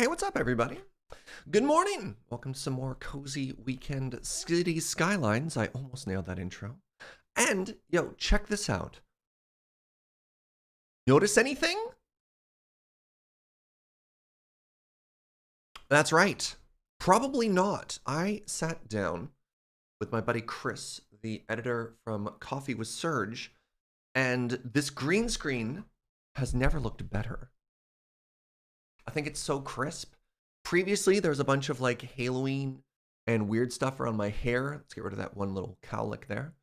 Hey, what's up, everybody? Good morning. Welcome to some more cozy weekend city skylines. I almost nailed that intro. And, yo, check this out. Notice anything? That's right. Probably not. I sat down with my buddy Chris, the editor from Coffee with Surge, and this green screen has never looked better. I think it's so crisp. Previously, there was a bunch of like Halloween and weird stuff around my hair. Let's get rid of that one little cowlick there.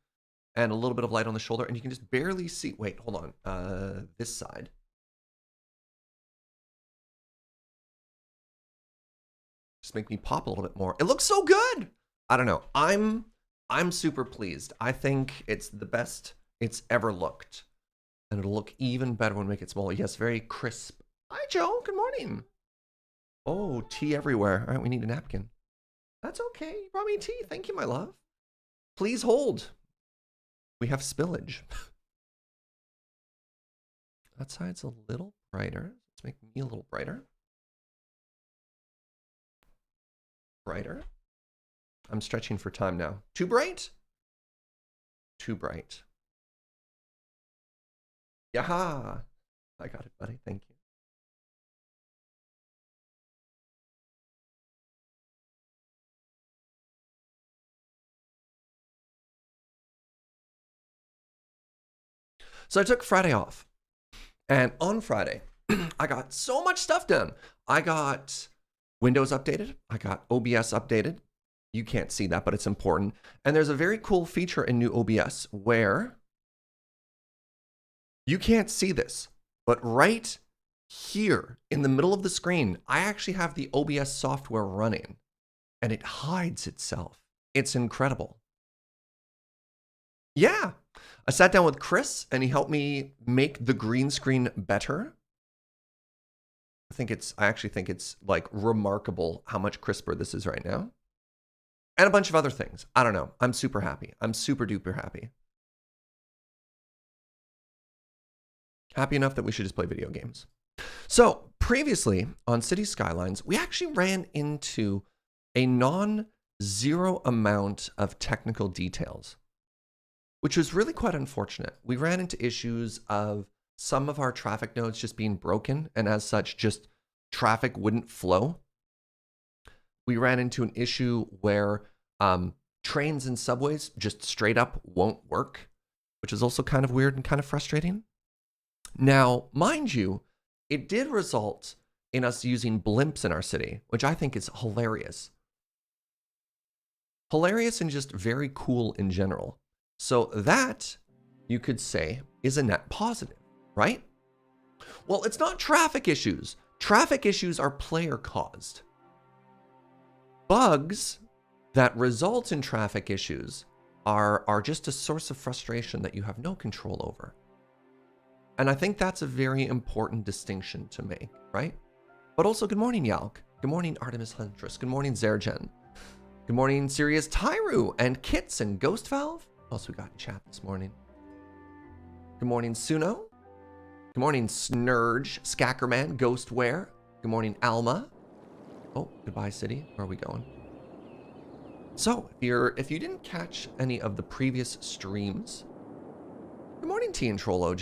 And a little bit of light on the shoulder. And you can just barely see. Wait, hold on. This side. Just make me pop a little bit more. It looks so good. I don't know. I'm super pleased. I think it's the best it's ever looked. And it'll look even better when we make it smaller. Yes, very crisp. Hi, Joe. Good morning. Oh, tea everywhere. All right, we need a napkin. That's okay. You brought me tea. Thank you, my love. Please hold. We have spillage. That side's a little brighter. Let's make me a little brighter. Brighter. I'm stretching for time now. Too bright? Too bright. Yaha! I got it, buddy. Thank you. So I took Friday off. And on Friday, I got so much stuff done. I got Windows updated. I got OBS updated. You can't see that, but it's important. And there's a very cool feature in new OBS where you can't see this, but right here in the middle of the screen, I actually have the OBS software running and it hides itself. It's incredible. Yeah. I sat down with Chris and he helped me make the green screen better. I actually think it's like remarkable how much crisper this is right now. And a bunch of other things. I don't know. I'm super happy. I'm super duper happy. Happy enough that we should just play video games. So previously on City Skylines, we actually ran into a non-zero amount of technical details, which was really quite unfortunate. We ran into issues of some of our traffic nodes just being broken, and as such, just traffic wouldn't flow. We ran into an issue where trains and subways just straight up won't work, which is also kind of weird and kind of frustrating. Now, mind you, it did result in us using blimps in our city, which I think is hilarious. Hilarious and just very cool in general. So that, you could say, is a net positive, right? Well, it's not traffic issues. Traffic issues are player caused. Bugs that result in traffic issues are just a source of frustration that you have no control over. And I think that's a very important distinction to make, right? But also, good morning, Yalk. Good morning, Artemis Huntress. Good morning, Zergen. Good morning, Sirius Tyru and Kits and Ghost Valve. What else we got in chat this morning? Good morning, Suno. Good morning, Snurge, Skackerman, Ghostware. Good morning, Alma. Oh, goodbye, City. Where are we going? So, if you didn't catch any of the previous streams, good morning, T and Troll OG.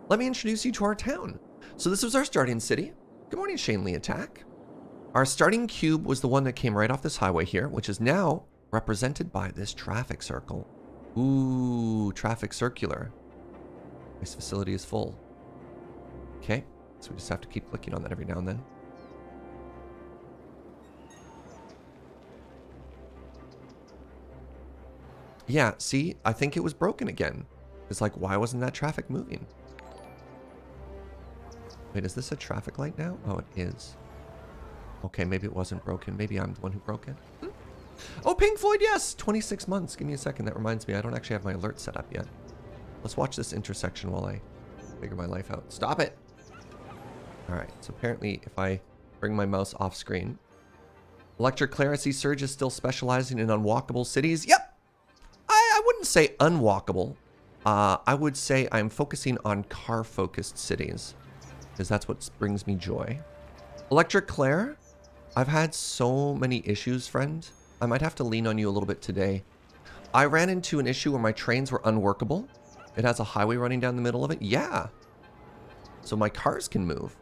Let me introduce you to our town. So this was our starting city. Good morning, Shane Lee Attack. Our starting cube was the one that came right off this highway here, which is now represented by this traffic circle. Ooh, traffic circular. This facility is full. Okay, so we just have to keep clicking on that every now and then. Yeah, see, I think it was broken again. It's like, why wasn't that traffic moving? Wait, is this a traffic light now? Oh, it is. Okay, maybe it wasn't broken. Maybe I'm the one who broke it. Oh, Pink Floyd, yes! 26 months. Give me a second. That reminds me, I don't actually have my alert set up yet. Let's watch this intersection while I figure my life out. Stop it! Alright, so apparently if I bring my mouse off screen. Electric Clarity Surge is still specializing in unwalkable cities. Yep! I wouldn't say unwalkable. I would say I'm focusing on car-focused cities, because that's what brings me joy. Electric Claire, I've had so many issues, friend. I might have to lean on you a little bit today. I ran into an issue where my trains were unworkable. It has a highway running down the middle of it. Yeah. So my cars can move.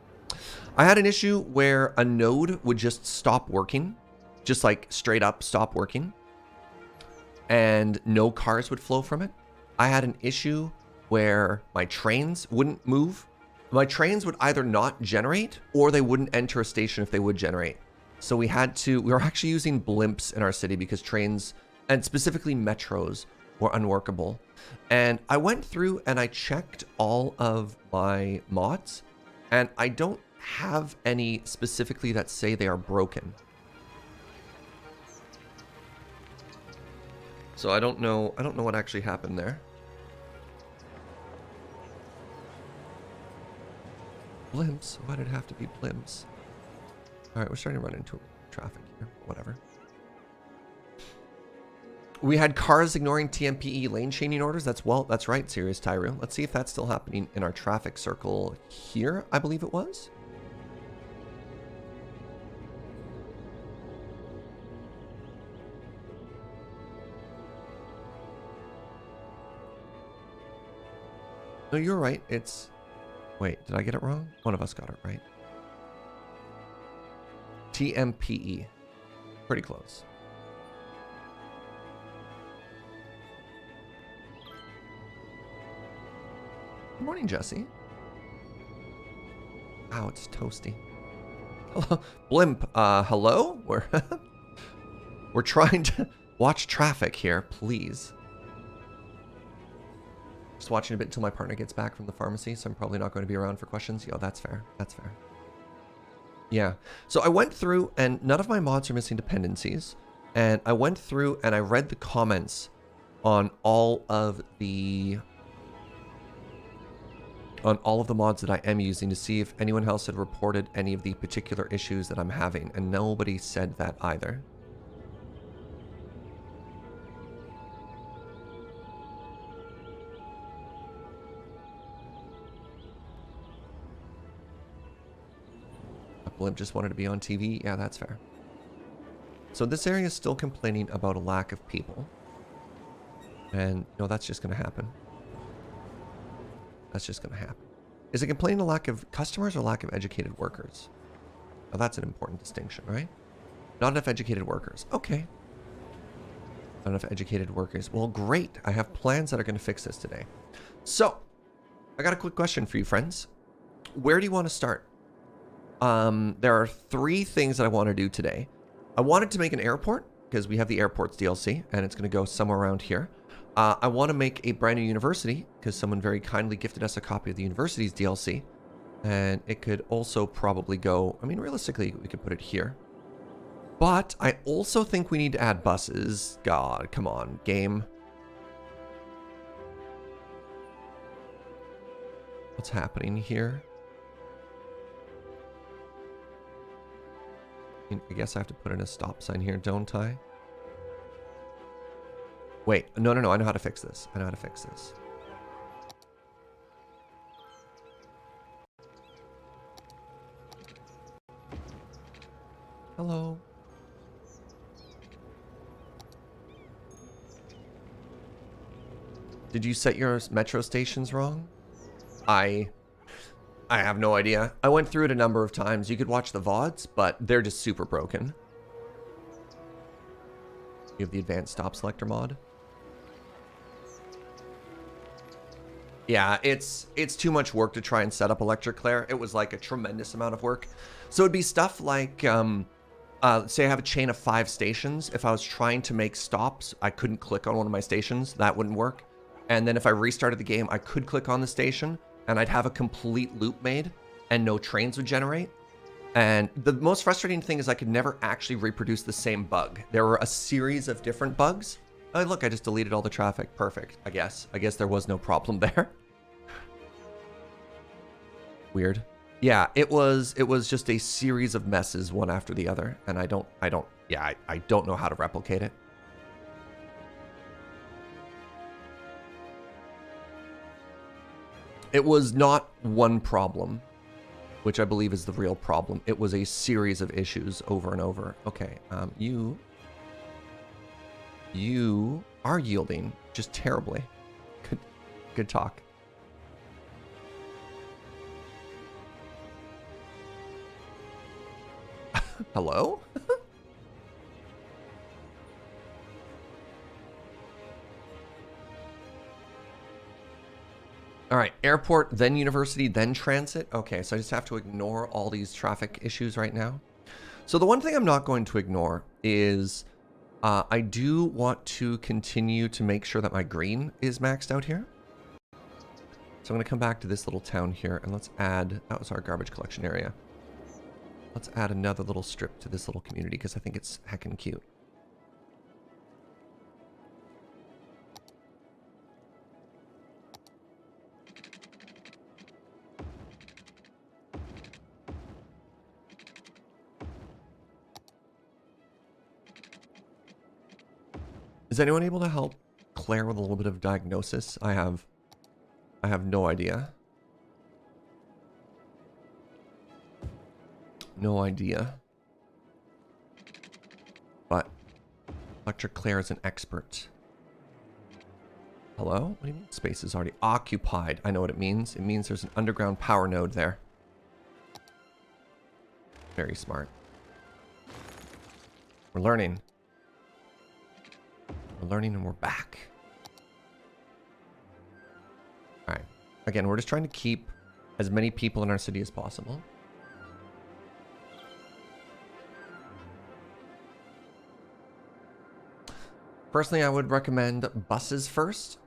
I had an issue where a node would just stop working. Just like straight up stop working. And no cars would flow from it. I had an issue where my trains wouldn't move. My trains would either not generate or they wouldn't enter a station if they would generate. So we were actually using blimps in our city because trains, and specifically metros, were unworkable. And I went through and I checked all of my mods, and I don't have any specifically that say they are broken. So I don't know what actually happened there. Blimps? Why did it have to be blimps? Alright, we're starting to run into traffic here. Whatever. We had cars ignoring TMPE lane changing orders. That's right, Serious Tyro. Let's see if that's still happening in our traffic circle here, I believe it was. No, you're right. It's... Wait, did I get it wrong? One of us got it right. TMPE. Pretty close. Good morning, Jesse. Wow, it's toasty. Hello, Blimp. Hello? We're trying to watch traffic here, please. Just watching a bit until my partner gets back from the pharmacy, so I'm probably not going to be around for questions. Yo, that's fair. That's fair. Yeah. So I went through, and none of my mods are missing dependencies. And I went through and I read the comments on all of the mods that I am using to see if anyone else had reported any of the particular issues that I'm having, and nobody said that either. Blimp just wanted to be on TV. Yeah, that's fair. So this area is still complaining about a lack of people. And, no, that's just going to happen. That's just going to happen. Is it complaining a lack of customers or lack of educated workers? Oh, that's an important distinction, right? Not enough educated workers. Okay. Not enough educated workers. Well, great. I have plans that are going to fix this today. So, I got a quick question for you, friends. Where do you want to start? There are 3 things that I want to do today. I wanted to make an airport because we have the airports DLC and it's going to go somewhere around here. I want to make a brand new university because someone very kindly gifted us a copy of the university's DLC, and it could also probably go, I mean, realistically, we could put it here. But I also think we need to add buses. God, come on, game. What's happening here? I guess I have to put in a stop sign here, don't I? Wait, no, I know how to fix this. I know how to fix this. Hello. Did you set your metro stations wrong? I have no idea. I went through it a number of times. You could watch the VODs, but they're just super broken. You have the advanced stop selector mod. Yeah, it's too much work to try and set up Electric Claire. It was like a tremendous amount of work. So it'd be stuff like, say I have a chain of 5 stations. If I was trying to make stops, I couldn't click on one of my stations. That wouldn't work. And then if I restarted the game, I could click on the station and I'd have a complete loop made and no trains would generate. And the most frustrating thing is I could never actually reproduce the same bug. There were a series of different bugs. Oh, look, I just deleted all the traffic. Perfect, I guess. I guess there was no problem there. Weird. Yeah, it was just a series of messes one after the other, and I don't know how to replicate it. It was not one problem which I believe is the real problem. It was a series of issues over and over. Okay, you are yielding just terribly. Good talk. Hello? All right, airport, then university, then transit. Okay, so I just have to ignore all these traffic issues right now. So the one thing I'm not going to ignore is I do want to continue to make sure that my green is maxed out here. So I'm going to come back to this little town here, and let's add, that was our garbage collection area. Let's add another little strip to this little community because I think it's heckin' cute. Is anyone able to help Claire with a little bit of diagnosis? I have no idea. No idea. But Electric Claire is an expert. Hello? What do you mean space is already occupied? I know what it means. It means there's an underground power node there. Very smart. We're learning. We're learning and we're back. Alright. Again, we're just trying to keep as many people in our city as possible. Personally, I would recommend buses first,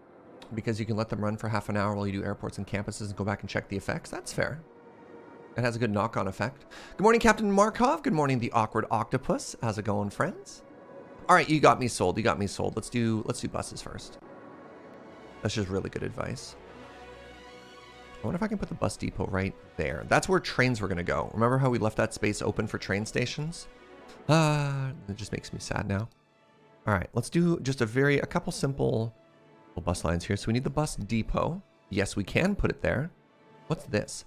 because you can let them run for half an hour while you do airports and campuses and go back and check the effects. That's fair. It has a good knock-on effect. Good morning, Captain Markov. Good morning, the Awkward Octopus. How's it going, friends? All right, you got me sold. You got me sold. Let's do buses first. That's just really good advice. I wonder if I can put the bus depot right there. That's where trains were going to go. Remember how we left that space open for train stations? It just makes me sad now. All right, let's do just a couple simple bus lines here. So we need the bus depot. Yes, we can put it there. What's this?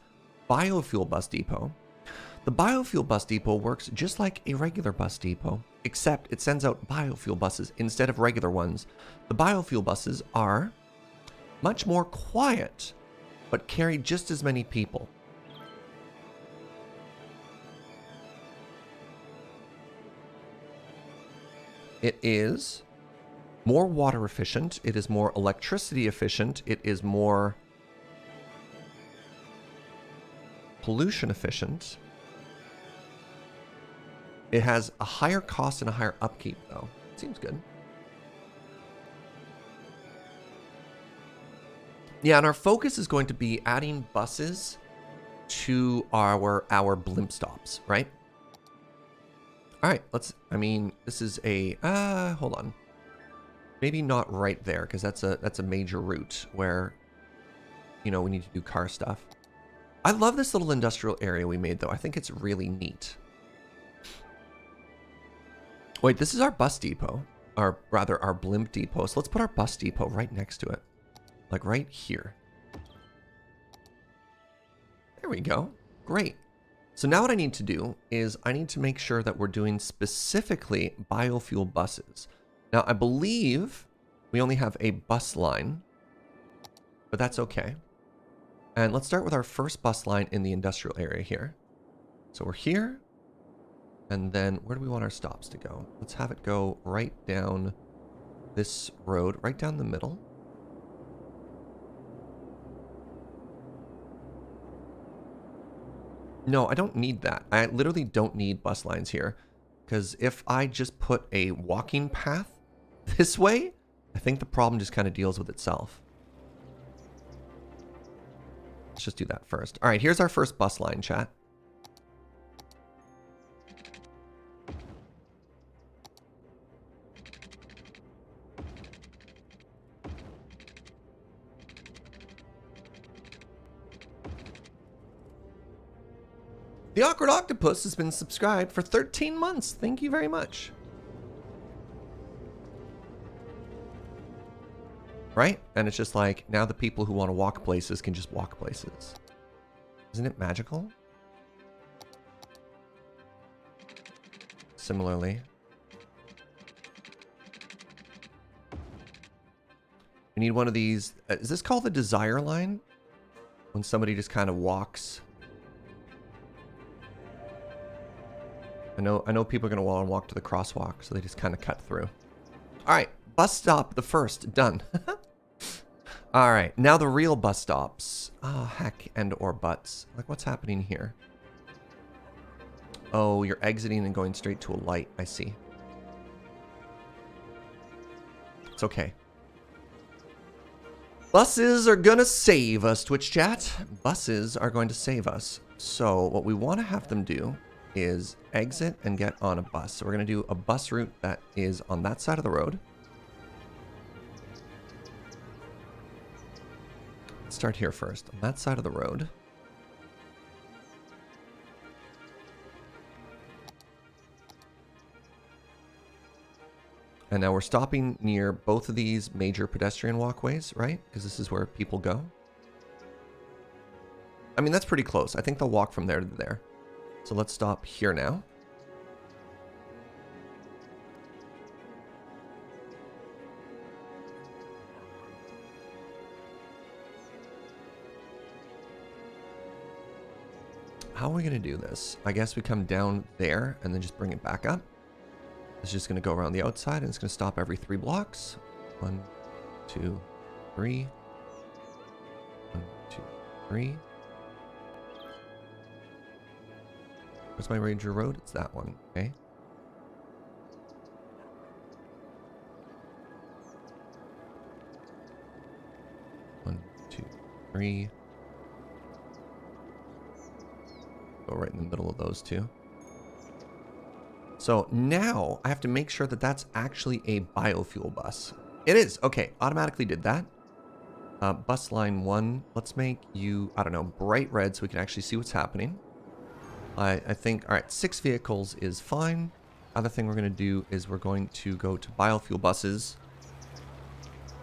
Biofuel bus depot. The biofuel bus depot works just like a regular bus depot, except it sends out biofuel buses instead of regular ones. The biofuel buses are much more quiet, but carry just as many people. It is more water efficient. It is more electricity efficient. It is more pollution efficient. It has a higher cost and a higher upkeep, though. Seems good. Yeah, and our focus is going to be adding buses to our blimp stops, right? All right, this is a, hold on. Maybe not right there, because that's a major route where, we need to do car stuff. I love this little industrial area we made, though. I think it's really neat. Wait, this is our bus depot, or rather our blimp depot. So let's put our bus depot right next to it, like right here. There we go. Great. So now what I need to do is I need to make sure that we're doing specifically biofuel buses. Now, I believe we only have a bus line, but that's okay. And let's start with our first bus line in the industrial area here. So we're here. And then where do we want our stops to go? Let's have it go right down this road, right down the middle. No, I don't need that. I literally don't need bus lines here. Because if I just put a walking path this way, I think the problem just kind of deals with itself. Let's just do that first. All right, here's our first bus line, chat. The Awkward Octopus has been subscribed for 13 months. Thank you very much. Right? And it's just like, now the people who want to walk places can just walk places. Isn't it magical? similarly. We need one of these. Is this called the desire line? When somebody just kind of walks. I know people are going to want to walk to the crosswalk, so they just kind of cut through. All right, bus stop, the first, done. All right, now the real bus stops. Oh, heck, and or butts. Like, what's happening here? Oh, you're exiting and going straight to a light. I see. It's okay. Buses are gonna save us, Twitch chat. Buses are going to save us. So what we want to have them do is exit and get on a bus. So we're gonna do a bus route that is on that side of the road. Let's start here first. On that side of the road. And now we're stopping near both of these major pedestrian walkways, right? Because this is where people go. I mean, that's pretty close. I think they'll walk from there to there. So let's stop here now. How are we going to do this? I guess we come down there and then just bring it back up. It's just going to go around the outside and it's going to stop every 3 blocks. 1, 2, 3. 1, 2, 3. Where's my Ranger Road? It's that one. Okay. One, two, three. Go right in the middle of those two. So now I have to make sure that that's actually a biofuel bus. It is. Okay, automatically did that. Bus line 1, let's make you, I don't know, bright red so we can actually see what's happening. I think, all right, 6 vehicles is fine. Other thing we're going to do is we're going to go to biofuel buses.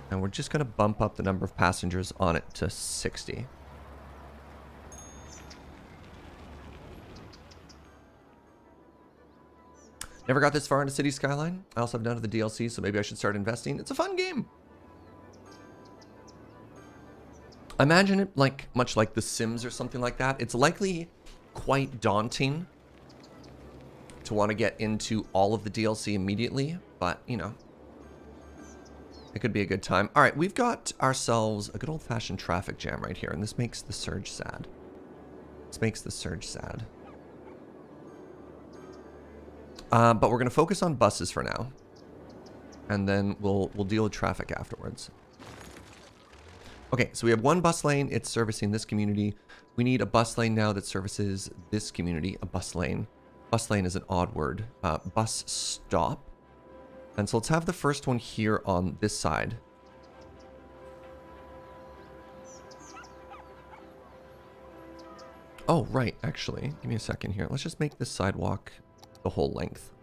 And we're just going to bump up the number of passengers on it to 60. Never got this far into City Skyline. I also have none of the DLC, so maybe I should start investing. It's a fun game. Imagine it like much like The Sims or something like that. It's likely quite daunting to want to get into all of the DLC immediately, but you know, it could be a good time. All right, we've got ourselves a good old-fashioned traffic jam right here, and this makes the surge sad. This makes the surge sad. But we're going to focus on buses for now, and then we'll deal with traffic afterwards. Okay, so we have one bus lane. It's servicing this community. We need a bus lane now that services this community, a bus lane. Bus lane is an odd word. Bus stop. And so let's have the first one here on this side. Oh, right, actually. Give me a second here. Let's just make this sidewalk the whole length.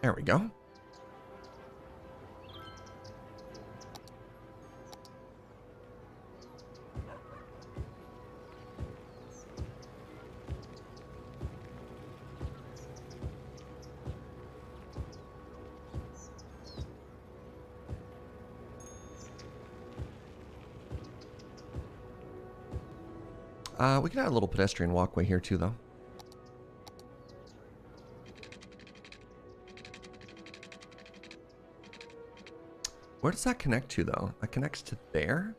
There we go. We can add a little pedestrian walkway here too, though. Where does that connect to, though? That connects to there?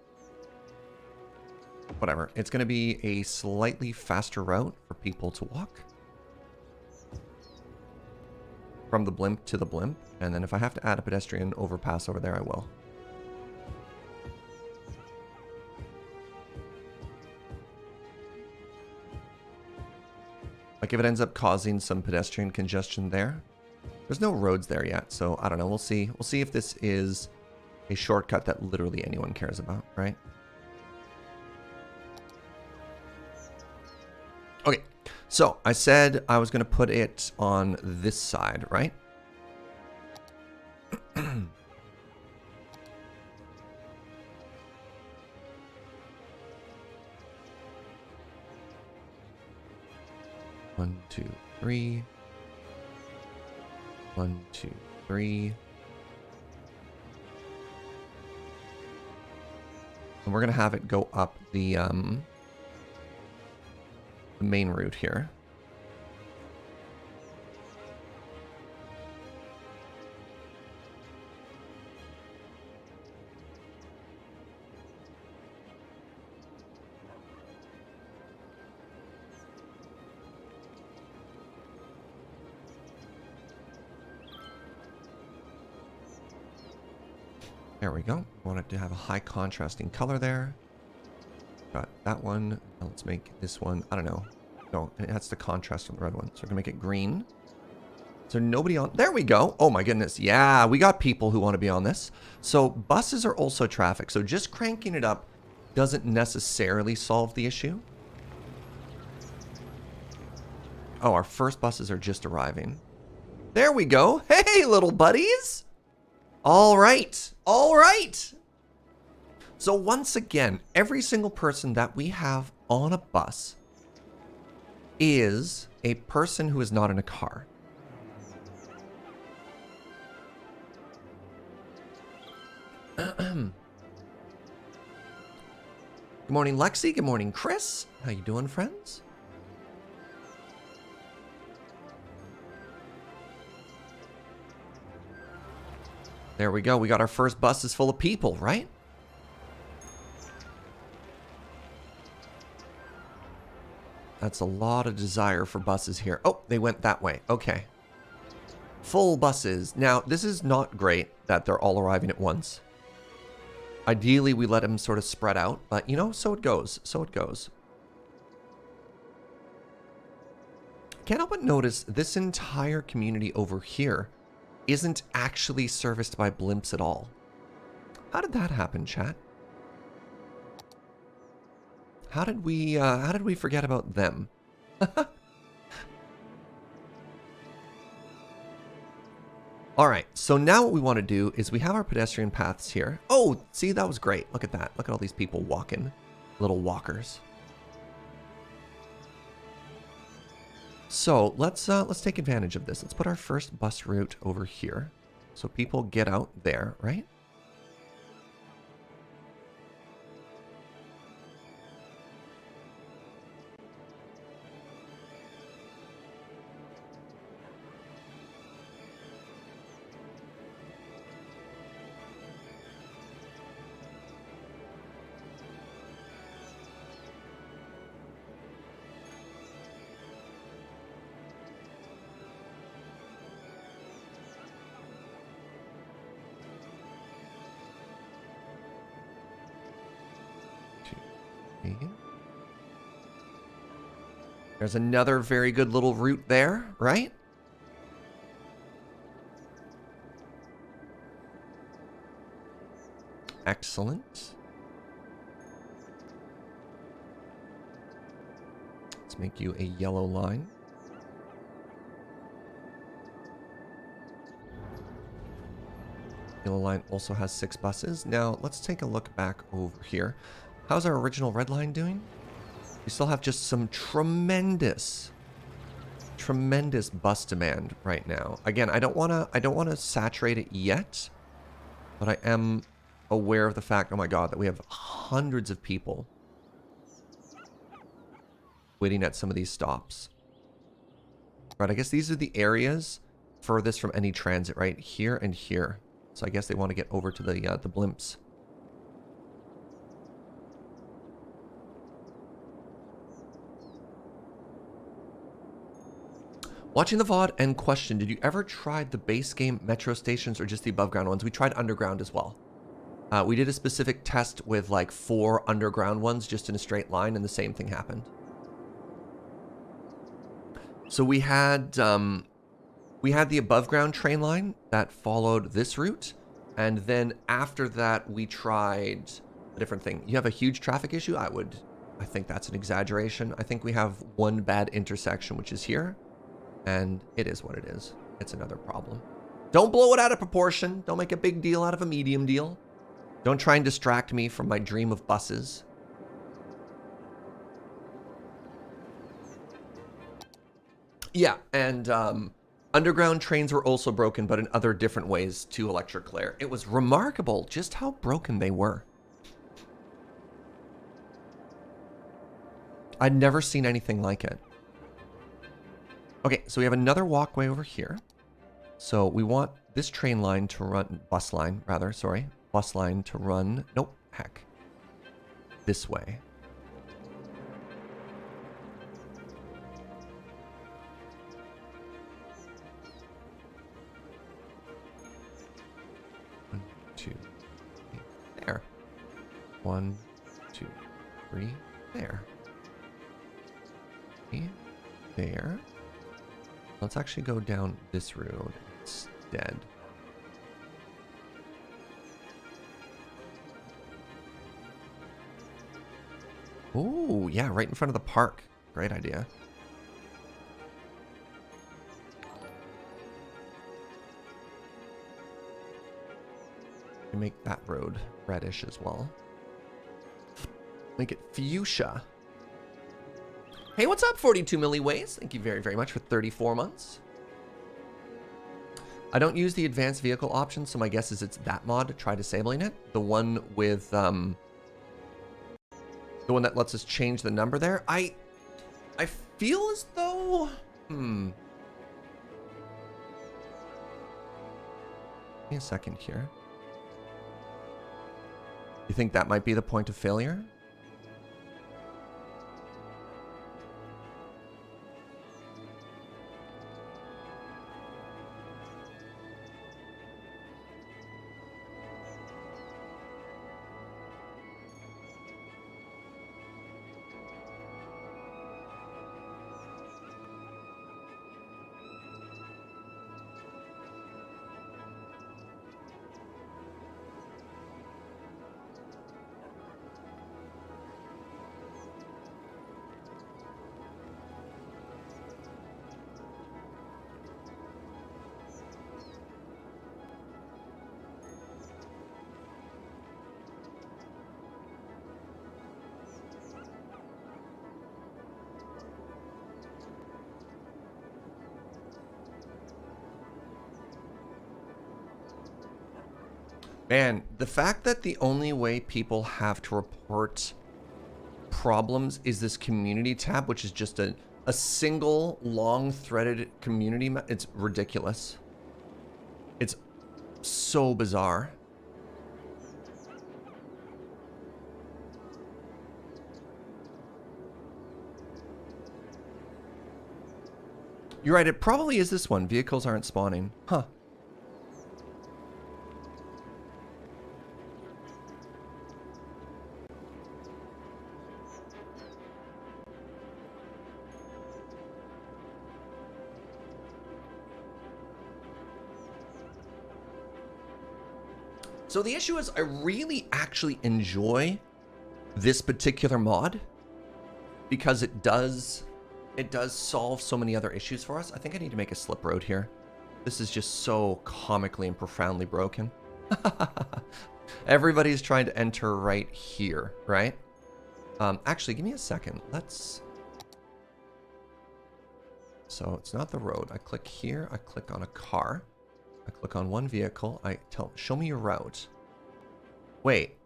Whatever. It's going to be a slightly faster route for people to walk. From the blimp to the blimp. And then if I have to add a pedestrian overpass over there, I will. Like if it ends up causing some pedestrian congestion there. There's no roads there yet, so I don't know. We'll see. We'll see if this is a shortcut that literally anyone cares about, right? So I said I was going to put it on this side, right? One, two, three. 1, 2, 3. And we're going to have it go up the main route here. There we go. Want it to have a high contrasting color there. Got that one. Now let's make this one, I don't know. No, it has to contrast with the red one. So we're gonna make it green. So nobody on, there we go. Oh my goodness. Yeah, we got people who want to be on this. So buses are also traffic. So just cranking it up doesn't necessarily solve the issue. Oh, our first buses are just arriving. There we go. Hey, little buddies. All right. All right. So once again, every single person that we have on a bus is a person who is not in a car. Good morning, Lexi. Good morning, Chris. How you doing, friends? There we go. We got our first buses full of people, right? That's a lot of desire for buses here. Oh, they went that way. Okay. Full buses. Now, this is not great that they're all arriving at once. Ideally, we let them sort of spread out, but you know, so it goes. So it goes. Can't help but notice this entire community over here isn't actually serviced by Blimps at all. How did that happen, chat? How did we forget about them? All right, so now what we want to do is we have our pedestrian paths here. Oh, see, that was great. Look at that. Look at all these people walking, little walkers. So let's take advantage of this. Let's put our first bus route over here, so people get out there, right? There's another very good little route there, right? Excellent. Let's make you a yellow line. Yellow line also has 6 buses. Now, let's take a look back over here. How's our original red line doing? We still have just some tremendous bus demand right now. Again, I don't want to saturate it yet, but I am aware of the fact, oh my god, that we have hundreds of people waiting at some of these stops. Right, I guess these are the areas furthest from any transit, right? Here and here. So I guess they want to get over to the blimps. Watching the VOD and question, did you ever try the base game metro stations or just the above ground ones? We tried underground as well. We did a specific test with like 4 underground ones just in a straight line, and the same thing happened. So we had the above ground train line that followed this route, and then after that we tried a different thing. You have a huge traffic issue? I would I think that's an exaggeration. I think we have one bad intersection, which is here, and it is what it is. It's another problem. Don't blow it out of proportion. Don't make a big deal out of a medium deal. Don't try and distract me from my dream of buses. Yeah, and underground trains were also broken, but in other different ways to Electric Glare. It was remarkable just how broken they were. I'd never seen anything like it. Okay, so we have another walkway over here. So we want this train line to run, bus line rather, sorry. Bus line to run, nope, heck. This way. One, two, three, there. 1, 2, 3, there. There. Let's actually go down this road instead. Ooh, yeah, right in front of the park. Great idea. You make that road reddish as well. Make it fuchsia. Hey, what's up, 42 milliways? Thank you very, very much for 34 months. I don't use the advanced vehicle option, so my guess is it's that mod. Try disabling it. The one with, the one that lets us change the number there. I feel as though, Give me a second here. You think that might be the point of failure? Man, the fact that the only way people have to report problems is this community tab, which is just a single long threaded community, it's ridiculous. It's so bizarre. You're right, it probably is this one. Vehicles aren't spawning. Huh. So the issue is I really actually enjoy this particular mod because it does solve so many other issues for us. I think I need to make a slip road here. This is just so comically and profoundly broken. Everybody's trying to enter right here, right? Actually, give me a second. So it's not the road. I click here. I click on a car. I click on one vehicle. Show me your route. Wait,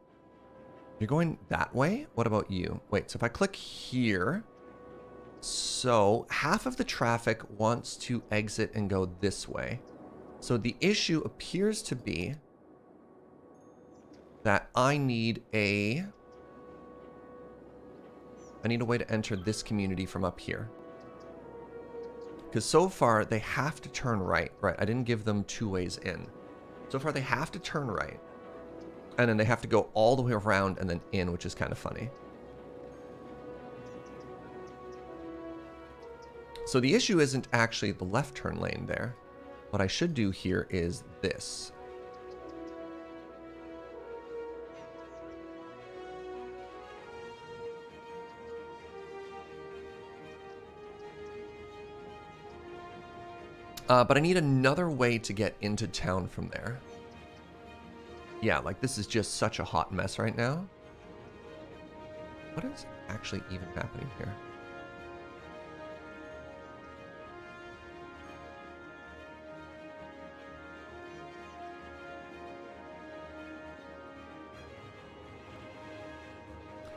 you're going that way? What about you? Wait, so if I click here, so half of the traffic wants to exit and go this way. So the issue appears to be that I need a way to enter this community from up here. Because so far, they have to turn right. Right, I didn't give them 2 ways in. So far, they have to turn right. And then they have to go all the way around and then in, which is kind of funny. So the issue isn't actually the left turn lane there. What I should do here is this. But I need another way to get into town from there. Yeah, like this is just such a hot mess right now. What is actually even happening here?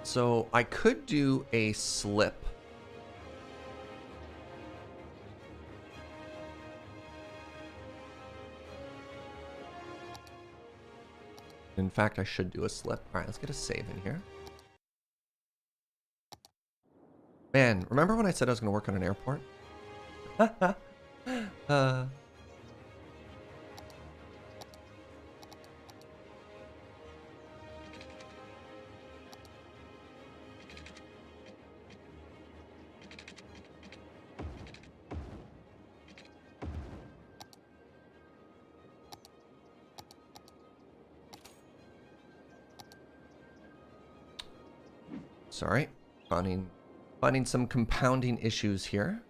So I could do a slip. In fact, I should do a slip. All right, let's get a save in here. Man, remember when I said I was going to work on an airport? Sorry, finding some compounding issues here.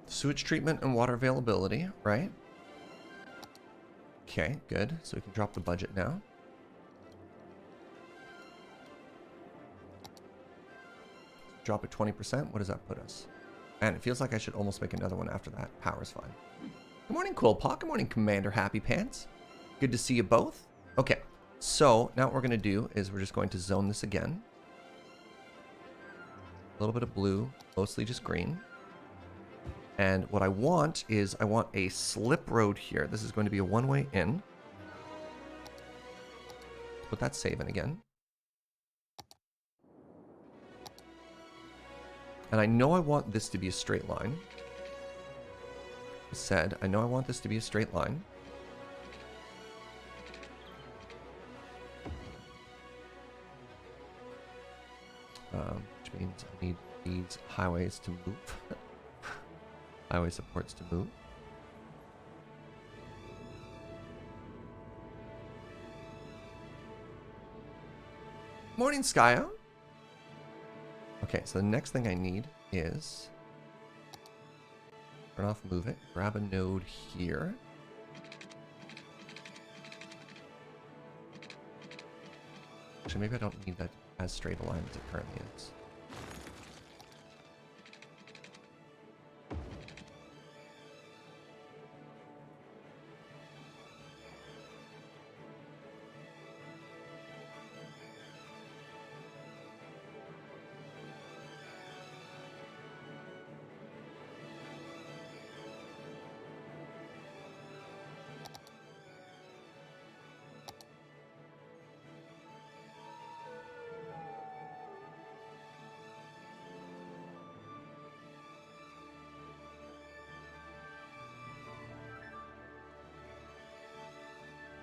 Sewage treatment and water availability, right? Okay, good. So we can drop the budget now. Drop it 20%. What does that put us? And it feels like I should almost make another one after that. Power's fine. Good morning, Quillpaw. Good morning, Commander Happy Pants. Good to see you both. Okay, so now what we're going to do is we're just going to zone this again. A little bit of blue, mostly just green. And what I want is I want a slip road here. This is going to be a one-way in. Put that save in again. And I know I want this to be a straight line. I know I want this to be a straight line. Which means I need these highways to move. Highway supports to move. Morning, Skyo. Okay, so the next thing I need is turn off, move it, grab a node here. Actually, maybe I don't need that as straight a line as it currently is.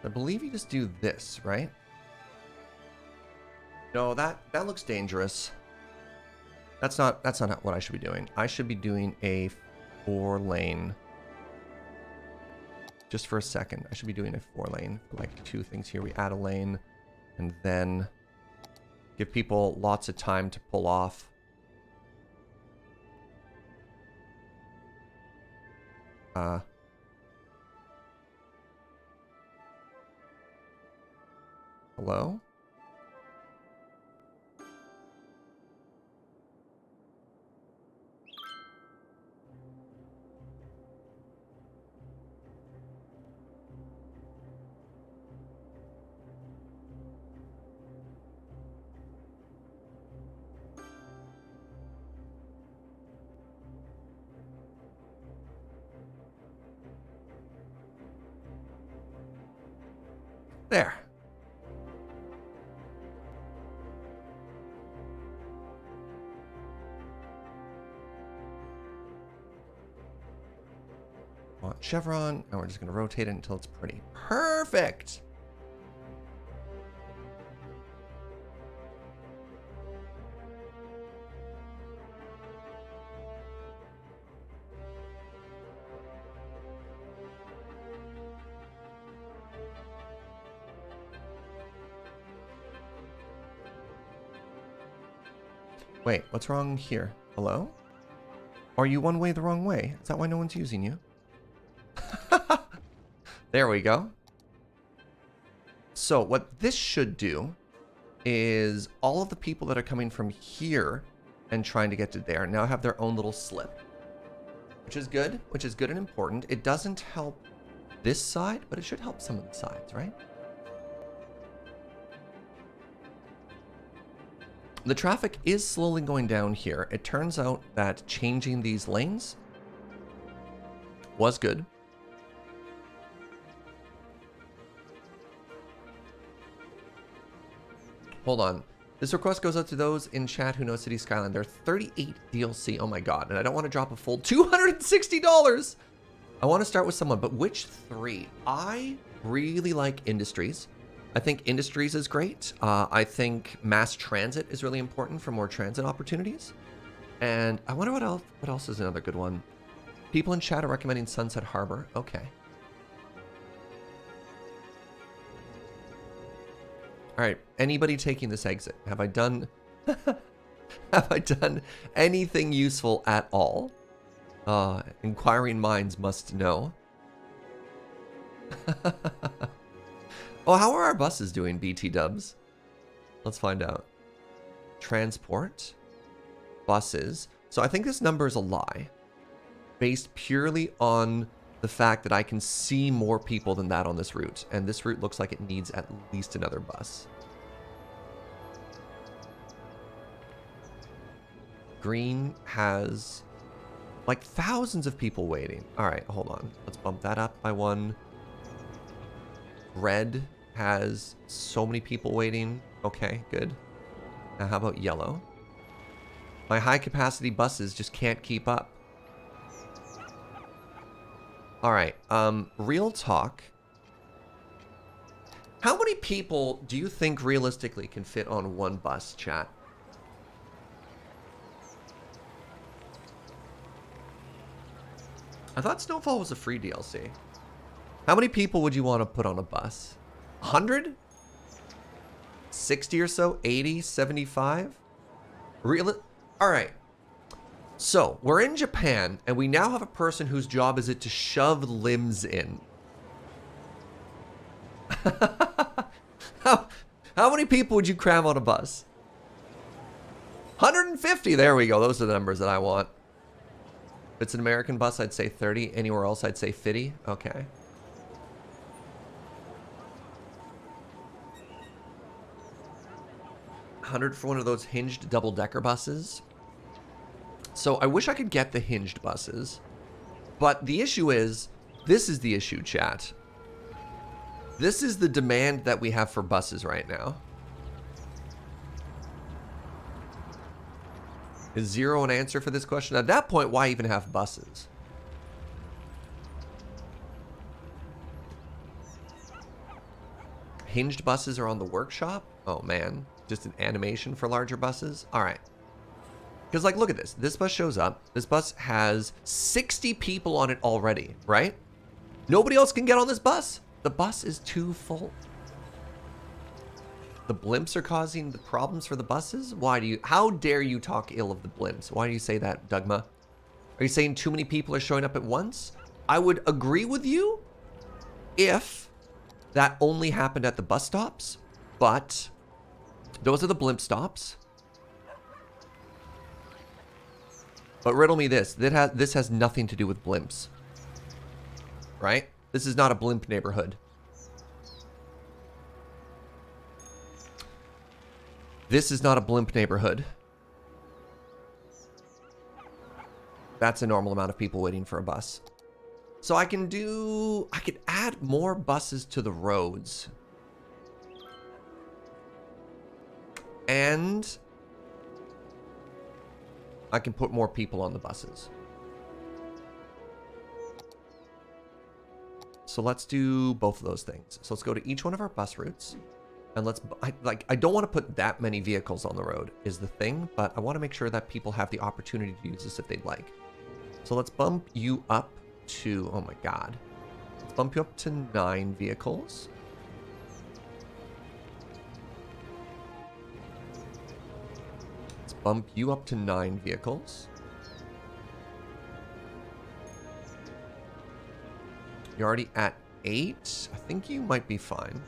I believe you just do this, right? No, that looks dangerous. That's not what I should be doing. I should be doing a 4-lane. Just for a second, I should be doing a 4-lane. Like 2 things here. We add a lane and then give people lots of time to pull off. Hello? There. want chevron, and we're just going to rotate it until it's pretty. Perfect! Wait, what's wrong here? Hello? Are you one way the wrong way? Is that why no one's using you? There we go. So what this should do is all of the people that are coming from here and trying to get to there now have their own little slip. Which is good and important. It doesn't help this side, but it should help some of the sides, right? The traffic is slowly going down here. It turns out that changing these lanes was good. Hold on. This request goes out to those in chat who know City Skyline. There are 38 DLC. Oh my god. And I don't want to drop a full $260. I want to start with someone, but which three? I really like Industries. I think Industries is great. I think mass transit is really important for more transit opportunities. And I wonder what else is another good one. People in chat are recommending Sunset Harbor. Okay. All right. Anybody taking this exit? Have I done anything useful at all? Inquiring minds must know. Oh, how are our buses doing, BT dubs? Let's find out. Transport. Buses. So I think this number is a lie. Based purely on the fact that I can see more people than that on this route. And this route looks like it needs at least another bus. Green has like thousands of people waiting. All right, hold on. Let's bump that up by one. Red has so many people waiting. Okay, good. Now how about yellow? My high capacity buses just can't keep up. All right, real talk. How many people do you think realistically can fit on one bus, chat? I thought Snowfall was a free DLC. How many people would you want to put on a bus? 100? 60 or so? 80? 75? Really? All right. So, we're in Japan, and we now have a person whose job is it to shove limbs in. How many people would you cram on a bus? 150. There we go. Those are the numbers that I want. If it's an American bus, I'd say 30. Anywhere else, I'd say 50. Okay. $100 for one of those hinged double-decker buses. So I wish I could get the hinged buses. But the issue is, this is the issue, chat. This is the demand that we have for buses right now. Is 0 an answer for this question? At that point, why even have buses? Hinged buses are on the workshop? Oh man, just an animation for larger buses? All right. Because like, look at this. This bus shows up. This bus has 60 people on it already, right? Nobody else can get on this bus. The bus is too full. The blimps are causing the problems for the buses? How dare you talk ill of the blimps? Why do you say that, Dugma? Are you saying too many people are showing up at once? I would agree with you if that only happened at the bus stops, but those are the blimp stops. But riddle me this. This has nothing to do with blimps. Right? This is not a blimp neighborhood. This is not a blimp neighborhood. That's a normal amount of people waiting for a bus. So I could add more buses to the roads. And I can put more people on the buses. So let's do both of those things. So let's go to each one of our bus routes. And let's, I don't want to put that many vehicles on the road is the thing, but I want to make sure that people have the opportunity to use this if they'd like. So let's bump you up to, oh my God. Let's bump you up to 9 vehicles. Let's bump you up to 9 vehicles. You're already at 8. I think you might be fine.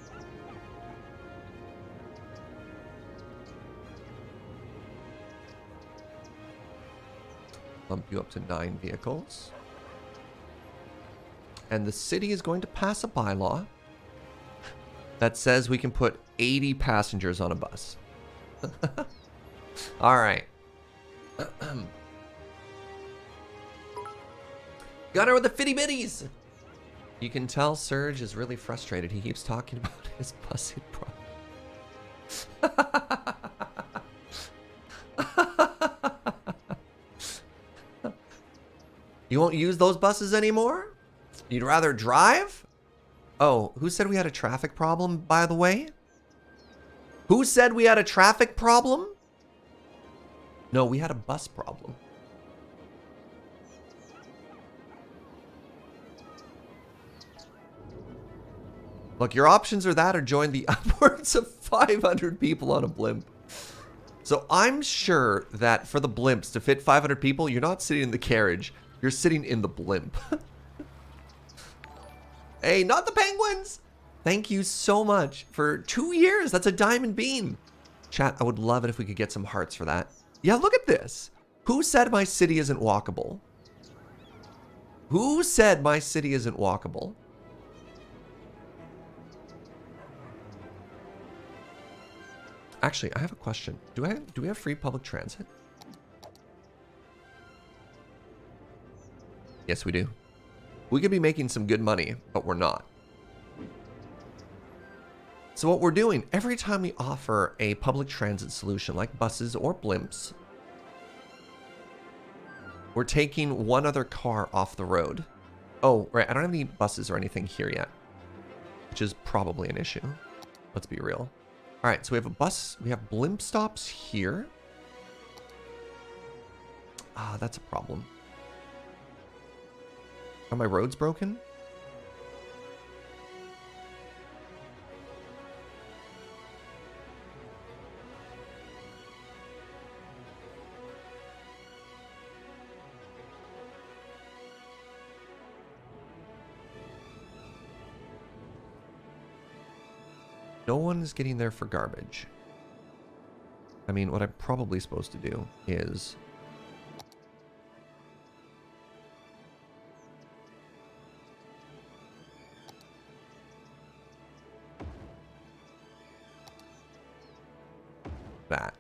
Bump you up to 9 vehicles. And the city is going to pass a bylaw that says we can put 80 passengers on a bus. All right. Gunner with the fitty bitties. You can tell Serge is really frustrated. He keeps talking about his busing problem. You won't use those buses anymore? You'd rather drive? Oh, who said we had a traffic problem, by the way? Who said we had a traffic problem? No, we had a bus problem. Look, your options are that or join the upwards of 500 people on a blimp. So I'm sure that for the blimps to fit 500 people, you're not sitting in the carriage. You're sitting in the blimp. Hey, not the penguins! Thank you so much for 2 years. That's a diamond bean. Chat, I would love it if we could get some hearts for that. Yeah, look at this. Who said my city isn't walkable? Who said my city isn't walkable? Actually, I have a question. Do we have free public transit? Yes, we do. We could be making some good money, but we're not. So what we're doing, every time we offer a public transit solution like buses or blimps, we're taking one other car off the road. Oh, right, I don't have any buses or anything here yet, which is probably an issue. Let's be real. All right, so we have a bus, we have blimp stops here. Ah, that's a problem. Are my roads broken? No one is getting there for garbage. I mean, what I'm probably supposed to do is... that.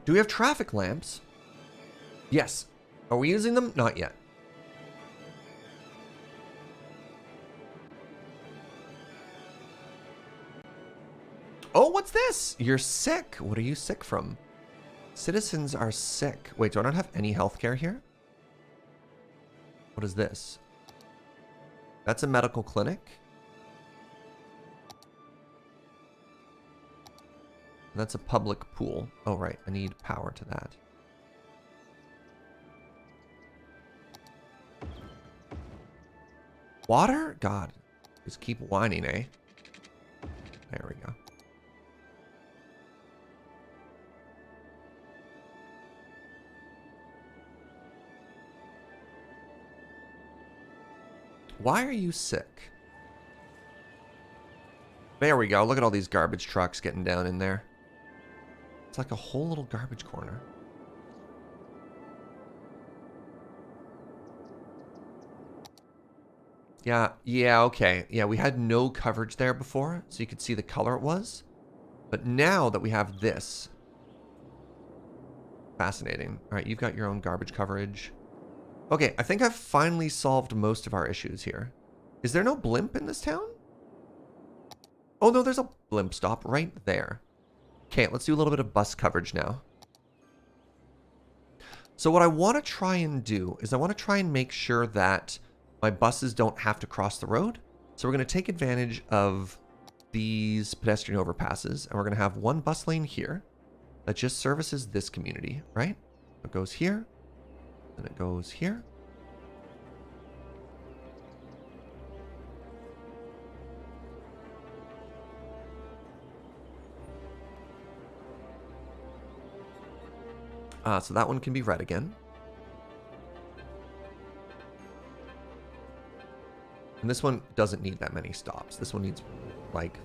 Do we have traffic lamps? Yes. Are we using them? Not yet. Oh, what's this? You're sick. What are you sick from? Citizens are sick. Wait, do I not have any healthcare here? What is this? That's a medical clinic. That's a public pool. Oh, right. I need power to that. Water? God. Just keep whining, eh? There we go. Why are you sick? There we go. Look at all these garbage trucks getting down in there. It's like a whole little garbage corner. Yeah, okay. Yeah, we had no coverage there before, so you could see the color it was. But now that we have this... Fascinating. All right, you've got your own garbage coverage. Okay, I think I've finally solved most of our issues here. Is there no blimp in this town? Oh, no, there's a blimp stop right there. Okay, let's do a little bit of bus coverage now. So what I want to try and do is I want to try and make sure that my buses don't have to cross the road. So we're going to take advantage of these pedestrian overpasses, and we're going to have one bus lane here that just services this community, right? It goes here, and it goes here. So that one can be red again. And this one doesn't need that many stops. This one needs like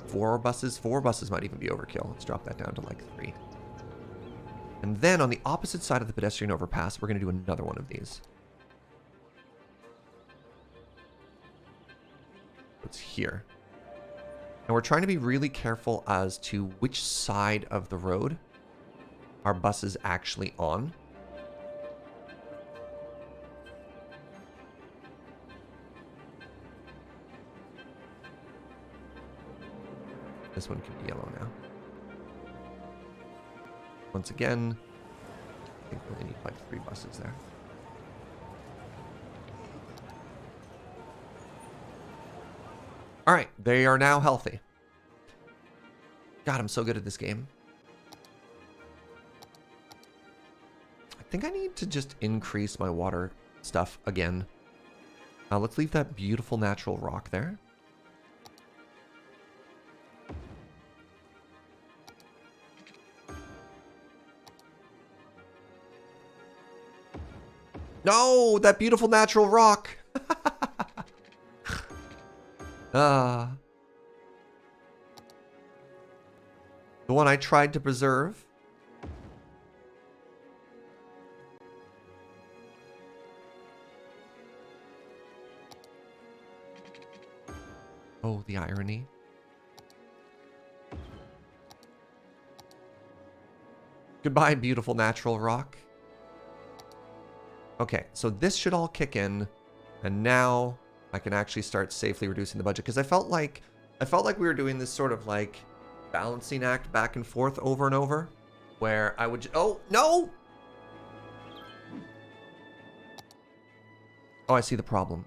4 buses. 4 buses might even be overkill. Let's drop that down to like 3. And then on the opposite side of the pedestrian overpass, we're going to do another one of these. It's here. And we're trying to be really careful as to which side of the road our bus is actually on. This one can be yellow now. Once again, I think we only need like 3 buses there. All right, they are now healthy. God, I'm so good at this game. I think I need to just increase my water stuff again. Let's leave that beautiful natural rock there. No, that beautiful natural rock. The one I tried to preserve. Oh, the irony. Goodbye, beautiful natural rock. Okay, so this should all kick in, and now I can actually start safely reducing the budget, because I felt like we were doing this sort of like balancing act back and forth over and over, where I would oh no! Oh, I see the problem.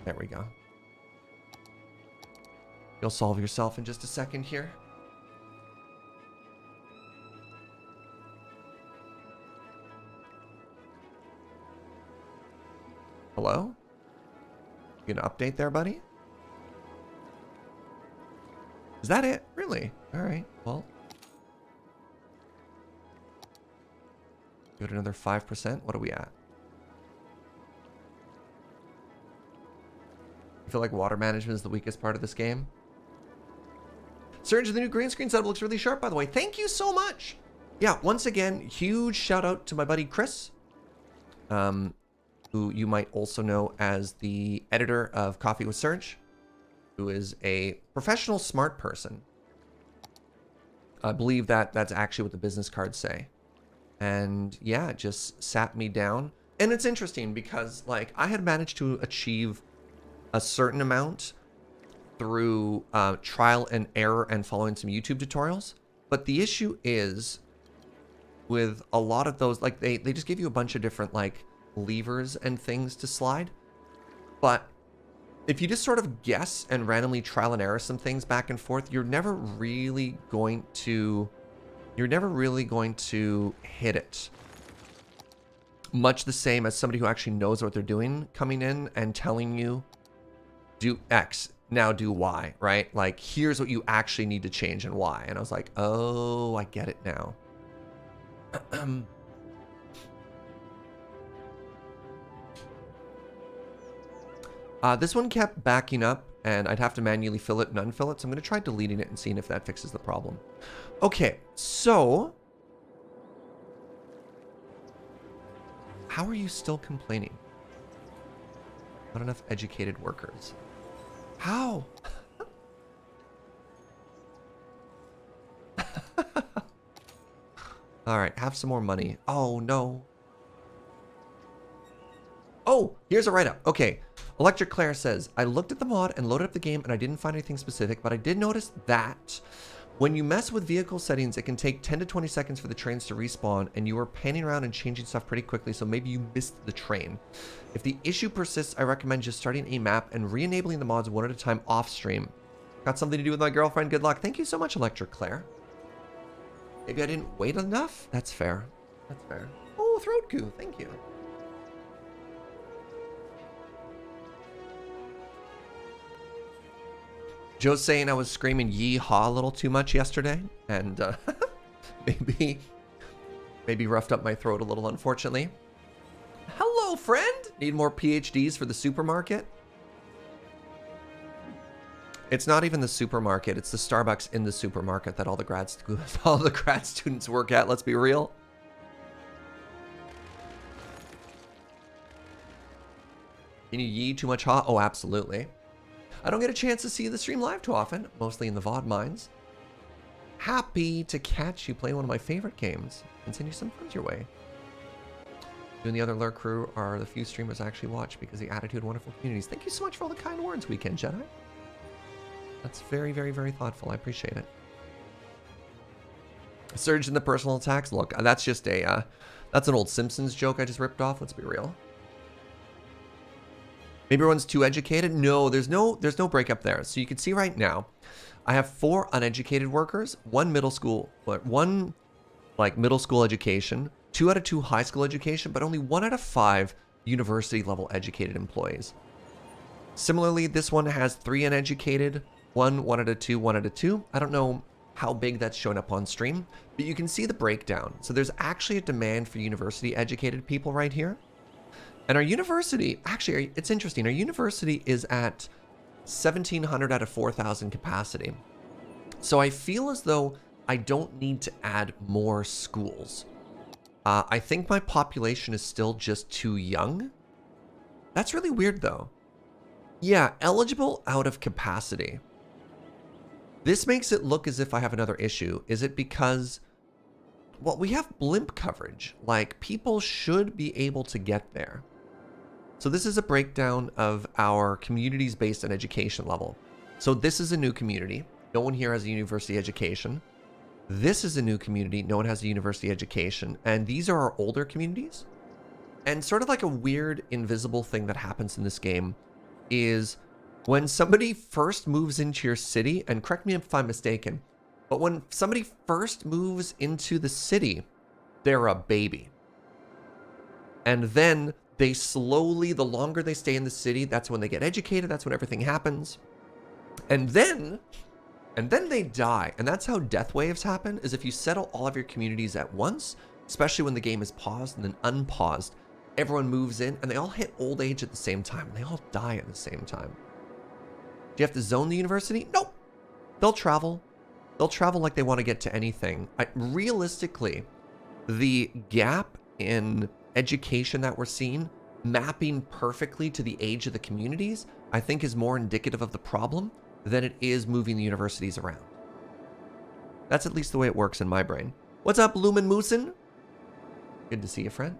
There we go. You'll solve yourself in just a second here. Hello? You gonna update there, buddy? Is that it? Really? Alright, well. Give it another 5%. What are we at? I feel like water management is the weakest part of this game. Surge, the new green screen setup looks really sharp, by the way. Thank you so much. Yeah, once again, huge shout out to my buddy Chris, who you might also know as the editor of Coffee with Surge, who is a professional smart person. I believe that that's actually what the business cards say. And yeah, it just sat me down. And it's interesting because like I had managed to achieve a certain amount through trial and error and following some YouTube tutorials. But the issue is with a lot of those, like they just give you a bunch of different like levers and things to slide. But if you just sort of guess and randomly trial and error some things back and forth, you're never really going to hit it. Much the same as somebody who actually knows what they're doing coming in and telling you, do X, now do Y, right? Like, here's what you actually need to change and why. And I was like, oh, I get it now. This one kept backing up, and I'd have to manually fill it and unfill it, so I'm going to try deleting it and seeing if that fixes the problem. Okay, so how are you still complaining? Not enough educated workers. How? All right, have some more money. Oh, no. Oh, here's a write-up. Okay, Electric Claire says, I looked at the mod and loaded up the game and I didn't find anything specific, but I did notice that when you mess with vehicle settings, it can take 10 to 20 seconds for the trains to respawn, and you are panning around and changing stuff pretty quickly, so maybe you missed the train. If the issue persists, I recommend just starting a map and re-enabling the mods one at a time off stream. Got something to do with my girlfriend. Good luck. Thank you so much, Electric Claire. Maybe I didn't wait enough? That's fair. That's fair. Oh, throat goo. Thank you. Joe's saying I was screaming yee-haw a little too much yesterday, and maybe roughed up my throat a little, unfortunately. Hello, friend! Need more PhDs for the supermarket? It's not even the supermarket, it's the Starbucks in the supermarket that all the grad students work at, let's be real. Can you yee too much ha? Oh, absolutely. I don't get a chance to see the stream live too often, mostly in the VOD mines. Happy to catch you play one of my favorite games and send you some friends your way. You and the other Lurk crew are the few streamers I actually watch because of the attitude, wonderful communities. Thank you so much for all the kind words, Weekend Jedi. That's very, very, very thoughtful. I appreciate it. A surge in the personal attacks. Look, that's just a, that's an old Simpsons joke I just ripped off. Let's be real. Maybe everyone's too educated. No, there's no breakup there. So you can see right now, I have 4 uneducated workers, 1 middle school, one like middle school education, 2 out of 2 high school education, but only 1 out of 5 university level educated employees. Similarly, this one has 3 uneducated, 1 out of 2, 1 out of 2. I don't know how big that's shown up on stream, but you can see the breakdown. So there's actually a demand for university educated people right here. And our university, actually, it's interesting. Our university is at 1,700 out of 4,000 capacity. So I feel as though I don't need to add more schools. I think my population is still just too young. That's really weird, though. Yeah, eligible out of capacity. This makes it look as if I have another issue. Is it because, well, we have blimp coverage. Like, people should be able to get there. So this is a breakdown of our communities based on education level. So this is a new community. No one here has a university education. This is a new community. No one has a university education. And these are our older communities. And sort of like a weird invisible thing that happens in this game is when somebody first moves into your city, and correct me if I'm mistaken, but when somebody first moves into the city, they're a baby. And then they slowly, the longer they stay in the city, that's when they get educated, that's when everything happens. And then they die. And that's how death waves happen, is if you settle all of your communities at once, especially when the game is paused and then unpaused, everyone moves in and they all hit old age at the same time. And they all die at the same time. Do you have to zone the university? Nope. They'll travel. They'll travel like they want to get to anything. Realistically, the gap in education that we're seeing, mapping perfectly to the age of the communities, I think is more indicative of the problem than it is moving the universities around. That's at least the way it works in my brain. What's up, Lumen Moosin? Good to see you, friend.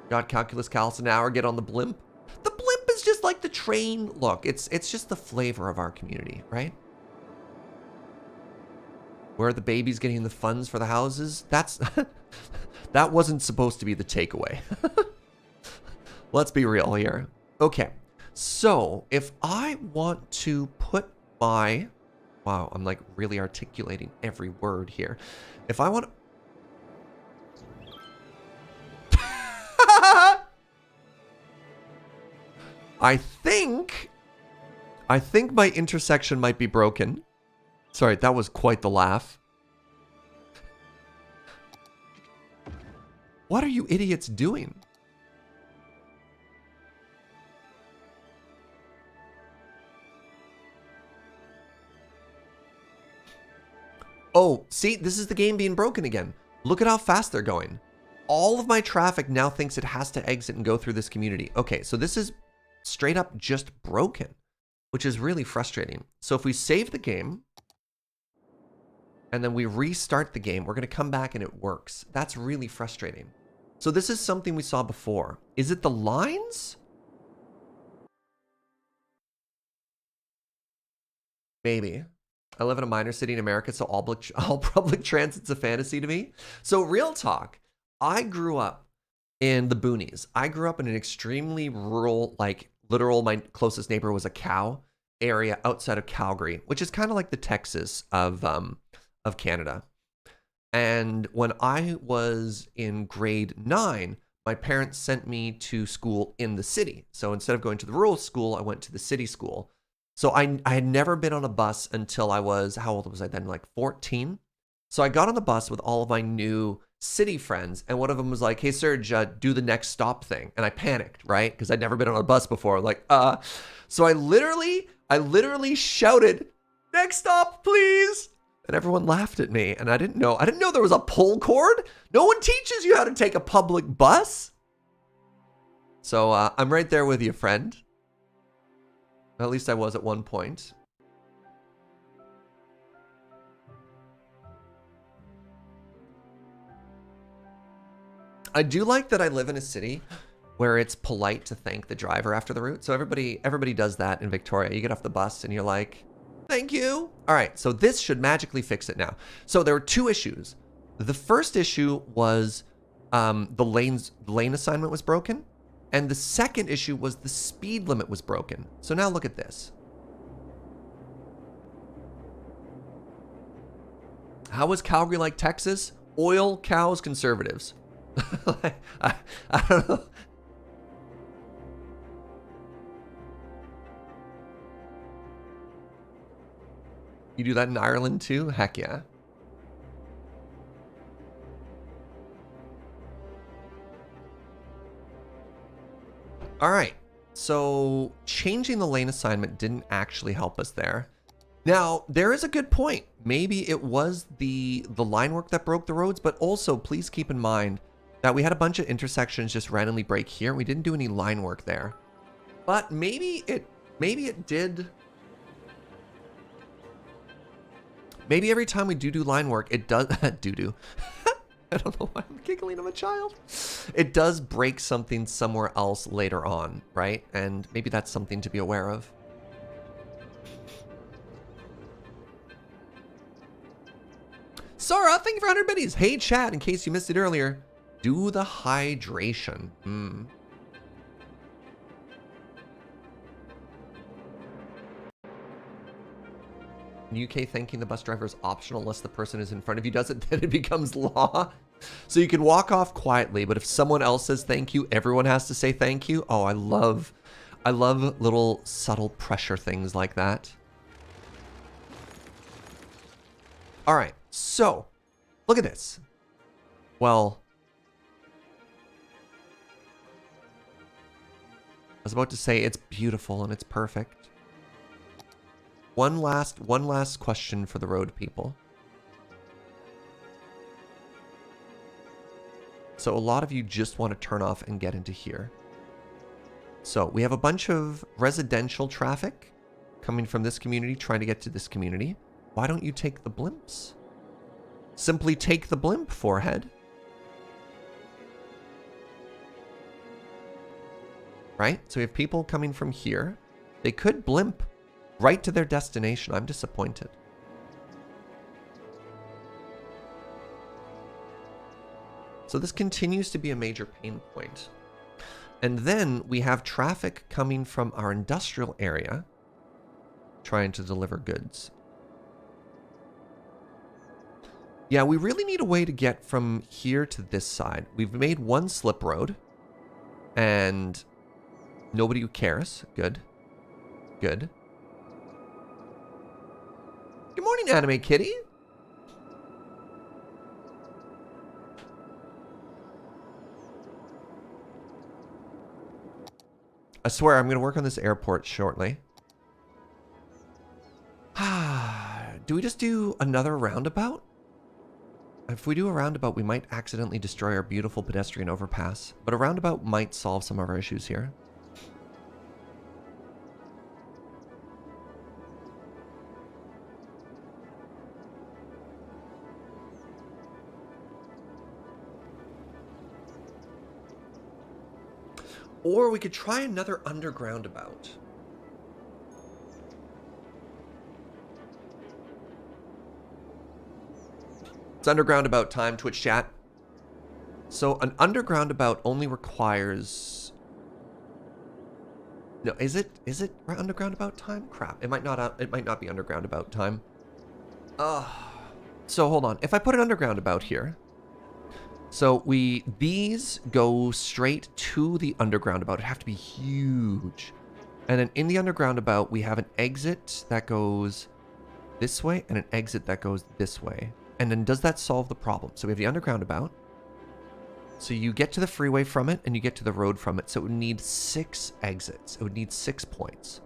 Got Calculus Callus an hour, get on the blimp. The blimp is just like the train. Look, it's just the flavor of our community, right? Where are the babies getting the funds for the houses? That's that wasn't supposed to be the takeaway. Let's be real here. Okay, so if I want to put my... Wow, I'm like really articulating every word here. If I want to... I think my intersection might be broken. Sorry, that was quite the laugh. What are you idiots doing? Oh, see, this is the game being broken again. Look at how fast they're going. All of my traffic now thinks it has to exit and go through this community. Okay, so this is straight up just broken, which is really frustrating. So if we save the game and then we restart the game, we're going to come back and it works. That's really frustrating. So this is something we saw before. Is it the lines? Maybe. I live in a minor city in America, so all public transit's a fantasy to me. So real talk, I grew up in the boonies. I grew up in an extremely rural, like literal, my closest neighbor was a cow area outside of Calgary, which is kind of like the Texas of Canada. And when I was in grade 9, my parents sent me to school in the city. So instead of going to the rural school, I went to the city school. So I had never been on a bus until I was, how old was I then? Like 14. So I got on the bus with all of my new city friends, and one of them was like, "Hey Serge, do the next stop thing." And I panicked, right? Because I'd never been on a bus before. Like, so I literally shouted, "Next stop, please." And everyone laughed at me, and I didn't know there was a pull cord. No one teaches you how to take a public bus. So I'm right there with you, friend. At least I was at one point. I do like that I live in a city where it's polite to thank the driver after the route. So everybody does that in Victoria. You get off the bus and you're like, "Thank you." All right, so this should magically fix it now. So there were two issues. The first issue was the lane assignment was broken. And the second issue was the speed limit was broken. So now look at this. How was Calgary like Texas? Oil, cows, conservatives. I don't know. You do that in Ireland too? Heck yeah. All right. So changing the lane assignment didn't actually help us there. Now, there is a good point. Maybe it was the line work that broke the roads, but also please keep in mind that we had a bunch of intersections just randomly break here. We didn't do any line work there. But maybe it did. Maybe every time we do line work, it does doo-doo. I don't know why I'm giggling, I'm a child. It does break something somewhere else later on, right? And maybe that's something to be aware of. Sora, thank you for 100 biddies. Hey, chat, in case you missed it earlier, do the hydration. In UK, thanking the bus driver is optional unless the person is in front of you does it, then it becomes law. So you can walk off quietly, but if someone else says thank you, everyone has to say thank you. Oh, I love little subtle pressure things like that. All right, so look at this. Well, I was about to say it's beautiful and it's perfect. One last question for the road people. So a lot of you just want to turn off and get into here. So we have a bunch of residential traffic coming from this community trying to get to this community. Why don't you take the blimps? Simply take the blimp, forehead. Right? So we have people coming from here. They could blimp right to their destination. I'm disappointed. So this continues to be a major pain point. And then we have traffic coming from our industrial area trying to deliver goods. Yeah, we really need a way to get from here to this side. We've made one slip road and nobody cares. Good. Good. Good morning, Anime Kitty. I swear I'm going to work on this airport shortly. Do we just do another roundabout? If we do a roundabout, we might accidentally destroy our beautiful pedestrian overpass. But a roundabout might solve some of our issues here. Or we could try another underground about. It's underground about time, Twitch chat. So an underground about only requires... No, is it underground about time? Crap, it might not be underground about time. So hold on. If I put an underground about here, so these go straight to the underground about. It have to be huge. And then in the underground about, we have an exit that goes this way and an exit that goes this way. And then does that solve the problem? So we have the underground about. So you get to the freeway from it and you get to the road from it. So it would need 6 exits. It would need 6 points.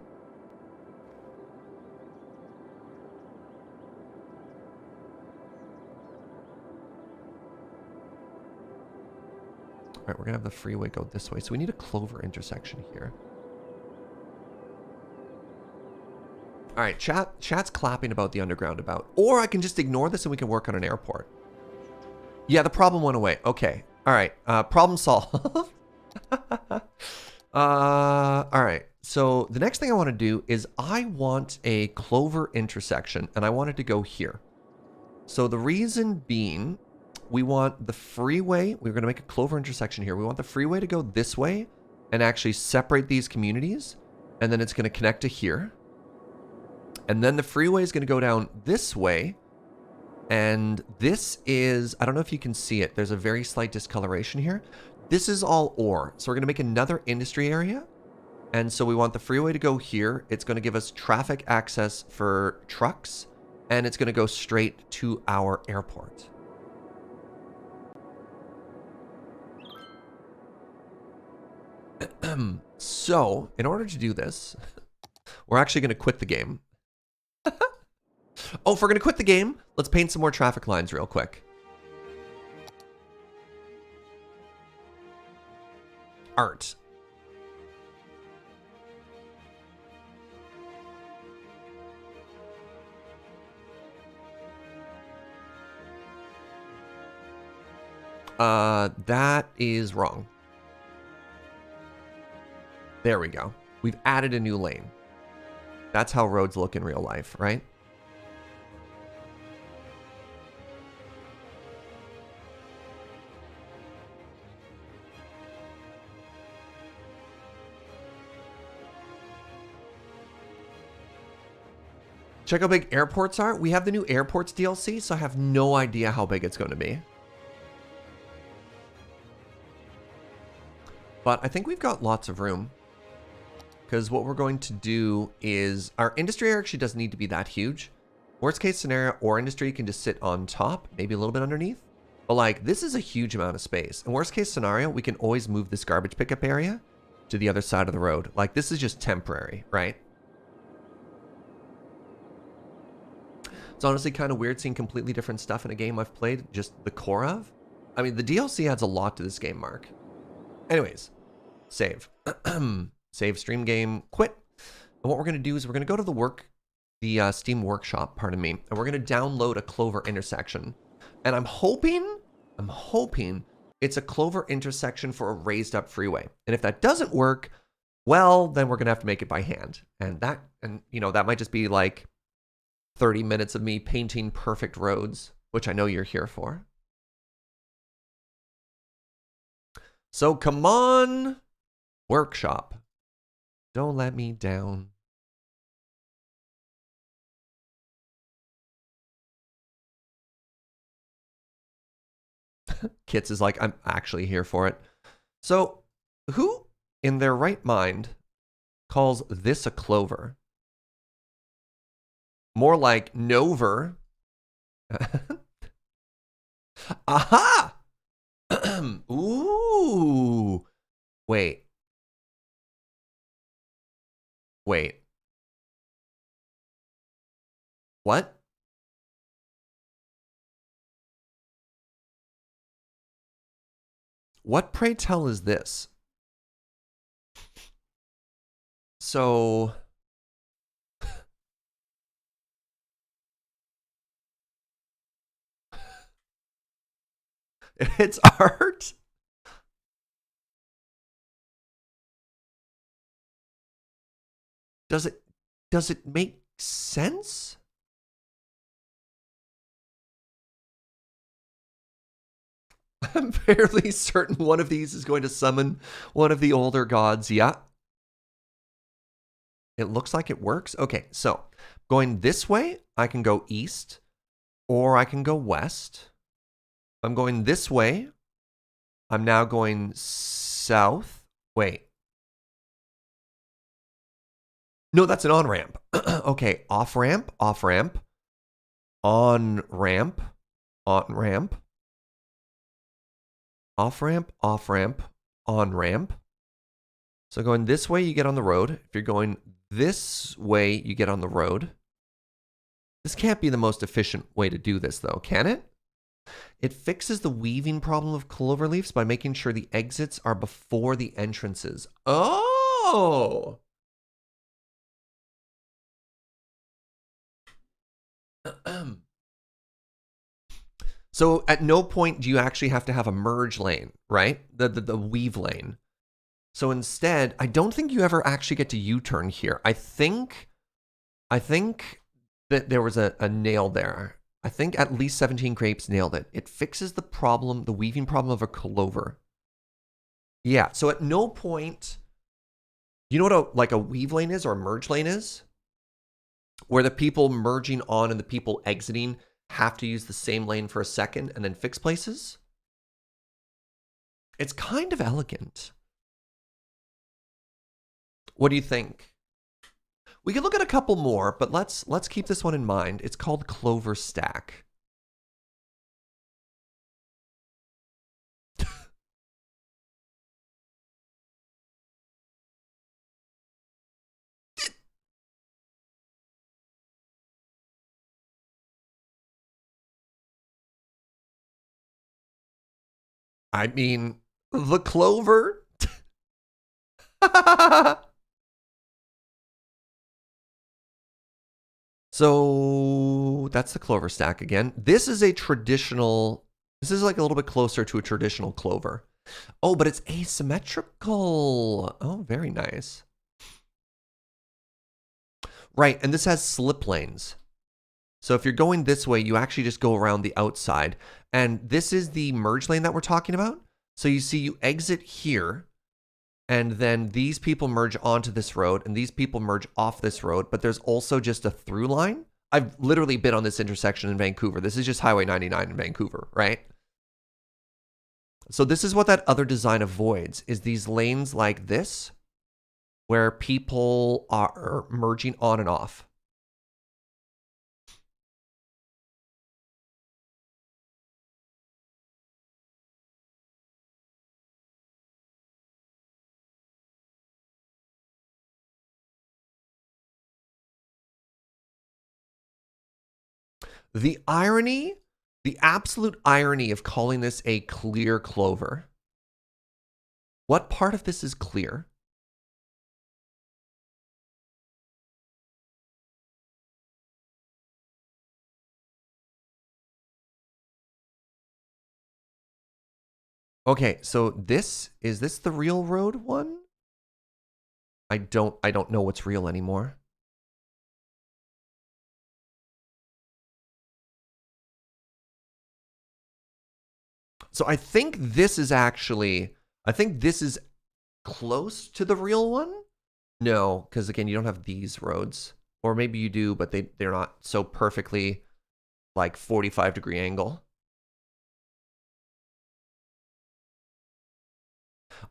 All right, we're gonna have the freeway go this way. So we need a clover intersection here. All right, chat's clapping about the underground about. Or I can just ignore this and we can work on an airport. Yeah, the problem went away. Okay. All right, problem solved. All right, so the next thing I want to do is I want a clover intersection and I want it to go here. So the reason being, we want the freeway, we're going to make a clover intersection here. We want the freeway to go this way and actually separate these communities. And then it's going to connect to here. And then the freeway is going to go down this way. And this is, I don't know if you can see it. There's a very slight discoloration here. This is all ore. So we're going to make another industry area. And so we want the freeway to go here. It's going to give us traffic access for trucks. And it's going to go straight to our airport. So, in order to do this, we're actually going to quit the game. Oh, if we're going to quit the game, let's paint some more traffic lines real quick. Art. That is wrong. There we go. We've added a new lane. That's how roads look in real life, right? Check how big airports are. We have the new airports DLC, so I have no idea how big it's going to be. But I think we've got lots of room. Because what we're going to do is, our industry area actually doesn't need to be that huge. Worst case scenario, or industry can just sit on top, maybe a little bit underneath. But like, this is a huge amount of space. And worst case scenario, we can always move this garbage pickup area to the other side of the road. Like, this is just temporary, right? It's honestly kind of weird seeing completely different stuff in a game I've played just the core of. I mean, the DLC adds a lot to this game, Mark. Anyways, save. Save stream game, quit. And what we're going to do is we're going to go to the Steam Workshop, pardon me, and we're going to download a clover intersection. And I'm hoping it's a clover intersection for a raised up freeway. And if that doesn't work, well, then we're going to have to make it by hand. And you know, that might just be like 30 minutes of me painting perfect roads, which I know you're here for. So come on, Workshop. Don't let me down. Kits is like, I'm actually here for it. So who in their right mind calls this a clover? More like Nover. Aha! Ooh. Wait. What? What, pray tell, is this? So... it's art? Does it make sense? I'm fairly certain one of these is going to summon one of the older gods. Yeah. It looks like it works. Okay, so going this way, I can go east, or I can go west. I'm going this way. I'm now going south. Wait. No, that's an on-ramp. Okay, off-ramp, off-ramp, on-ramp, on-ramp, off-ramp, off-ramp, on-ramp. So going this way, you get on the road. If you're going this way, you get on the road. This can't be the most efficient way to do this, though, can it? It fixes the weaving problem of cloverleafs by making sure the exits are before the entrances. Oh! So at no point do you actually have to have a merge lane, right? The weave lane. So instead, I don't think you ever actually get to U-turn here. I think that there was a nail there. I think at least 17 Grapes nailed it. It fixes the problem, the weaving problem of a clover. Yeah, so at no point, you know what a weave lane is or a merge lane is? Where the people merging on and the people exiting have to use the same lane for a second and then fix places? It's kind of elegant. What do you think? We could look at a couple more, but let's keep this one in mind. It's called CloverStack. I mean, the clover. So that's the clover stack again. This is a traditional, this is like a little bit closer to a traditional clover. Oh, but it's asymmetrical. Oh, very nice. Right, and this has slip lanes. So if you're going this way, you actually just go around the outside. And this is the merge lane that we're talking about. So you see you exit here, and then these people merge onto this road, and these people merge off this road, but there's also just a through line. I've literally been on this intersection in Vancouver. This is just Highway 99 in Vancouver, right? So this is what that other design avoids, is these lanes like this, where people are merging on and off. The irony, the absolute irony of calling this a clear clover. What part of this is clear? Okay, so is this the real road one? I don't know what's real anymore. So I think this is close to the real one. No, because again, you don't have these roads. Or maybe you do, but they're not so perfectly like 45-degree angle.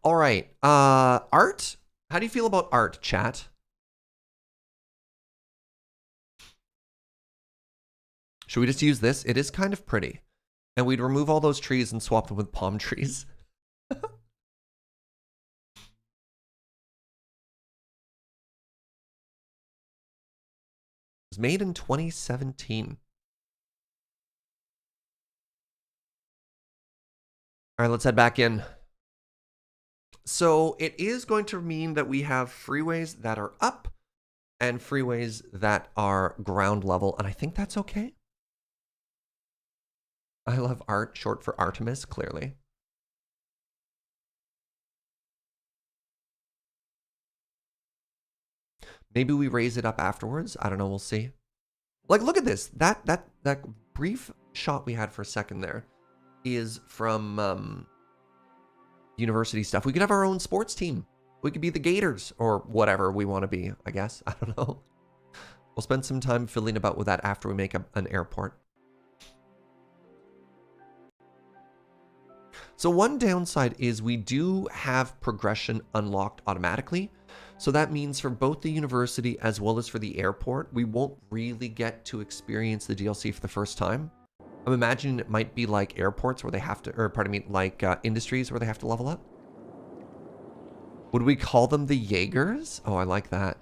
All right. Art? How do you feel about art, chat? Should we just use this? It is kind of pretty. And we'd remove all those trees and swap them with palm trees. It was made in 2017. All right, let's head back in. So it is going to mean that we have freeways that are up and freeways that are ground level, and I think that's okay. I love art, short for Artemis, clearly. Maybe we raise it up afterwards. I don't know. We'll see. Like, look at this. That brief shot we had for a second there. is from university stuff. We could have our own sports team. We could be the Gators or whatever we want to be, I guess. I don't know. We'll spend some time fiddling about with that after we make an airport. So one downside is we do have progression unlocked automatically. So that means for both the university as well as for the airport, we won't really get to experience the DLC for the first time. I'm imagining it might be like airports where they have to, or pardon me, like industries where they have to level up. Would we call them the Jaegers? Oh, I like that.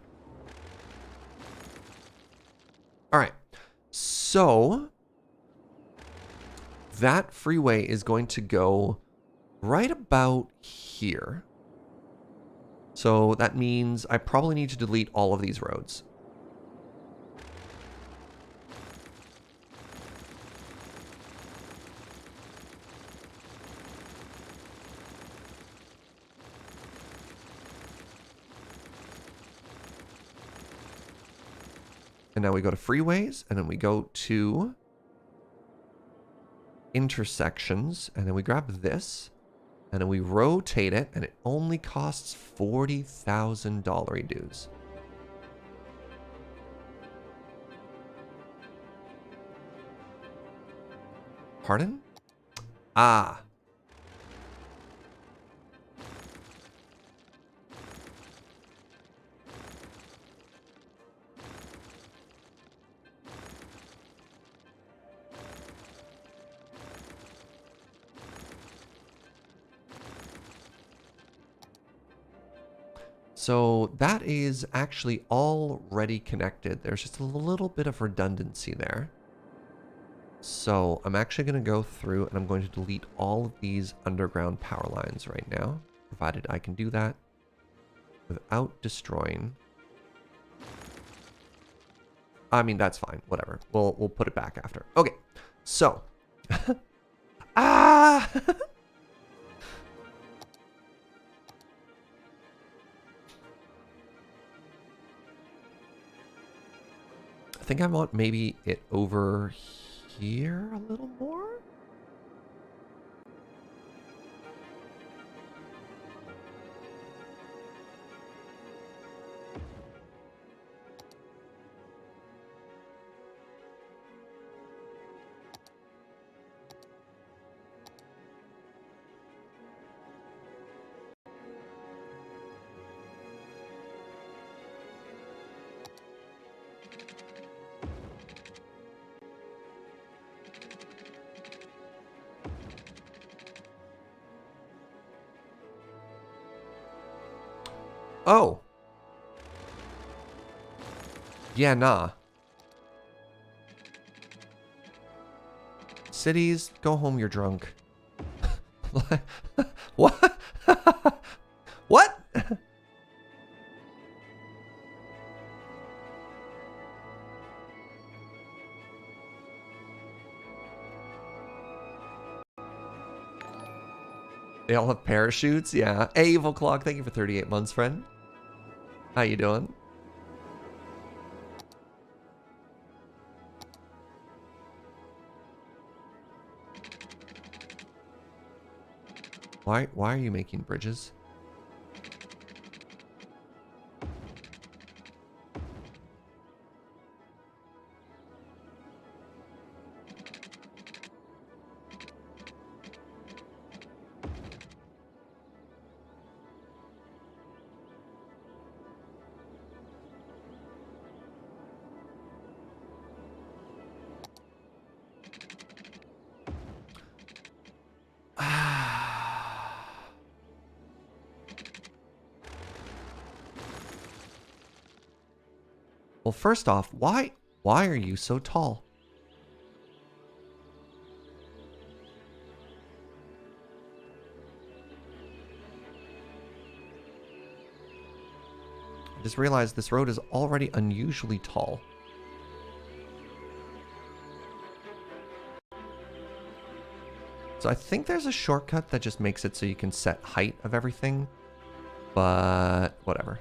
All right. So that freeway is going to go right about here. So that means I probably need to delete all of these roads. And now we go to freeways, and then we go to intersections, and then we grab this, and then we rotate it, and it only costs $40,000 dues. Pardon? Ah. So that is actually already connected. There's just a little bit of redundancy there. So I'm actually going to go through and I'm going to delete all of these underground power lines right now, provided I can do that without destroying. I mean, that's fine. Whatever. We'll put it back after. Okay. So. Ah! I think I want maybe it over here a little more. Oh. Yeah, nah. Cities, go home, you're drunk. What? What? They all have parachutes? Yeah. Hey, Evil Clock, thank you for 38 months, friend. How you doing? Why are you making bridges? Well, first off, why are you so tall? I just realized this road is already unusually tall. So I think there's a shortcut that just makes it so you can set height of everything, but whatever.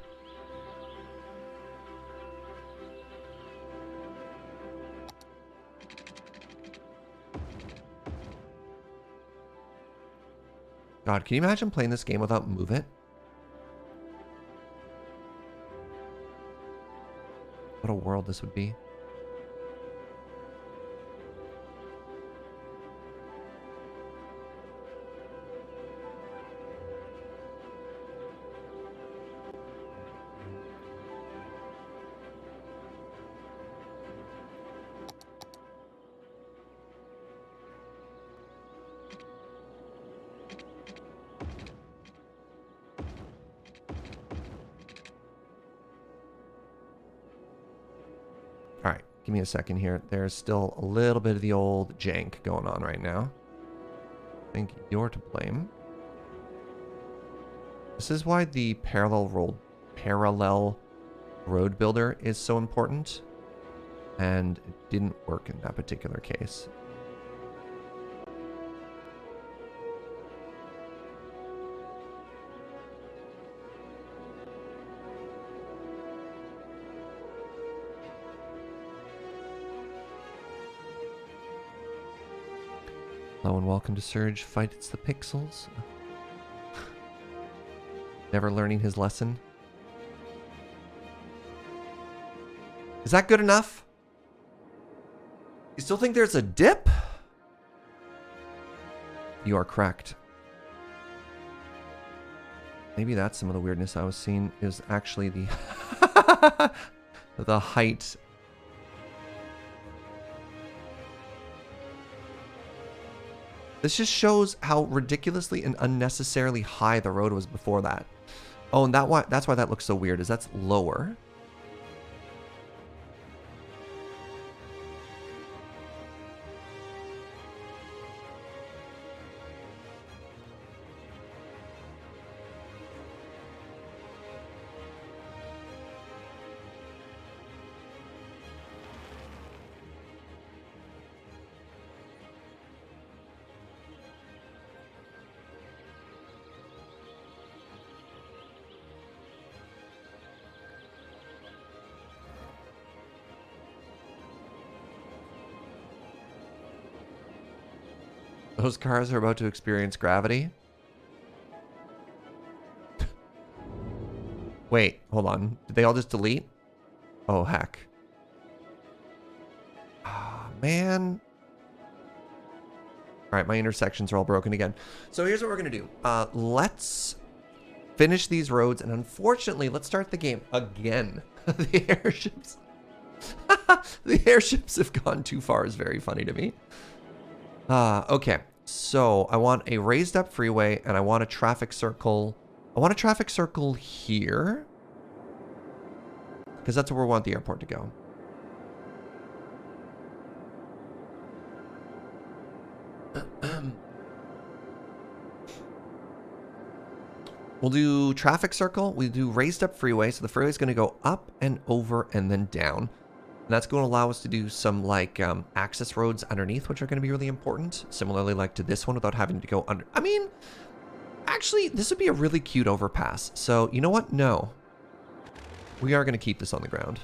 God, can you imagine playing this game without Move It? What a world this would be. All right, give me a second here. There's still a little bit of the old jank going on right now. I think you're to blame. This is why the parallel road builder is so important, and it didn't work in that particular case. Hello and welcome to Surge Fight It's the Pixels. Never learning his lesson. Is that good enough? You still think there's a dip? You are correct. Maybe that's some of the weirdness I was seeing is actually the the height. This just shows how ridiculously and unnecessarily high the road was before that. Oh, and that's why that looks so weird, is that's lower. Those cars are about to experience gravity. Wait, hold on. Did they all just delete? Oh, heck. Ah, man. All right, my intersections are all broken again. So here's what we're going to do. Let's finish these roads, and unfortunately, let's start the game again. The airships. The airships have gone too far is very funny to me. Okay, so I want a raised up freeway and I want a traffic circle. I want a traffic circle here because that's where we want the airport to go. We'll do traffic circle. We do raised up freeway. So the freeway is going to go up and over and then down. And that's going to allow us to do some like access roads underneath, which are going to be really important. Similarly, like to this one without having to go under. I mean, actually, this would be a really cute overpass. So you know what? No, we are going to keep this on the ground.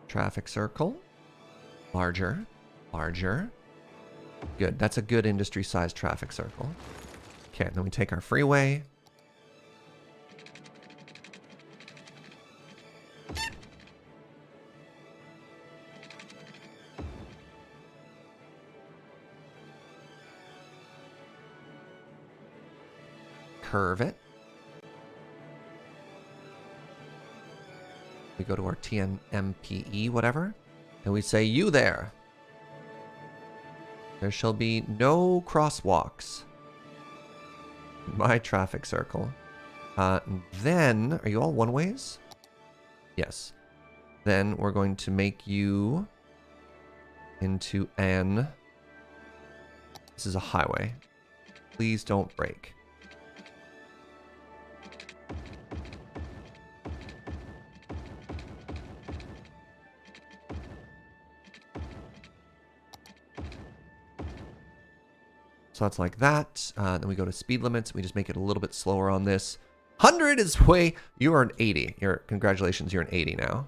Traffic circle. Larger. Larger. Good. That's a good industry-sized traffic circle. Okay, then we take our freeway. Curve it. We go to our TMPE, whatever, and we say, you there. There shall be no crosswalks. My traffic circle. Then, are you all one ways? Yes. Then we're going to make you into an... This is a highway. Please don't break. So that's like that. Then we go to speed limits. We just make it a little bit slower on this. 100 is way... You are an 80. Congratulations, you're an 80 now.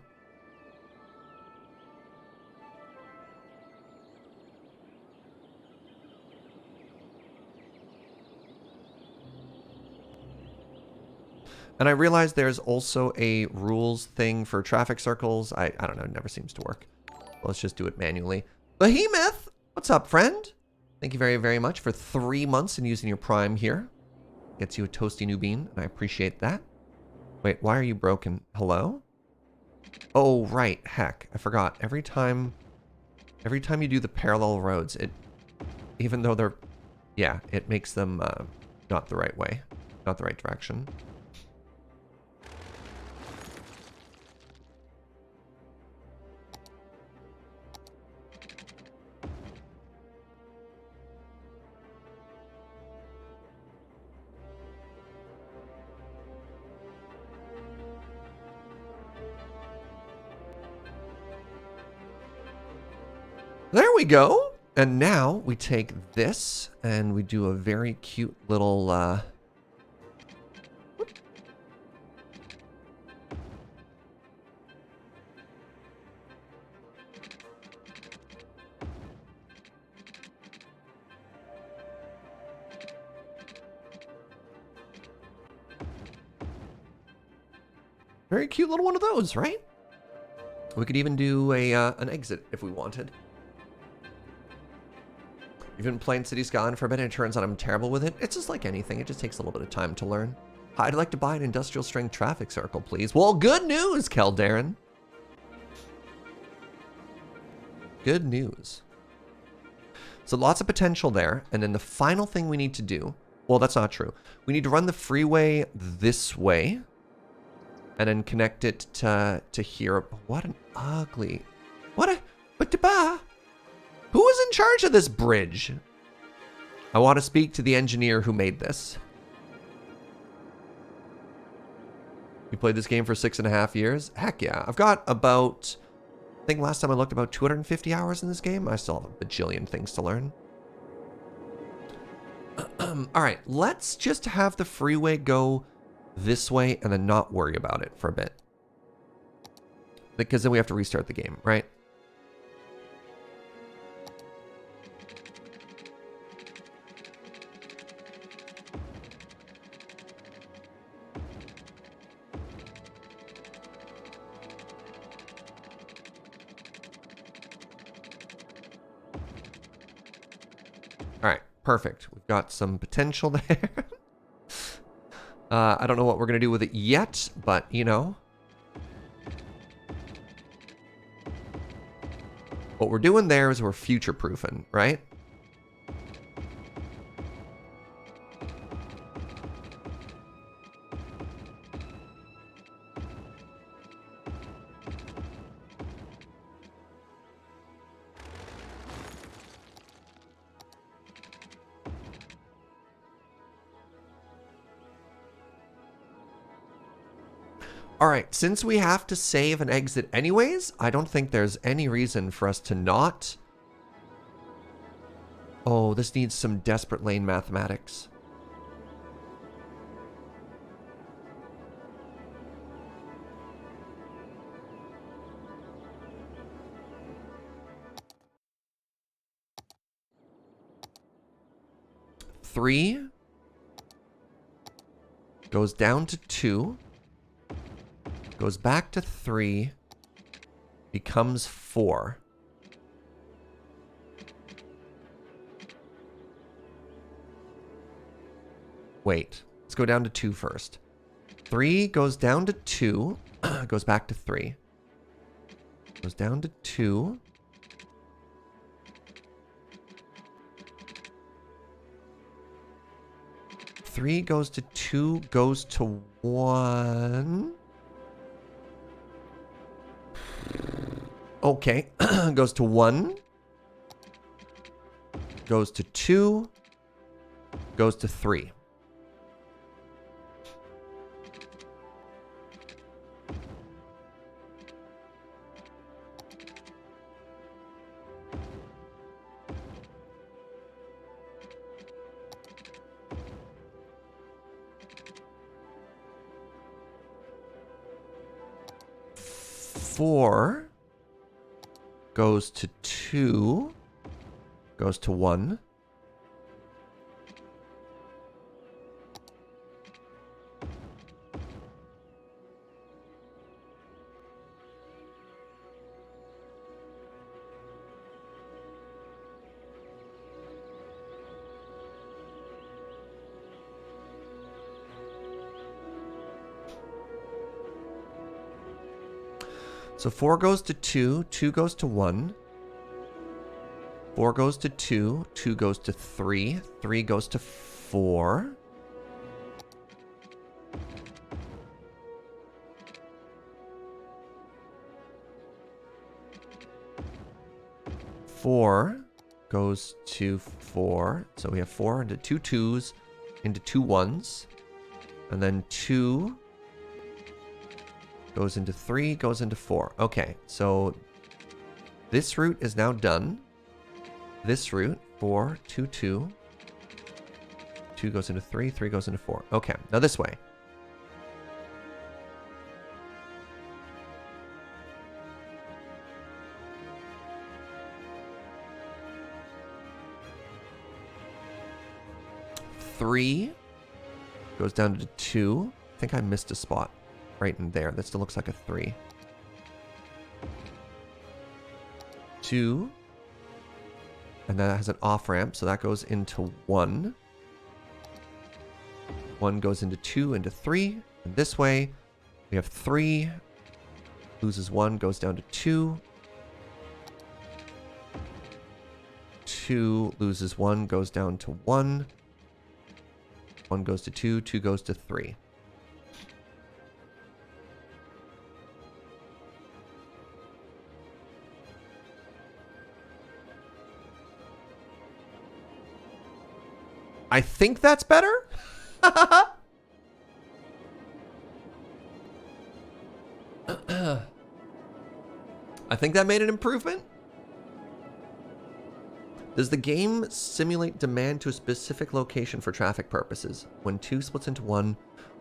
And I realize there's also a rules thing for traffic circles. I don't know, it never seems to work. Let's just do it manually. Behemoth! What's up, friend? Thank you very, very much for 3 months and using your Prime here. Gets you a toasty new bean, and I appreciate that. Wait, why are you broken? Hello? Oh, right. Heck, I forgot. Every time you do the parallel roads, even though they're... Yeah, it makes them not the right way. Not the right direction. There we go. And now we take this and we do a very cute little very cute little one of those, right? We could even do a an exit if we wanted. You've been playing City Skyline for a bit and it turns out I'm terrible with it. It's just like anything. It just takes a little bit of time to learn. I'd like to buy an industrial strength traffic circle, please. Well, good news, Keldarren. Good news. So lots of potential there. And then the final thing we need to do, well, that's not true. We need to run the freeway this way and then connect it to here. What an ugly, who is in charge of this bridge? I want to speak to the engineer who made this. You played this game for 6.5 years? Heck yeah. I've got about, I think last time I looked, about 250 hours in this game. I still have a bajillion things to learn. All right, let's just have the freeway go this way and then not worry about it for a bit. Because then we have to restart the game, right? All right, perfect. We've got some potential there. I don't know what we're going to do with it yet, but, you know. What we're doing there is we're future-proofing, right? All right, since we have to save and exit anyways, I don't think there's any reason for us to not. Oh, this needs some desperate lane mathematics. Three goes down to 2. Goes back to 3, becomes 4. Wait, let's go down to 2 first. 3 goes down to 2, goes back to 3. Goes down to 2. 3 goes to 2, goes to 1. Okay, goes to 1. Goes to 2. Goes to 3. Four goes to 2, goes to 1. So 4 goes to 2, 2 goes to 1. 4 goes to 2, 2 goes to 3, 3 goes to 4. Four goes to 4. So we have 4 into 2 2s, into 2 1s. And then 2 goes into 3, goes into 4. Okay, so this route is now done. This route, 4, 2, 2. 2 goes into 3, 3 goes into 4. Okay, now this way. Three goes down to 2. I think I missed a spot right in there. That still looks like a 3. 2. And that has an off ramp, so that goes into 1. 1 goes into 2, into 3. And this way, we have 3. Loses 1, goes down to 2. 2 loses 1, goes down to 1. 1 goes to 2, 2 goes to 3. I think that's better. I think that made an improvement. Does the game simulate demand to a specific location for traffic purposes? When 2 splits into 1,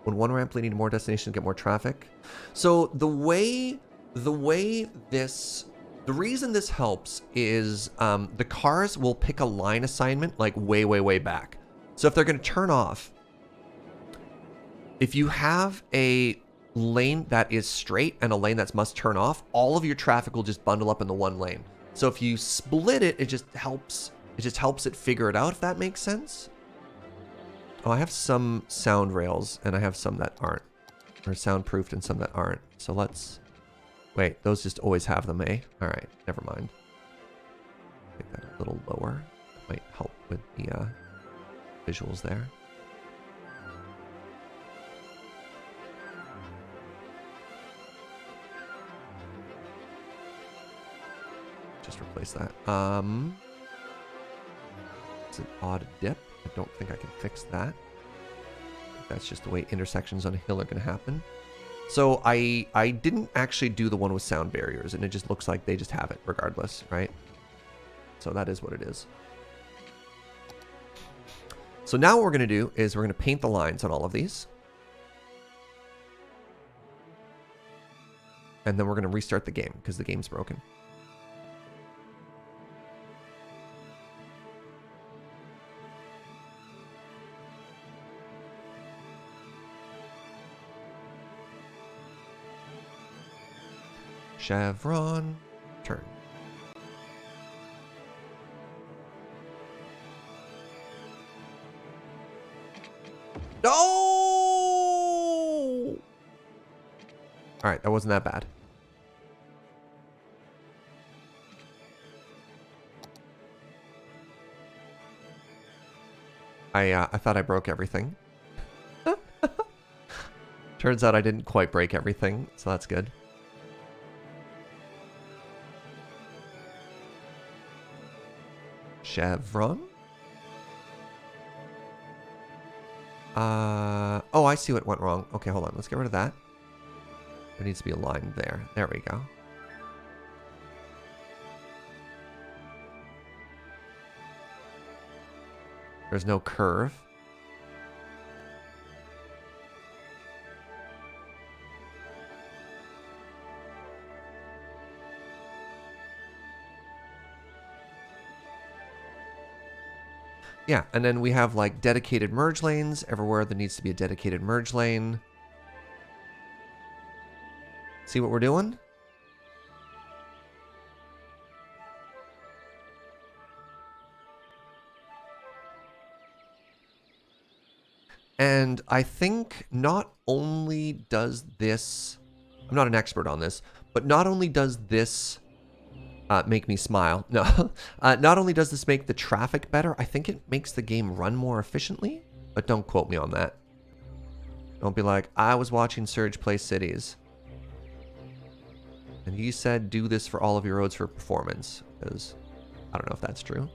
when one ramp leading to more destinations get more traffic? So the reason this helps is the cars will pick a line assignment like way, way, way back. So if they're going to turn off, if you have a lane that is straight and a lane that must turn off, all of your traffic will just bundle up in the one lane. So if you split it, it just helps it figure it out, if that makes sense. Oh, I have some sound rails and I have some that aren't, or soundproofed and some that aren't. So let's, wait, those just always have them, eh? All right, never mind. Make that a little lower. That might help with the visuals there. Just replace that. It's an odd dip. I don't think I can fix that. That's just the way intersections on a hill are going to happen. So I didn't actually do the one with sound barriers, and it just looks like they just have it regardless, right? So that is what it is. So now what we're going to do is we're going to paint the lines on all of these. And then we're going to restart the game because the game's broken. Chevron, turn. No! All right, that wasn't that bad. I thought I broke everything. Turns out I didn't quite break everything, so that's good. Chevron? Oh, I see what went wrong. Okay, hold on. Let's get rid of that. There needs to be a line there. There we go. There's no curve. Yeah, and then we have like dedicated merge lanes everywhere there needs to be a dedicated merge lane. See what we're doing? And I think not only does this, I'm not an expert on this, but not only does this make me smile, no, not only does this make the traffic better, I think it makes the game run more efficiently, but don't quote me on that. Don't be like, I was watching Surge play cities, and he said do this for all of your roads for performance, because I don't know if that's true.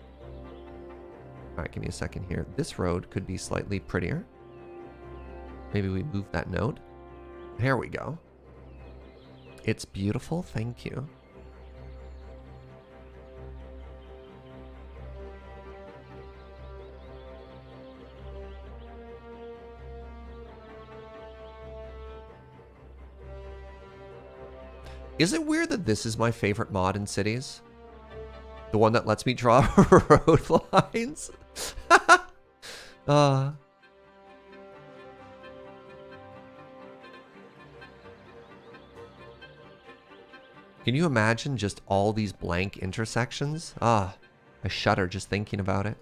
All right, give me a second here. This road could be slightly prettier. Maybe we move that node. There we go. It's beautiful, thank you. Is it weird that this is my favorite mod in cities? The one that lets me draw road lines? Can you imagine just all these blank intersections? I shudder just thinking about it.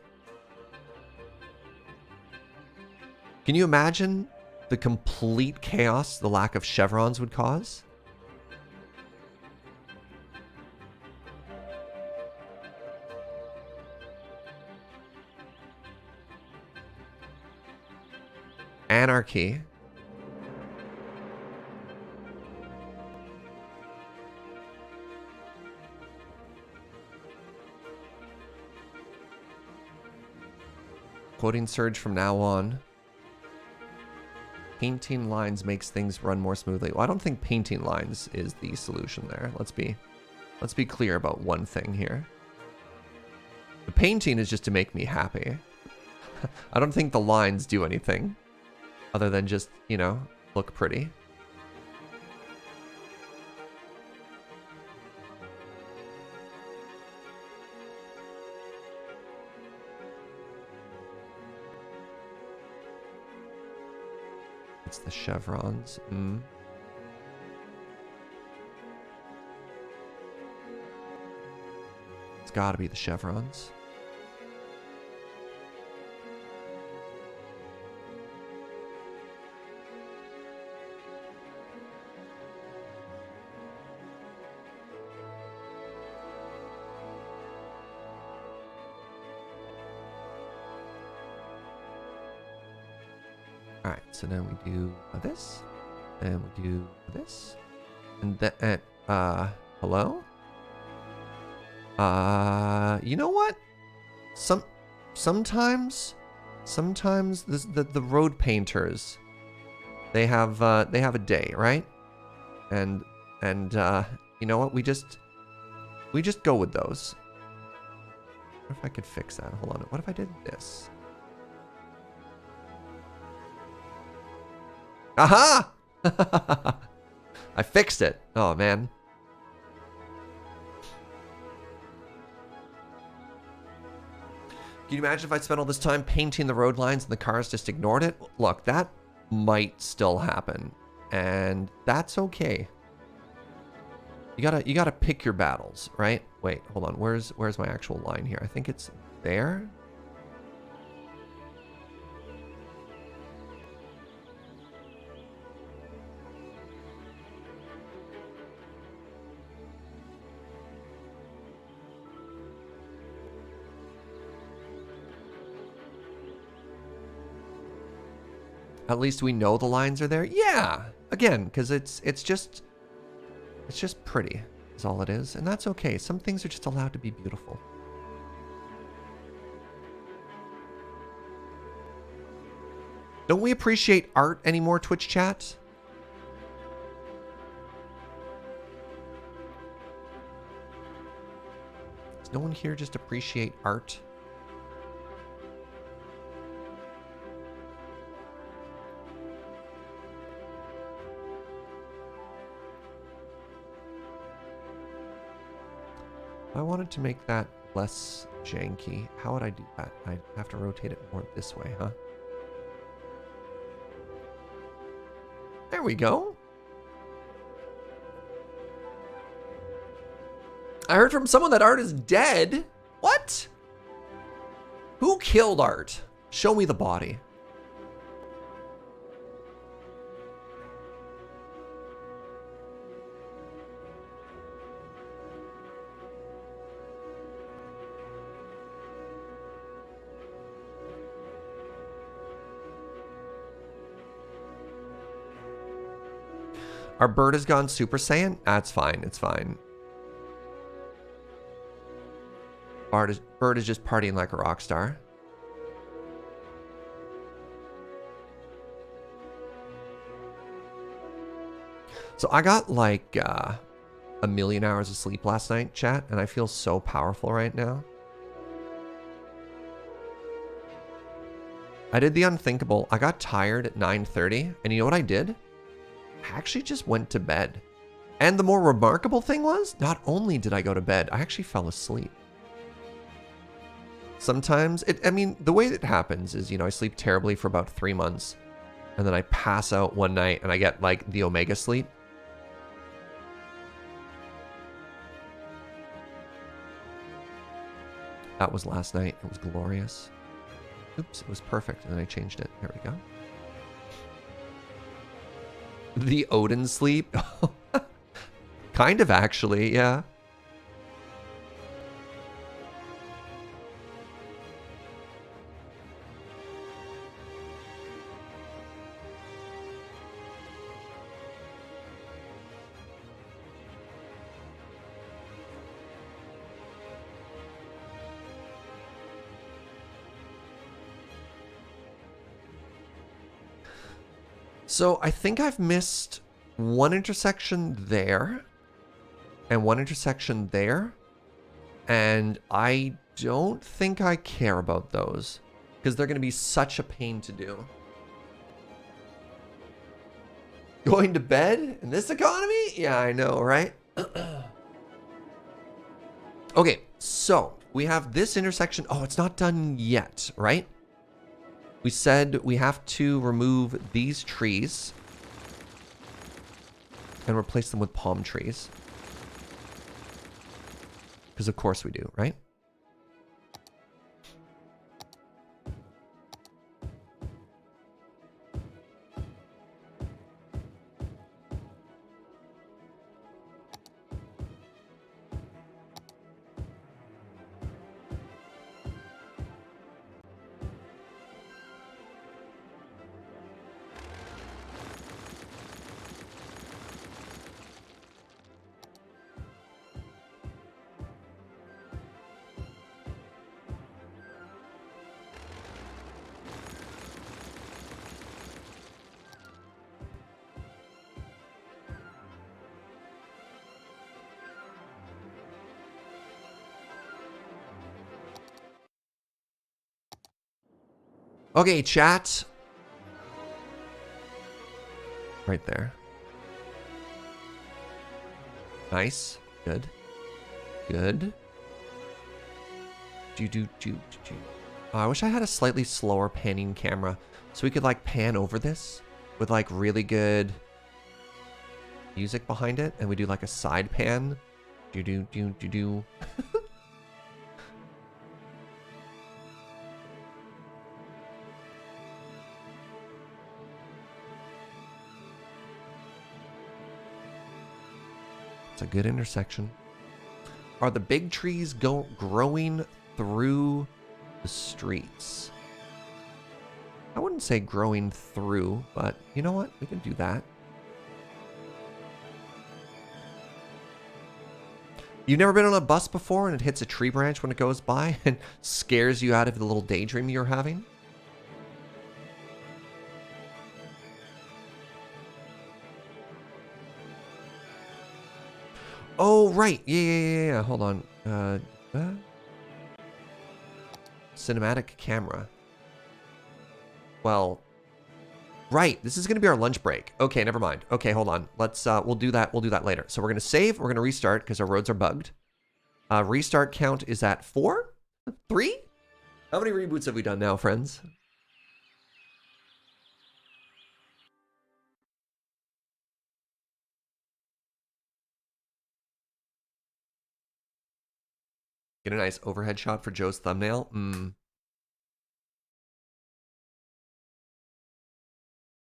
Can you imagine the complete chaos the lack of chevrons would cause? Anarchy. Quoting Surge from now on. Painting lines makes things run more smoothly. Well, I don't think painting lines is the solution there. Let's be clear about one thing here. The painting is just to make me happy. I don't think the lines do anything other than just, you know, look pretty. It's the chevrons. It's gotta be the chevrons. Alright, so then we do this, and we do this, and then, hello? You know what? Sometimes the road painters, they have a day, right? And you know what? We just go with those. What if I could fix that? Hold on. What if I did this? Aha! I fixed it. Oh, man. Can you imagine if I'd spent all this time painting the road lines and the cars just ignored it? Look, that might still happen, and that's okay. You gotta pick your battles, right? Wait, hold on. Where's my actual line here? I think it's there. At least we know the lines are there. Yeah, Again, because it's just pretty is all it is, and that's okay. Some things are just allowed to be beautiful. Don't we appreciate art anymore, Twitch chat? Does no one here just appreciate art? If I wanted to make that less janky, how would I do that? I'd have to rotate it more this way, huh? There we go. I heard from someone that art is dead. What? Who killed art? Show me the body. Our bird has gone Super Saiyan? That's fine. It's fine. Bird is just partying like a rock star. So I got like a million hours of sleep last night, chat, and I feel so powerful right now. I did the unthinkable. I got tired at 9:30, and you know what I did? I actually just went to bed. And the more remarkable thing was, not only did I go to bed, I actually fell asleep. Sometimes, I mean, the way it happens is, you know, I sleep terribly for about 3 months, and then I pass out one night and I get like the omega sleep. That was last night. It was glorious. Oops, it was perfect, and then I changed it. There we go. The Odin sleep? Kind of, actually, yeah. So I think I've missed one intersection there and one intersection there. And I don't think I care about those because they're going to be such a pain to do. Going to bed in this economy? Yeah, I know, right? Okay, so we have this intersection. Oh, it's not done yet, right? We said we have to remove these trees and replace them with palm trees. Because of course we do, right? Okay, chat. Right there. Nice. Good. Good. Oh, I wish I had a slightly slower panning camera so we could like pan over this with like really good music behind it, and we do like a side pan. Do. It's a good intersection. Are the big trees growing through the streets? I wouldn't say growing through, but you know what? We can do that. You've never been on a bus before and it hits a tree branch when it goes by and scares you out of the little daydream you're having? Oh, right. Yeah. Hold on. Cinematic camera. Well, right. This is going to be our lunch break. Okay, never mind. Okay, hold on. Let's, we'll do that. We'll do that later. So we're going to save. We're going to restart because our roads are bugged. Restart count is at 4? 3? How many reboots have we done now, friends? Get a nice overhead shot for Joe's thumbnail.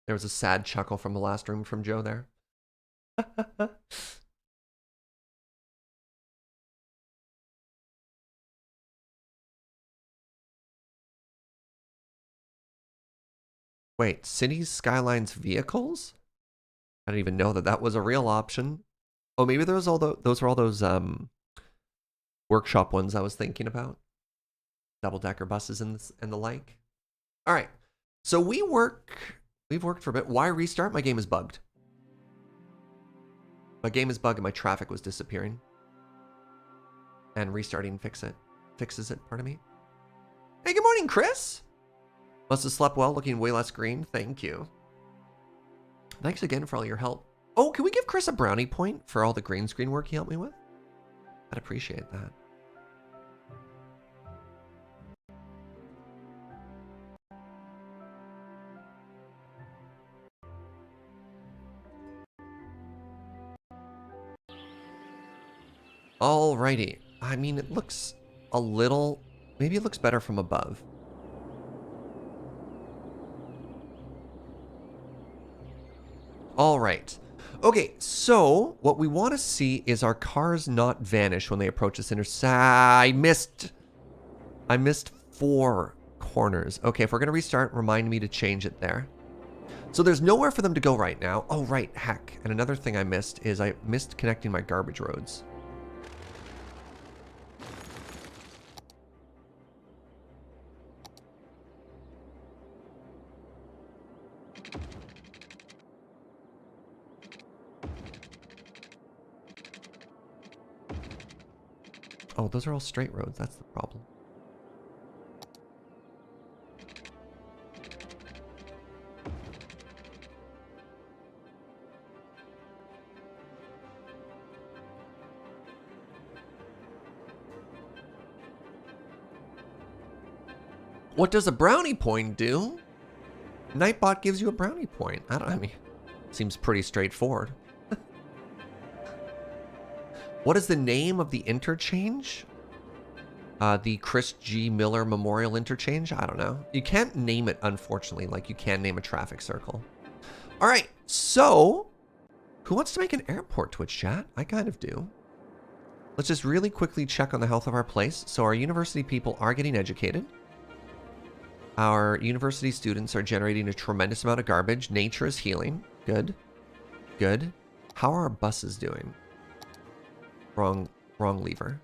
There was a sad chuckle from the last room from Joe there. Wait, Cities, Skylines, Vehicles? I didn't even know that that was a real option. Oh, maybe those were all those workshop ones I was thinking about. Double-decker buses and the like. All right. So we've worked for a bit. Why restart? My game is bugged. My game is bugged and my traffic was disappearing. And restarting fixes it, pardon me. Hey, good morning, Chris. Must have slept well, looking way less green. Thank you. Thanks again for all your help. Oh, can we give Chris a brownie point for all the green screen work he helped me with? I'd appreciate that. Alrighty. I mean, it looks a little... Maybe it looks better from above. All right. Okay, so what we want to see is our cars not vanish when they approach this intersection. I missed 4 corners. Okay, if we're going to restart, remind me to change it there. So there's nowhere for them to go right now. Oh, right, heck. And another thing I missed is I missed connecting my garbage roads. Oh, those are all straight roads. That's the problem. What does a brownie point do? Nightbot gives you a brownie point. I mean, seems pretty straightforward. What is the name of the interchange? The Chris G. Miller Memorial Interchange? I don't know. You can't name it, unfortunately, like you can name a traffic circle. All right, so who wants to make an airport Twitch chat? I kind of do. Let's just really quickly check on the health of our place. So our university people are getting educated. Our university students are generating a tremendous amount of garbage. Nature is healing. Good. Good. How are our buses doing? Wrong lever.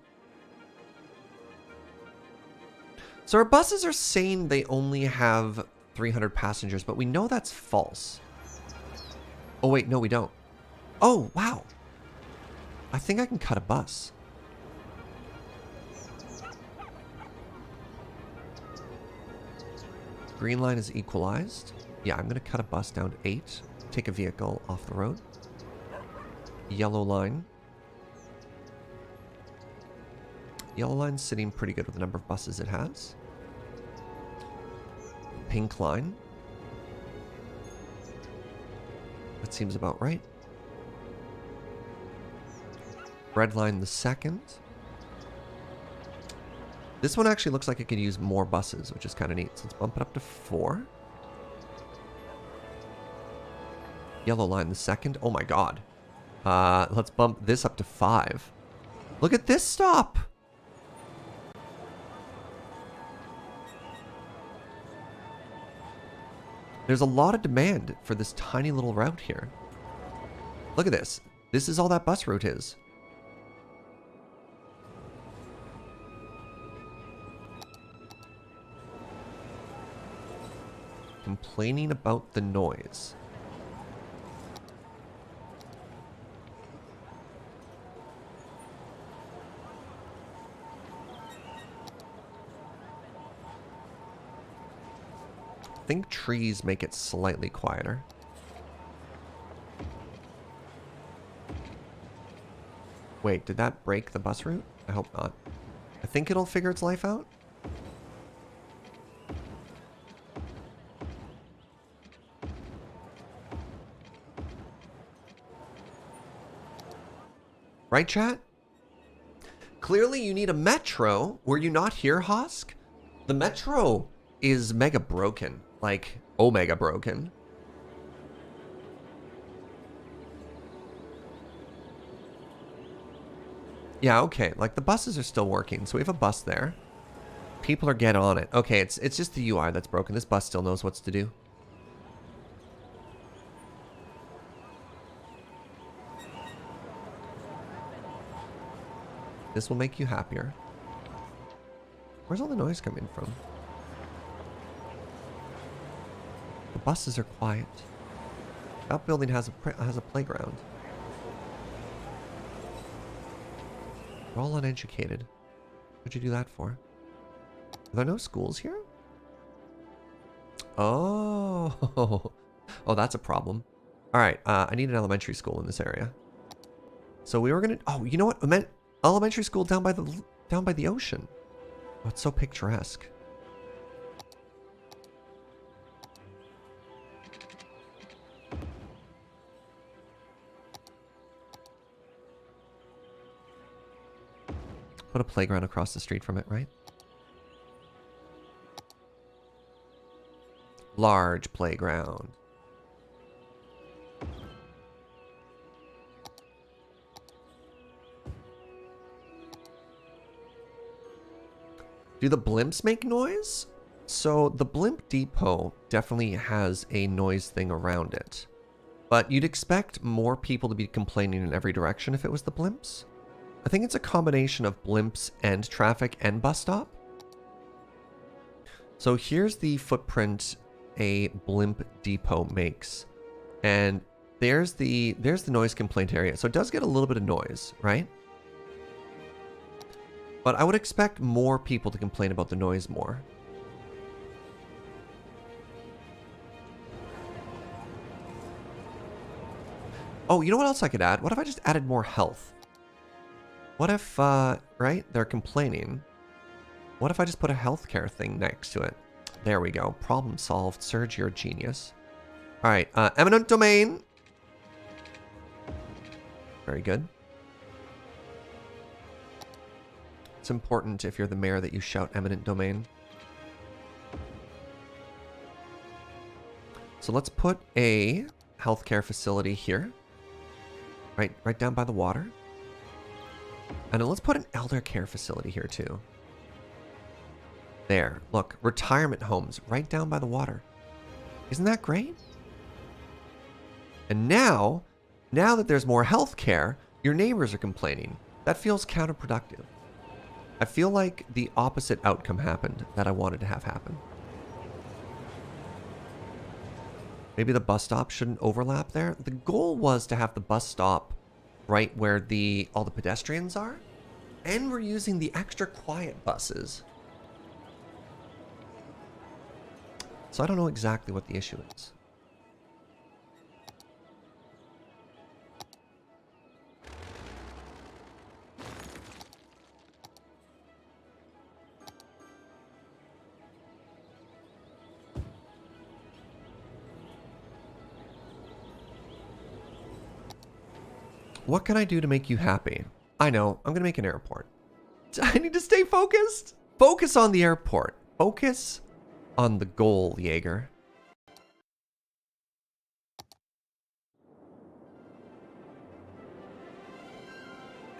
So our buses are saying they only have 300 passengers, but we know that's false. Oh, wait, no, we don't. Oh, wow. I think I can cut a bus. Green line is equalized. Yeah, I'm going to cut a bus down to 8. Take a vehicle off the road. Yellow line. Yellow line's sitting pretty good with the number of buses it has. Pink line. That seems about right. Red line the second. This one actually looks like it could use more buses, which is kind of neat. So let's bump it up to 4. Yellow line the second. Oh my god. Let's bump this up to 5. Look at this stop. There's a lot of demand for this tiny little route here. Look at this. This is all that bus route is. Complaining about the noise. I think trees make it slightly quieter. Wait, did that break the bus route? I hope not. I think it'll figure its life out. Right, chat? Clearly you need a metro. Were you not here, Hosk? The metro is mega broken. Like, omega broken. Yeah, okay. Like, the buses are still working. So we have a bus there. People are getting on it. Okay, it's just the UI that's broken. This bus still knows what's to do. This will make you happier. Where's all the noise coming from? The buses are quiet. That building has a playground. We're all uneducated. What'd you do that for? Are there no schools here? Oh. Oh, that's a problem. All right, I need an elementary school in this area. So we were gonna. Oh, you know what? I meant elementary school down by the ocean. Oh, it's so picturesque. Put a playground across the street from it, right? Large playground. Do the blimps make noise? So the blimp depot definitely has a noise thing around it. But you'd expect more people to be complaining in every direction if it was the blimps. I think it's a combination of blimps and traffic and bus stop. So here's the footprint a blimp depot makes. And there's the noise complaint area. So it does get a little bit of noise, right? But I would expect more people to complain about the noise more. Oh, you know what else I could add? What if I just added more health? What if, right? They're complaining. What if I just put a healthcare thing next to it? There we go. Problem solved. Serge, you're a genius. All right. Eminent domain. Very good. It's important if you're the mayor that you shout eminent domain. So let's put a healthcare facility here. Right down by the water. And then let's put an elder care facility here too. There, look, retirement homes right down by the water. Isn't that great? And now that there's more health care, your neighbors are complaining. That feels counterproductive. I feel like the opposite outcome happened that I wanted to have happen. Maybe the bus stop shouldn't overlap there. The goal was to have the bus stop right where all the pedestrians are. And we're using the extra quiet buses. So I don't know exactly what the issue is. What can I do to make you happy? I know, I'm gonna make an airport. I need to stay focused. Focus on the airport. Focus on the goal, Jaeger.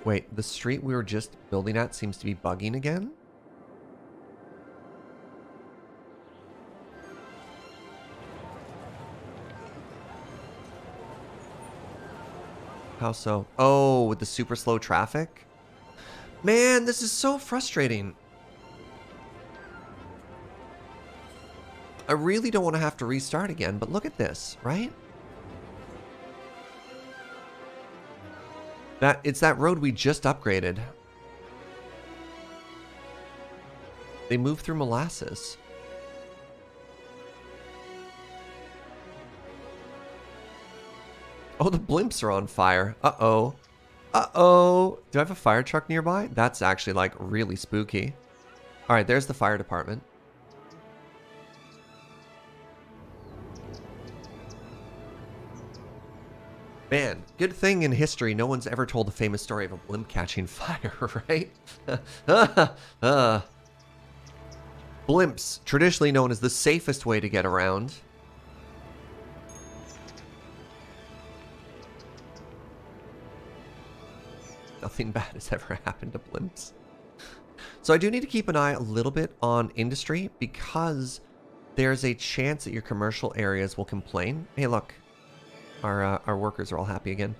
Wait, the street we were just building at seems to be bugging again? How so? Oh, with the super slow traffic? Man, this is so frustrating. I really don't want to have to restart again, but look at this, right? It's that road we just upgraded. They move through molasses. Oh, the blimps are on fire. Uh-oh. Uh-oh. Do I have a fire truck nearby? That's actually, like, really spooky. All right, there's the fire department. Man, good thing in history no one's ever told the famous story of a blimp catching fire, right? Blimps, traditionally known as the safest way to get around. Nothing bad has ever happened to blimps. So I do need to keep an eye a little bit on industry because there's a chance that your commercial areas will complain. Hey, look. Our workers are all happy again.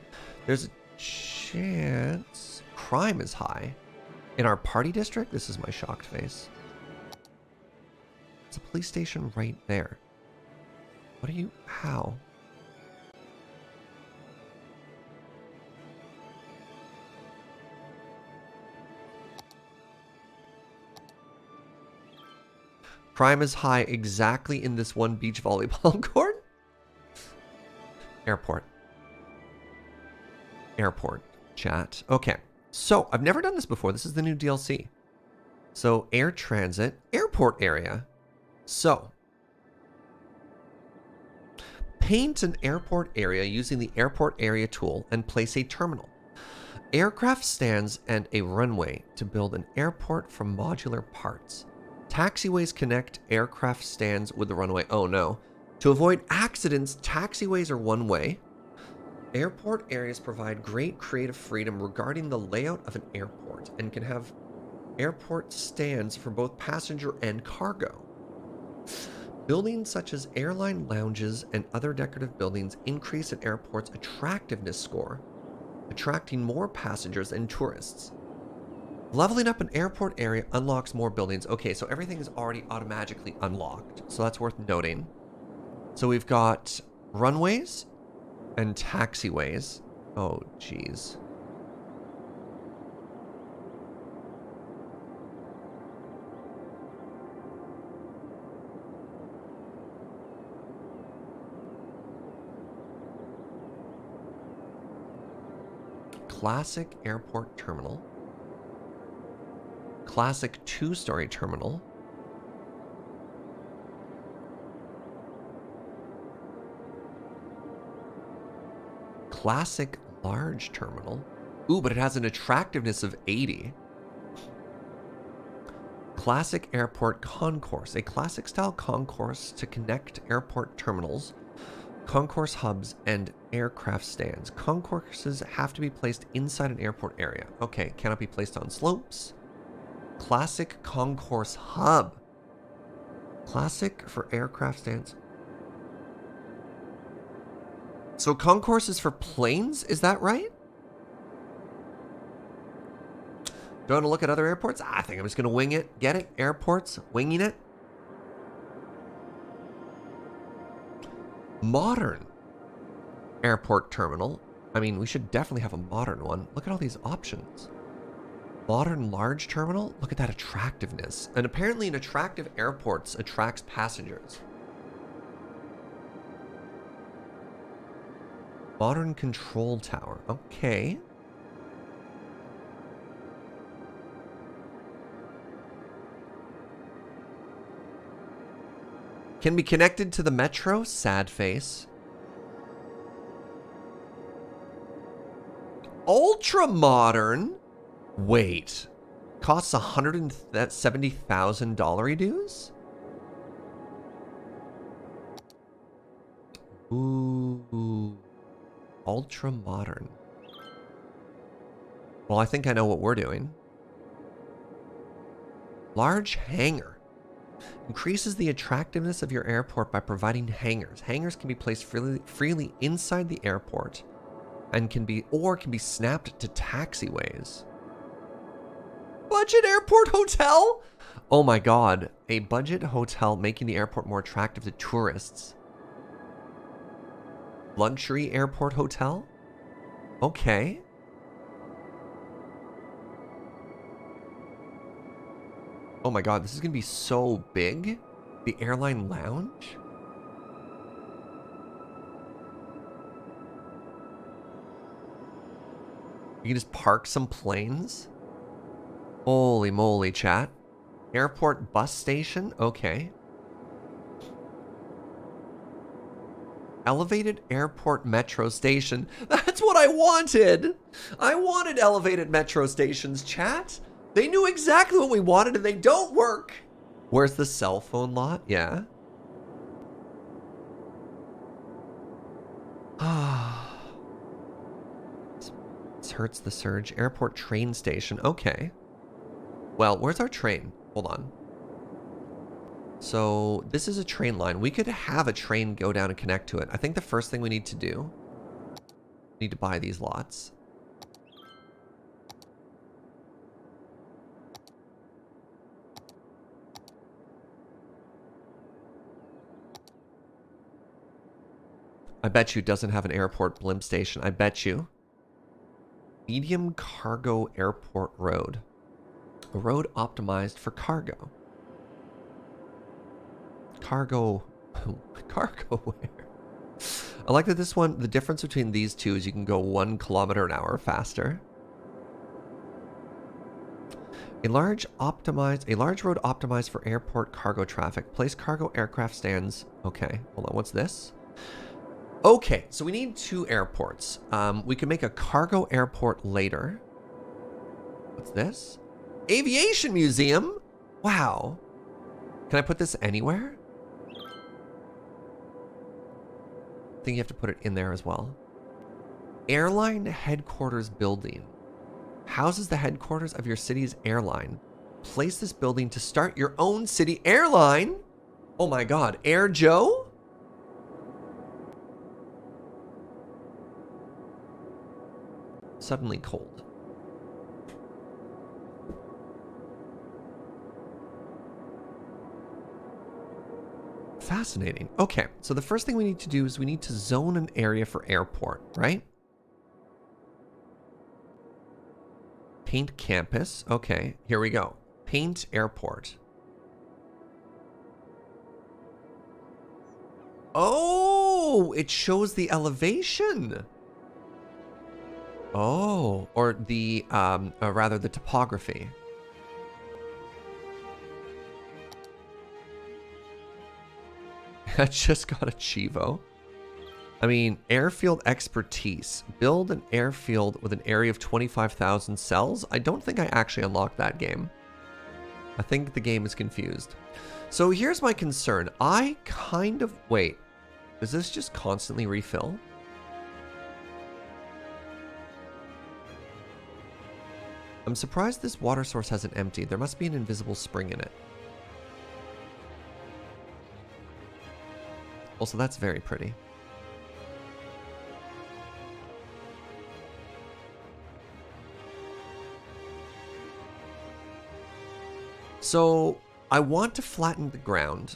There's a chance crime is high in our party district. This is my shocked face. It's a police station right there. What are you? How? Crime is high exactly in this one beach volleyball court. Airport. Airport chat. Okay. So I've never done this before. This is the new DLC. So air transit, airport area. So paint an airport area using the airport area tool and place a terminal, aircraft stands, and a runway to build an airport from modular parts. Taxiways connect aircraft stands with the runway. Oh no. To avoid accidents, taxiways are one way. Airport areas provide great creative freedom regarding the layout of an airport and can have airport stands for both passenger and cargo. Buildings such as airline lounges and other decorative buildings increase an airport's attractiveness score, attracting more passengers and tourists. Leveling up an airport area unlocks more buildings. Okay, so everything is already automatically unlocked, so that's worth noting. So we've got runways and taxiways. Oh, geez. Classic airport terminal. Classic two-story terminal. Classic large terminal. Ooh, but it has an attractiveness of 80. Classic airport concourse. A classic style concourse to connect airport terminals, concourse hubs, and aircraft stands. Concourses have to be placed inside an airport area. Okay, cannot be placed on slopes. Classic concourse hub. Classic for aircraft stands. So concourse is for planes, is that right? Do I want to look at other airports? I think I'm just going to wing it. Get it? Airports, winging it. Modern airport terminal. I mean, we should definitely have a modern one. Look at all these options. Modern large terminal. Look at that attractiveness. And apparently an attractive airports attracts passengers. Modern control tower. Okay. Can be connected to the metro. Sad face. Ultra modern. Wait. Costs $170,000 dues? Ooh. Ultra modern. Well, I think I know what we're doing. Large hangar. Increases the attractiveness of your airport by providing hangars. Hangars can be placed freely inside the airport and can be snapped to taxiways. Budget airport hotel? Oh my god. A budget hotel making the airport more attractive to tourists. Luxury airport hotel? Okay. Oh my god, this is gonna be so big. The airline lounge? You can just park some planes? Holy moly, chat. Airport bus station? Okay. Elevated airport metro station. That's what I wanted. I wanted elevated metro stations, chat. They knew exactly what we wanted and they don't work. Where's the cell phone lot? Yeah. This hurts the surge. Airport train station. Okay. Well, where's our train? Hold on. So this is a train line. We could have a train go down and connect to it. I think the first thing we need to do, we need to buy these lots. I bet you it doesn't have an airport blimp station. I bet you. Medium cargo airport road. A road optimized for cargo. Cargo where? I like that this one, the difference between these two is you can go 1 kilometer an hour faster. A large road optimized for airport cargo traffic. Place cargo aircraft stands. Okay, hold on, what's this? Okay, so we need 2 airports. We can make a cargo airport later. What's this? Aviation museum? Wow. Can I put this anywhere? I think you have to put it in there as well. Airline headquarters building. Houses the headquarters of your city's airline. Place this building to start your own city airline? Oh my god, Air Joe? Suddenly cold. Fascinating. Okay, so the first thing we need to do is we need to zone an area for airport, right? Paint campus. Okay, here we go. Paint airport. Oh, it shows the elevation. Oh, or the, rather the topography. I just got a Chivo. I mean, airfield expertise. Build an airfield with an area of 25,000 cells. I don't think I actually unlocked that game. I think the game is confused. So here's my concern. I kind of... Wait. Does this just constantly refill? I'm surprised this water source hasn't emptied. There must be an invisible spring in it. Also, that's very pretty. So, I want to flatten the ground,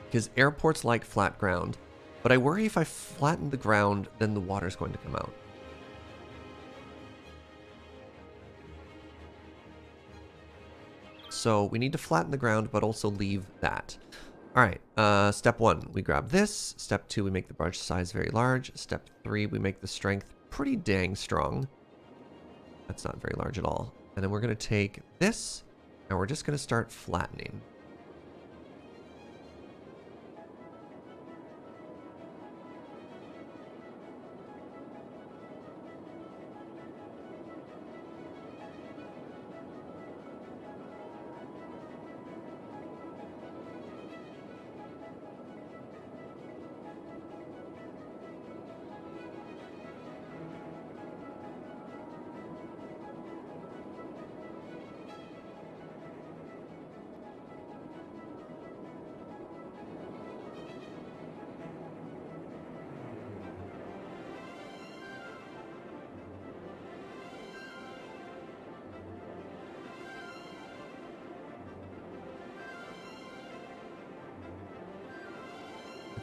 because airports like flat ground, but I worry if I flatten the ground, then the water's going to come out. So, we need to flatten the ground, but also leave that. Alright, step 1, we grab this. Step 2, we make the brush size very large. Step 3, we make the strength pretty dang strong. That's not very large at all. And then we're going to take this, and we're just going to start flattening.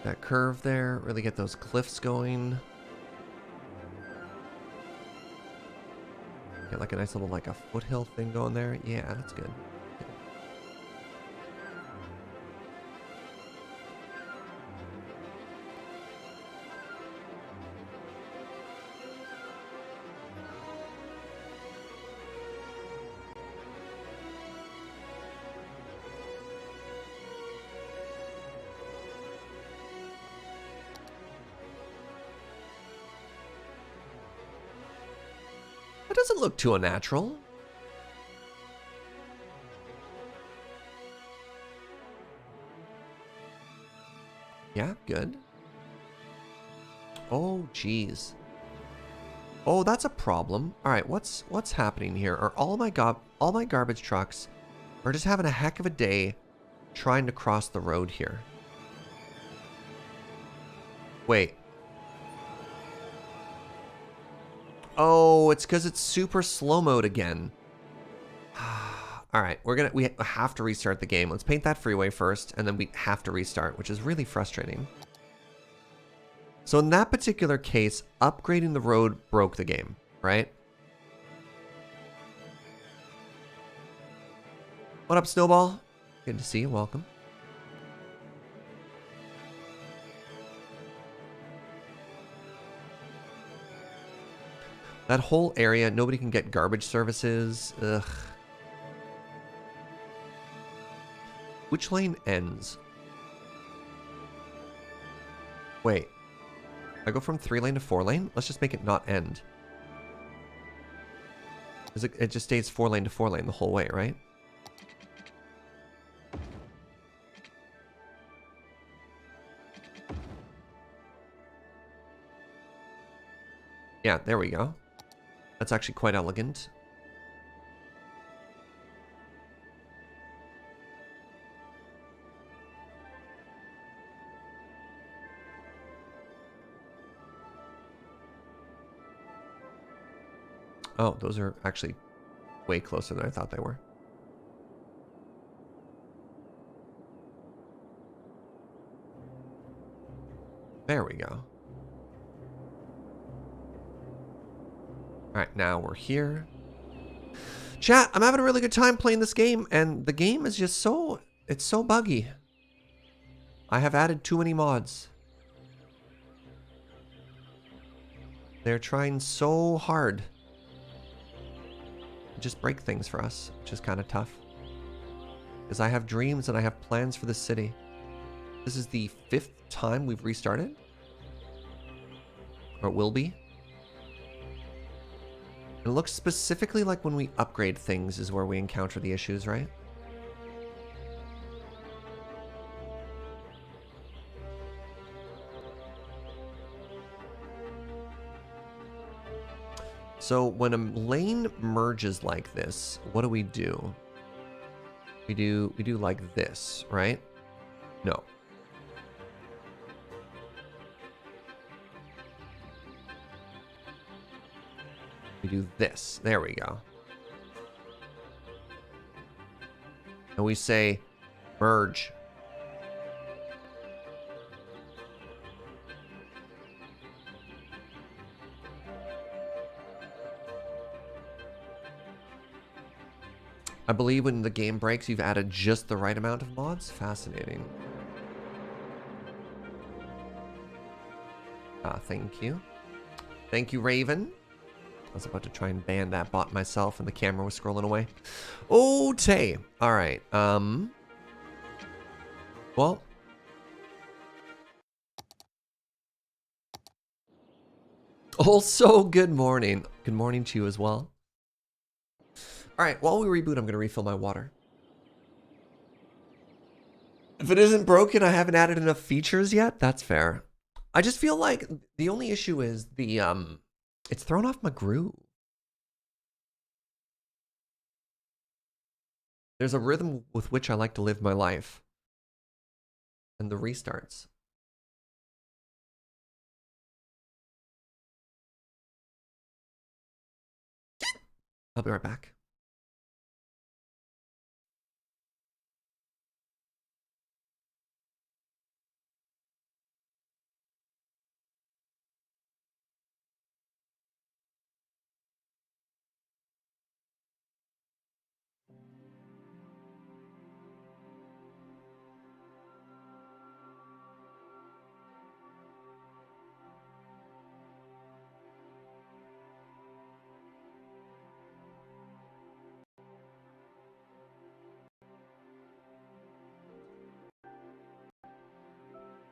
That curve there, really get those cliffs going. Get like a nice little like a foothill thing going there. Yeah, that's good. That doesn't look too unnatural. Yeah, good. Oh, geez. Oh, that's a problem. All right, what's happening here? Are all my garbage trucks are just having a heck of a day trying to cross the road here? Wait. Oh, it's because it's super slow mode again. All right, we have to restart the game. Let's paint that freeway first, and then we have to restart, which is really frustrating. So in that particular case, upgrading the road broke the game, right? What up, Snowball? Good to see you. Welcome. That whole area, nobody can get garbage services. Ugh. Which lane ends? Wait. I go from 3-lane to 4-lane? Let's just make it not end. It just stays 4-lane to 4-lane the whole way, right? Yeah, there we go. That's actually quite elegant. Oh, those are actually way closer than I thought they were. There we go. All right, now we're here. Chat, I'm having a really good time playing this game, and the game is just it's so buggy. I have added too many mods. They're trying so hard to just break things for us, which is kind of tough. Because I have dreams and I have plans for the city. This is the 5th time we've restarted. Or it will be. It looks specifically like when we upgrade things is where we encounter the issues, right? So when a lane merges like this, what do? We do like this, right? No. We do this. There we go. And we say merge. I believe when the game breaks, you've added just the right amount of mods. Fascinating. Thank you. Thank you, Raven. I was about to try and ban that bot myself, and the camera was scrolling away. Oh, Tay. All right. Well. Also, good morning. Good morning to you as well. All right, while we reboot, I'm going to refill my water. If it isn't broken, I haven't added enough features yet. That's fair. I just feel like the only issue is it's thrown off my groove. There's a rhythm with which I like to live my life. And the restarts. I'll be right back.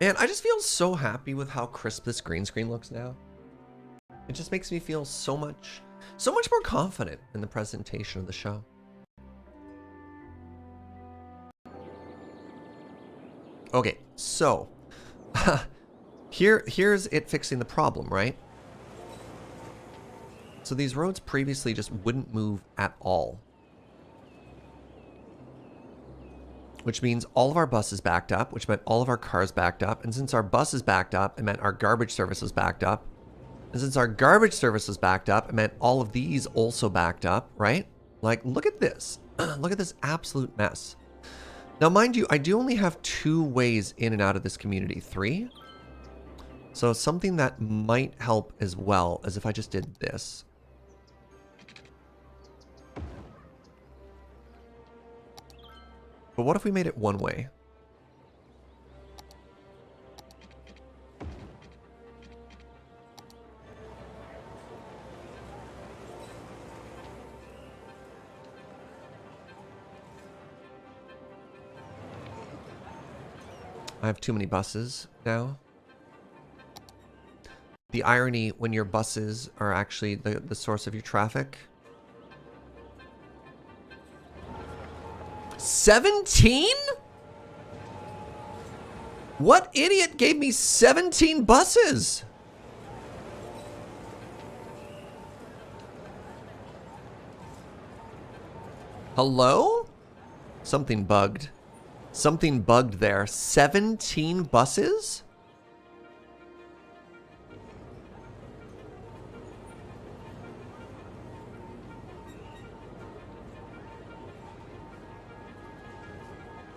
Man, I just feel so happy with how crisp this green screen looks now. It just makes me feel so much more confident in the presentation of the show. Okay, so here's it fixing the problem, right? So these roads previously just wouldn't move at all. Which means all of our buses backed up, which meant all of our cars backed up. And since our buses backed up, it meant our garbage service was backed up. And since our garbage service was backed up, it meant all of these also backed up, right? Like, look at this. Look at this absolute mess. Now, mind you, I do only have 2 ways in and out of this community. 3. So something that might help as well as if I just did this. But what if we made it 1 way? I have too many buses now. The irony when your buses are actually the source of your traffic. 17? What idiot gave me 17 buses? Hello? Something bugged. Something bugged there. 17 buses?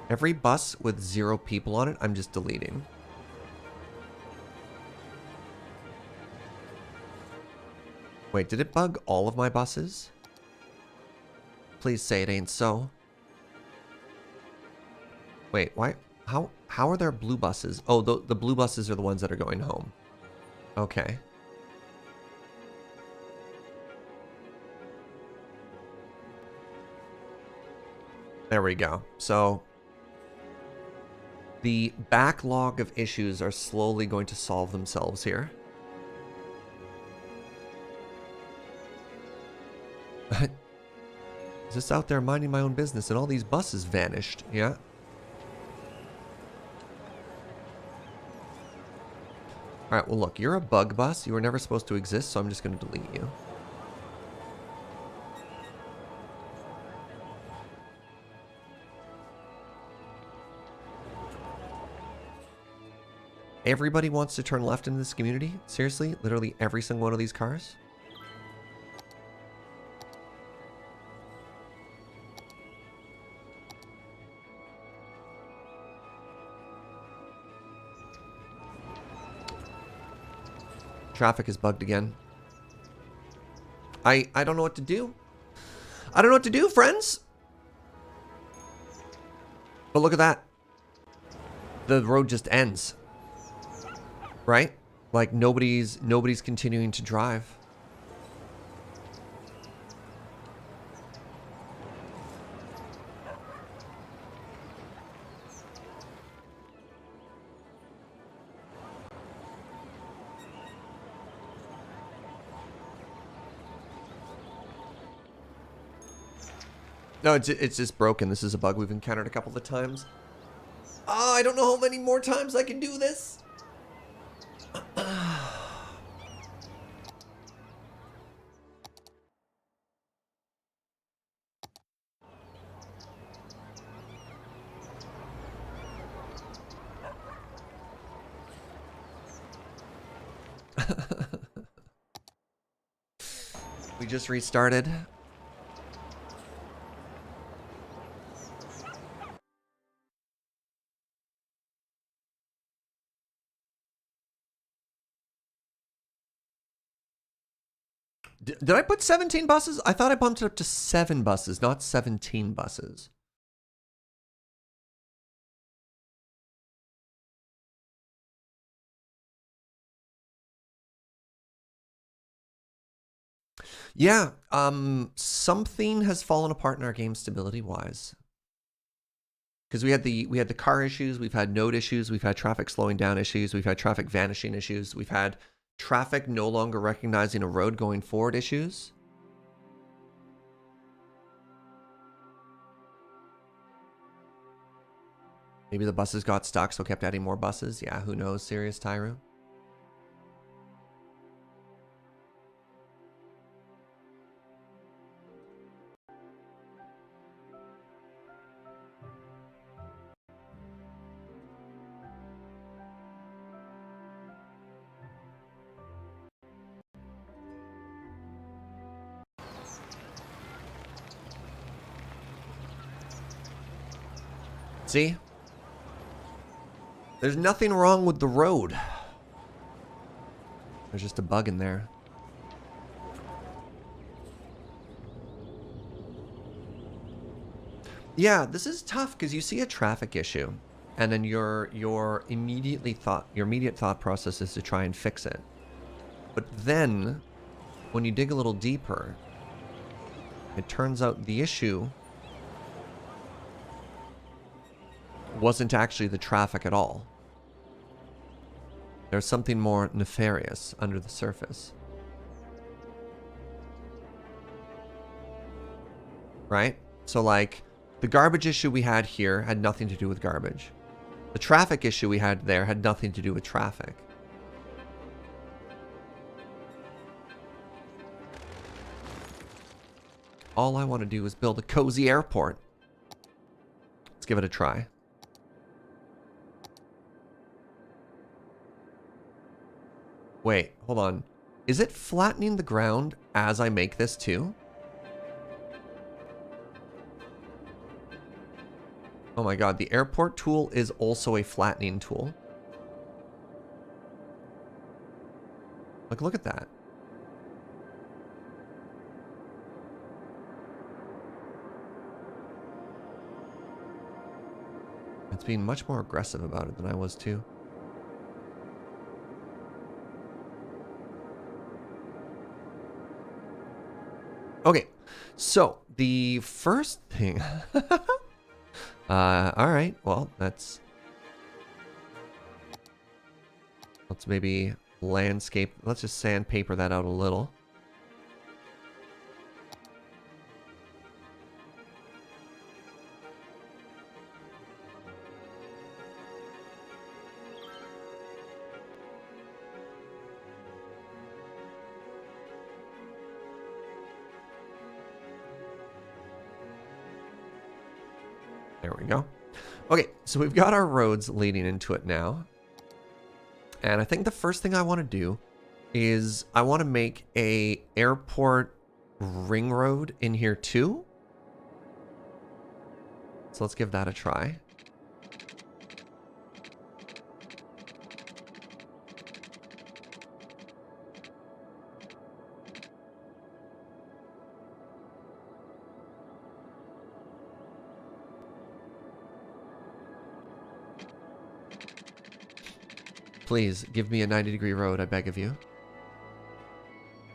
Every bus with 0 people on it, I'm just deleting. Wait, did it bug all of my buses? Please say it ain't so. Wait, why? How are there blue buses? Oh, the blue buses are the ones that are going home. Okay. There we go. So the backlog of issues are slowly going to solve themselves here. Just out there minding my own business and all these buses vanished. Yeah. Alright, well look, you're a bug bus. You were never supposed to exist, so I'm just going to delete you. Everybody wants to turn left in this community? Seriously? Literally every single one of these cars? Traffic is bugged again. I don't know what to do. I don't know what to do, friends. But look at that. The road just ends. Right? Like nobody's continuing to drive. No, it's just broken. This is a bug we've encountered a couple of times. Oh, I don't know how many more times I can do this. We just restarted. Did I put 17 buses? I thought I bumped it up to 7 buses, not 17 buses. Yeah, something has fallen apart in our game stability-wise. Because we had the car issues, we've had node issues, we've had traffic slowing down issues, we've had traffic vanishing issues, we've had traffic no longer recognizing a road going forward issues. Maybe the buses got stuck, so kept adding more buses. Yeah, who knows, Serious Tyru? See? There's nothing wrong with the road. There's just a bug in there. Yeah, this is tough because you see a traffic issue, and then your immediate thought process is to try and fix it. But then, when you dig a little deeper, it turns out the issue wasn't actually the traffic at all. There's something more nefarious under the surface. Right? So like, the garbage issue we had here had nothing to do with garbage. The traffic issue we had there had nothing to do with traffic. All I want to do is build a cozy airport. Let's give it a try. Wait, hold on. Is it flattening the ground as I make this too? Oh my god, the airport tool is also a flattening tool. Like, look at that. It's being much more aggressive about it than I was too. Okay, so the first thing... alright, well, let's maybe landscape... Let's just sandpaper that out a little. There we go. Okay, so we've got our roads leading into it now. And I think the first thing I want to do is I want to make a airport ring road in here too. So let's give that a try. Please, give me a 90-degree road, I beg of you.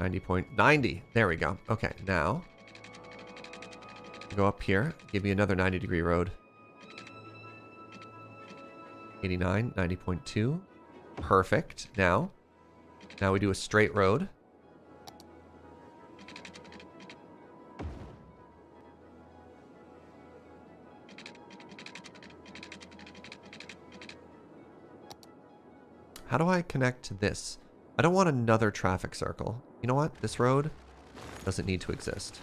90.90. There we go. Okay, now... go up here. Give me another 90-degree road. 89, 90.2. Perfect. Now we do a straight road. How do I connect to this? I don't want another traffic circle. You know what? This road doesn't need to exist.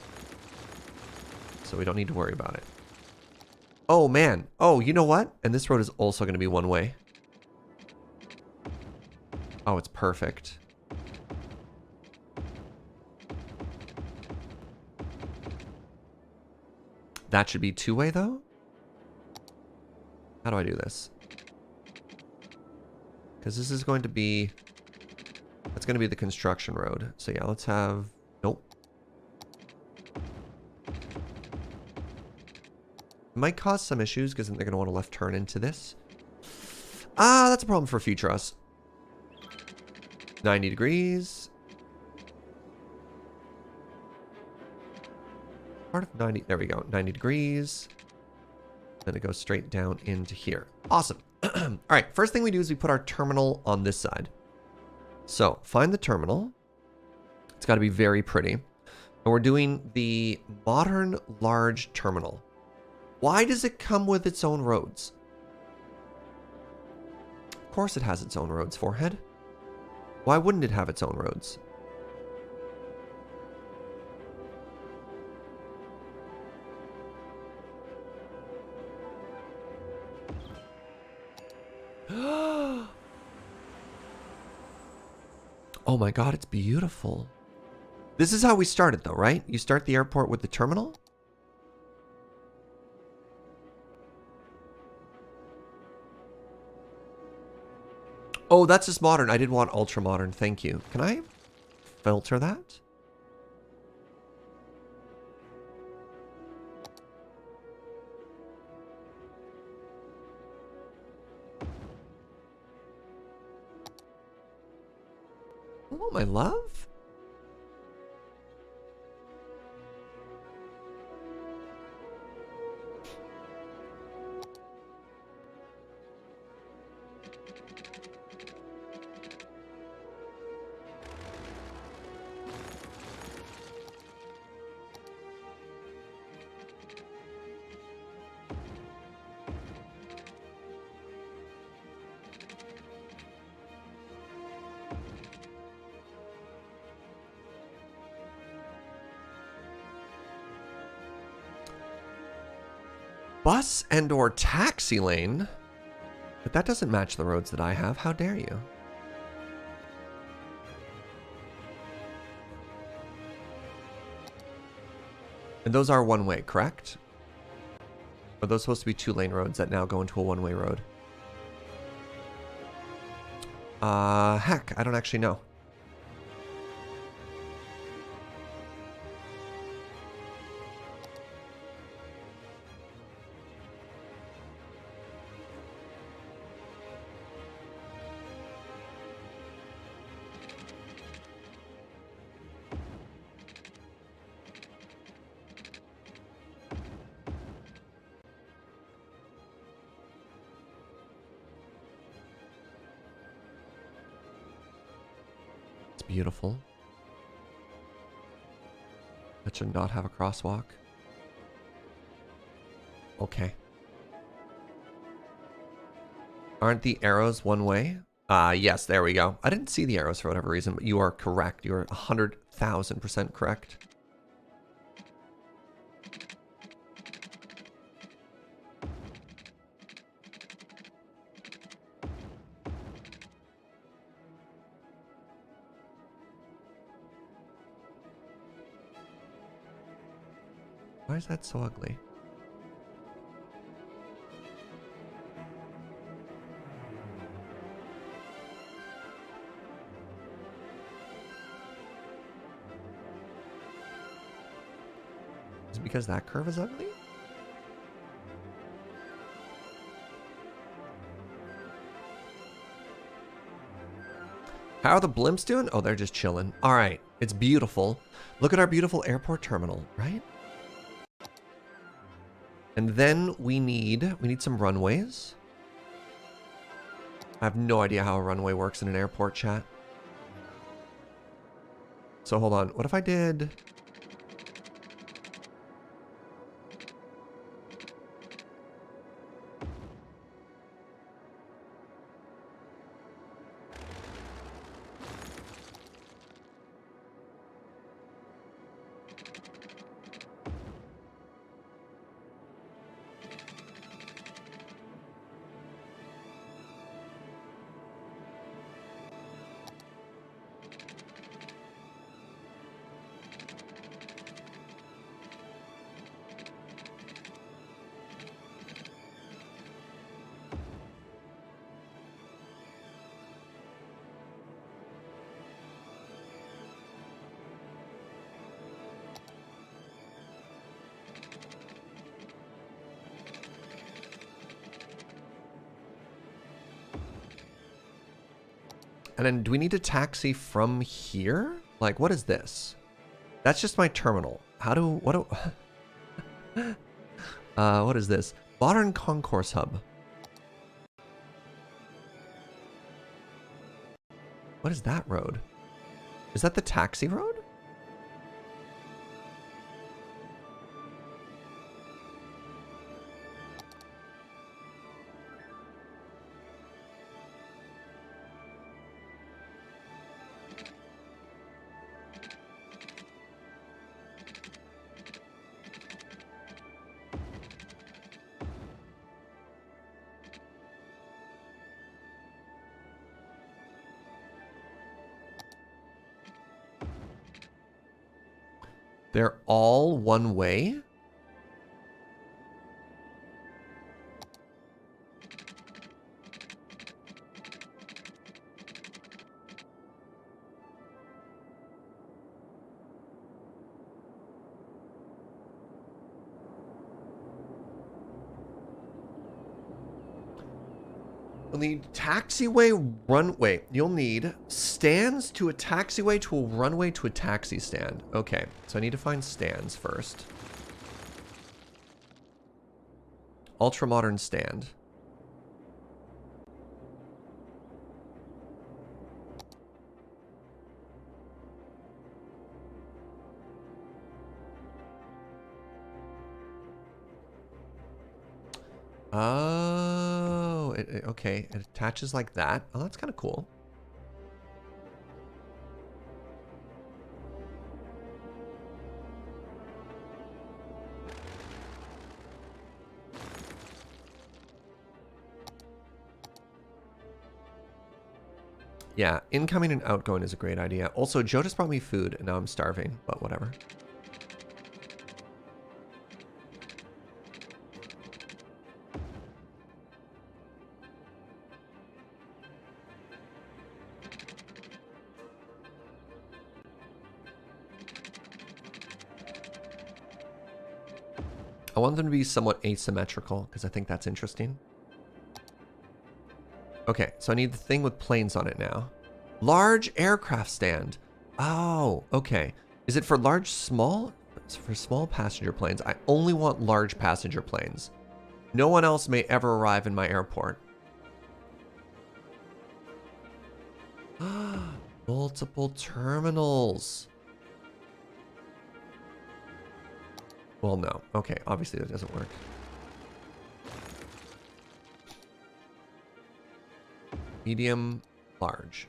So we don't need to worry about it. Oh, man. Oh, you know what? And this road is also going to be one way. Oh, it's perfect. That should be two-way, though? How do I do this? Because this is going to be... that's going to be the construction road. So yeah, let's have... nope. Might cause some issues because then they're going to want to left turn into this. Ah, that's a problem for future us. 90 degrees. Part of 90... there we go. 90 degrees. Then it goes straight down into here. Awesome. All right, first thing we do is we put our terminal on this side. So find the terminal. It's got to be very pretty. And we're doing the modern large terminal. Why does it come with its own roads? Of course it has its own roads, Forehead. Why wouldn't it have its own roads? Oh my god, it's beautiful. This is how we started though, right? You start the airport with the terminal? Oh, that's just modern. I did want ultra modern. Thank you. Can I filter that? Hello, my love. Bus and or taxi lane? But that doesn't match the roads that I have. How dare you? And those are one-way, correct? Are those supposed to be two-lane roads that now go into a one-way road? Heck, I don't actually know. Beautiful. That should not have a crosswalk. Okay. Aren't the arrows one way? Yes, there we go. I didn't see the arrows for whatever reason, but you are correct. You are 100,000% correct. Why is that so ugly? Is it because that curve is ugly? How are the blimps doing? Oh, they're just chilling. All right, it's beautiful. Look at our beautiful airport terminal, right? And then we need some runways. I have no idea how a runway works in an airport, chat. So hold on. What if I did... And then do we need to taxi from here? Like, what is this? That's just my terminal. How do, what is this? Modern Concourse Hub. What is that road? Is that the taxi road? They're all one way? You'll need taxiway runway. You'll need stands to a taxiway to a runway to a taxi stand. Okay, so I need to find stands first. Ultra modern stand. Oh, okay. It attaches like that. Oh, that's kind of cool. Yeah, incoming and outgoing is a great idea. Also, Joe just brought me food, and now I'm starving, but whatever. I want them to be somewhat asymmetrical, because I think that's interesting. Okay, so I need the thing with planes on it now. Large aircraft stand. Oh, okay. Is it for small? It's for small passenger planes. I only want large passenger planes. No one else may ever arrive in my airport. Multiple terminals. Well, no. Okay, obviously that doesn't work. Medium, large.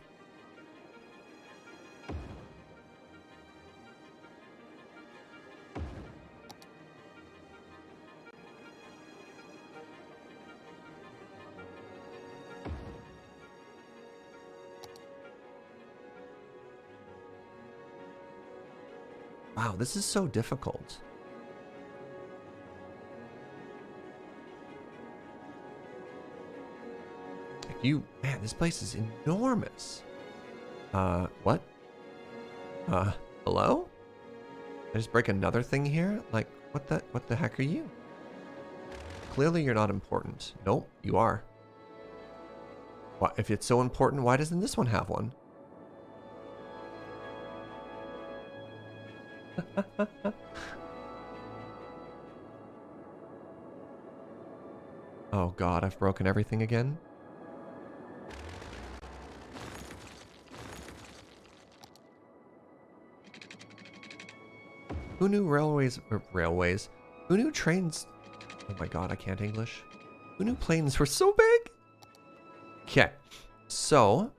Wow, this is so difficult. Man, this place is enormous. What? Hello? I just break another thing here? Like, what the heck are you? Clearly you're not important. Nope, you are. What, if it's so important, why doesn't this one have one? Oh god, I've broken everything again. Who knew railways? Who knew trains? Oh my god, I can't English. Who knew planes were so big? Okay, so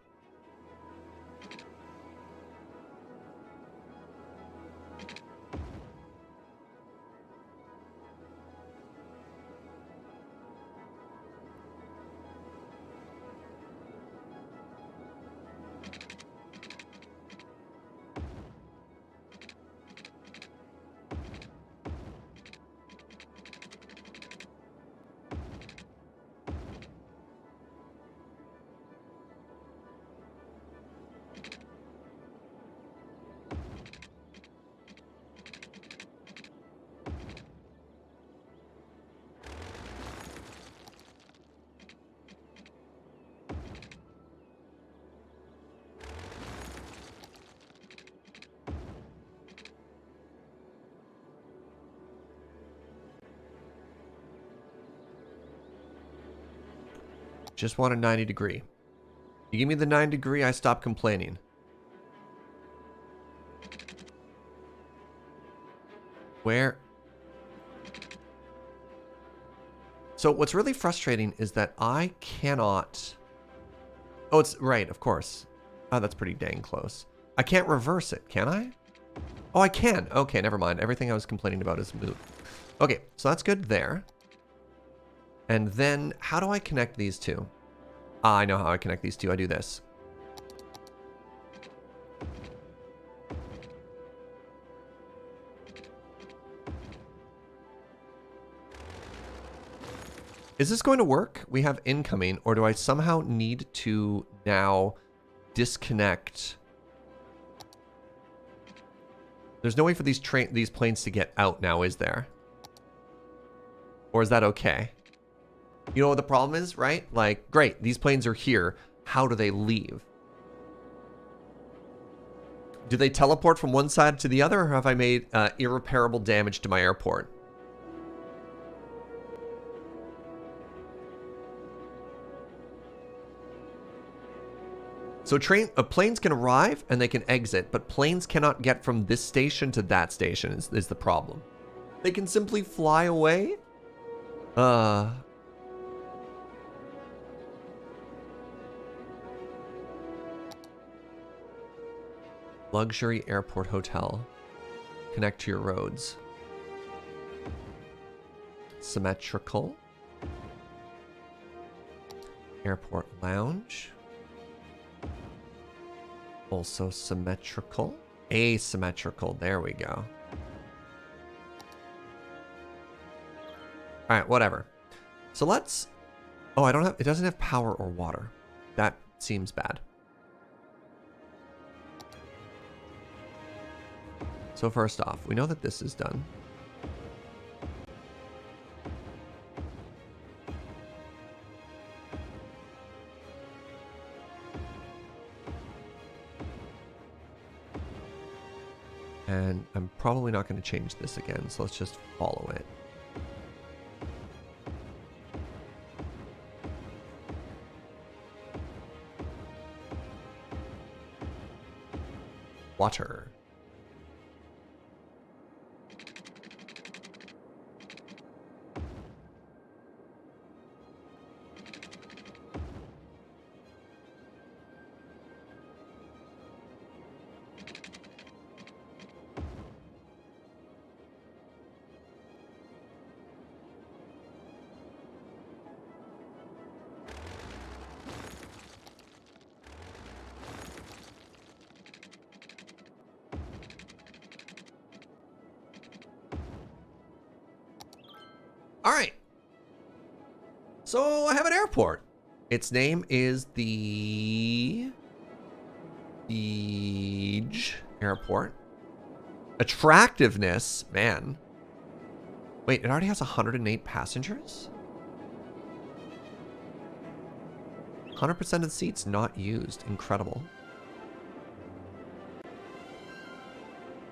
Just want a 90 degree. You give me the 9 degree, I stop complaining. Where? So what's really frustrating is that I cannot... Oh, it's right, of course. Oh, that's pretty dang close. I can't reverse it, can I? Oh, I can. Okay, never mind. Everything I was complaining about is moot. Okay, so that's good there. And then, how do I connect these two? Ah, I know how I connect these two. I do this. Is this going to work? We have incoming, or do I somehow need to now disconnect? There's no way for these planes to get out now, is there? Or is that okay? You know what the problem is, right? Like, great, these planes are here. How do they leave? Do they teleport from one side to the other, or have I made irreparable damage to my airport? So planes can arrive and they can exit, but planes cannot get from this station to that station is the problem. They can simply fly away? Luxury airport hotel. Connect to your roads. Symmetrical. Airport lounge. Also symmetrical. Asymmetrical. There we go. All right, whatever. So let's... Oh, I don't have... It doesn't have power or water. That seems bad. So first off, we know that this is done. And I'm probably not going to change this again, so let's just follow it. Water. All right. So I have an airport. Its name is the YBEJ Airport. Attractiveness, man. Wait, it already has 108 passengers? 100% of the seats not used. Incredible.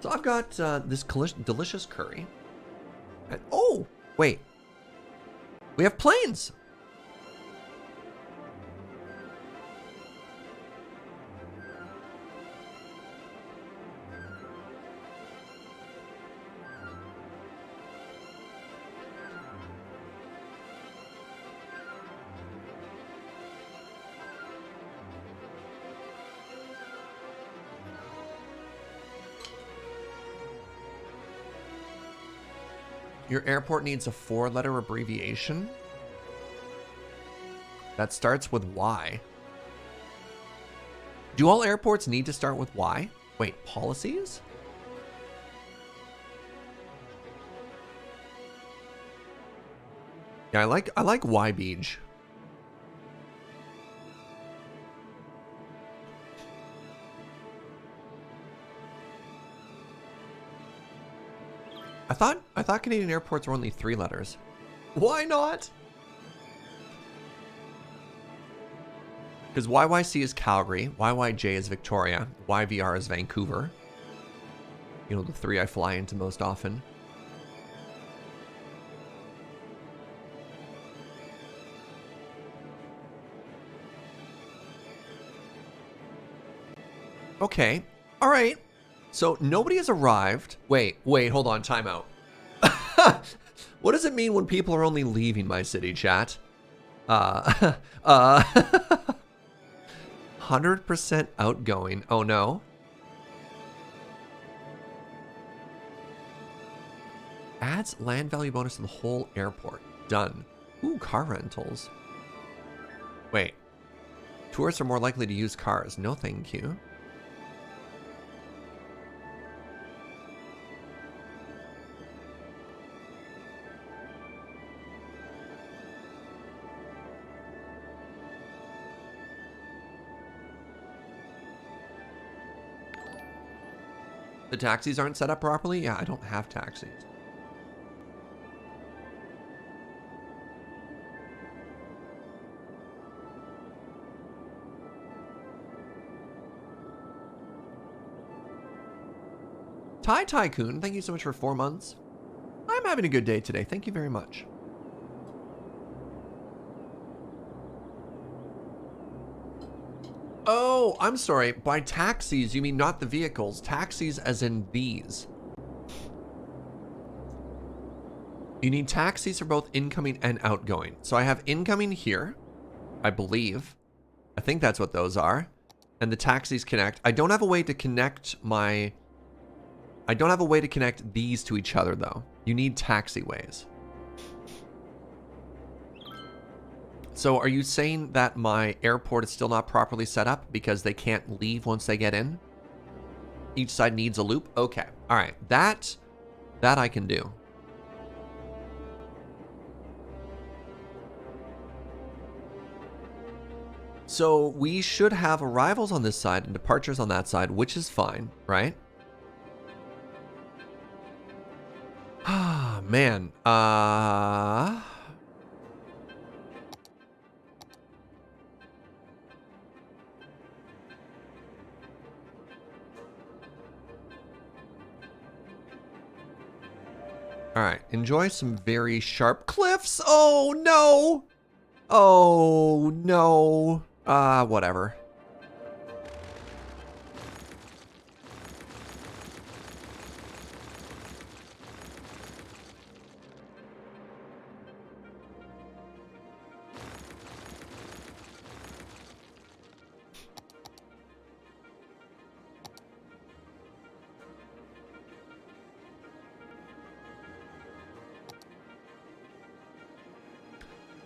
So I've got this delicious curry. And, oh, wait. We have planes. Your airport needs a 4-letter abbreviation that starts with Y. Do all airports need to start with Y? Wait, policies? Yeah, I like YBEJ. I thought Canadian airports were only 3 letters. Why not? Because YYC is Calgary, YYJ is Victoria, YVR is Vancouver. You know, the 3 I fly into most often. Okay. All right. So nobody has arrived. Wait, hold on. Time out. What does it mean when people are only leaving my city, chat? 100% outgoing. Oh no. Adds land value bonus to the whole airport. Done. Ooh, car rentals. Wait. Tourists are more likely to use cars. No thank you. The taxis aren't set up properly? Yeah, I don't have taxis. Tycoon, thank you so much for 4 months. I'm having a good day today. Thank you very much. Oh, I'm sorry. By taxis, you mean not the vehicles. Taxis as in these. You need taxis for both incoming and outgoing. So I have incoming here, I believe. I think that's what those are. And the taxis connect. I don't have a way to connect my... I don't have a way to connect these to each other, though. You need taxiways. So are you saying that my airport is still not properly set up because they can't leave once they get in? Each side needs a loop? Okay. All right. That I can do. So we should have arrivals on this side and departures on that side, which is fine, right? Ah, man. All right, enjoy some very sharp cliffs. Oh, no. Oh, no. Whatever.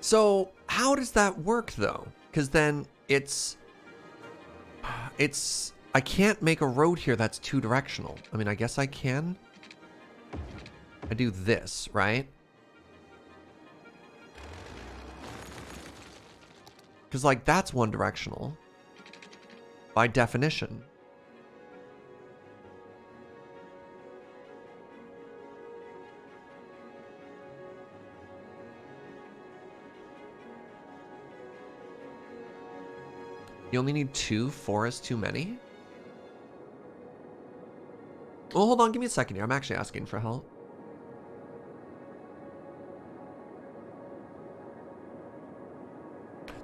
So how does that work though? Because then it's, I can't make a road here that's two directional. I mean, I guess I can. I do this, right? Because like that's one directional by definition. You only need 2, 4 is too many? Well, hold on, give me a second here. I'm actually asking for help.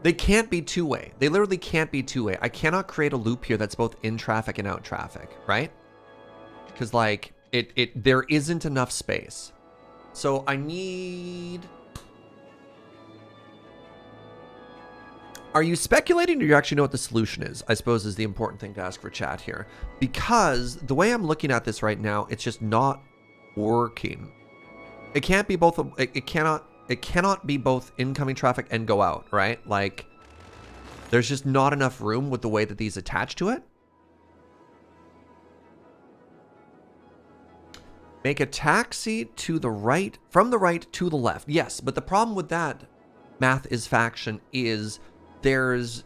They can't be two-way. They literally can't be two-way. I cannot create a loop here that's both in traffic and out traffic, right? Because like, there isn't enough space. So I need... Are you speculating or do you actually know what the solution is? I suppose is the important thing to ask for chat here. Because the way I'm looking at this right now, it's just not working. It can't be both, it cannot be both incoming traffic and go out, right? Like, there's just not enough room with the way that these attach to it. Make a taxi to the right, from the right to the left. Yes, but the problem with that, math is faction, is there's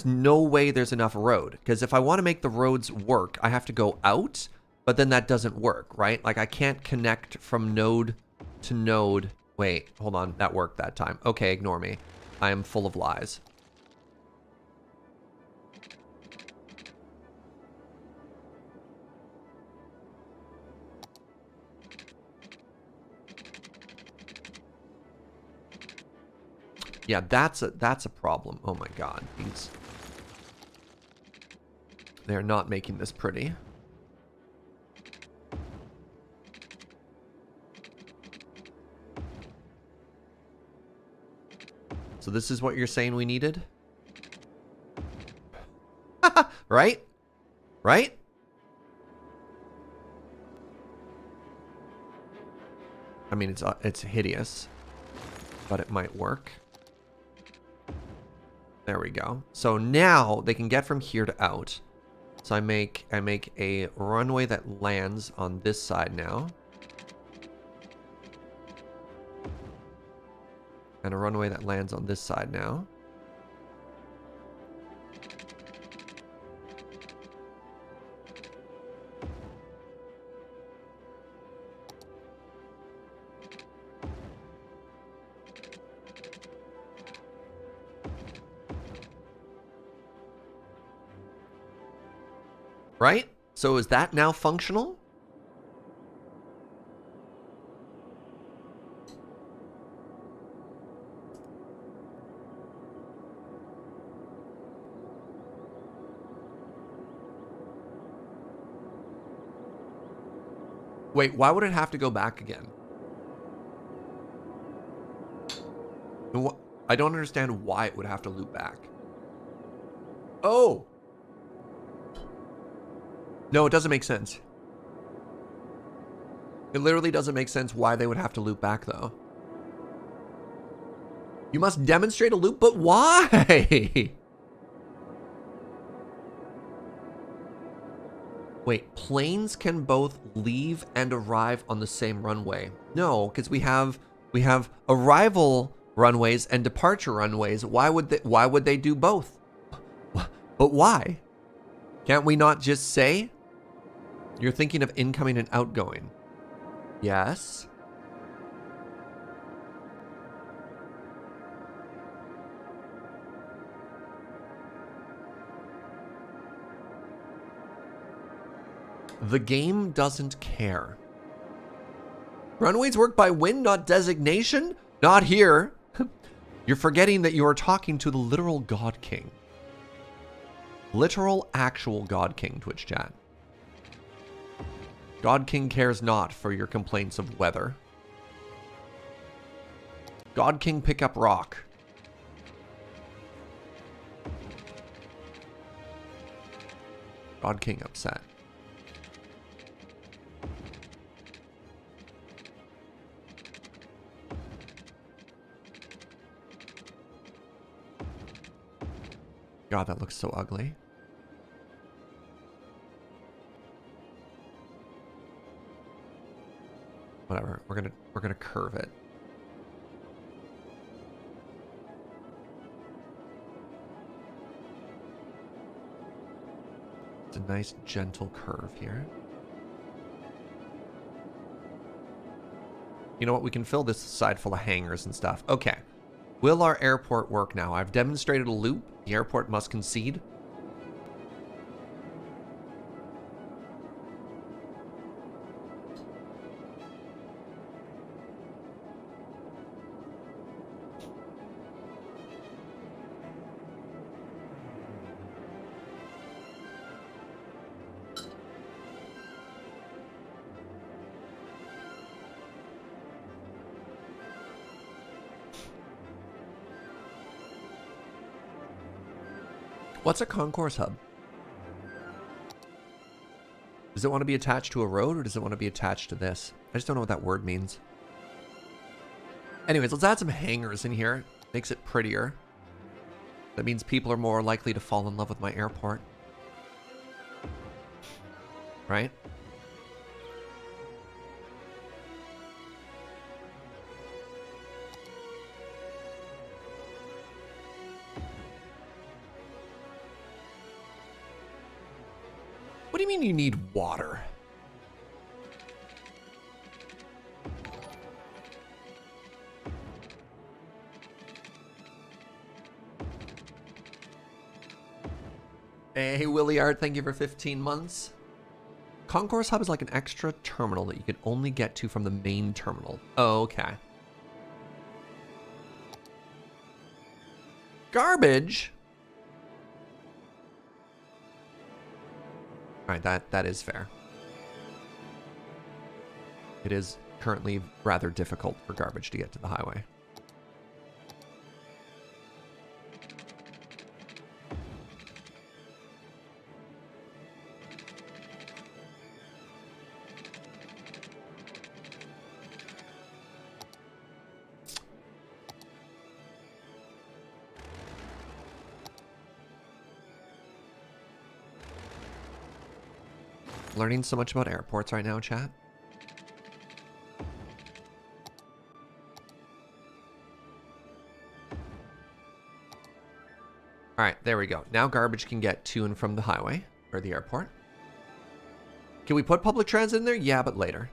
no way there's enough road. Because if I want to make the roads work, I have to go out, but then that doesn't work, right? Like I can't connect from node to node. Wait, hold on. That worked that time. Okay, ignore me. I am full of lies. Yeah, that's a problem. Oh my god. These... They're not making this pretty. So this is what you're saying we needed? Right? Right? I mean, it's hideous, but it might work. There we go. So now they can get from here to out. So I make a runway that lands on this side now. And a runway that lands on this side now. Right? So is that now functional? Wait, why would it have to go back again? I don't understand why it would have to loop back. Oh! No, it doesn't make sense. It literally doesn't make sense why they would have to loop back, though. You must demonstrate a loop, but why? Wait, planes can both leave and arrive on the same runway. No, because we have arrival runways and departure runways. Why would they do both? But why? Can't we not just say you're thinking of incoming and outgoing? Yes. The game doesn't care. Runways work by wind, not designation? Not here. You're forgetting that you are talking to the literal God King. Literal, actual God King, Twitch chat. God King cares not for your complaints of weather. God King pick up rock. God King upset. God, that looks so ugly. Whatever. We're gonna curve it. It's a nice gentle curve here. You know what? We can fill this side full of hangars and stuff. Okay. Will our airport work now? I've demonstrated a loop. The airport must concede. What's a concourse hub? Does it want to be attached to a road or does it want to be attached to this? I just don't know what that word means. Anyways, let's add some hangars in here. Makes it prettier. That means people are more likely to fall in love with my airport. Right? What do you mean you need water? Hey, Williard, thank you for 15 months. Concourse Hub is like an extra terminal that you can only get to from the main terminal. Oh, okay. Garbage? All right, that is fair. It is currently rather difficult for garbage to get to the highway. Learning so much about airports right now, chat. All right, there we go. Now garbage can get to and from the highway or the airport. Can we put public transit in there? Yeah, but later.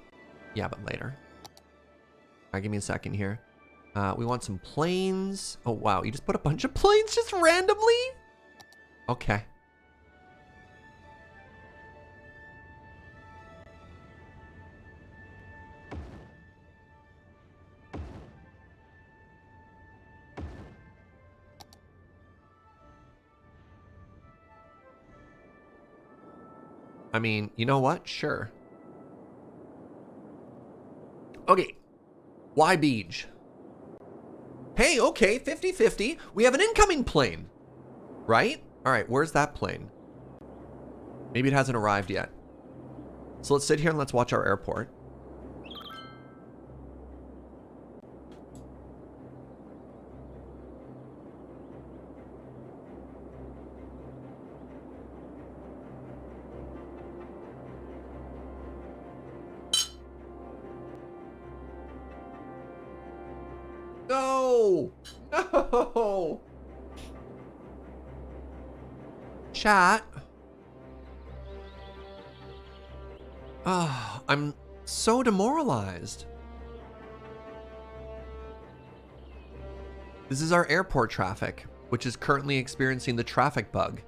Yeah, but later. All right, give me a second here. We want some planes. Oh, wow. You just put a bunch of planes just randomly? Okay. I mean, you know what? Sure. Okay. YBEJ. Hey, okay, 50-50. We have an incoming plane. Right? All right, where's that plane? Maybe it hasn't arrived yet. So let's sit here and let's watch our airport. No! No! Chat. Ah, I'm so demoralized. This is our airport traffic, which is currently experiencing the traffic bug.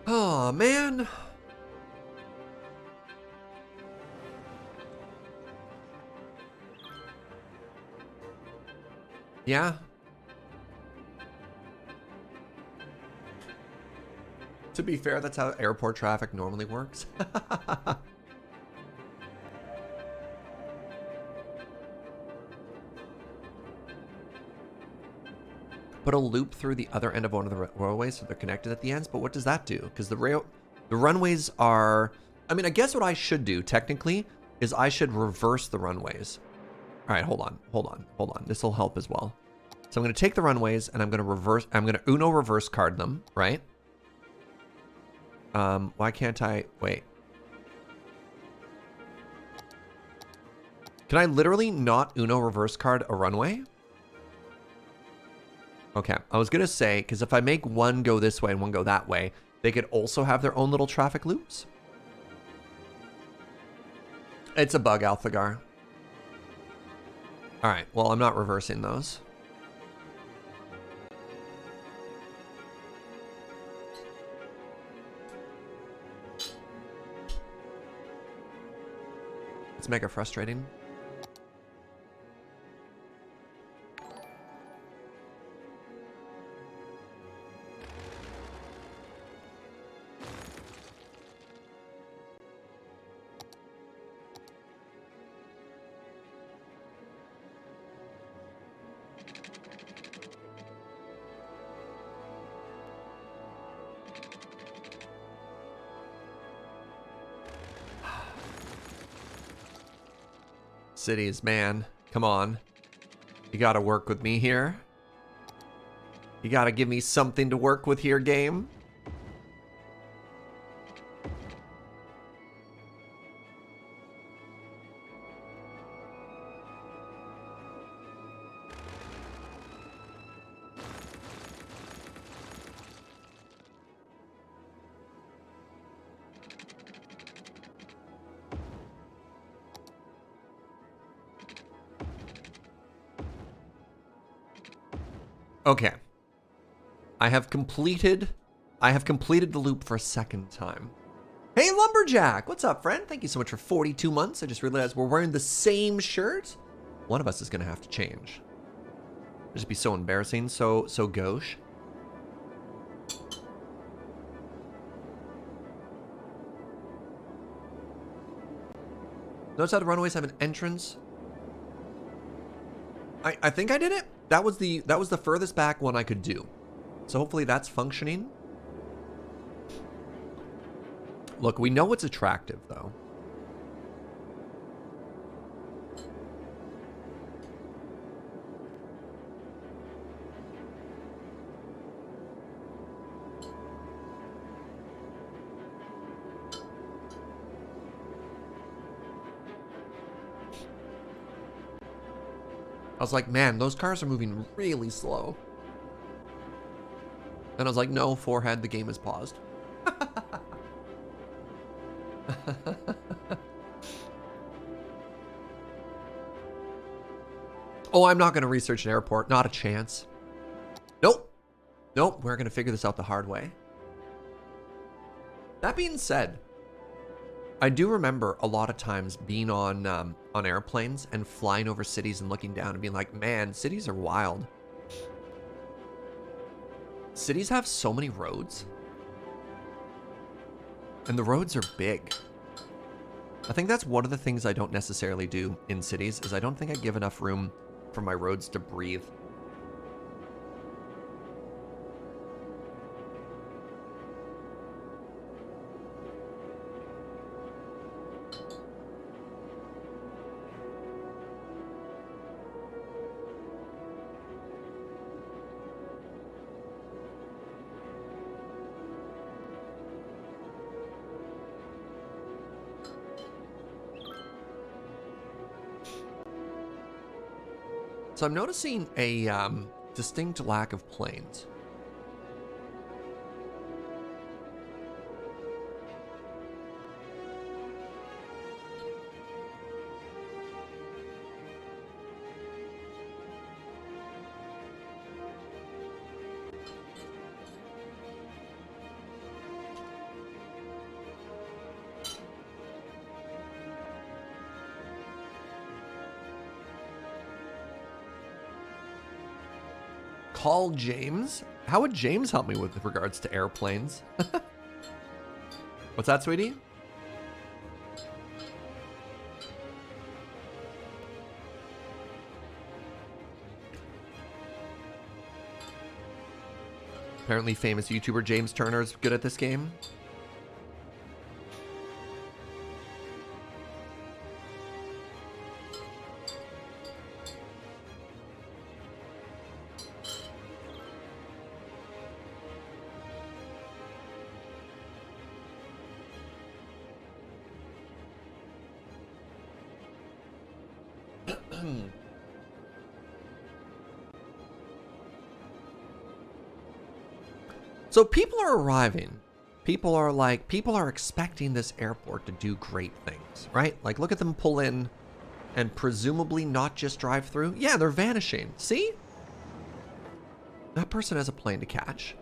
Oh, man. Yeah. To be fair, that's how airport traffic normally works. Put a loop through the other end of one of the railways so they're connected at the ends, but what does that do? Because the runways are... I mean, I guess what I should do, technically, is I should reverse the runways. All right, hold on. This will help as well. So I'm going to take the runways and I'm going to Uno reverse card them, right? Why can't I... Wait. Can I literally not Uno reverse card a runway? Okay, I was going to say, because if I make one go this way and one go that way, they could also have their own little traffic loops. It's a bug, Alphagar. All right, well, I'm not reversing those. It's mega frustrating. Cities, man. Come on. You gotta work with me here. You gotta give me something to work with here, game. Okay. I have completed the loop for a second time. Hey, Lumberjack! What's up, friend? Thank you so much for 42 months. I just realized we're wearing the same shirt. One of us is going to have to change. It'd just be so embarrassing, so gauche. Notice how the runways have an entrance. I think I did it. That was the furthest back one I could do. So hopefully that's functioning. Look, we know it's attractive though. I was like, man, those cars are moving really slow. And I was like, no, forehead, the game is paused. Oh, I'm not going to research an airport. Not a chance. Nope. Nope, we're going to figure this out the hard way. That being said, I do remember a lot of times being on airplanes and flying over cities and looking down and being like, man, cities are wild. Cities have so many roads. And the roads are big. I think that's one of the things I don't necessarily do in cities is I don't think I give enough room for my roads to breathe. So I'm noticing a distinct lack of planes. Call James? How would James help me with regards to airplanes? What's that, sweetie? Apparently famous YouTuber James Turner is good at this game. So people are arriving. People are expecting this airport to do great things, right? Like, look at them pull in and presumably not just drive through. Yeah, they're vanishing. See? That person has a plane to catch.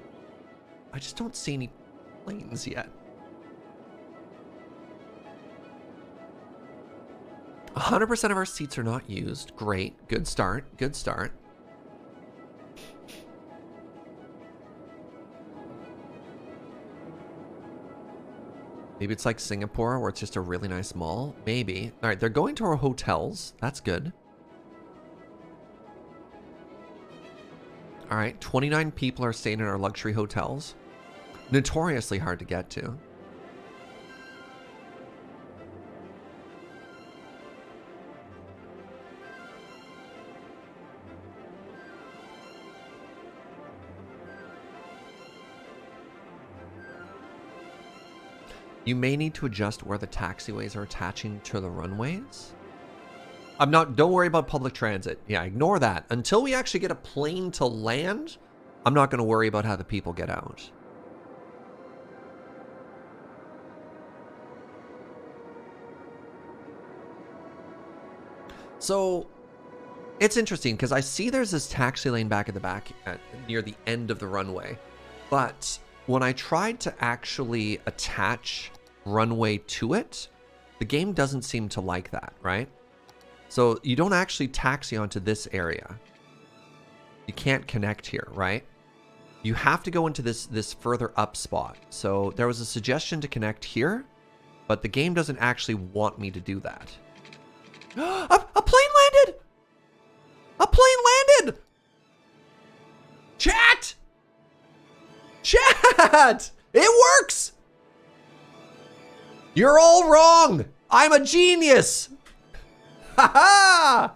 I just don't see any planes yet. 100% of our seats are not used. Great. Good start. Good start. Maybe it's like Singapore where it's just a really nice mall. Maybe. All right, they're going to our hotels. That's good. All right, 29 people are staying in our luxury hotels. Notoriously hard to get to. You may need to adjust where the taxiways are attaching to the runways. Don't worry about public transit. Yeah, ignore that. Until we actually get a plane to land, I'm not going to worry about how the people get out. So it's interesting because I see there's this taxi lane back at the back near the end of the runway. But when I tried to actually attach runway to it, the game doesn't seem to like that, right? So you don't actually taxi onto this area. You can't connect here, right? You have to go into this further up spot. So there was a suggestion to connect here, but the game doesn't actually want me to do that. A plane landed! A plane landed! Chat! Chat! It works! You're all wrong! I'm a genius! Ha ha!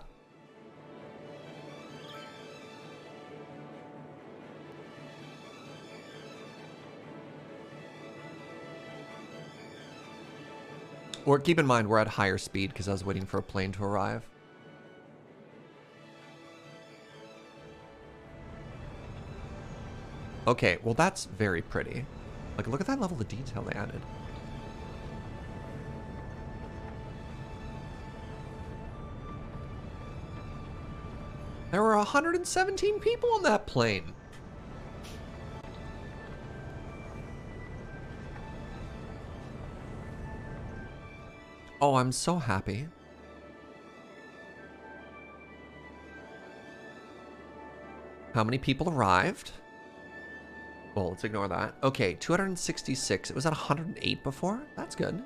Or keep in mind, we're at higher speed because I was waiting for a plane to arrive. Okay, well that's very pretty. Like, look at that level of detail they added. There were 117 people on that plane. Oh, I'm so happy. How many people arrived? Well, let's ignore that. Okay, 266. It was at 108 before. That's good.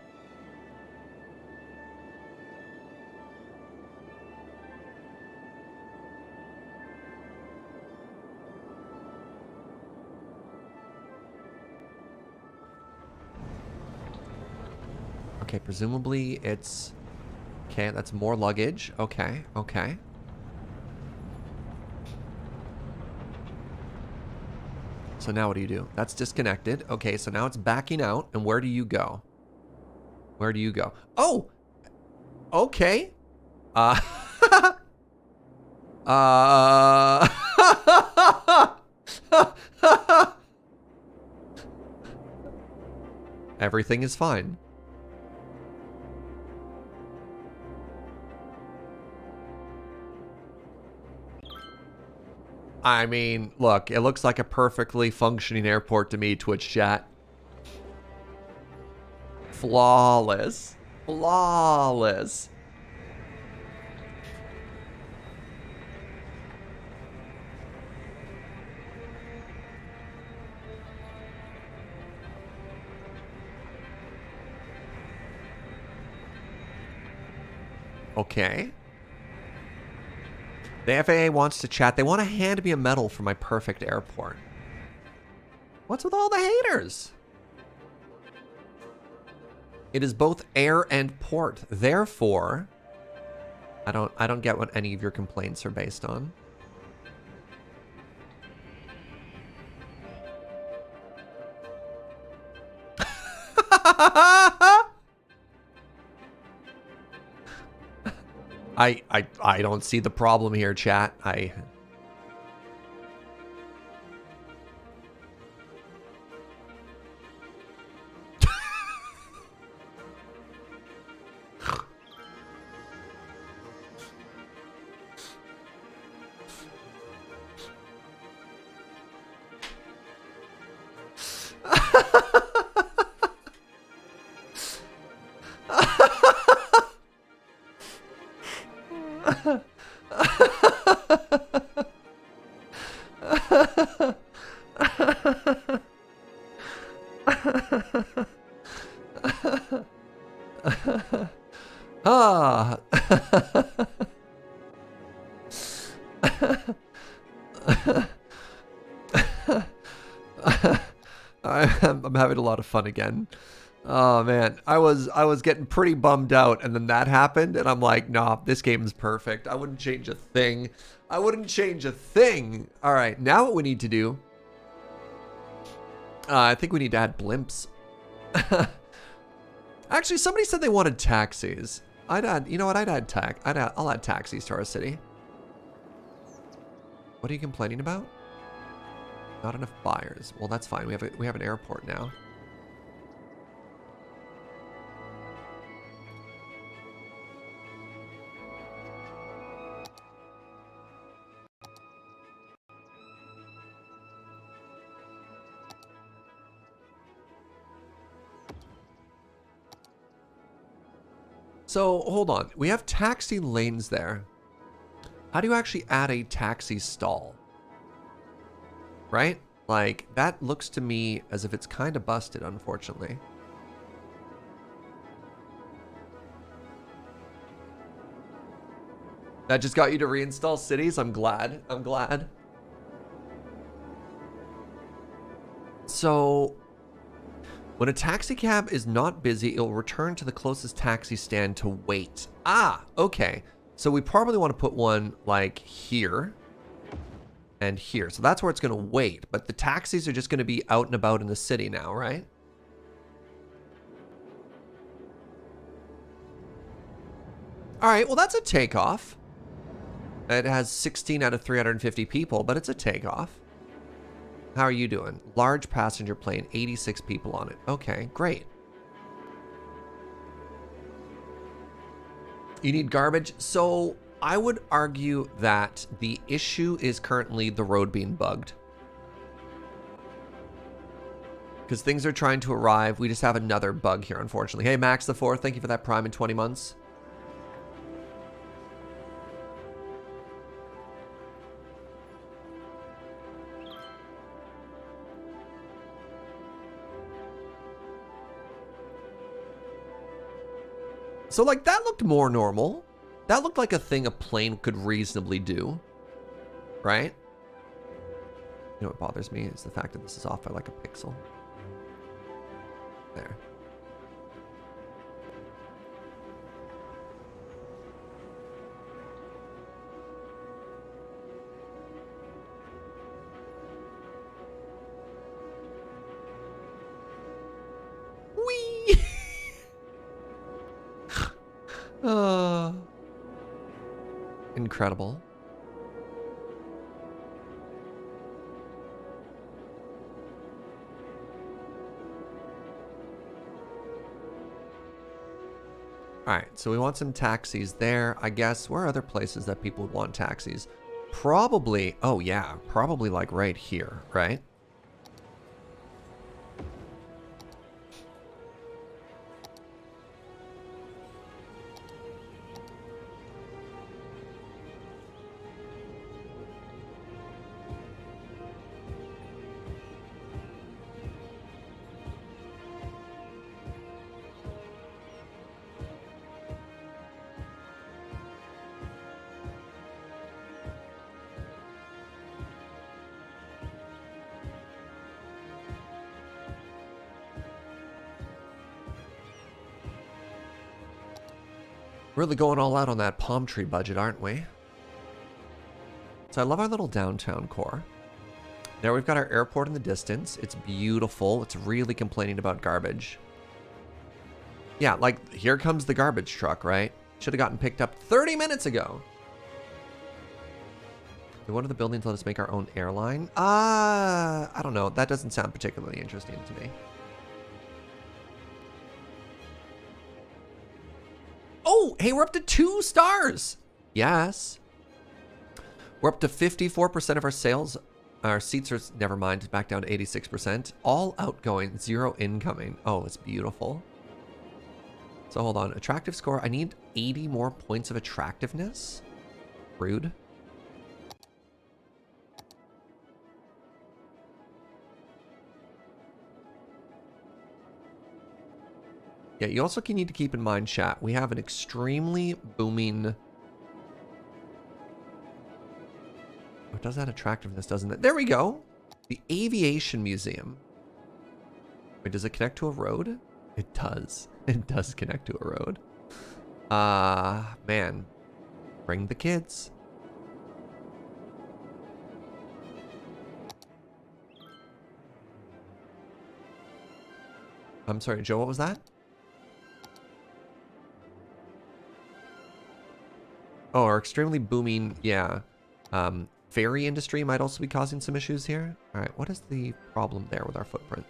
Okay, presumably it's... Okay, that's more luggage. Okay, okay. So now what do you do? That's disconnected. Okay, so now it's backing out. And where do you go? Where do you go? Oh! Okay. Everything is fine. I mean, look, it looks like a perfectly functioning airport to me, Twitch chat. Flawless. Flawless. Okay. The FAA wants to chat. They want to hand me a medal for my perfect airport. What's with all the haters? It is both air and port. Therefore, I don't get what any of your complaints are based on. I don't see the problem here, chat. I'm having a lot of fun again. Oh man, I was getting pretty bummed out, and then that happened, and I'm like, nah, this game is perfect. I wouldn't change a thing. I wouldn't change a thing. All right, now what we need to do, I think we need to add blimps. Actually, somebody said they wanted taxis. I'll add taxis to our city. What are you complaining about? Not enough buyers. Well, that's fine. We have an airport now. So, hold on. We have taxi lanes there. How do you actually add a taxi stall? Right? Like, that looks to me as if it's kind of busted, unfortunately. That just got you to reinstall cities? I'm glad. I'm glad. So, when a taxi cab is not busy, it'll return to the closest taxi stand to wait. Ah, okay. So we probably want to put one like here and here. So that's where it's going to wait. But the taxis are just going to be out and about in the city now, right? All right, well, that's a Takeoff. It has 16 out of 350 people, but it's a Takeoff. How are you doing? Large passenger plane, 86 people on it. Okay, great. You need garbage? So I would argue that the issue is currently the road being bugged. Because things are trying to arrive. We just have another bug here, unfortunately. Hey, Max the 4th, thank you for that Prime in 20 months. So, like, that looked more normal. That looked like a thing a plane could reasonably do, right? You know what bothers me is the fact that this is off by like a pixel. There. Whee! Incredible. All right, so we want some taxis there. I guess where are other places that people would want taxis? Probably, oh yeah, probably like right here, right? Really going all out on that palm tree budget, aren't we? So I love our little downtown core. There we've got our airport in the distance. It's beautiful. It's really complaining about garbage. Yeah, like here comes the garbage truck, right? Should have gotten picked up 30 minutes ago. We wanted the building to let us make our own airline. I don't know. That doesn't sound particularly interesting to me. Oh, hey, we're up to 2 stars. Yes. We're up to 54% of our sales. Our seats are, never mind, back down to 86%. All outgoing, 0 incoming. Oh, it's beautiful. So hold on. Attractive score. I need 80 more points of attractiveness. Rude. Yeah, you also need to keep in mind, chat, we have an extremely booming... Oh, it does that attractiveness, doesn't it? There we go. The Aviation Museum. Wait, does it connect to a road? It does. It does connect to a road. Man. Bring the kids. I'm sorry, Joe, what was that? Oh, our extremely booming, yeah. Ferry industry might also be causing some issues here. All right, what is the problem there with our footprint?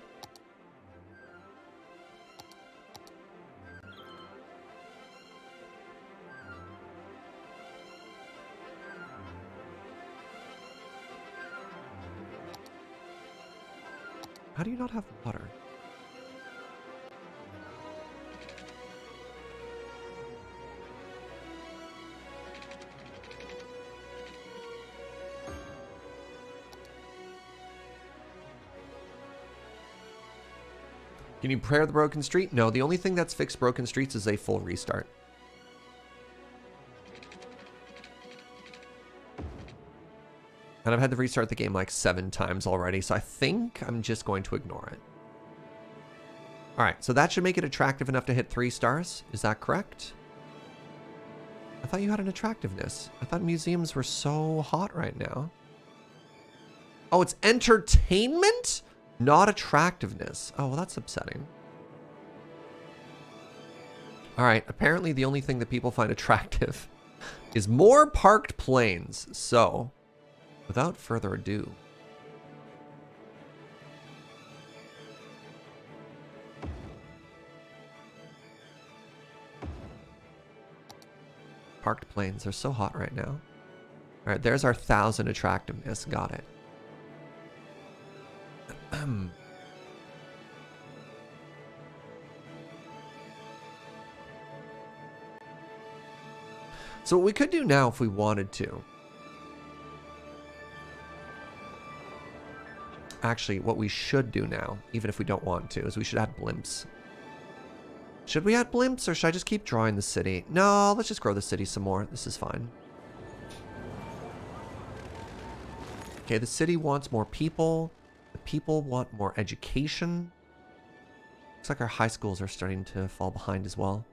How do you not have water? Can you repair the broken street? No, the only thing that's fixed broken streets is a full restart. And I've had to restart the game like 7 times already, so I think I'm just going to ignore it. All right, so that should make it attractive enough to hit 3 stars. Is that correct? I thought you had an attractiveness. I thought museums were so hot right now. Oh, it's entertainment? Not attractiveness. Oh, well, that's upsetting. All right, apparently the only thing that people find attractive is more parked planes. So, without further ado, parked planes are so hot right now. All right, there's our 1,000 attractiveness. Got it. So what we could do now if we wanted to. Actually, what we should do now, even if we don't want to, is we should add blimps. Should we add blimps or should I just keep drawing the city? No, let's just grow the city some more. This is fine. Okay, the city wants more people. The people want more education. Looks like our high schools are starting to fall behind as well.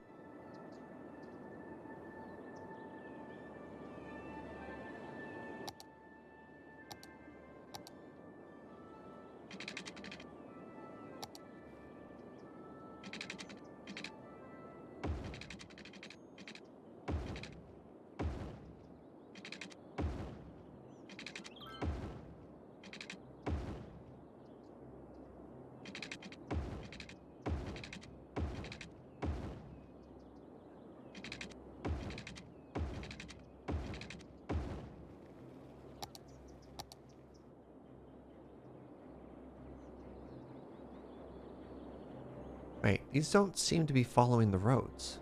Wait, these don't seem to be following the roads.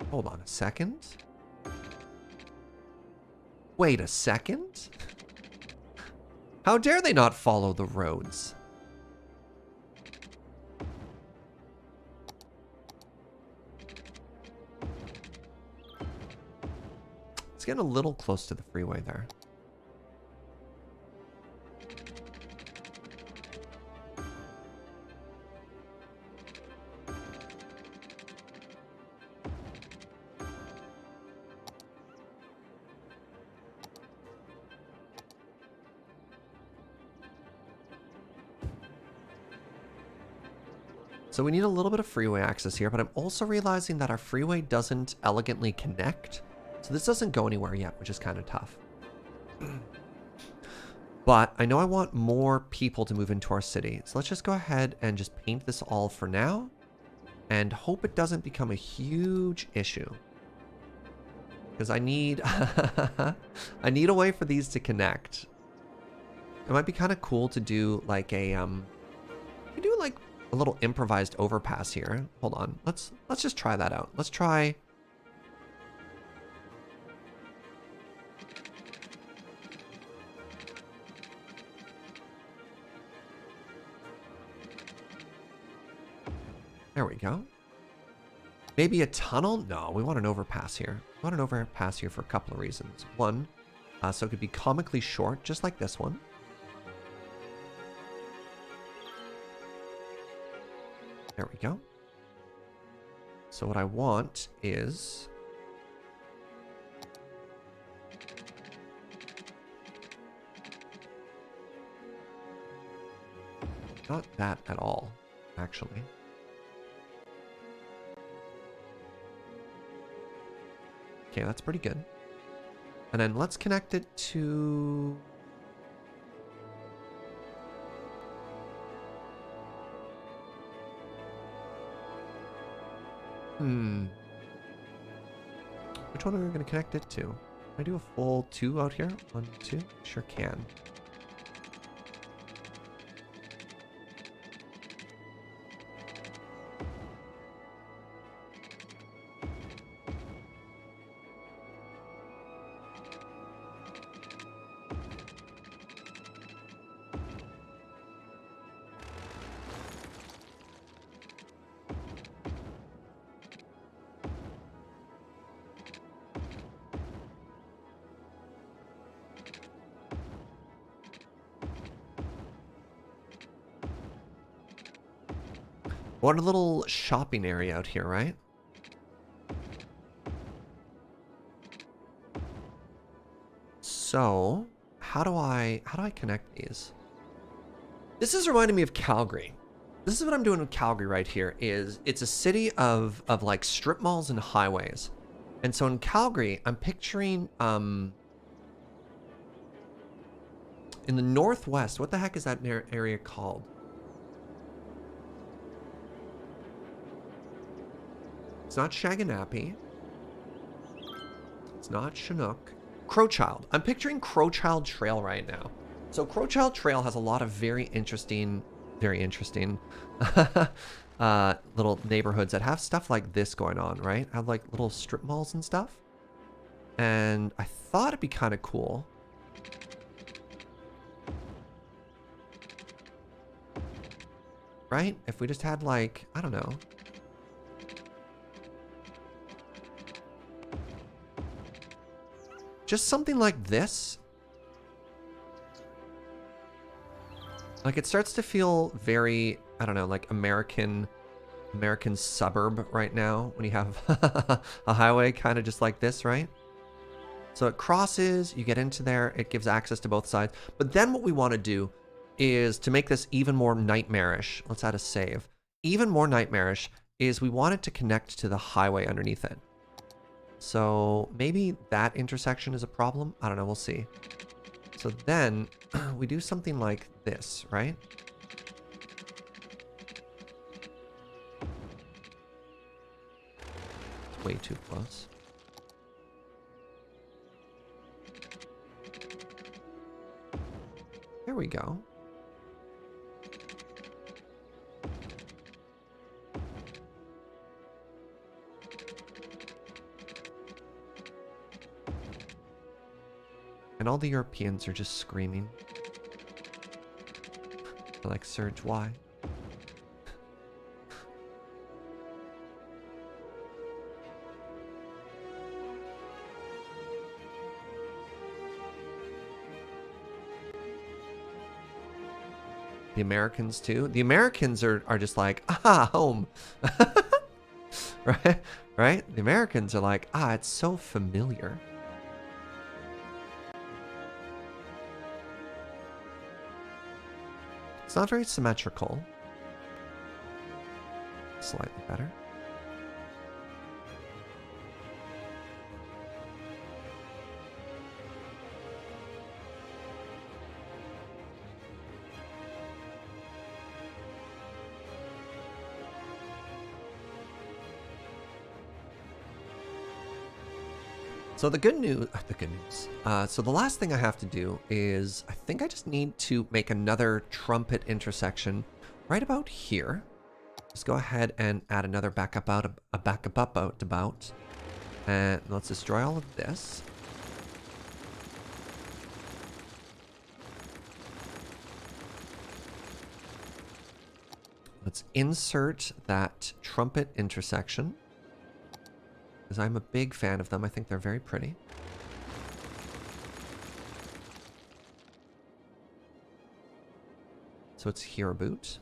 Hold on a second. Wait a second. How dare they not follow the roads? It's getting a little close to the freeway there. So we need a little bit of freeway access here, but I'm also realizing that our freeway doesn't elegantly connect. So this doesn't go anywhere yet, which is kind of tough. But I know I want more people to move into our city. So let's just go ahead and just paint this all for now and hope it doesn't become a huge issue. Because I need I need a way for these to connect. It might be kind of cool to do like a we do like a little improvised overpass here. Hold on. Let's just try that out. Let's try. There we go. Maybe a tunnel? No, we want an overpass here. We want an overpass here for a couple of reasons. One, so it could be comically short, just like this one. There we go. So what I want is not that at all, actually. Okay, that's pretty good. And then let's connect it to... Which one are we going to connect it to? Can I do a full 2 out here? 1, 2? Sure can. What a little shopping area out here, right? So, how do I connect these? This is reminding me of Calgary. This is what I'm doing with Calgary right here. Is it's a city of like strip malls and highways, and so in Calgary, I'm picturing in the northwest. What the heck is that area called? It's not Shaganappy. It's not Chinook. Crowchild. I'm picturing Crowchild Trail right now. So Crowchild Trail has a lot of very interesting little neighborhoods that have stuff like this going on, right? Have like little strip malls and stuff. And I thought it'd be kind of cool. Right? If we just had like, I don't know. Just something like this. Like it starts to feel very, I don't know, like American suburb right now when you have a highway kind of just like this, right? So it crosses, you get into there, it gives access to both sides. But then what we want to do is to make this even more nightmarish. Let's add a save. Even more nightmarish is we want it to connect to the highway underneath it. So maybe that intersection is a problem. I don't know. We'll see. So then we do something like this, right? It's way too close. There we go. And all the Europeans are just screaming. They're like, Serge, why? The Americans too. The Americans are just like, ah, home. Right? Right? The Americans are like, ah, it's so familiar. It's not very symmetrical. Slightly better. So the good news, so the last thing I have to do is, I think I just need to make another Trumpet intersection right about here. Just go ahead and add another backup out, and let's destroy all of this. Let's insert that Trumpet intersection, because I'm a big fan of them. I think they're very pretty. So it's here boot.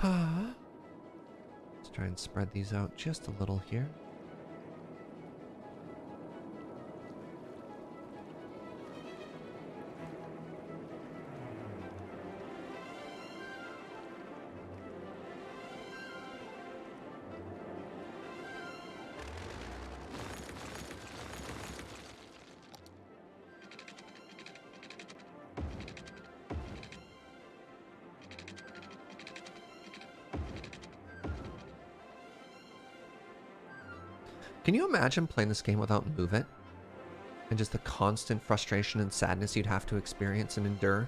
Let's try and spread these out just a little here. Can you imagine playing this game without Move It? And just the constant frustration and sadness you'd have to experience and endure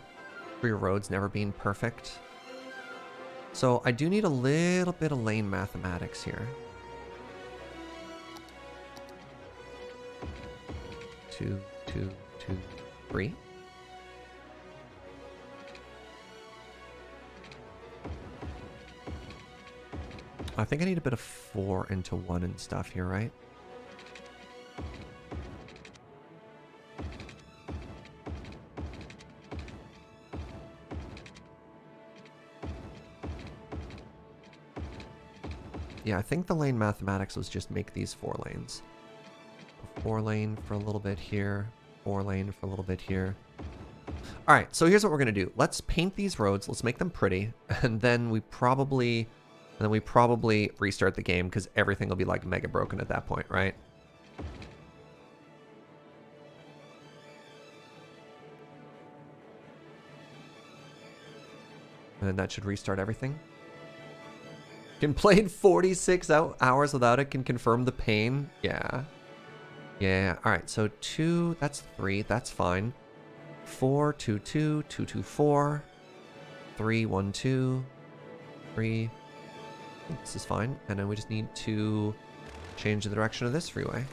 for your roads never being perfect? So I do need a little bit of lane mathematics here. 2, 2, 2, 3. I think I need a bit of 4 into 1 and stuff here, right? Yeah, I think the lane mathematics was just make these 4 lanes. 4 lane for a little bit here, 4 lane for a little bit here. All right, so here's what we're gonna do. Let's paint these roads. Let's make them pretty, and then we probably restart the game because everything will be like mega broken at that point, right? And that should restart everything. Can played 46 hours without it, can confirm the pain. Yeah. Yeah, all right, so 2, that's 3, that's fine. 4, 2, 2, 2, 2, 4, 3, 1, 2, 3. This is fine. And then we just need to change the direction of this freeway.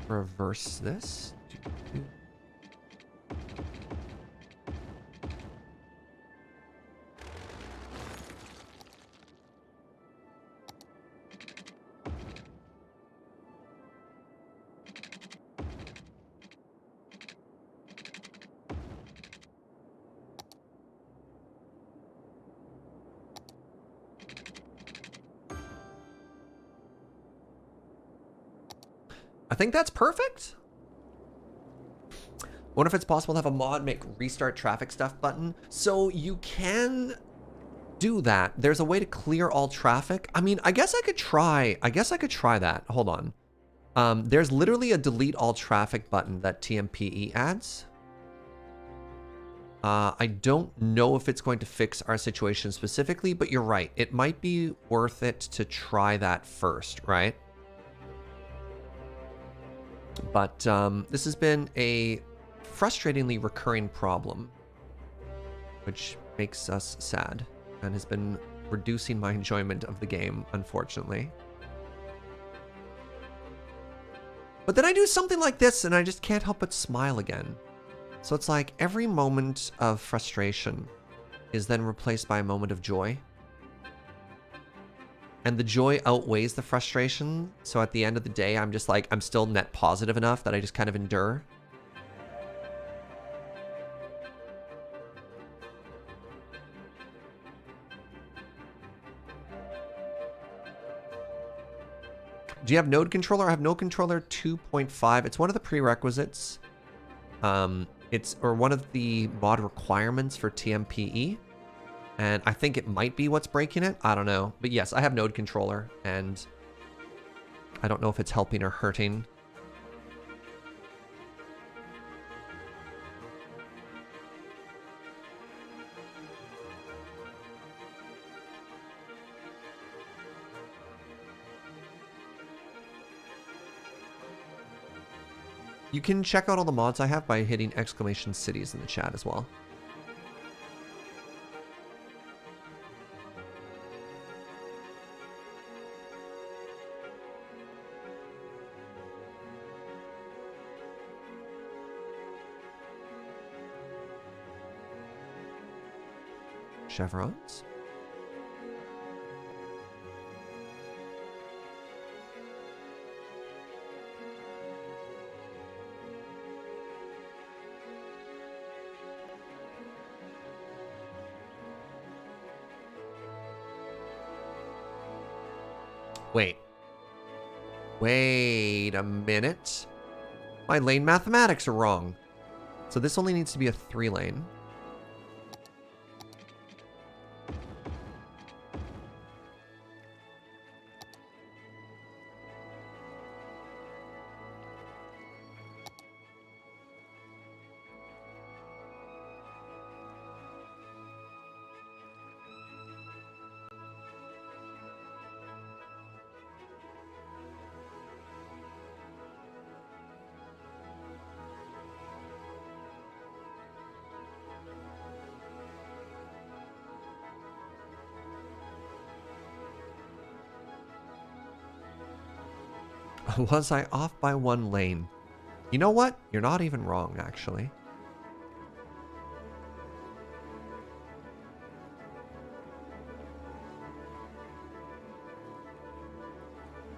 Reverse this. I think that's perfect. Wonder if it's possible to have a mod make restart traffic stuff button. So you can do that. There's a way to clear all traffic. I mean, I guess I could try that. Hold on. There's literally a delete all traffic button that TMPE adds. I don't know if it's going to fix our situation specifically, but you're right. It might be worth it to try that first, right? But this has been a frustratingly recurring problem, which makes us sad and has been reducing my enjoyment of the game, unfortunately. But then I do something like this and I just can't help but smile again. So it's like every moment of frustration is then replaced by a moment of joy. And the joy outweighs the frustration. So at the end of the day, I'm just like, I'm still net positive enough that I just kind of endure. Do you have node controller? I have node controller 2.5. It's one of the prerequisites. It's one of the mod requirements for TMPE. And I think it might be what's breaking it. I don't know. But yes, I have node controller, and I don't know if it's helping or hurting. You can check out all the mods I have by hitting exclamation cities in the chat as well. Chevrons. Wait a minute. My lane mathematics are wrong. So this only needs to be a 3-lane. Was I off by 1 lane? You know what? You're not even wrong, actually.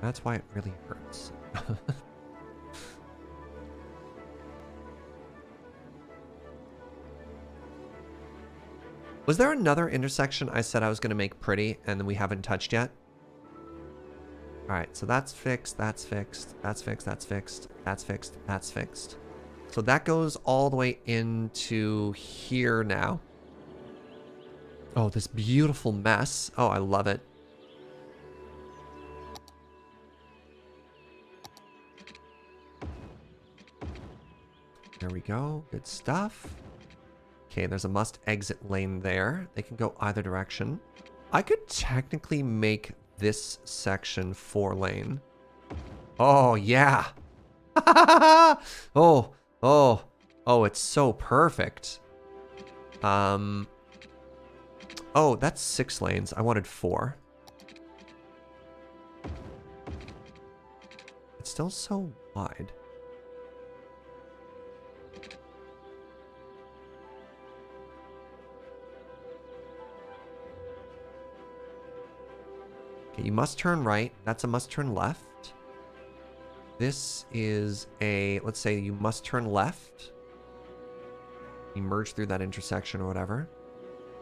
That's why it really hurts. Was there another intersection I said I was going to make pretty and then we haven't touched yet? All right, so that's fixed, that's fixed, that's fixed, that's fixed, that's fixed, that's fixed. So that goes all the way into here now. Oh, this beautiful mess. Oh, I love it. There we go. Good stuff. Okay, there's a must exit lane there. They can go either direction. I could technically make this section 4 lane. Oh, yeah. Oh, it's so perfect. Oh, that's 6 lanes. I wanted 4. It's still so wide. Okay, you must turn right. That's a must turn left. This is a, let's say you must turn left. You merge through that intersection or whatever.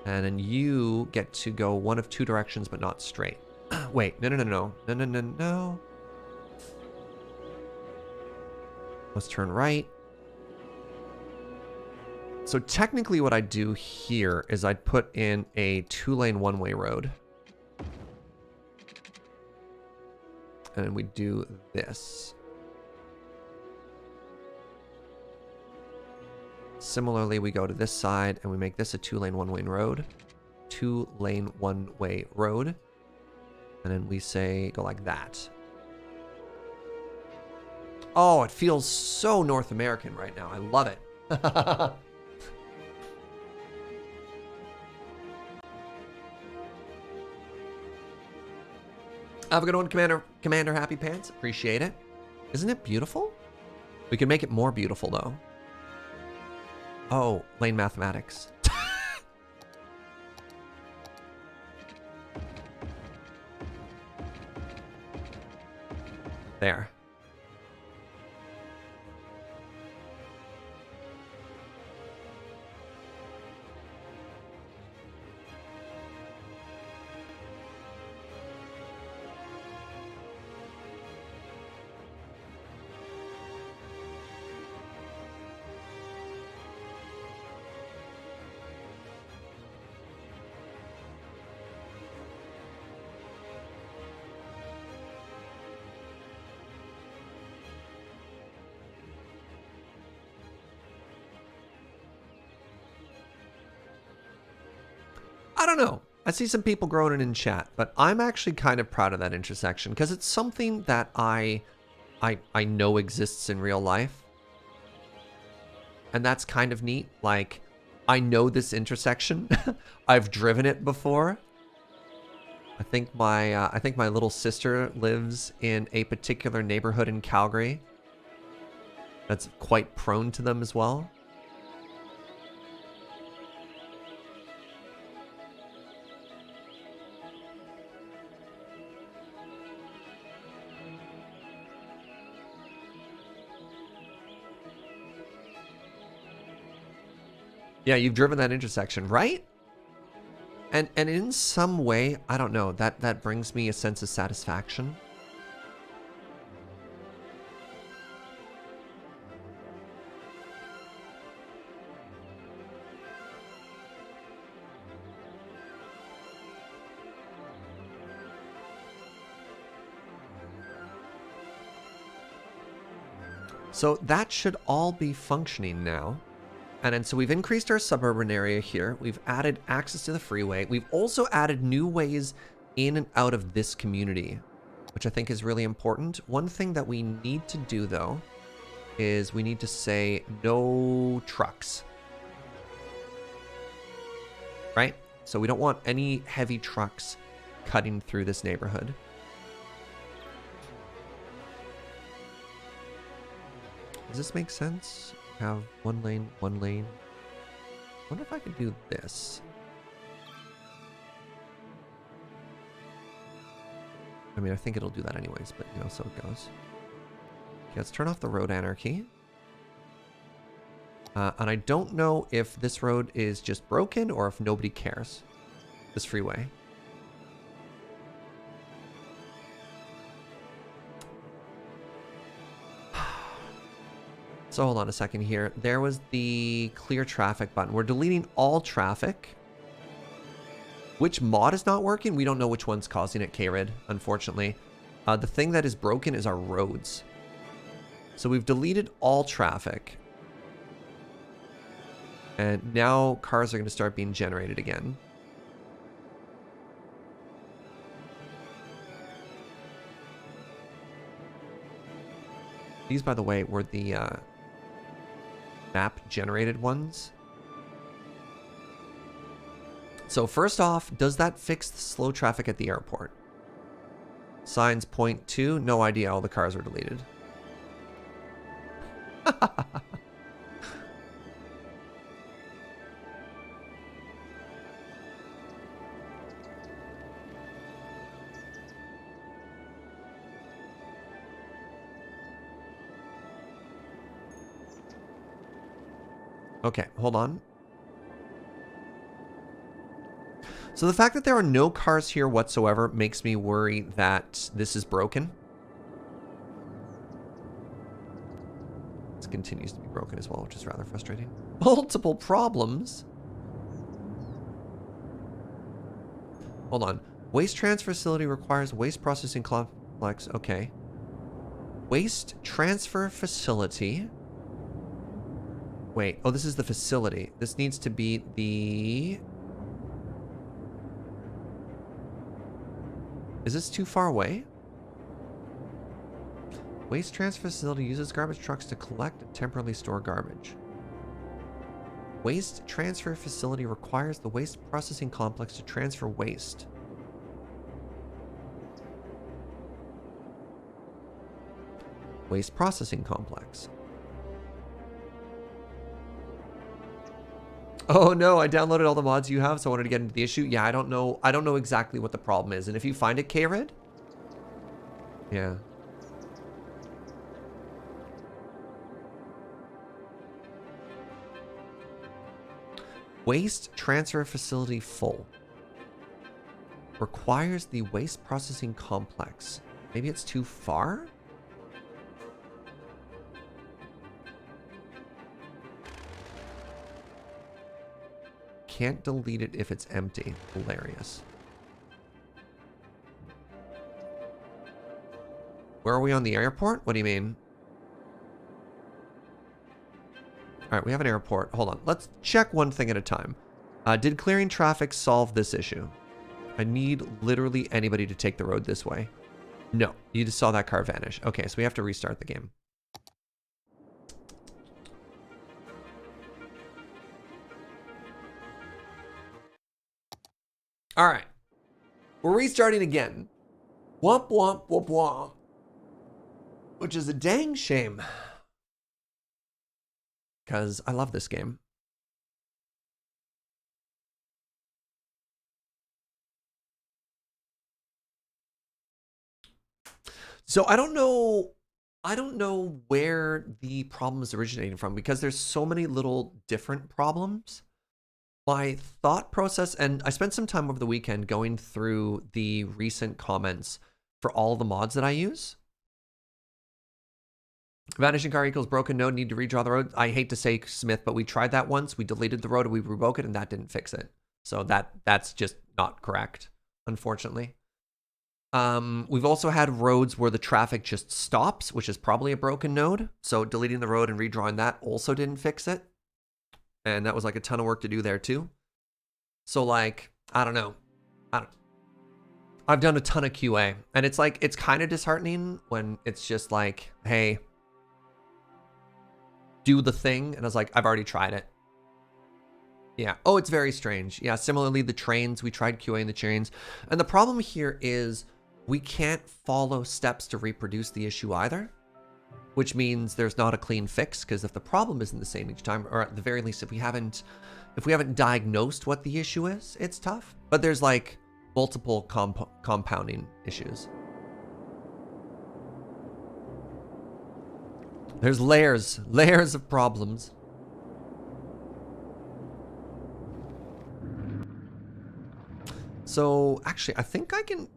And then you get to go one of 2 directions, but not straight. Wait, no. Must turn right. So technically what I'd do here is I'd put in a 2-lane one-way road. And then we do this. Similarly, we go to this side and we make this a 2-lane one-way road. 2-lane one-way road. And then we say, go like that. Oh, it feels so North American right now. I love it. Have a good one, Commander Happy Pants. Appreciate it. Isn't it beautiful? We can make it more beautiful, though. Oh, lane mathematics. There. I don't know. I see some people groaning in chat, but I'm actually kind of proud of that intersection because it's something that I know exists in real life. And that's kind of neat. Like, I know this intersection. I've driven it before. I think my little sister lives in a particular neighborhood in Calgary that's quite prone to them as well. Yeah, you've driven that intersection, right? And in some way, I don't know, that brings me a sense of satisfaction. So that should all be functioning now. And then so we've increased our suburban area here. We've added access to the freeway. We've also added new ways in and out of this community, which I think is really important. One thing that we need to do, though, is we need to say no trucks. Right? So we don't want any heavy trucks cutting through this neighborhood. Does this make sense? Have one lane, one lane. I wonder if I could do this. I mean, I think it'll do that anyways, but you know, so it goes. Okay, let's turn off the road anarchy. And I don't know if this road is just broken or if nobody cares. This freeway. So hold on a second here. There was the clear traffic button. We're deleting all traffic. Which mod is not working? We don't know which one's causing it, K-Rid, unfortunately. The thing that is broken is our roads. So we've deleted all traffic. And now cars are going to start being generated again. These, by the way, were the map-generated ones. So first off, does that fix the slow traffic at the airport? Signs point to, no idea, all the cars were deleted. Okay, hold on. So the fact that there are no cars here whatsoever makes me worry that this is broken. This continues to be broken as well, which is rather frustrating. Multiple problems. Hold on. Waste transfer facility requires waste processing complex. Okay. Waste transfer facility. Wait. Oh, this is the facility. This needs to be the... Is this too far away? Waste transfer facility uses garbage trucks to collect and temporarily store garbage. Waste transfer facility requires the waste processing complex to transfer waste. Waste processing complex. Oh no, I downloaded all the mods you have, so I wanted to get into the issue. Yeah, I don't know exactly what the problem is. And if you find it, K-Rid? Yeah. Waste transfer facility full. Requires the waste processing complex. Maybe it's too far? Can't delete it if it's empty. Hilarious. Where are we on the airport? What do you mean? All right, we have an airport. Hold on. Let's check one thing at a time. Did clearing traffic solve this issue? I need literally anybody to take the road this way. No, you just saw that car vanish. Okay, so we have to restart the game. All right. We're restarting again. Womp, womp, womp, womp. Which is a dang shame. Because I love this game. So I don't know where the problem is originating from, because there's so many little different problems. My thought process, and I spent some time over the weekend going through the recent comments for all the mods that I use. Vanishing car equals broken node, need to redraw the road. I hate to say, Smith, but we tried that once. We deleted the road and we revoked it, and that didn't fix it. So that's just not correct, unfortunately. We've also had roads where the traffic just stops, which is probably a broken node. So deleting the road and redrawing that also didn't fix it. And that was like a ton of work to do there too. So like, I don't know. I've done a ton of QA, and it's like, it's kind of disheartening when it's just like, hey, do the thing. And I was like, I've already tried it. Yeah. Oh, it's very strange. Yeah. Similarly, the trains, we tried QAing the trains. And the problem here is we can't follow steps to reproduce the issue either. which means there's not a clean fix, because if the problem isn't the same each time, or at the very least, if we haven't diagnosed what the issue is, it's tough. But there's like multiple compounding issues. There's layers of problems. So actually, I think I can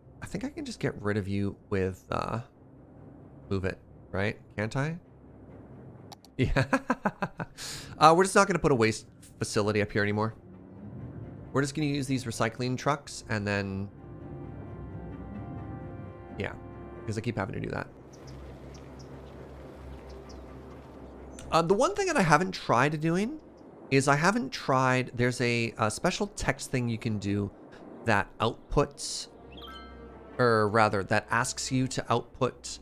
just get rid of you with move it, right? Can't I? Yeah. We're just not gonna put a waste facility up here anymore. We're just gonna use these recycling trucks, and then yeah, because I keep having to do that. The one thing that I haven't tried doing is there's a special text thing you can do that outputs, or rather that asks you to output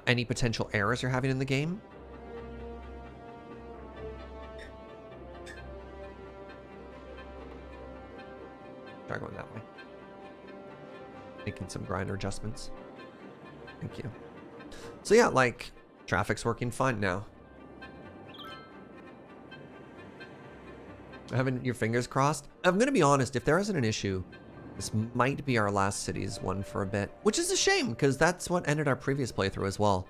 any potential errors you're having in the game. Try going that way. Making some grinder adjustments. Thank you. So yeah, like, traffic's working fine now. Having your fingers crossed. I'm gonna be honest, if there isn't an issue, this might be our last cities one for a bit, which is a shame, because that's what ended our previous playthrough as well.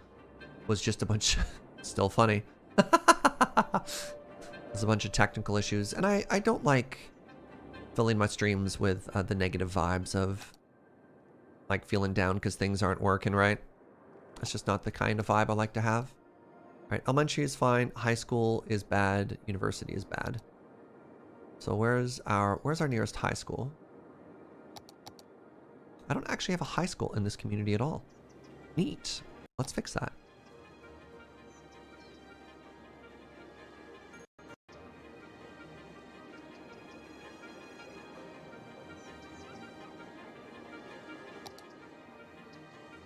Was just a bunch still funny. There's a bunch of technical issues, and I don't like filling my streams with the negative vibes of like feeling down because things aren't working right. That's just not the kind of vibe I like to have. All right, elementary is fine, high school is bad, university is bad. So where's our nearest high school? I don't actually have a high school in this community at all. Neat. Let's fix that.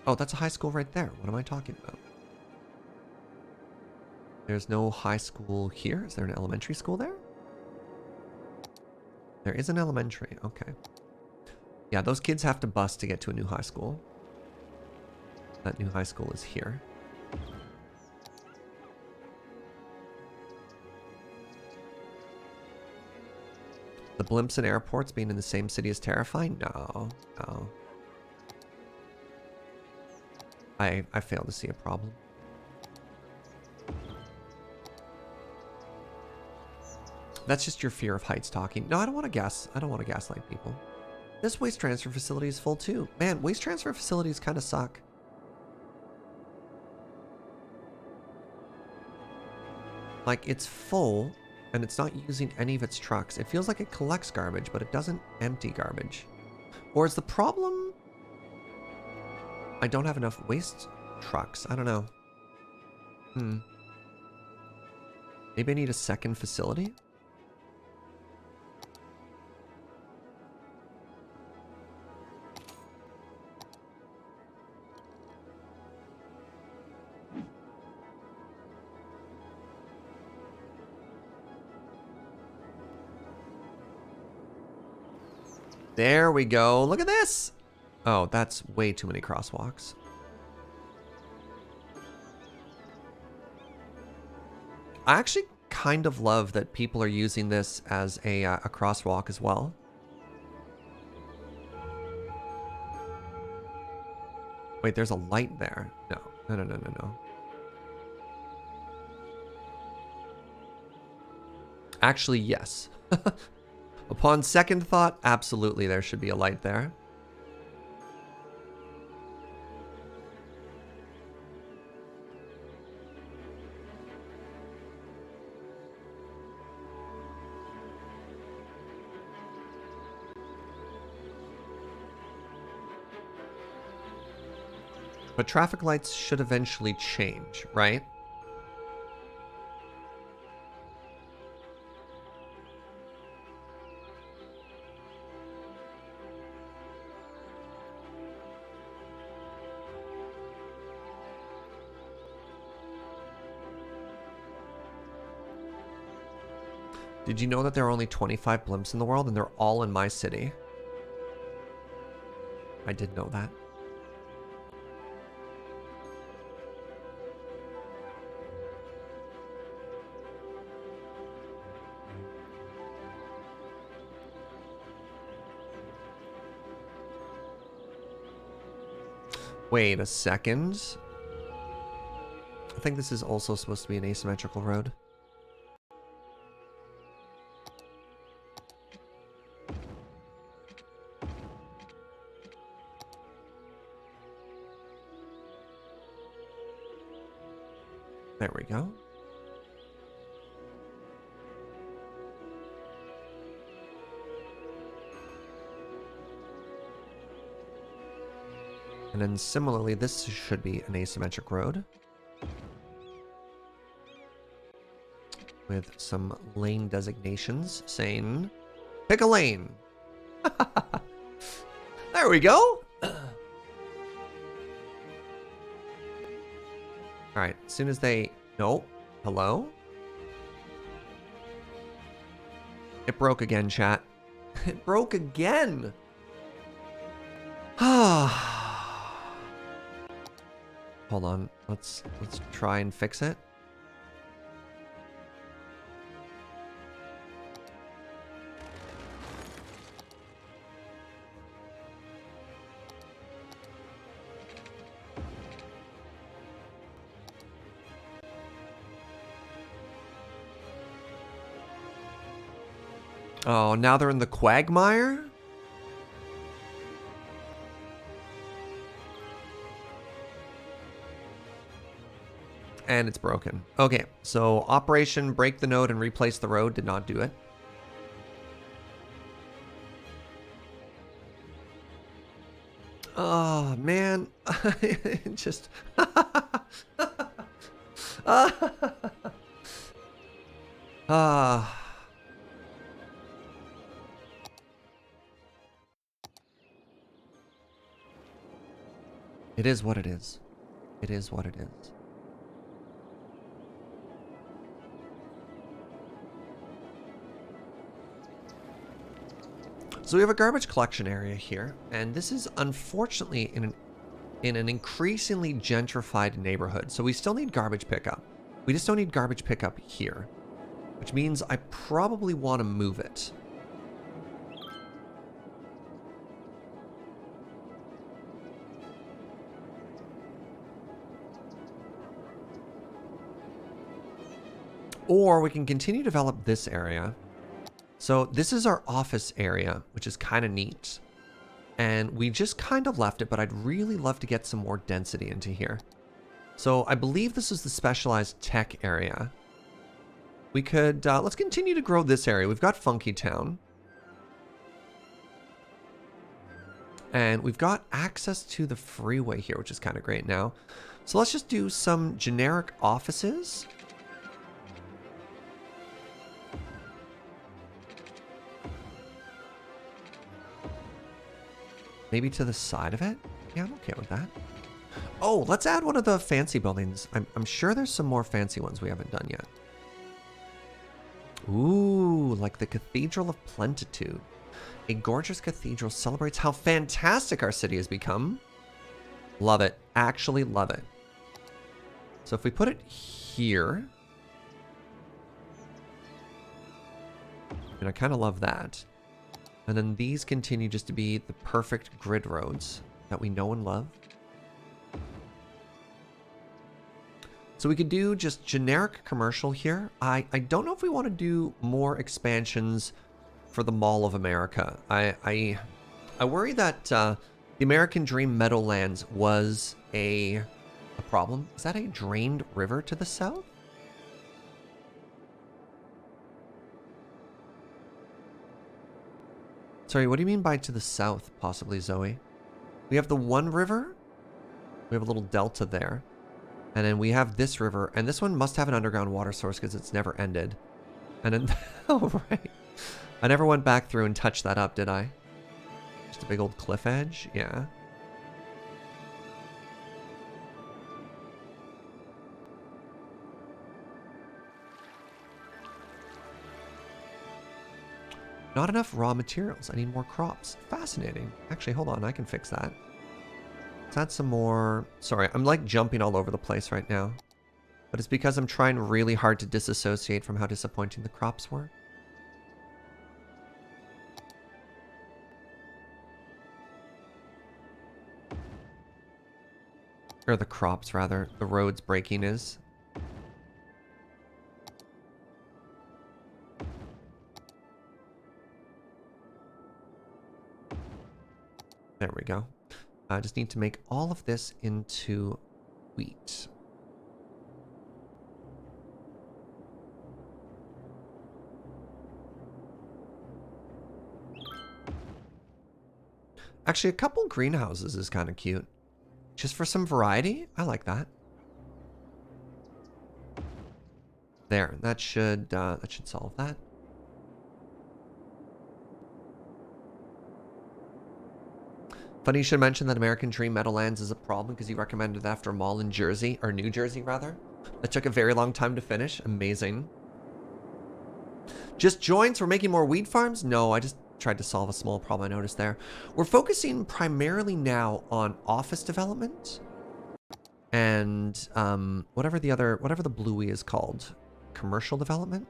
Oh, that's a high school right there. What am I talking about? There's no high school here. Is there an elementary school there? There is an elementary. Okay. Yeah, those kids have to bus to get to a new high school. That new high school is here. The blimps and airports being in the same city is terrifying? No, no. I fail to see a problem. That's just your fear of heights talking. No, I don't want to gaslight people. This waste transfer facility is full too. Man, waste transfer facilities kind of suck. Like, it's full and it's not using any of its trucks. It feels like it collects garbage, but it doesn't empty garbage. Or is the problem I don't have enough waste trucks? I don't know. Maybe I need a second facility? There we go. Look at this. Oh, that's way too many crosswalks. I actually kind of love that people are using this as a crosswalk as well. Wait, there's a light there. No. Actually, yes. Upon second thought, absolutely there should be a light there. But traffic lights should eventually change, right? Did you know that there are only 25 blimps in the world and they're all in my city? I did know that. Wait a second. I think this is also supposed to be an asymmetrical road. There we go. And then similarly, this should be an asymmetric road. With some lane designations saying, pick a lane. There we go. Alright, as soon as they... No. Hello? It broke again, chat. It broke again! Hold on. Let's try and fix it. Oh, now they're in the quagmire? And it's broken. Okay, so Operation Break the Node and Replace the Road did not do it. Oh, man. Just... It is what it is. It is what it is. So we have a garbage collection area here, and this is unfortunately in an increasingly gentrified neighborhood. So we still need garbage pickup. We just don't need garbage pickup here, which means I probably want to move it. Or we can continue to develop this area. So this is our office area, which is kind of neat. And we just kind of left it, but I'd really love to get some more density into here. So I believe this is the specialized tech area. We could, let's continue to grow this area. We've got Funky Town. And we've got access to the freeway here, which is kind of great now. So let's just do some generic offices. Maybe to the side of it? Yeah, I'm okay with that. Oh, let's add one of the fancy buildings. I'm sure there's some more fancy ones we haven't done yet. Ooh, like the Cathedral of Plentitude. A gorgeous cathedral celebrates how fantastic our city has become. Love it. Actually love it. So if we put it here... And I kind of love that. And then these continue just to be the perfect grid roads that we know and love. So we could do just generic commercial here. I don't know if we want to do more expansions for the Mall of America. I worry that the American Dream Meadowlands was a problem. Is that a drained river to the south? Sorry, what do you mean by to the south, possibly, Zoe? We have the one river. We have a little delta there. And then we have this river. And this one must have an underground water source because it's never ended. And then... oh, right. I never went back through and touched that up, did I? Just a big old cliff edge? Yeah. Not enough raw materials. I need more crops. Fascinating. Actually, hold on. I can fix that. Let's add some more... Sorry, I'm like jumping all over the place right now. But it's because I'm trying really hard to disassociate from how disappointing the crops were. Or the crops, rather. The roads breaking is. There we go. I just need to make all of this into wheat. Actually, a couple greenhouses is kind of cute. Just for some variety. I like that. There, that should solve that. Funny you should mention that American Dream Meadowlands is a problem because you recommended it after a mall in Jersey, or New Jersey rather. That took a very long time to finish. Amazing. Just joints? We're making more wheat farms? No, I just tried to solve a small problem I noticed there. We're focusing primarily now on office development and whatever the bluey is called, commercial development.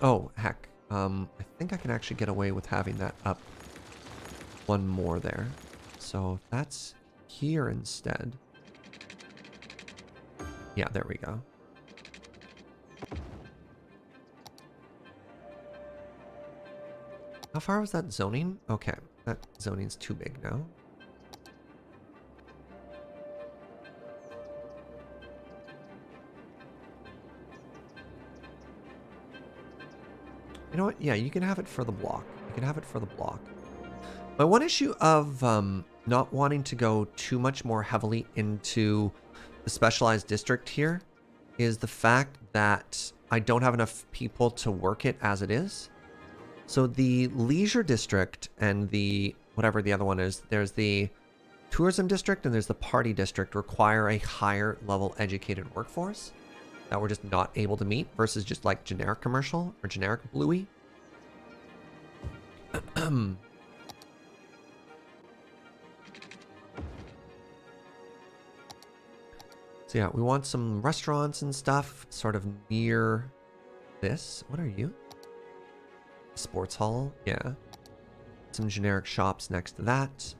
Oh, heck. I think I can actually get away with having that up one more there. So if that's here instead. Yeah, there we go. How far was that zoning? Okay, that zoning's too big now. You know what? Yeah, you can have it for the block. You can have it for the block. My one issue of not wanting to go too much more heavily into the specialized district here is the fact that I don't have enough people to work it as it is. So the leisure district and the whatever the other one is, there's the tourism district and there's the party district, require a higher level educated workforce that we're just not able to meet versus just like generic commercial or generic bluey. So yeah, we want some restaurants and stuff sort of near this. What are you? Sports hall? Yeah. Some generic shops next to that.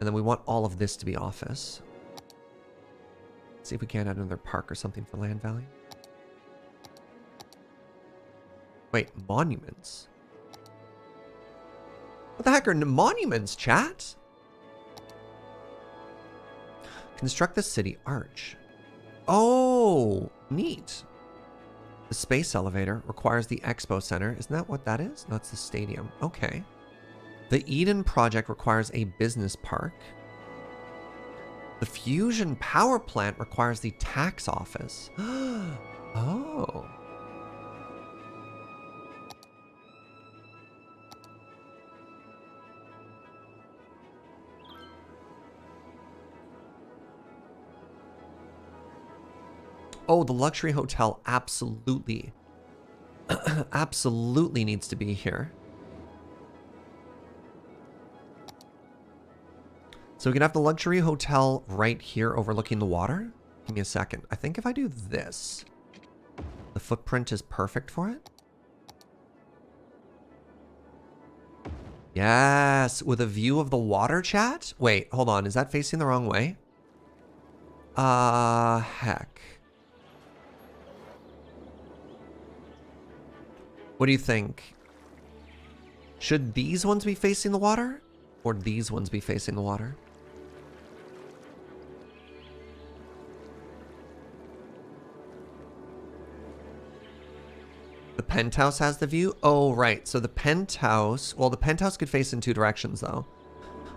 And then we want all of this to be office. See if we can't add another park or something for Land Valley. Wait, monuments? What the heck are monuments, chat? Construct the city arch. Oh, neat. The space elevator requires the expo center. Isn't that what that is? That's the stadium. Okay. The Eden project requires a business park. The fusion power plant requires the tax office. Oh. Oh, the luxury hotel absolutely, absolutely needs to be here. So we can have the luxury hotel right here overlooking the water. Give me a second. I think if I do this, the footprint is perfect for it. Yes, with a view of the water, chat. Wait, hold on. Is that facing the wrong way? Heck. What do you think? Should these ones be facing the water? Or these ones be facing the water? The penthouse has the view? Oh, right. So the penthouse... Well, the penthouse could face in two directions, though.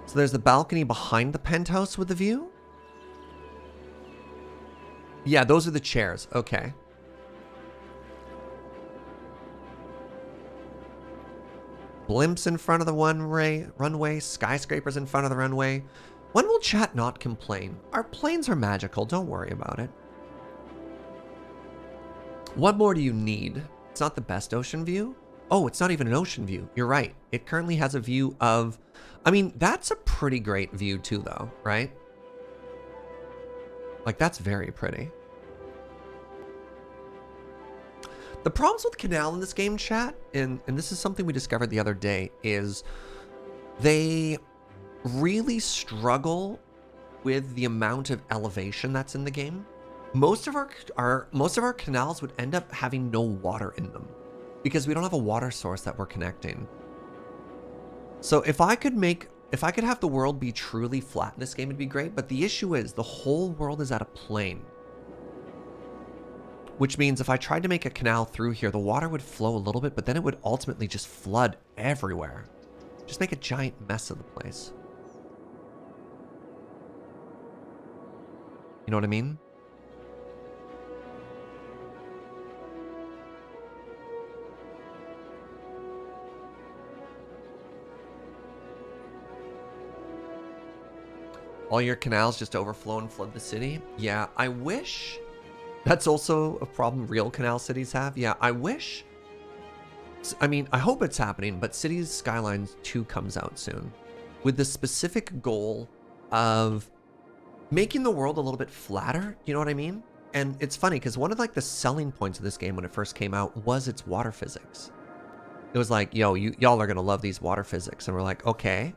So there's the balcony behind the penthouse with the view? Yeah, those are the chairs. Okay. Blimps in front of the runway, skyscrapers in front of the runway. When will chat not complain? Our planes are magical, don't worry about it. What more do you need? It's not the best ocean view? Oh, it's not even an ocean view. You're right. It currently has a view of... I mean, that's a pretty great view too, though, right? Like, that's very pretty. The problems with canal in this game, chat, and this is something we discovered the other day, is they really struggle with the amount of elevation that's in the game. Most of our canals would end up having no water in them because we don't have a water source that we're connecting. So if I could have the world be truly flat in this game, it'd be great. But the issue is the whole world is at a plane, which means if I tried to make a canal through here, the water would flow a little bit, but then it would ultimately just flood everywhere. Just make a giant mess of the place. You know what I mean? All your canals just overflow and flood the city? Yeah, I wish. That's also a problem real canal cities have. Yeah, I wish. I mean, I hope it's happening, but Cities Skylines 2 comes out soon with the specific goal of making the world a little bit flatter. You know what I mean? And it's funny because one of like the selling points of this game when it first came out was its water physics. It was like, yo, y'all are going to love these water physics. And we're like, okay.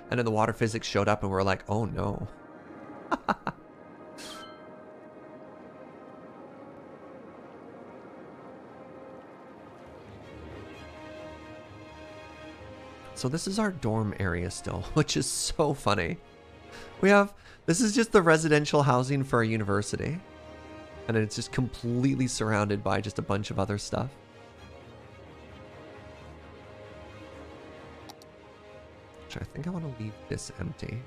And then the water physics showed up and we're like, oh no. So this is our dorm area still, which is so funny. This is just the residential housing for our university. And it's just completely surrounded by just a bunch of other stuff. Which I think I want to leave this empty.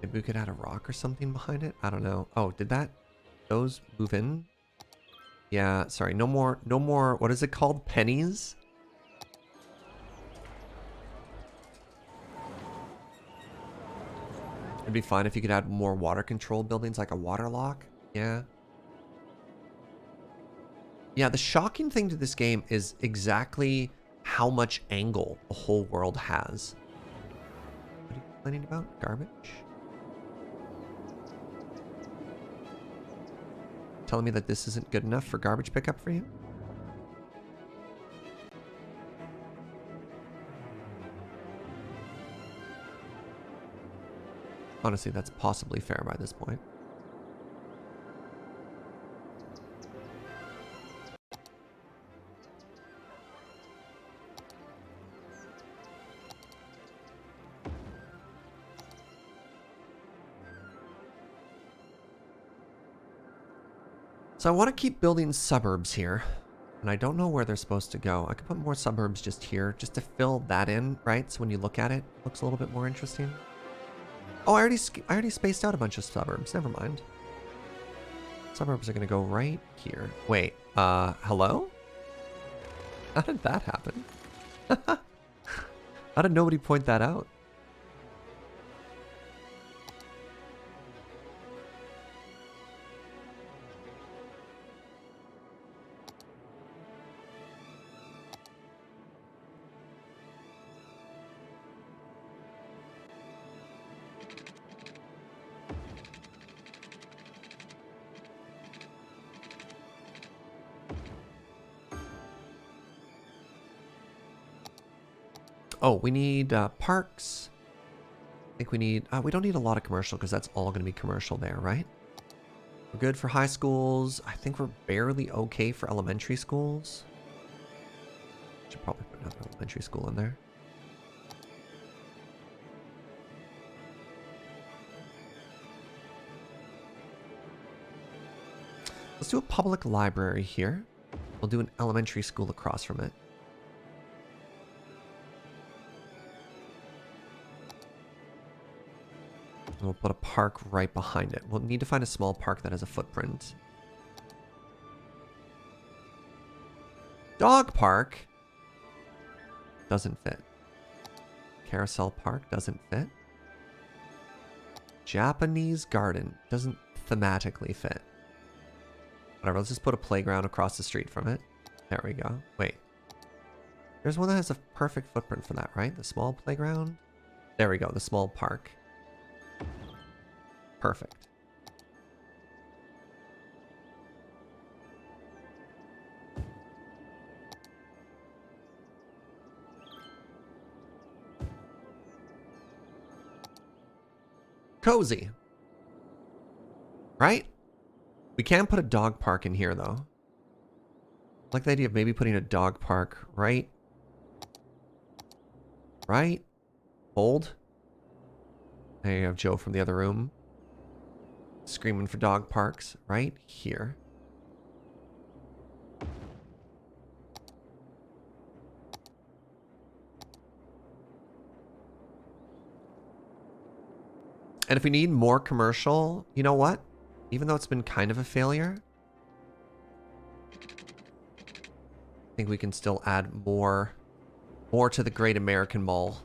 Maybe we could add a rock or something behind it. I don't know. Oh, did those move in? Yeah, sorry. No more, what is it called? Pennies? It'd be fine if you could add more water control buildings, like a water lock. Yeah. Yeah, the shocking thing to this game is exactly how much angle the whole world has. What are you complaining about? Garbage? Telling me that this isn't good enough for garbage pickup for you? Honestly, that's possibly fair by this point. So I want to keep building suburbs here, and I don't know where they're supposed to go. I could put more suburbs just here, just to fill that in, right? So when you look at it, it looks a little bit more interesting. Oh, I already spaced out a bunch of suburbs. Never mind. Suburbs are going to go right here. Wait, hello? How did that happen? How did nobody point that out? Oh, we need parks. I think we need... we don't need a lot of commercial because that's all going to be commercial there, right? We're good for high schools. I think we're barely okay for elementary schools. Should probably put another elementary school in there. Let's do a public library here. We'll do an elementary school across from it. And we'll put a park right behind it. We'll need to find a small park that has a footprint. Dog park doesn't fit. Carousel park doesn't fit. Japanese garden doesn't thematically fit. Whatever, let's just put a playground across the street from it. There we go. Wait. There's one that has a perfect footprint for that, right? The small playground? There we go, the small park. Perfect. Cozy. Right? We can put a dog park in here, though. I like the idea of maybe putting a dog park right. Right? Hold. There you have Joe from the other room. Screaming for dog parks. Right here. And if we need more commercial, you know what? Even though it's been kind of a failure, I think we can still add more to the Great American Mall.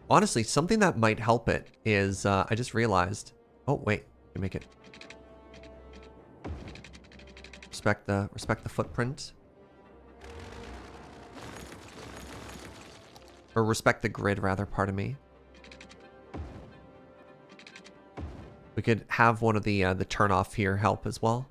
Honestly, something that might help it is, I just realized. Oh wait, we make it. Respect the footprint. Or respect the grid, rather. Pardon me. We could have one of the turn off here help as well.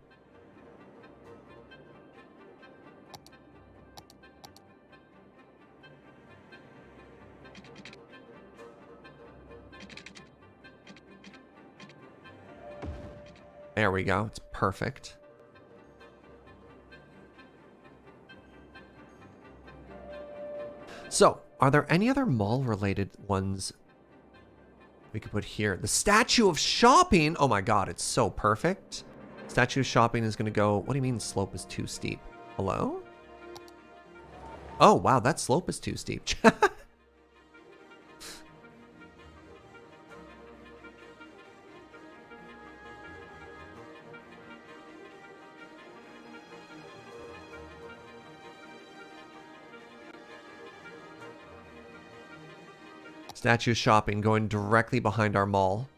There we go. It's perfect. So, are there any other mall-related ones we could put here? The Statue of Shopping! Oh my god, it's so perfect. Statue of Shopping is going to go... What do you mean slope is too steep? Hello? Oh, wow, that slope is too steep. Statue of Shopping going directly behind our mall.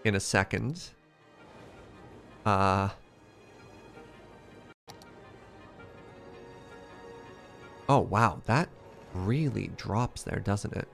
In a second. Oh, wow. That really drops there, doesn't it?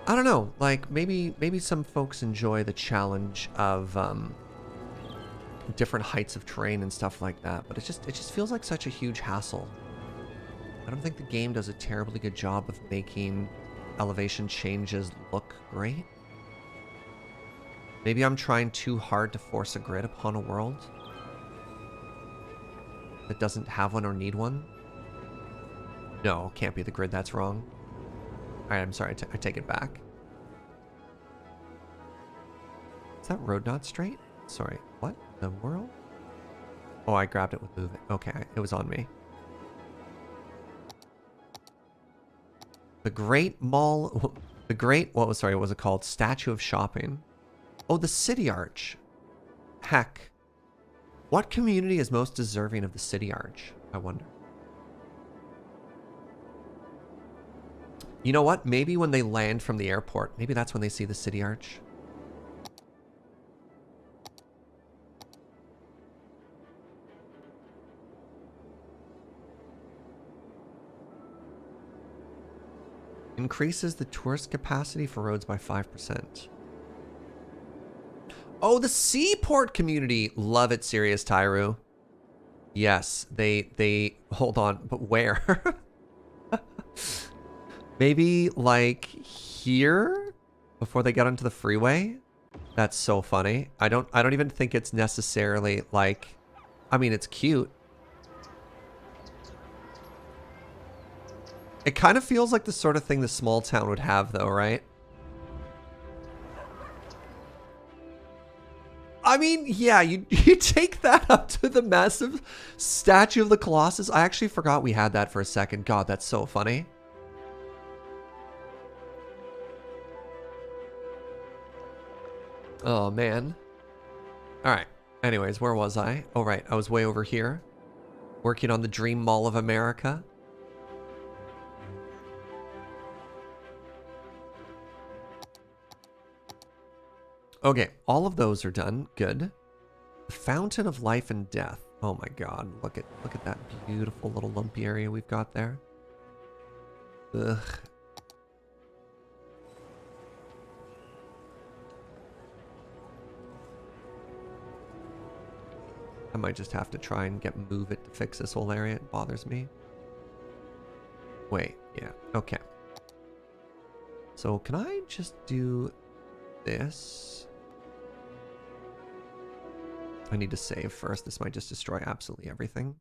I don't know, like maybe some folks enjoy the challenge of different heights of terrain and stuff like that, but it just feels like such a huge hassle. I don't think the game does a terribly good job of making elevation changes look great. Maybe I'm trying too hard to force a grid upon a world that doesn't have one or need one. No, can't be the grid that's wrong. Alright, I'm sorry, I take it back. Is that road not straight? Sorry, what? The world? Oh, I grabbed it with move it. Okay, it was on me. The Great Mall... The Great... What was it called? Statue of Shopping. Oh, the City Arch. Heck. What community is most deserving of the City Arch? I wonder. You know what? Maybe when they land from the airport, maybe that's when they see the City Arch. Increases the tourist capacity for roads by 5%. Oh, the Seaport community. Love it, Serious Tyru. Yes, they hold on, but where? Maybe like here before they get onto the freeway. That's so funny. I don't even think it's necessarily like, I mean, it's cute. It kind of feels like the sort of thing the small town would have though, right? I mean, yeah, you take that up to the massive statue of the Colossus. I actually forgot we had that for a second. God, that's so funny. Oh, man. All right. Anyways, where was I? Oh, right. I was way over here. Working on the Dream Mall of America. Okay, all of those are done. Good. The Fountain of Life and Death. Oh my god, look at that beautiful little lumpy area we've got there. Ugh. I might just have to try and move it to fix this whole area. It bothers me. Wait, yeah, okay. So can I just do this? I need to save first. This might just destroy absolutely everything.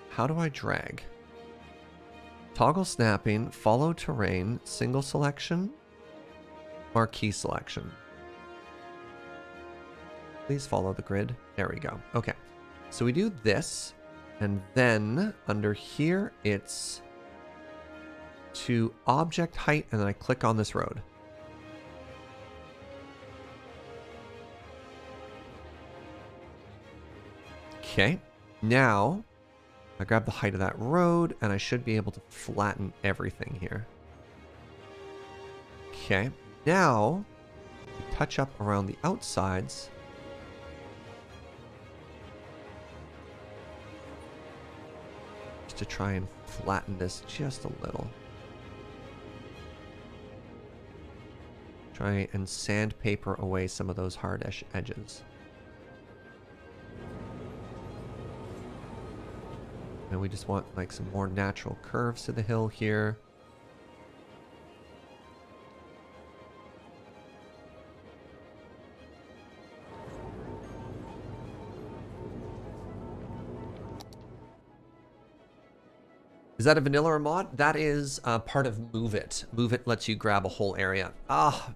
How do I drag? Toggle snapping, follow terrain, single selection, marquee selection. Please follow the grid. There we go. Okay. So we do this, and then under here, it's to object height, and then I click on this road. Okay. Now, I grab the height of that road, and I should be able to flatten everything here. Okay. Now, we touch up around the outsides. Just to try and flatten this just a little. Try and sandpaper away some of those hard edges. And we just want like some more natural curves to the hill here. Is that a vanilla or mod? That is part of Move It. Move It lets you grab a whole area. Ah.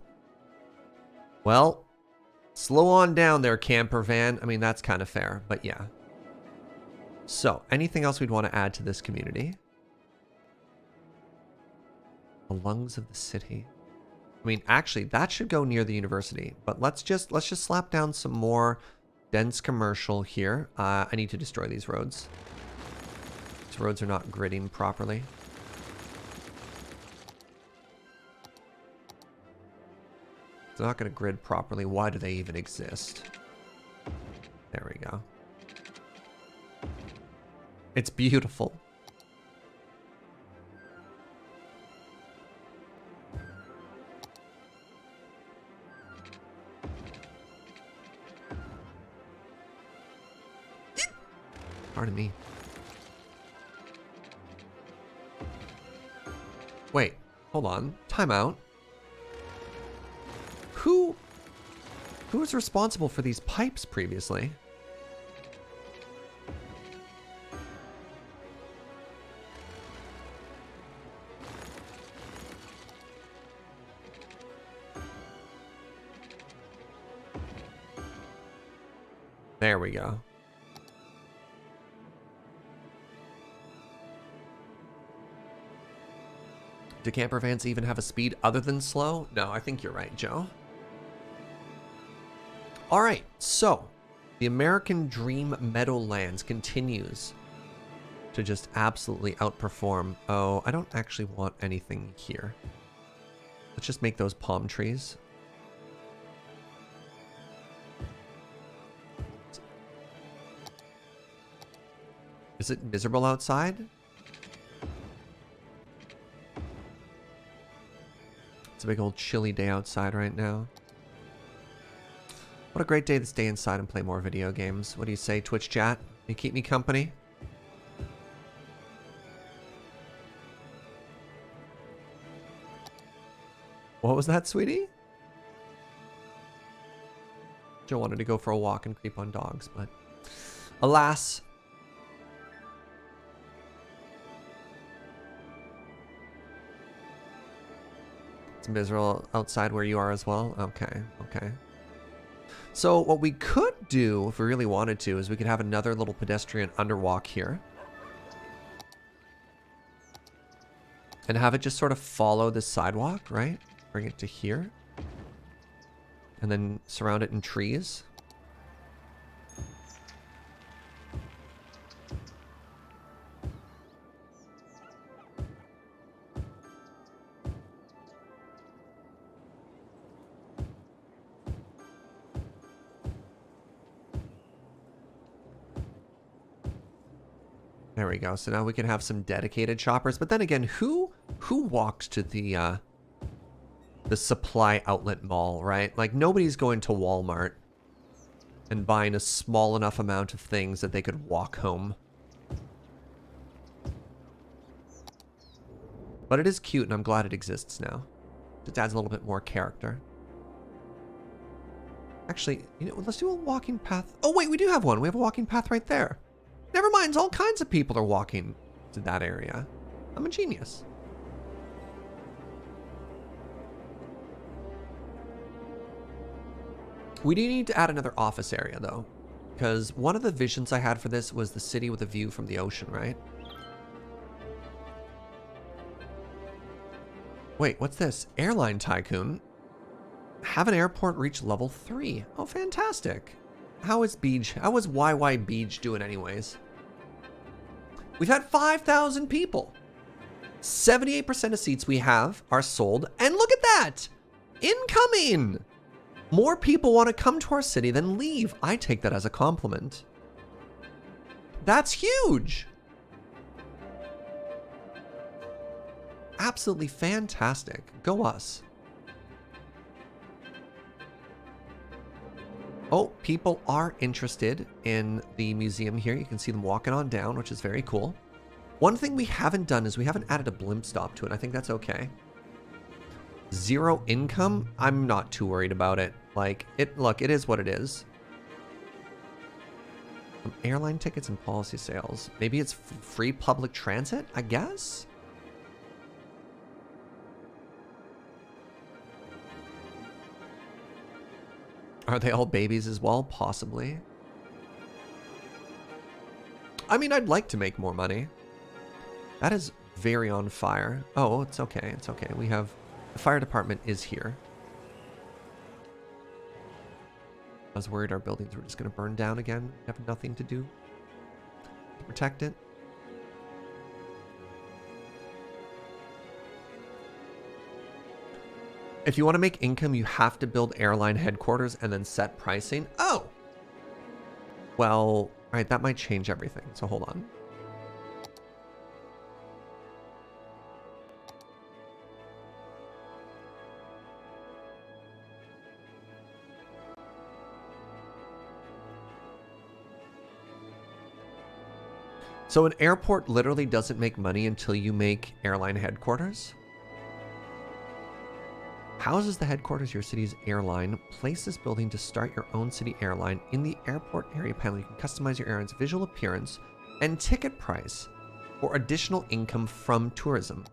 Well, slow on down there, camper van. I mean, that's kind of fair, but yeah. So, anything else we'd want to add to this community? The lungs of the city. I mean, actually, that should go near the university. But let's just slap down some more dense commercial here. I need to destroy these roads. These roads are not gridding properly. They're not going to grid properly. Why do they even exist? There we go. It's beautiful. Pardon me. Wait, hold on. Time out. Who was responsible for these pipes previously? There we go. Do camper vans even have a speed other than slow? No, I think you're right, Joe. All right, so the American Dream Meadowlands continues to just absolutely outperform. Oh, I don't actually want anything here. Let's just make those palm trees. Is it miserable outside? It's a big old chilly day outside right now. What a great day to stay inside and play more video games. What do you say, Twitch chat? You keep me company? What was that, sweetie? Joe wanted to go for a walk and creep on dogs, but alas. It's miserable outside where you are as well. Okay, okay. So what we could do, if we really wanted to, is we could have another little pedestrian underwalk here. And have it just sort of follow the sidewalk, right? Bring it to here. And then surround it in trees. There we go. So now we can have some dedicated shoppers. But then again, who walks to the supply outlet mall, right? Like, nobody's going to Walmart and buying a small enough amount of things that they could walk home. But it is cute, and I'm glad it exists now. Just adds a little bit more character. Actually, you know, let's do a walking path. Oh, wait, we do have one. We have a walking path right there. Never mind, all kinds of people are walking to that area. I'm a genius. We do need to add another office area, though, because one of the visions I had for this was the city with a view from the ocean, right? Wait, what's this? Airline Tycoon. Have an airport reach level 3. Oh, fantastic. How is YBEJ? How is YBEJ doing anyways? We've had 5,000 people. 78% of seats we have are sold. And look at that! Incoming! More people want to come to our city than leave. I take that as a compliment. That's huge! Absolutely fantastic. Go us. Oh, people are interested in the museum here. You can see them walking on down, which is very cool. One thing we haven't done is we haven't added a blimp stop to it. I think that's okay. 0 income? I'm not too worried about it. Like, look, it is what it is. Airline tickets and policy sales. Maybe it's free public transit, I guess? Are they all babies as well? Possibly. I mean, I'd like to make more money. That is very on fire. Oh, it's okay. It's okay. We have... The fire department is here. I was worried our buildings were just going to burn down again. We have nothing to do to protect it. If you want to make income, you have to build airline headquarters and then set pricing. Oh! Well, all right, that might change everything. So hold on. So an airport literally doesn't make money until you make airline headquarters. Houses the headquarters of your city's airline. Place this building to start your own city airline. In the airport area panel, you can customize your airline's visual appearance and ticket price for additional income from tourism.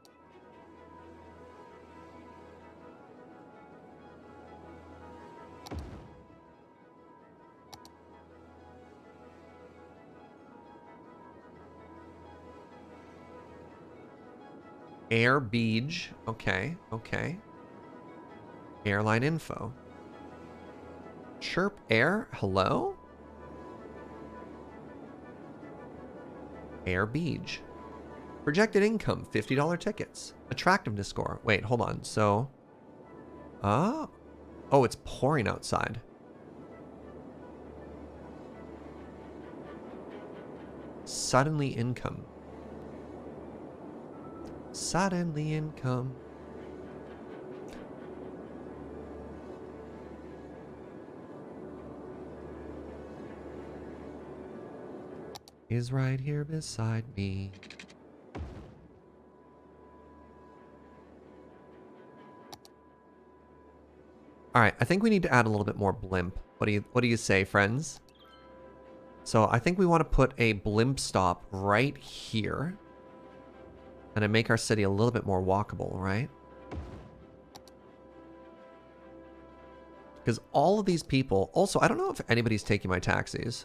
YBEJ. Okay, okay. Airline info. Chirp Air. Hello? YBEJ. Projected income, $50 tickets. Attractiveness score. Wait, hold on. So, oh, it's pouring outside. Suddenly income. Suddenly income. Is right here beside me. All right, I think we need to add a little bit more blimp. What do you say, friends? So I think we want to put a blimp stop right here. And to make our city a little bit more walkable, right? Because all of these people... Also, I don't know if anybody's taking my taxis.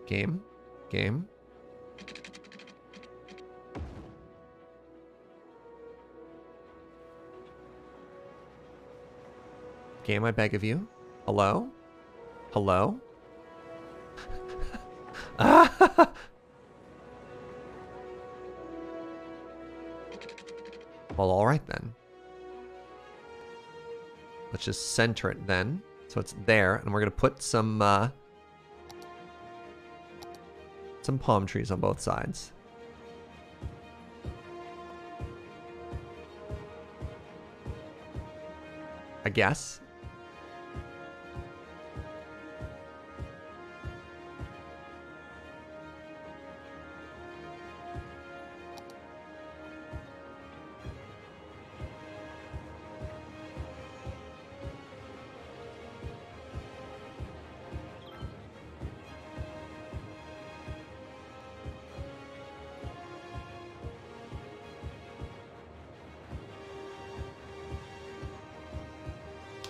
Game. Game. Game, I beg of you. Hello? Hello? Well, alright then. Let's just center it then. So it's there, and we're gonna put some palm trees on both sides. I guess.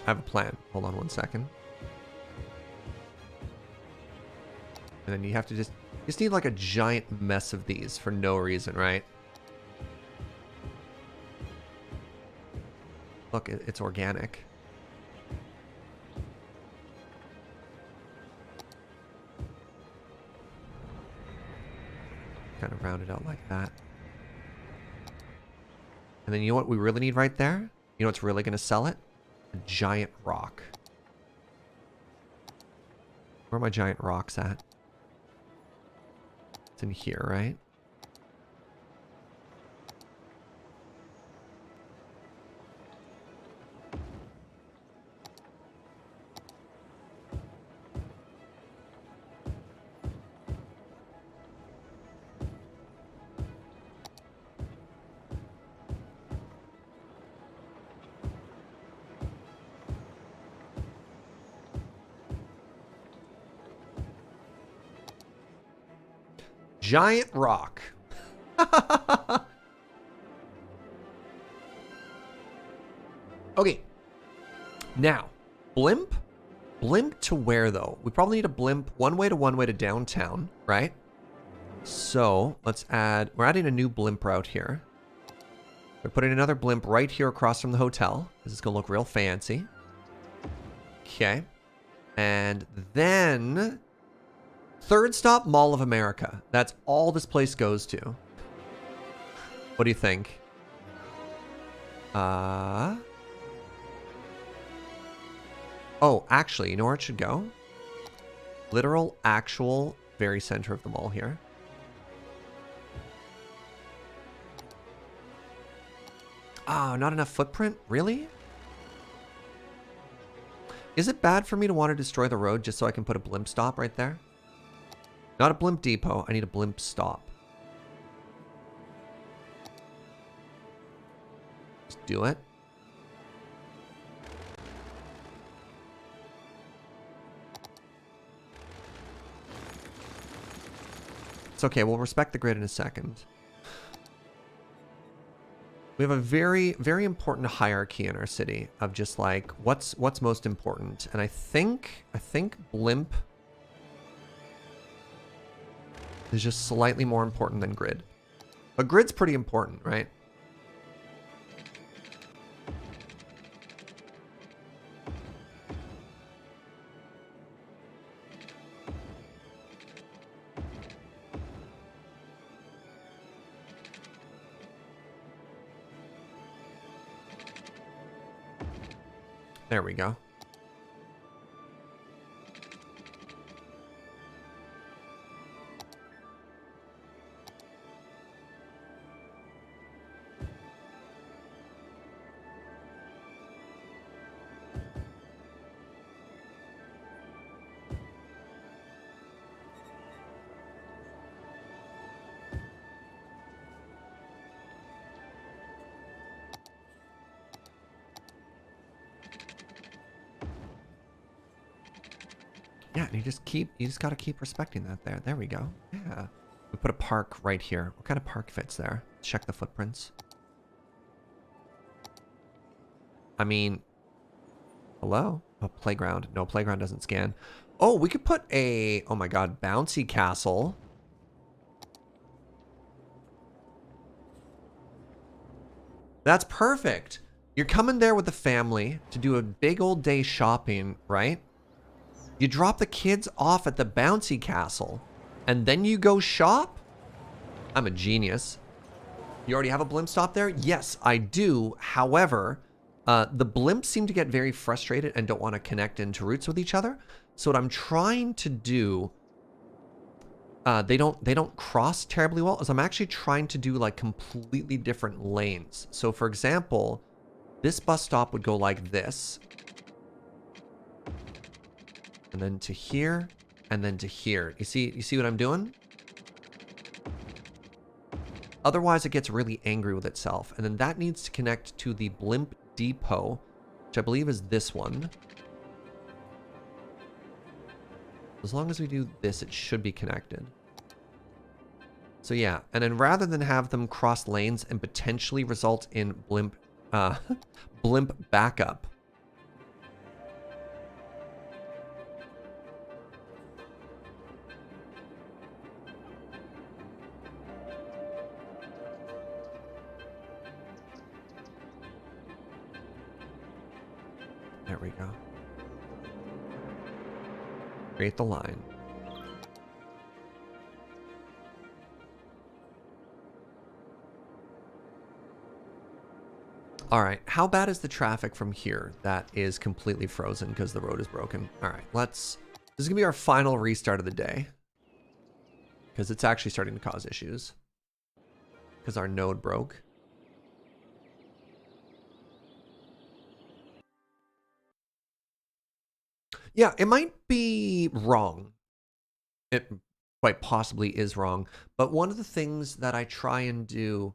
I have a plan. Hold on one second. And then you have to just need like a giant mess of these for no reason, right? Look, it's organic. Kind of round it out like that. And then you know what we really need right there? You know what's really going to sell it? A giant rock. Where are my giant rocks at? It's in here, right? Giant rock. Okay. Now, blimp? Blimp to where, though? We probably need a blimp one way to downtown, right? So, let's add... We're adding a new blimp route here. We're putting another blimp right here across from the hotel, because it's going to look real fancy. Okay. And then... Third stop, Mall of America. That's all this place goes to. What do you think? Oh, actually, you know where it should go? Literal, actual, very center of the mall here. Oh, not enough footprint? Really? Is it bad for me to want to destroy the road just so I can put a blimp stop right there? Not a blimp depot. I need a blimp stop. Just do it. It's okay. We'll respect the grid in a second. We have a very, very important hierarchy in our city of just like what's most important. And I think blimp is just slightly more important than grid. But grid's pretty important, right? There we go. Yeah, and you just gotta keep respecting that there. There we go. Yeah. We put a park right here. What kind of park fits there? Check the footprints. I mean, hello? Oh, playground. No, playground doesn't scan. Oh, we could put a, oh my god, bouncy castle. That's perfect. You're coming there with the family to do a big old day shopping, right? You drop the kids off at the bouncy castle, and then you go shop? I'm a genius. You already have a blimp stop there? Yes, I do. However, the blimps seem to get very frustrated and don't want to connect into routes with each other. So what I'm trying to do, they don't cross terribly well, is I'm actually trying to do like completely different lanes. So for example, this bus stop would go like this. And then to here, and then to here. You see what I'm doing? Otherwise, it gets really angry with itself. And then that needs to connect to the blimp depot, which I believe is this one. As long as we do this, it should be connected. So yeah, and then rather than have them cross lanes and potentially result in blimp backup, there we go. Create the line. All right, how bad is the traffic from here that is completely frozen because the road is broken? All right, this is gonna be our final restart of the day because it's actually starting to cause issues because our node broke. Yeah, it might be wrong. It quite possibly is wrong. But one of the things that I try and do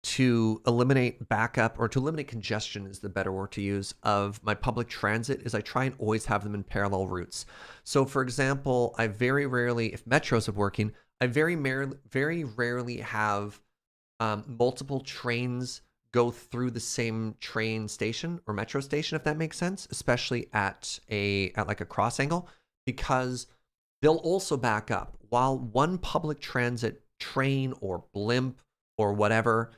to eliminate backup, or to eliminate congestion is the better word to use, of my public transit is I try and always have them in parallel routes. So for example, I very rarely, if metros are working, I very rarely have multiple trains go through the same train station or metro station, if that makes sense, especially at like a cross angle, because they'll also back up. While one public transit train or blimp or whatever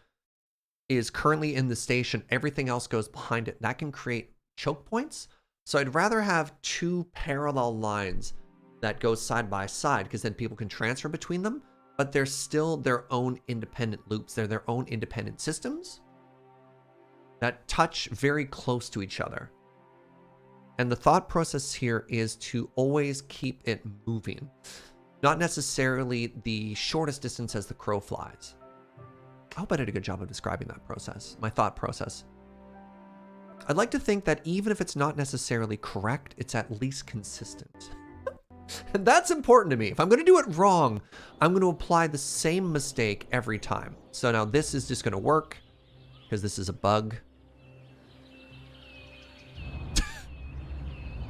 is currently in the station, everything else goes behind it. That can create choke points. So I'd rather have two parallel lines that go side by side, because then people can transfer between them, but they're still their own independent loops. They're their own independent systems that touch very close to each other. And the thought process here is to always keep it moving, not necessarily the shortest distance as the crow flies. I hope I did a good job of describing that process, my thought process. I'd like to think that even if it's not necessarily correct, it's at least consistent. And that's important to me. If I'm going to do it wrong, I'm going to apply the same mistake every time. So now this is just going to work because this is a bug.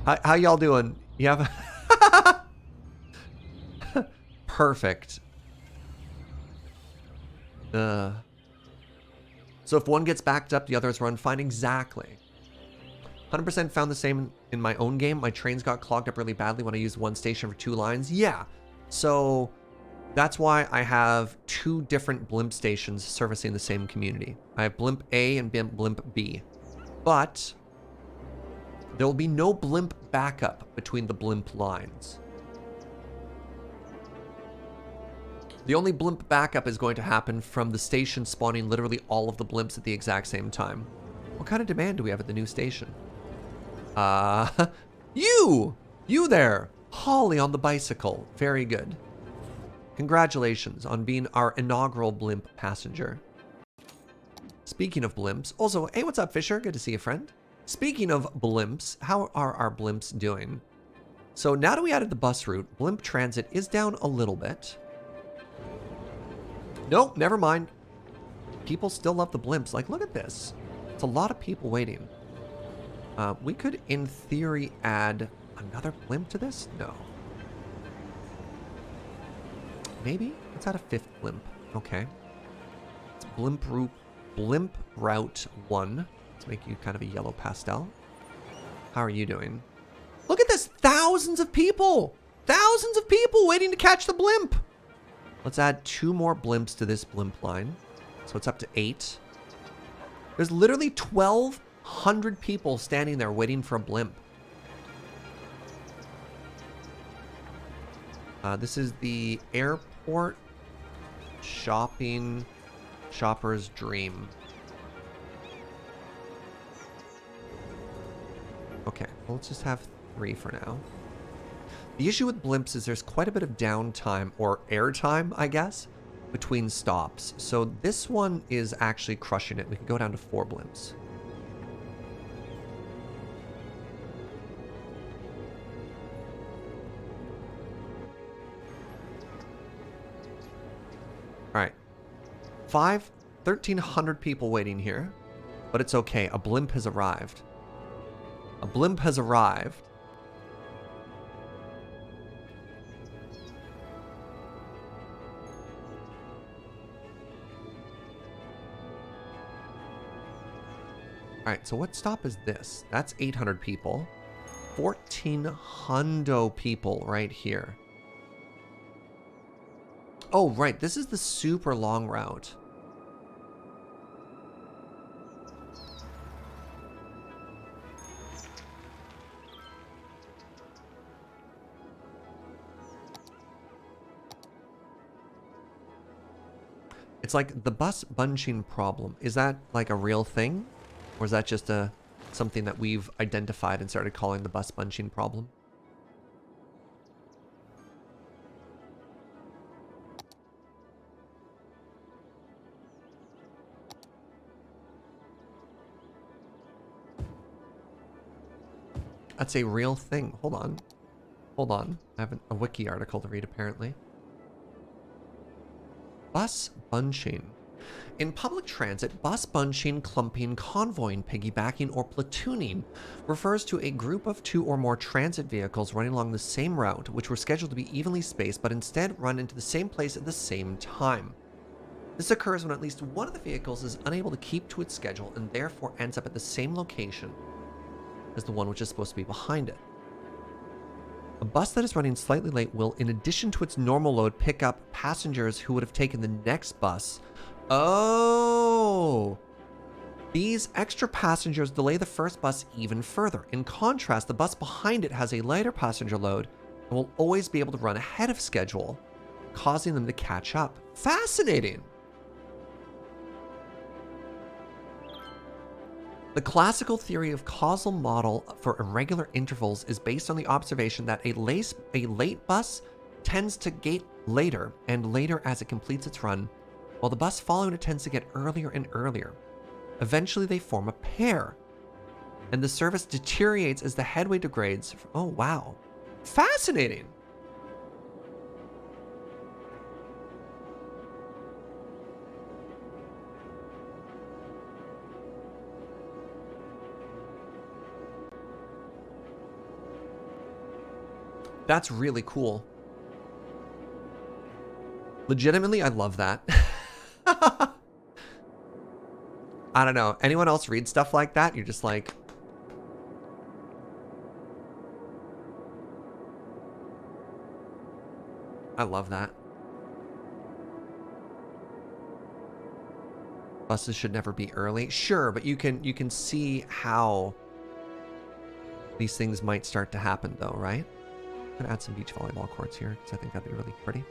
How y'all doing? You have perfect. So if one gets backed up, the others run fine. Exactly. 100% found the same in my own game. My trains got clogged up really badly when I used one station for two lines. Yeah. So that's why I have two different blimp stations servicing the same community. I have blimp A and blimp B. But there will be no blimp backup between the blimp lines. The only blimp backup is going to happen from the station spawning literally all of the blimps at the exact same time. What kind of demand do we have at the new station? Uh, you! You there! Holly on the bicycle. Very good. Congratulations on being our inaugural blimp passenger. Speaking of blimps, also, hey, what's up, Fisher? Good to see you, friend. Speaking of blimps, how are our blimps doing? So now that we added the bus route, blimp transit is down a little bit. Nope, never mind. People still love the blimps. Like, look at this. It's a lot of people waiting. We could, in theory, add another blimp to this? No. Maybe? Let's add a 5th blimp. Okay. It's blimp route 1. Let's make you kind of a yellow pastel. How are you doing? Look at this! Thousands of people! Thousands of people waiting to catch the blimp! Let's add 2 more blimps to this blimp line. So it's up to 8. There's literally 1,200 people standing there waiting for a blimp. This is the airport shopper's dream. Okay, well, let's just have 3 for now. The issue with blimps is there's quite a bit of downtime, or airtime, I guess, between stops. So this one is actually crushing it. We can go down to 4 blimps. All right. 1,300 people waiting here, but it's okay. A blimp has arrived. A blimp has arrived. All right, so what stop is this? That's 800 people. 1,400 people right here. Oh, right, this is the super long route. It's like the bus bunching problem. Is that like a real thing? Or is that just something that we've identified and started calling the bus bunching problem? That's a real thing. Hold on. Hold on. I have a wiki article to read, apparently. Bus bunching. In public transit, bus bunching, clumping, convoying, piggybacking, or platooning refers to a group of 2 or more transit vehicles running along the same route, which were scheduled to be evenly spaced, but instead run into the same place at the same time. This occurs when at least one of the vehicles is unable to keep to its schedule and therefore ends up at the same location as the one which is supposed to be behind it. A bus that is running slightly late will, in addition to its normal load, pick up passengers who would have taken the next bus. Oh! These extra passengers delay the first bus even further. In contrast, the bus behind it has a lighter passenger load and will always be able to run ahead of schedule, causing them to catch up. Fascinating! The classical theory of causal model for irregular intervals is based on the observation that a late bus tends to gate later and later as it completes its run, while the bus following it tends to get earlier and earlier. Eventually, they form a pair, and the service deteriorates as the headway degrades. Oh, wow. Fascinating! That's really cool. Legitimately, I love that. I don't know. Anyone else read stuff like that? You're just like... I love that. Buses should never be early. Sure, but you can see how these things might start to happen though, right? I'm gonna add some beach volleyball courts here because I think that'd be really pretty.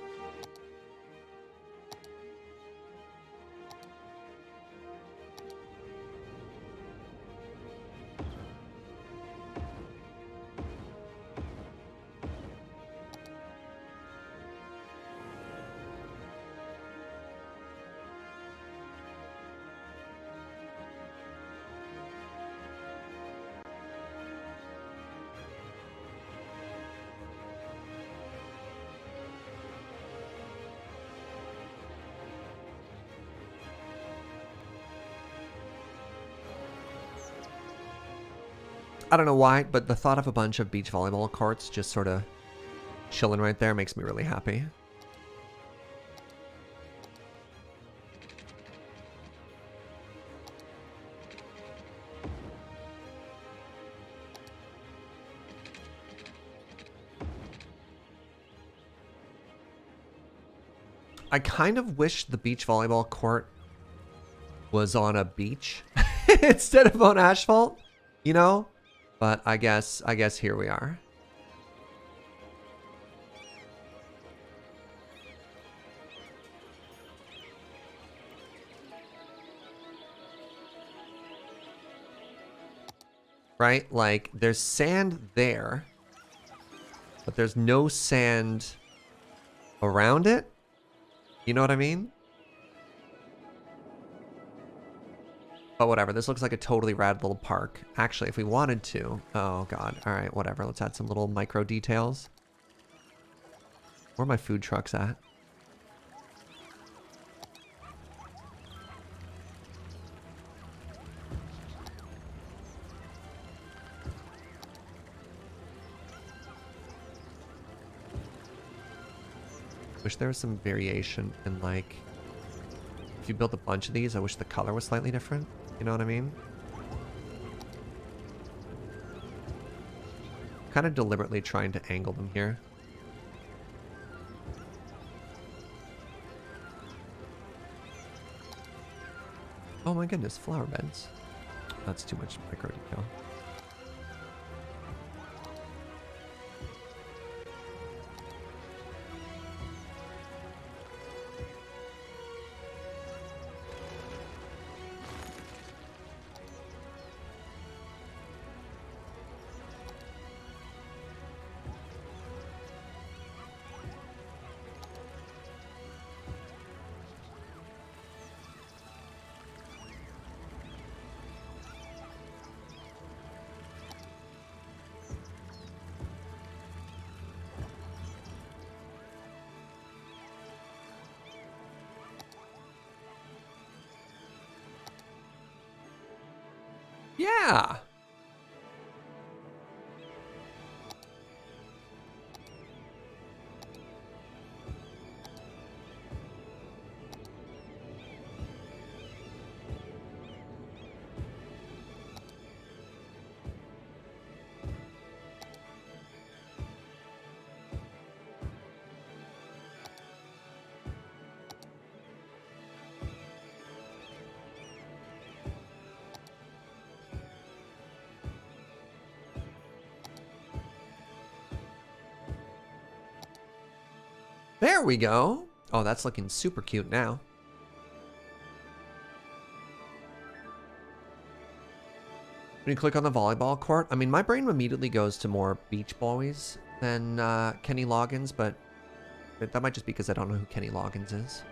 I don't know why, but the thought of a bunch of beach volleyball courts just sort of chilling right there makes me really happy. I kind of wish the beach volleyball court was on a beach instead of on asphalt, you know? But I guess here we are. Right? Like, there's sand there, but there's no sand around it. You know what I mean? But whatever, this looks like a totally rad little park. Actually, if we wanted to... Oh, God. All right, whatever. Let's add some little micro details. Where are my food trucks at? Wish there was some variation in, like... If you build a bunch of these, I wish the color was slightly different. You know what I mean? Kind of deliberately trying to angle them here. Oh my goodness, flower beds. That's too much micro detail. Yeah! There we go. Oh, that's looking super cute now. When you click on the volleyball court, I mean, my brain immediately goes to more Beach Boys than Kenny Loggins, but that might just be because I don't know who Kenny Loggins is.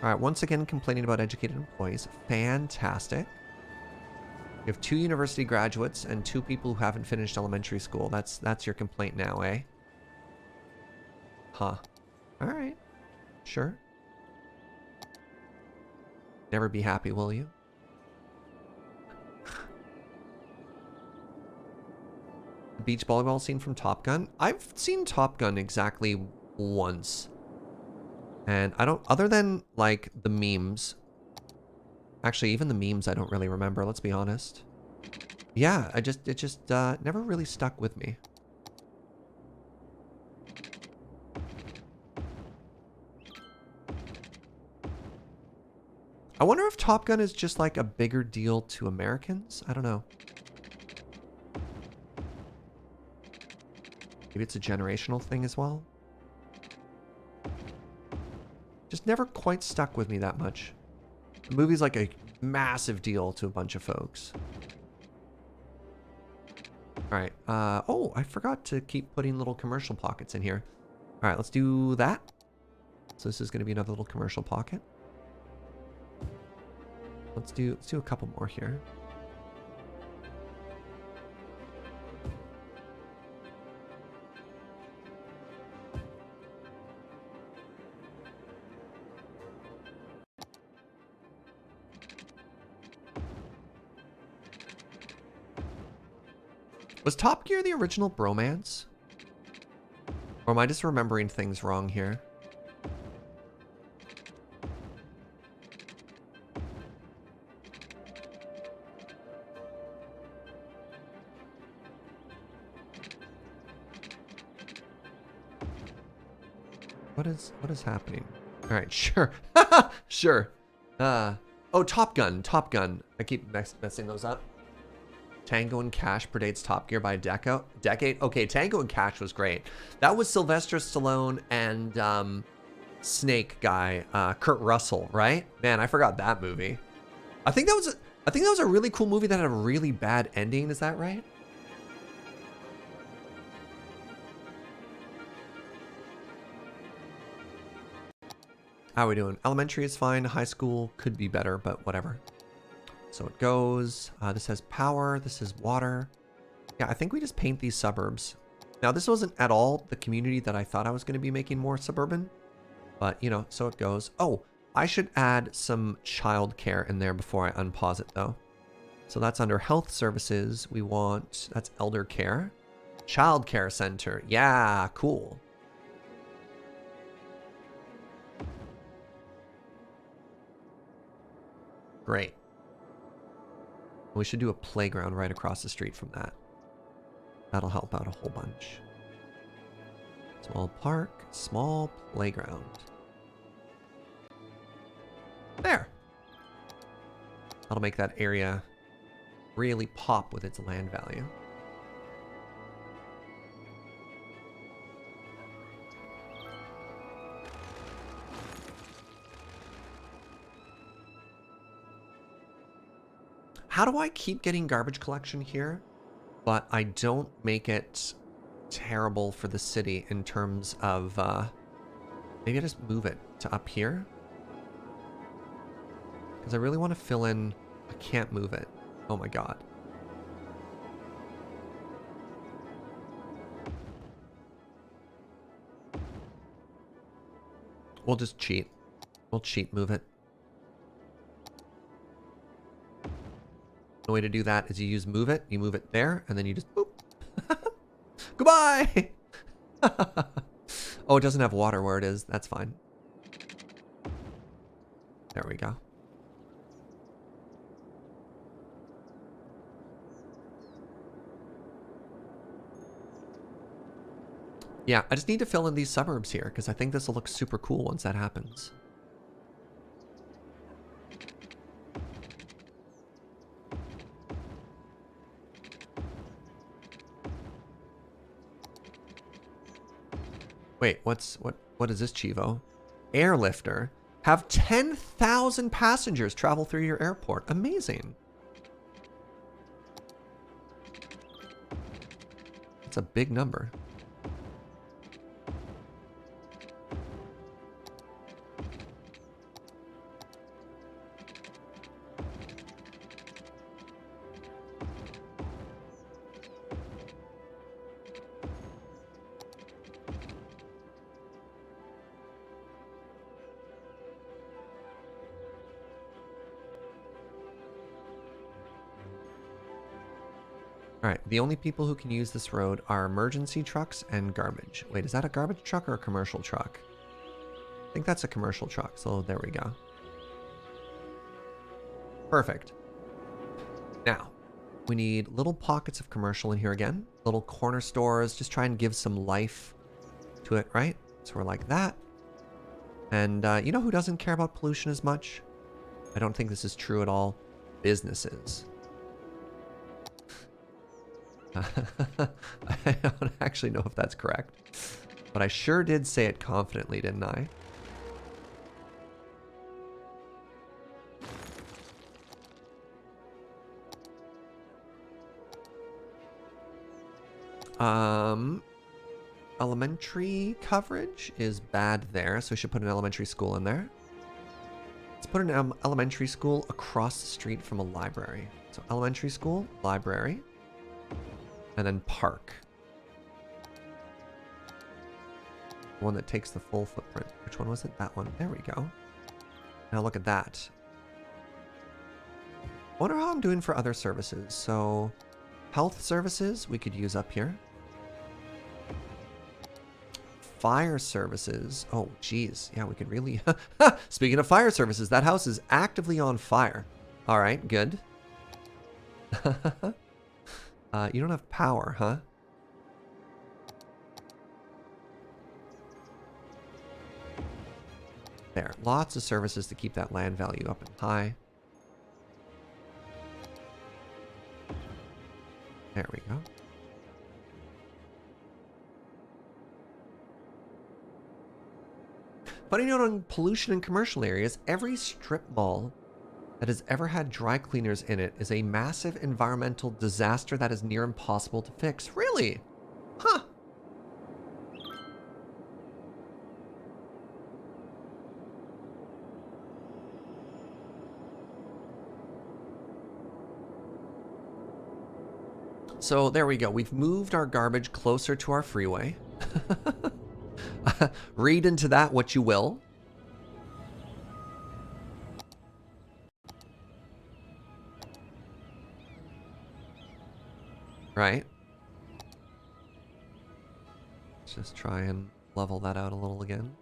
All right, once again, complaining about educated employees. Fantastic. You have 2 university graduates and 2 people who haven't finished elementary school. That's your complaint now, eh? Huh. All right. Sure. Never be happy, will you? The beach volleyball scene from Top Gun? I've seen Top Gun exactly once. And I don't, other than like the memes. Actually, even the memes I don't really remember, let's be honest. Yeah, it just never really stuck with me. I wonder if Top Gun is just like a bigger deal to Americans? I don't know. Maybe it's a generational thing as well. Just never quite stuck with me that much. The movie's like a massive deal to a bunch of folks. All right. Oh, I forgot to keep putting little commercial pockets in here. All right, let's do that. So this is going to be another little commercial pocket. Let's do a couple more here. Was Top Gear the original bromance? Or am I just remembering things wrong here? What is happening? All right, sure. Sure. Oh, Top Gun. Top Gun. I keep messing those up. Tango and Cash predates Top Gear by a decade. Okay, Tango and Cash was great. That was Sylvester Stallone and Snake guy, Kurt Russell, right? Man, I forgot that movie. I think that was a really cool movie that had a really bad ending. Is that right? How are we doing? Elementary is fine. High school could be better, but whatever. So it goes. This has power. This is water. Yeah, I think we just paint these suburbs. Now, this wasn't at all the community that I thought I was going to be making more suburban. But, you know, so it goes. Oh, I should add some childcare in there before I unpause it, though. So that's under health services. We want, that's elder care. Childcare center. Yeah, cool. Great. We should do a playground right across the street from that. That'll help out a whole bunch. Small park, small playground. There. That'll make that area really pop with its land value. How do I keep getting garbage collection here, but I don't make it terrible for the city in terms of, maybe I just move it to up here? Because I really want to fill in, I can't move it. Oh my god. We'll just cheat. We'll cheat move it. The way to do that is you use move it, you move it there, and then you just boop. Goodbye! Oh, it doesn't have water where it is. That's fine. There we go. Yeah, I just need to fill in these suburbs here, because I think this will look super cool once that happens. Wait, what is this, Chivo? Airlifter. Have 10,000 passengers travel through your airport. Amazing. It's a big number. Alright, the only people who can use this road are emergency trucks and garbage. Wait, is that a garbage truck or a commercial truck? I think that's a commercial truck, so there we go. Perfect. Now, we need little pockets of commercial in here again. Little corner stores, just try and give some life to it, right? So we're like that. And you know who doesn't care about pollution as much? I don't think this is true at all. Businesses. I don't actually know if that's correct, but I sure did say it confidently, didn't I? Elementary coverage is bad there, so we should put an elementary school in there. Let's put an elementary school across the street from a library. So elementary school, library. And then park. One that takes the full footprint. Which one was it? That one. There we go. Now look at that. I wonder how I'm doing for other services. So Health services we could use up here. Fire services. Oh, geez. Yeah, we could really... Speaking of fire services, that house is actively on fire. All right, good. You don't have power, huh? There. Lots of services to keep that land value up and high. There we go. Funny note on pollution in commercial areas, every strip mall that has ever had dry cleaners in it is a massive environmental disaster that is near impossible to fix. Really? Huh. So there we go. We've moved our garbage closer to our freeway. Read into that what you will. Right. Let's just try and level that out a little again.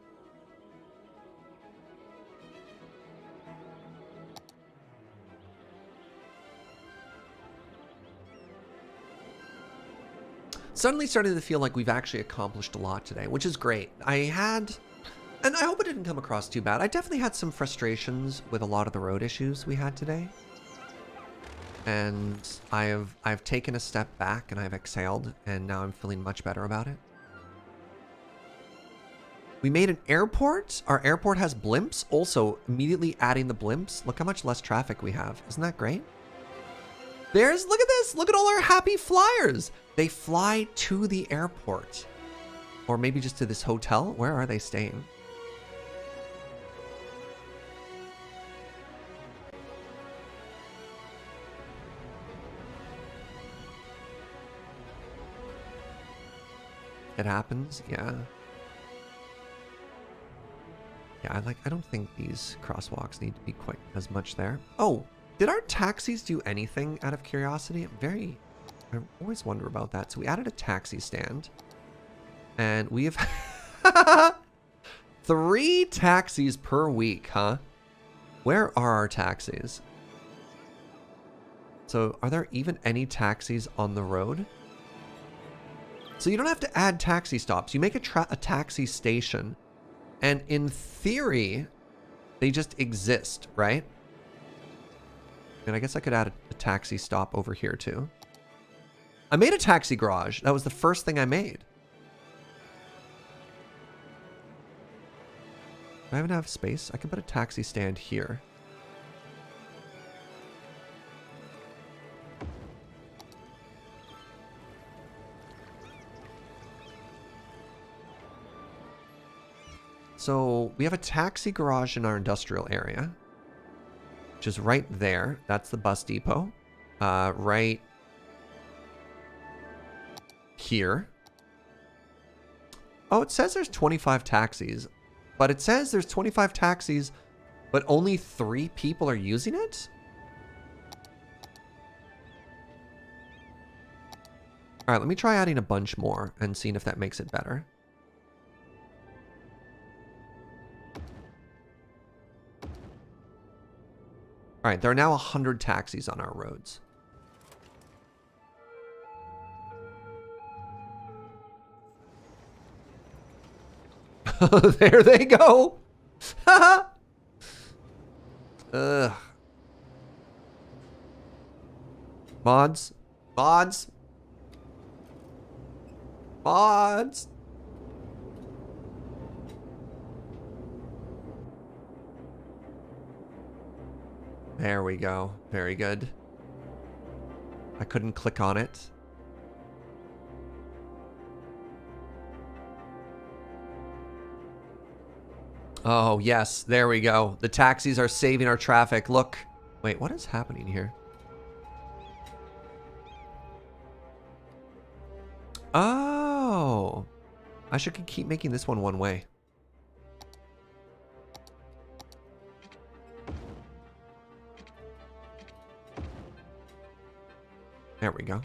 Suddenly starting to feel like we've actually accomplished a lot today, which is great. And I hope it didn't come across too bad. I definitely had some frustrations with a lot of the road issues we had today. And I've taken a step back and I've exhaled, and now I'm feeling much better about it. We made an airport. Our airport has blimps. Also, immediately adding the blimps. Look how much less traffic we have. Isn't that great? Look at this. Look at all our happy flyers. They fly to the airport. Or maybe just to this hotel. Where are they staying? It happens, yeah. Yeah, I don't think these crosswalks need to be quite as much there. Oh, did our taxis do anything out of curiosity? I always wonder about that. So we added a taxi stand. And we have 3 taxis per week, huh? Where are our taxis? So are there even any taxis on the road? So you don't have to add taxi stops. You make a taxi station. And in theory, they just exist, right? And I guess I could add a taxi stop over here too. I made a taxi garage. That was the first thing I made. Do I have enough space? I can put a taxi stand here. So we have a taxi garage in our industrial area, which is right there. That's the bus depot. Right here. Oh, it says there's 25 taxis, but it says there's 25 taxis, but only 3 people are using it? All right, let me try adding a bunch more and seeing if that makes it better. All right, there are now 100 taxis on our roads. There they go. Ugh. Mods. Mods. Mods. There we go. Very good. I couldn't click on it. Oh, yes. There we go. The taxis are saving our traffic. Look. Wait, what is happening here? Oh. I should keep making this one way. There we go.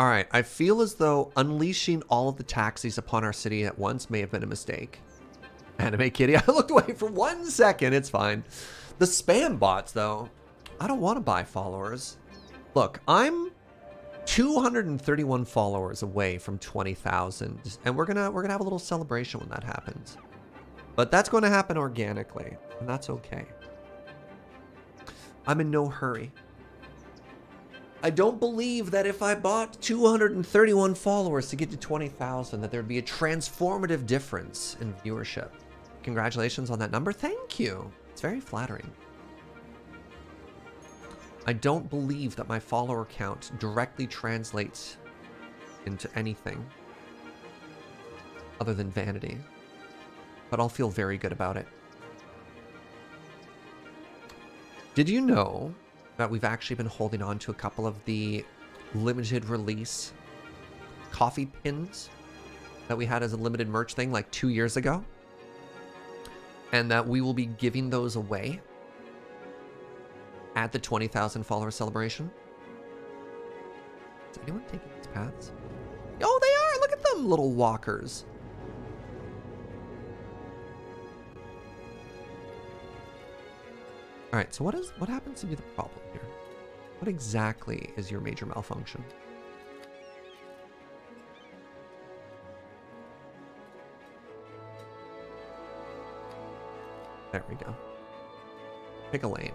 All right, I feel as though unleashing all of the taxis upon our city at once may have been a mistake. Anime Kitty, I looked away for 1 second. It's fine. The spam bots, though, I don't want to buy followers. Look, I'm 231 followers away from 20,000, and we're gonna have a little celebration when that happens. But that's going to happen organically, and that's okay. I'm in no hurry. I don't believe that if I bought 231 followers to get to 20,000, that there'd be a transformative difference in viewership. Congratulations on that number. Thank you. It's very flattering. I don't believe that my follower count directly translates into anything other than vanity, but I'll feel very good about it. Did you know that we've actually been holding on to a couple of the limited release coffee pins that we had as a limited merch thing like 2 years ago? And that we will be giving those away at the 20,000 follower celebration. Is anyone taking these paths? Oh, they are! Look at them, little walkers. All right, so what happens to be the problem here? What exactly is your major malfunction? There we go. Pick a lane.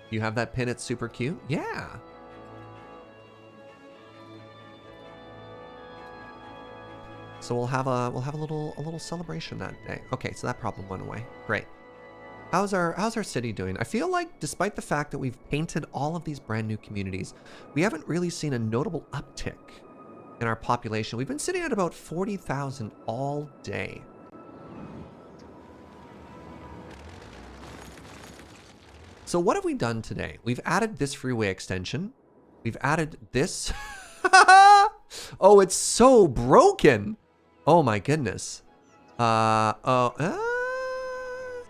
You have that pin, it's super cute? Yeah. So we'll have a little celebration that day. Okay, so that problem went away. Great. How's our city doing? I feel like despite the fact that we've painted all of these brand new communities, we haven't really seen a notable uptick in our population. We've been sitting at about 40,000 all day. So what have we done today? We've added this freeway extension. We've added this. Oh, it's so broken. Oh my goodness.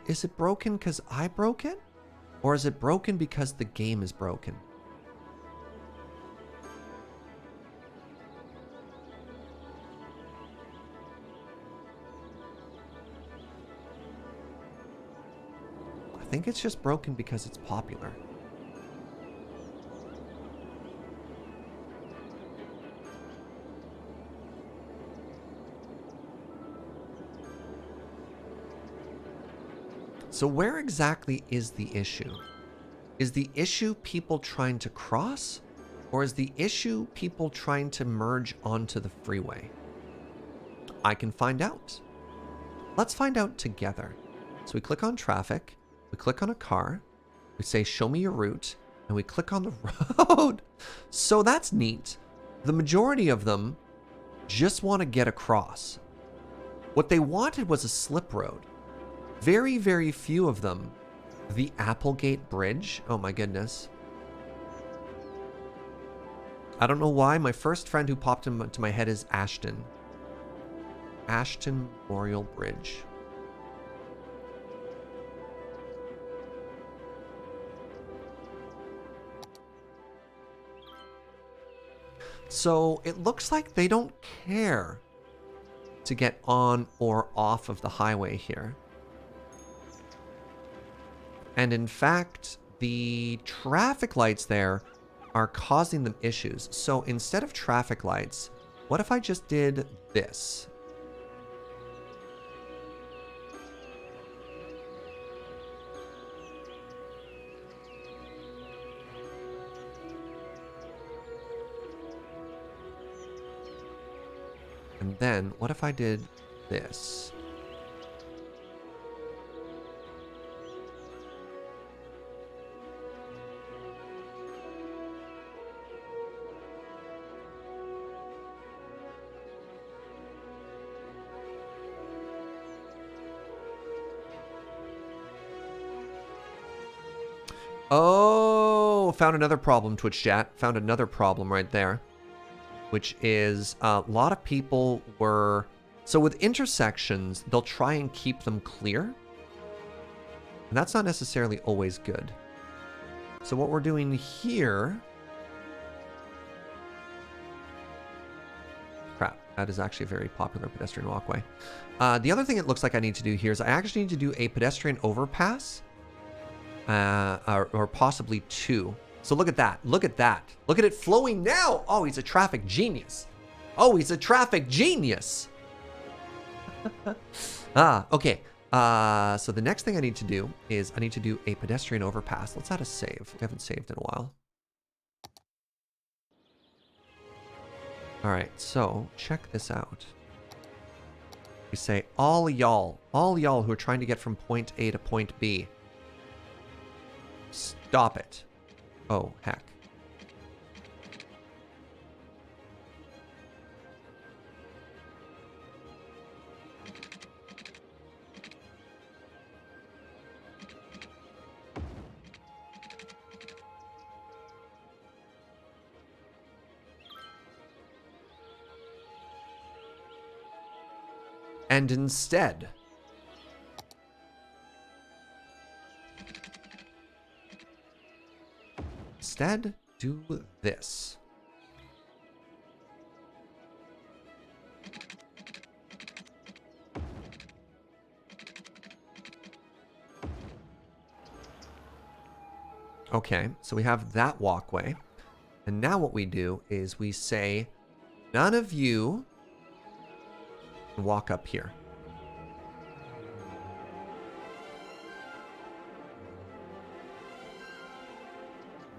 Is it broken because I broke it? Or is it broken because the game is broken? I think it's just broken because it's popular. So where exactly is the issue? Is the issue people trying to cross? Or is the issue people trying to merge onto the freeway? I can find out. Let's find out together. So we click on traffic. We click on a car, we say, show me your route, and we click on the road. So that's neat. The majority of them just want to get across. What they wanted was a slip road. Very, very few of them. The Applegate Bridge. Oh my goodness. I don't know why. My first friend who popped into my head is Ashton. Ashton Memorial Bridge. So it looks like they don't care to get on or off of the highway here. And in fact, the traffic lights there are causing them issues. So instead of traffic lights, what if I just did this? And then, what if I did this? Oh, found another problem, Twitch chat. Found another problem right there. Which is a lot of people were... So with intersections, they'll try and keep them clear. And that's not necessarily always good. So what we're doing here... Crap, that is actually a very popular pedestrian walkway. The other thing it looks like I need to do here is I actually need to do a pedestrian overpass. Or possibly two. So look at that. Look at that. Look at it flowing now. Oh, he's a traffic genius. Oh, he's a traffic genius. Okay. So the next thing I need to do is I need to do a pedestrian overpass. Let's add a save. We haven't saved in a while. All right, so check this out. We say all y'all who are trying to get from point A to point B, stop it. Oh, heck. And instead, do this. Okay, so we have that walkway. And now what we do is we say, none of you walk up here.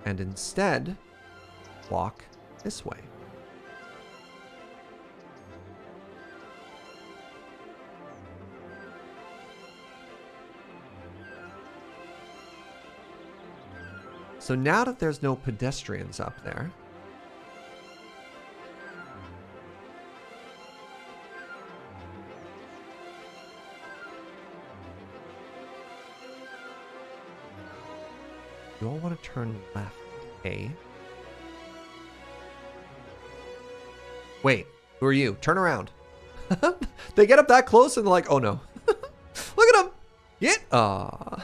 And instead, walk this way. So now that there's no pedestrians up there, you all want to turn left, A. Wait, who are you? Turn around. They get up that close and they're like, oh no. Look at them. Get. Aw.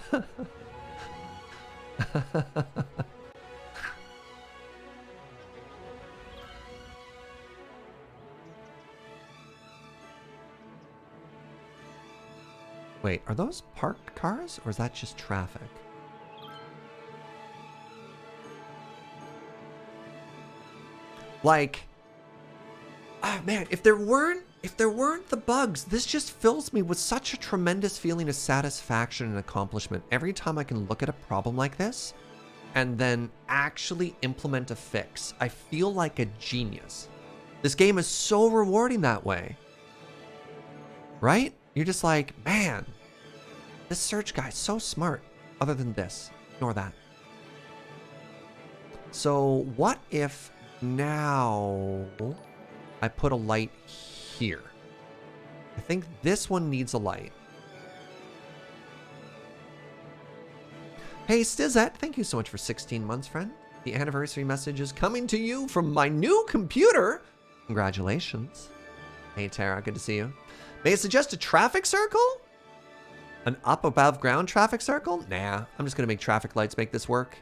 Wait, are those parked cars or is that just traffic? Like, ah, man, if there weren't the bugs, this just fills me with such a tremendous feeling of satisfaction and accomplishment every time I can look at a problem like this and then actually implement a fix. I feel like a genius. This game is so rewarding that way. Right? You're just like, man, this search guy's so smart. Other than this, ignore that. So what if now I put a light here? I think this one needs a light. Hey, Stizette, thank you so much for 16 months, friend. The anniversary message is coming to you from my new computer. Congratulations. Hey, Tara, good to see you. May I suggest a traffic circle? An up above ground traffic circle? Nah, I'm just gonna make traffic lights make this work.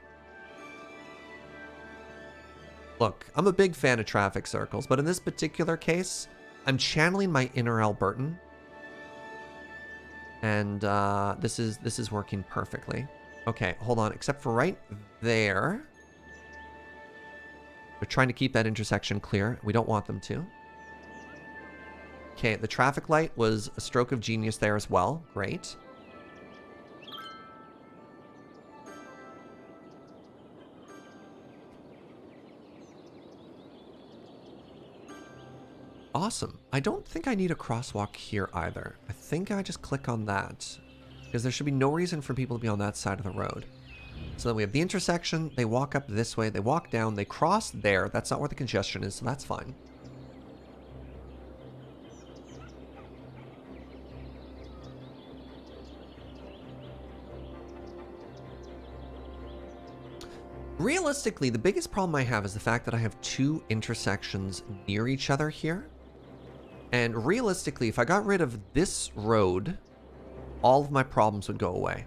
Look, I'm a big fan of traffic circles, but in this particular case, I'm channeling my inner Albertan. And this is working perfectly. Okay, hold on, except for right there. We're trying to keep that intersection clear. We don't want them to. Okay, the traffic light was a stroke of genius there as well. Great. Awesome. I don't think I need a crosswalk here either. I think I just click on that because there should be no reason for people to be on that side of the road. So then we have the intersection. They walk up this way. They walk down. They cross there. That's not where the congestion is, so that's fine. Realistically, the biggest problem I have is the fact that I have two intersections near each other here. And realistically, if I got rid of this road, all of my problems would go away.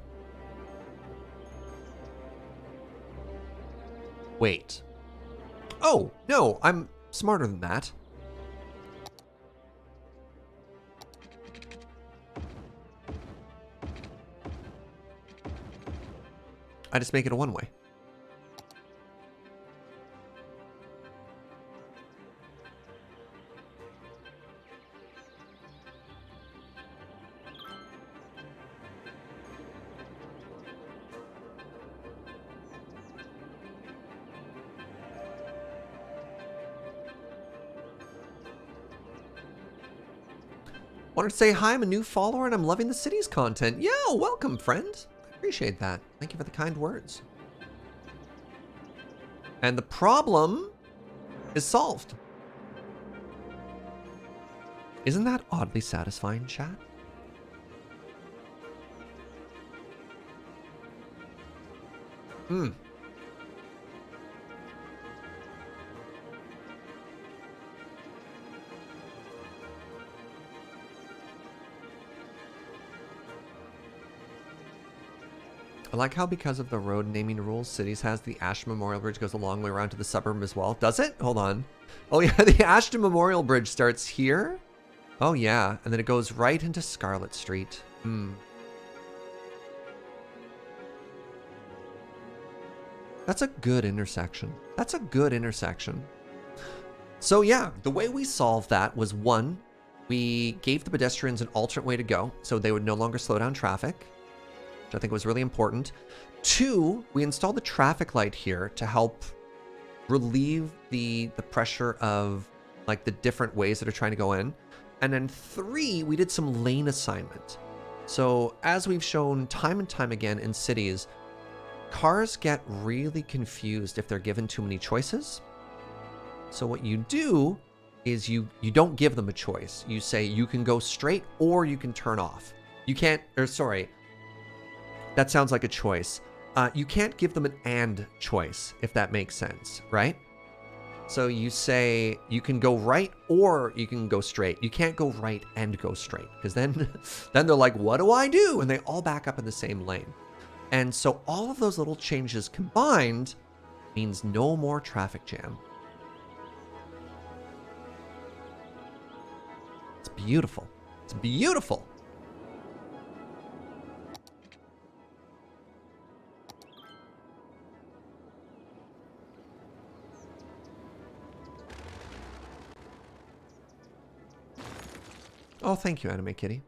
Wait. Oh, no, I'm smarter than that. I just make it a one-way. Wanted to say hi, I'm a new follower and I'm loving the city's content. Yeah, welcome, friend. I appreciate that. Thank you for the kind words. And the problem is solved. Isn't that oddly satisfying, chat? I like how because of the road naming rules, cities has the Ashton Memorial Bridge goes a long way around to the suburb as well. Does it? Hold on. Oh yeah, the Ashton Memorial Bridge starts here. Oh yeah, and then it goes right into Scarlet Street. That's a good intersection. That's a good intersection. So yeah, the way we solved that was one, we gave the pedestrians an alternate way to go, so they would no longer slow down traffic. I think was really important. Two, we installed the traffic light here to help relieve the pressure of like the different ways that are trying to go in. And then three, we did some lane assignment. So as we've shown time and time again in cities, cars get really confused if they're given too many choices. So what you do is you don't give them a choice. You say you can go straight or you can turn off. You can't, or sorry, that sounds like a choice. You can't give them an and choice, if that makes sense, right? So you say you can go right or you can go straight. You can't go right and go straight, because then they're like, what do I do? And they all back up in the same lane. And so all of those little changes combined means no more traffic jam. It's beautiful. It's beautiful. Oh, thank you, Anime Kitty.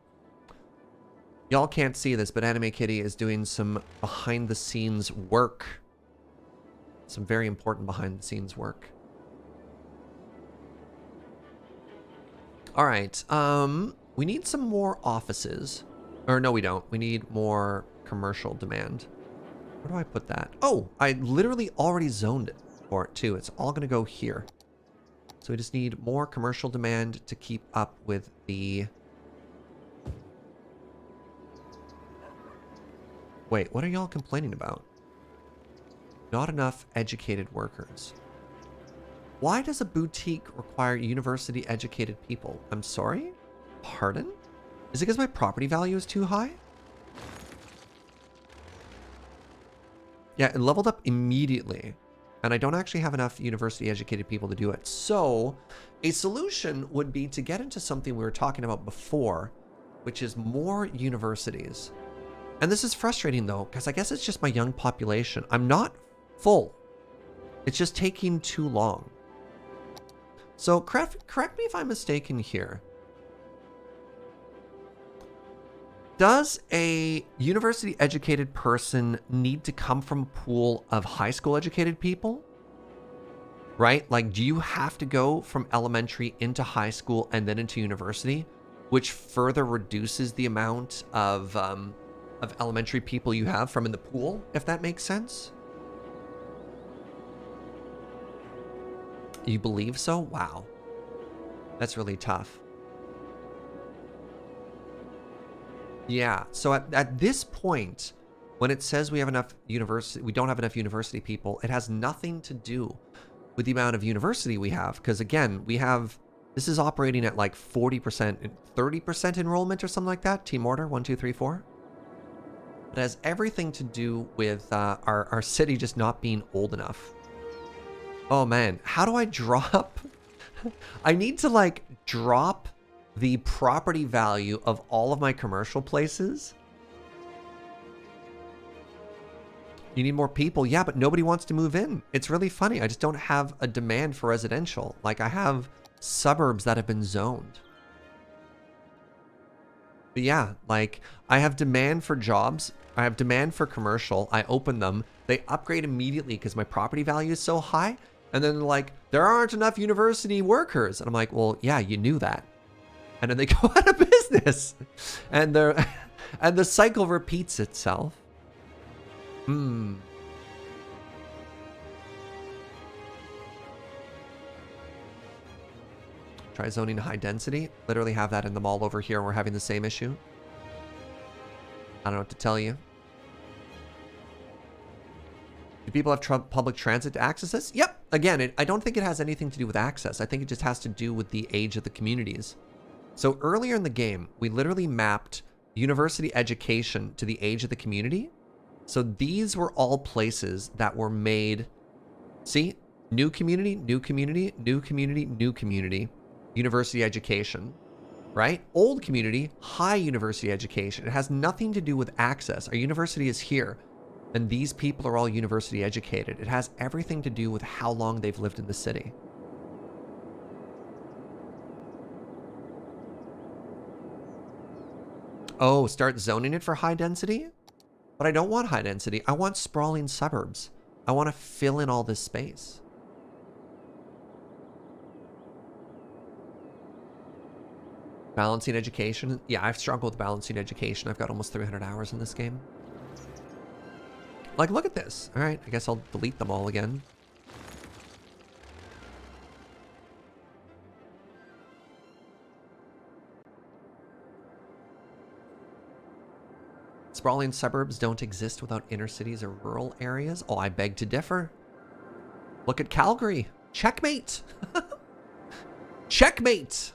Y'all can't see this, but Anime Kitty is doing some behind-the-scenes work. Some very important behind-the-scenes work. All right, we need some more offices. Or no, we don't. We need more commercial demand. Where do I put that? Oh, I literally already zoned it for it, too. It's all going to go here. So we just need more commercial demand to keep up with the... Wait, what are y'all complaining about? Not enough educated workers. Why does a boutique require university-educated people? I'm sorry? Pardon? Is it because my property value is too high? Yeah, it leveled up immediately. And I don't actually have enough university-educated people to do it. So a solution would be to get into something we were talking about before, which is more universities. And this is frustrating, though, because I guess it's just my young population. I'm not full. It's just taking too long. So correct me if I'm mistaken here. Does a university-educated person need to come from a pool of high school-educated people? Right? Like, do you have to go from elementary into high school and then into university, which further reduces the amount of elementary people you have from in the pool, if that makes sense? You believe so? Wow. That's really tough. Yeah, so at this point, when it says we don't have enough university people, it has nothing to do with the amount of university we have. Because again, this is operating at like 40%, 30% enrollment or something like that. Team order, 1, 2, 3, 4. It has everything to do with our city just not being old enough. Oh man, how do I drop? I need to like drop the property value of all of my commercial places. You need more people. Yeah, but nobody wants to move in. It's really funny. I just don't have a demand for residential. Like I have suburbs that have been zoned. But yeah, like I have demand for jobs. I have demand for commercial. I open them. They upgrade immediately because my property value is so high. And then they're like, there aren't enough university workers. And I'm like, well, yeah, you knew that. And then they go out of business. And they're and the cycle repeats itself. Try zoning high density. Literally have that in the mall over here and we're having the same issue. I don't know what to tell you. Do people have public transit to access this? Yep. Again, I don't think it has anything to do with access. I think it just has to do with the age of the communities. So earlier in the game, we literally mapped university education to the age of the community. So these were all places that were made. See? New community, new community, new community, new community. University education, right? Old community, high university education. It has nothing to do with access. Our university is here, and these people are all university educated. It has everything to do with how long they've lived in the city. Oh, start zoning it for high density? But I don't want high density. I want sprawling suburbs. I want to fill in all this space. Balancing education. Yeah, I've struggled with balancing education. I've got almost 300 hours in this game. Like, look at this. All right, I guess I'll delete them all again. Sprawling suburbs don't exist without inner cities or rural areas. Oh, I beg to differ. Look at Calgary. Checkmate. Checkmate.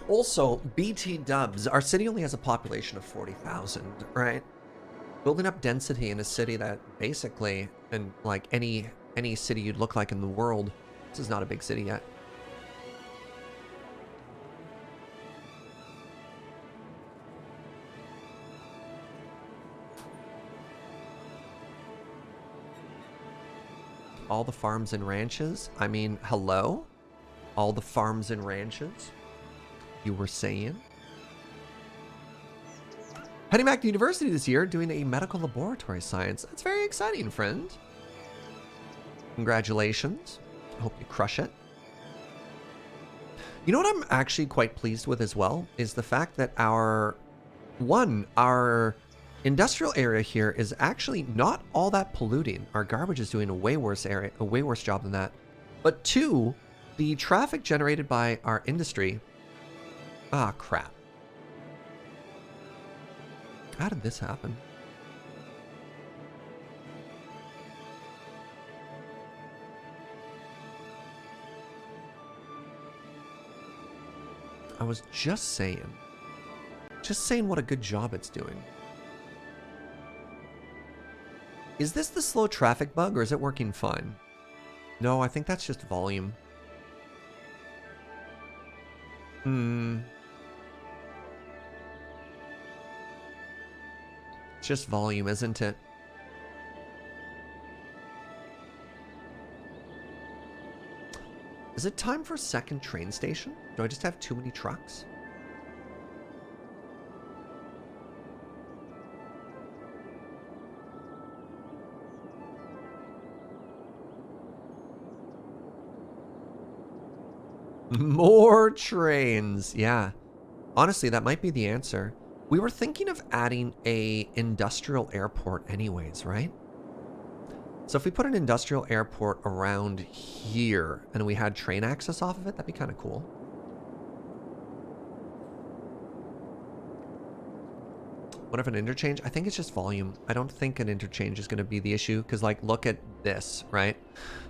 Also, BT dubs. Our city only has a population of 40,000, right? Building up density in a city that basically, and like any city you'd look like in the world, this is not a big city yet. All the farms and ranches. I mean, hello? All the farms and ranches. You were saying? Heading back to university this year, doing a medical laboratory science. That's very exciting, friend. Congratulations. I hope you crush it. You know what I'm actually quite pleased with as well is the fact that our industrial area here is actually not all that polluting. Our garbage is doing a way worse job than that. But two, the traffic generated by our industry. Ah, crap. How did this happen? I was just saying what a good job it's doing. Is this the slow traffic bug or is it working fine? No, I think that's just volume. It's just volume, isn't it? Is it time for a second train station? Do I just have too many trucks? More trains. Yeah. Honestly, that might be the answer. We were thinking of adding a industrial airport anyways, right? So if we put an industrial airport around here and we had train access off of it, that'd be kind of cool. What if an interchange? I think it's just volume. I don't think an interchange is going to be the issue because, like, look at this, right?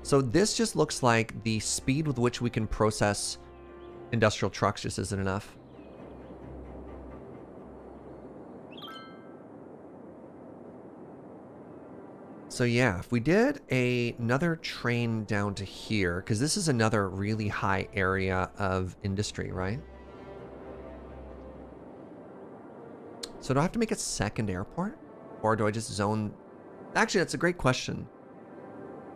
So this just looks like the speed with which we can process industrial trucks just isn't enough. So yeah, if we did another train down to here, because this is another really high area of industry, right? So do I have to make a second airport? Or do I just zone? Actually, that's a great question.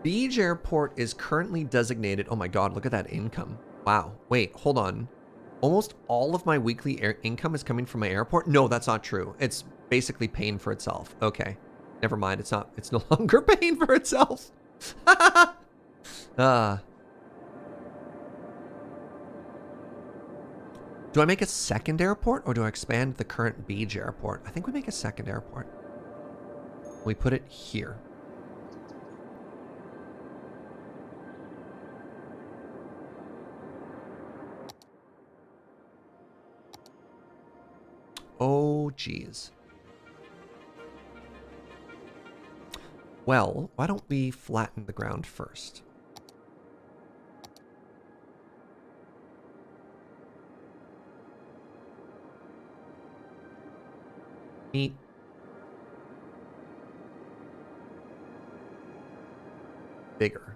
Beach Airport is currently designated. Oh my God, look at that income. Wow. Wait, hold on. Almost all of my weekly income is coming from my airport? No, that's not true. It's basically paying for itself. Okay. Never mind. It's not. It's no longer paying for itself. Do I make a second airport or do I expand the current Beach Airport? I think we make a second airport. We put it here. Oh, geez. Well, why don't we flatten the ground first? Neat. Bigger.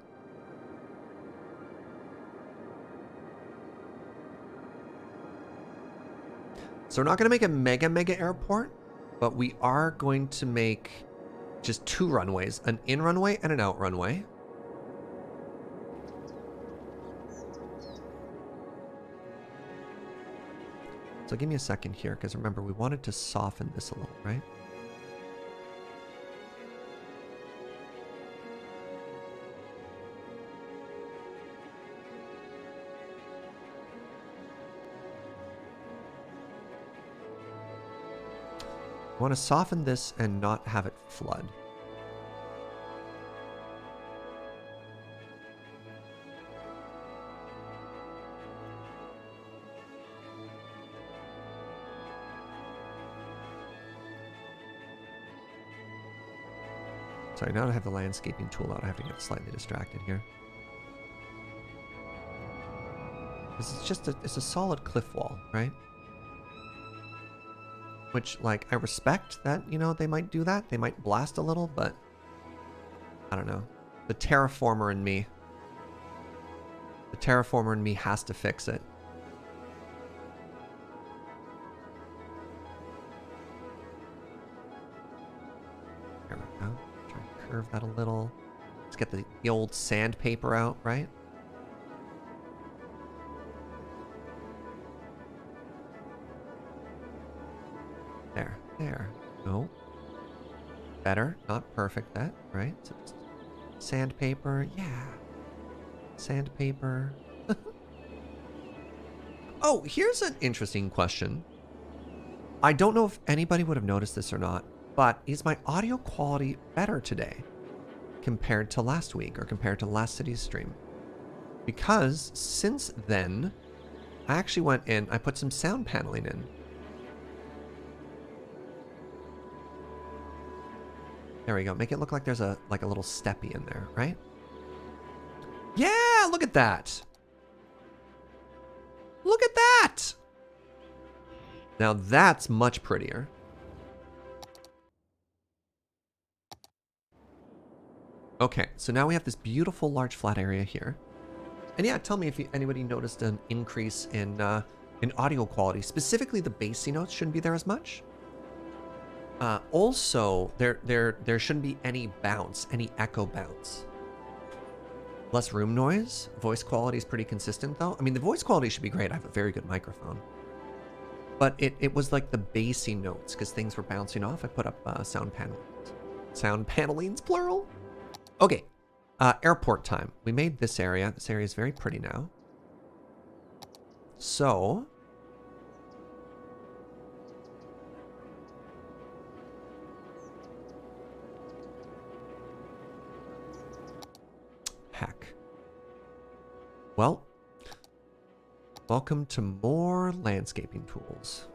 So we're not going to make a mega airport, but we are going to make just 2 runways, an in runway and an out runway. So give me a second here, because remember, we wanted to soften this a little, right? I want to soften this and not have it flood. Sorry, now that I have the landscaping tool out, I have to get slightly distracted here. This is just it's a solid cliff wall, right? Which, like, I respect that, you know, they might do that. They might blast a little, but I don't know. The terraformer in me. The terraformer in me has to fix it. There we go. Try to curve that a little. Let's get the old sandpaper out, right? There. No. Better. Not perfect, that, right? So just sandpaper. Yeah. Sandpaper. Oh, here's an interesting question. I don't know if anybody would have noticed this or not, but is my audio quality better today compared to last week or compared to last city's stream? Because since then, I actually went in, I put some sound paneling in. There we go. Make it look like there's a little steppy in there, right? Yeah, look at that. Look at that. Now that's much prettier. Okay, so now we have this beautiful large flat area here. And yeah, tell me if anybody noticed an increase in audio quality. Specifically, the bassy notes shouldn't be there as much. Also, there shouldn't be any bounce, any echo bounce. Less room noise. Voice quality is pretty consistent, though. I mean, the voice quality should be great. I have a very good microphone. But it was like the bassy notes, because things were bouncing off. I put up sound panelings. Sound panelings, plural? Okay. Airport time. We made this area. This area is very pretty now. So... Heck. Well, welcome to more landscaping tools.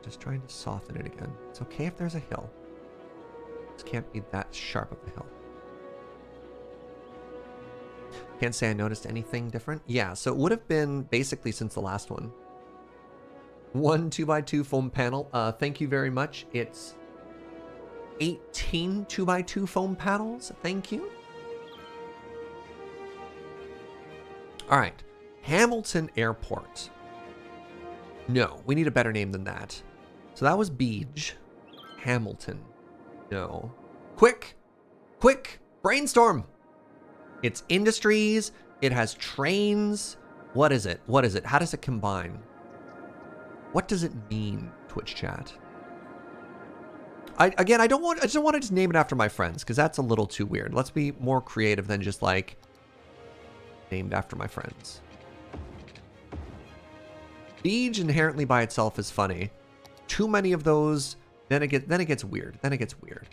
Just trying to soften it again. It's okay if there's a hill. This can't be that sharp of a hill. Can't say I noticed anything different. Yeah, so it would have been basically since the last one. 1 2x2 foam panel. Thank you very much. It's 18 2x2 foam panels. Thank you. All right. Hamilton Airport. No, we need a better name than that. So that was YBEJ. Hamilton. No. Quick! Quick! Brainstorm! It's industries. It has trains. What is it? What is it? How does it combine? What does it mean, Twitch chat? I just don't want to just name it after my friends, because that's a little too weird. Let's be more creative than just like named after my friends. YBEJ inherently by itself is funny. Too many of those, then it gets weird. Then it gets weird.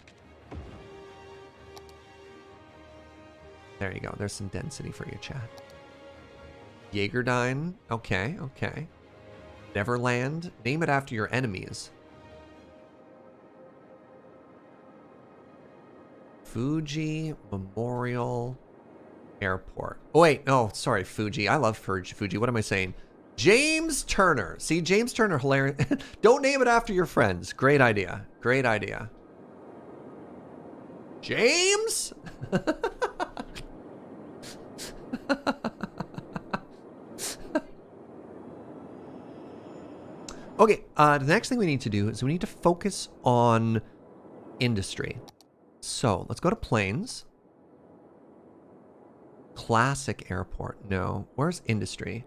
There you go. There's some density for you, chat. Jaegerdyne. Okay, okay. Neverland. Name it after your enemies. Fuji Memorial Airport. Oh, wait. No, sorry, Fuji. I love Fuji. What am I saying? James Turner. See, James Turner, hilarious. Don't name it after your friends. Great idea. Great idea. James? Okay, the next thing we need to do is we need to focus on industry. So let's go to planes. Classic airport. No. Where's industry?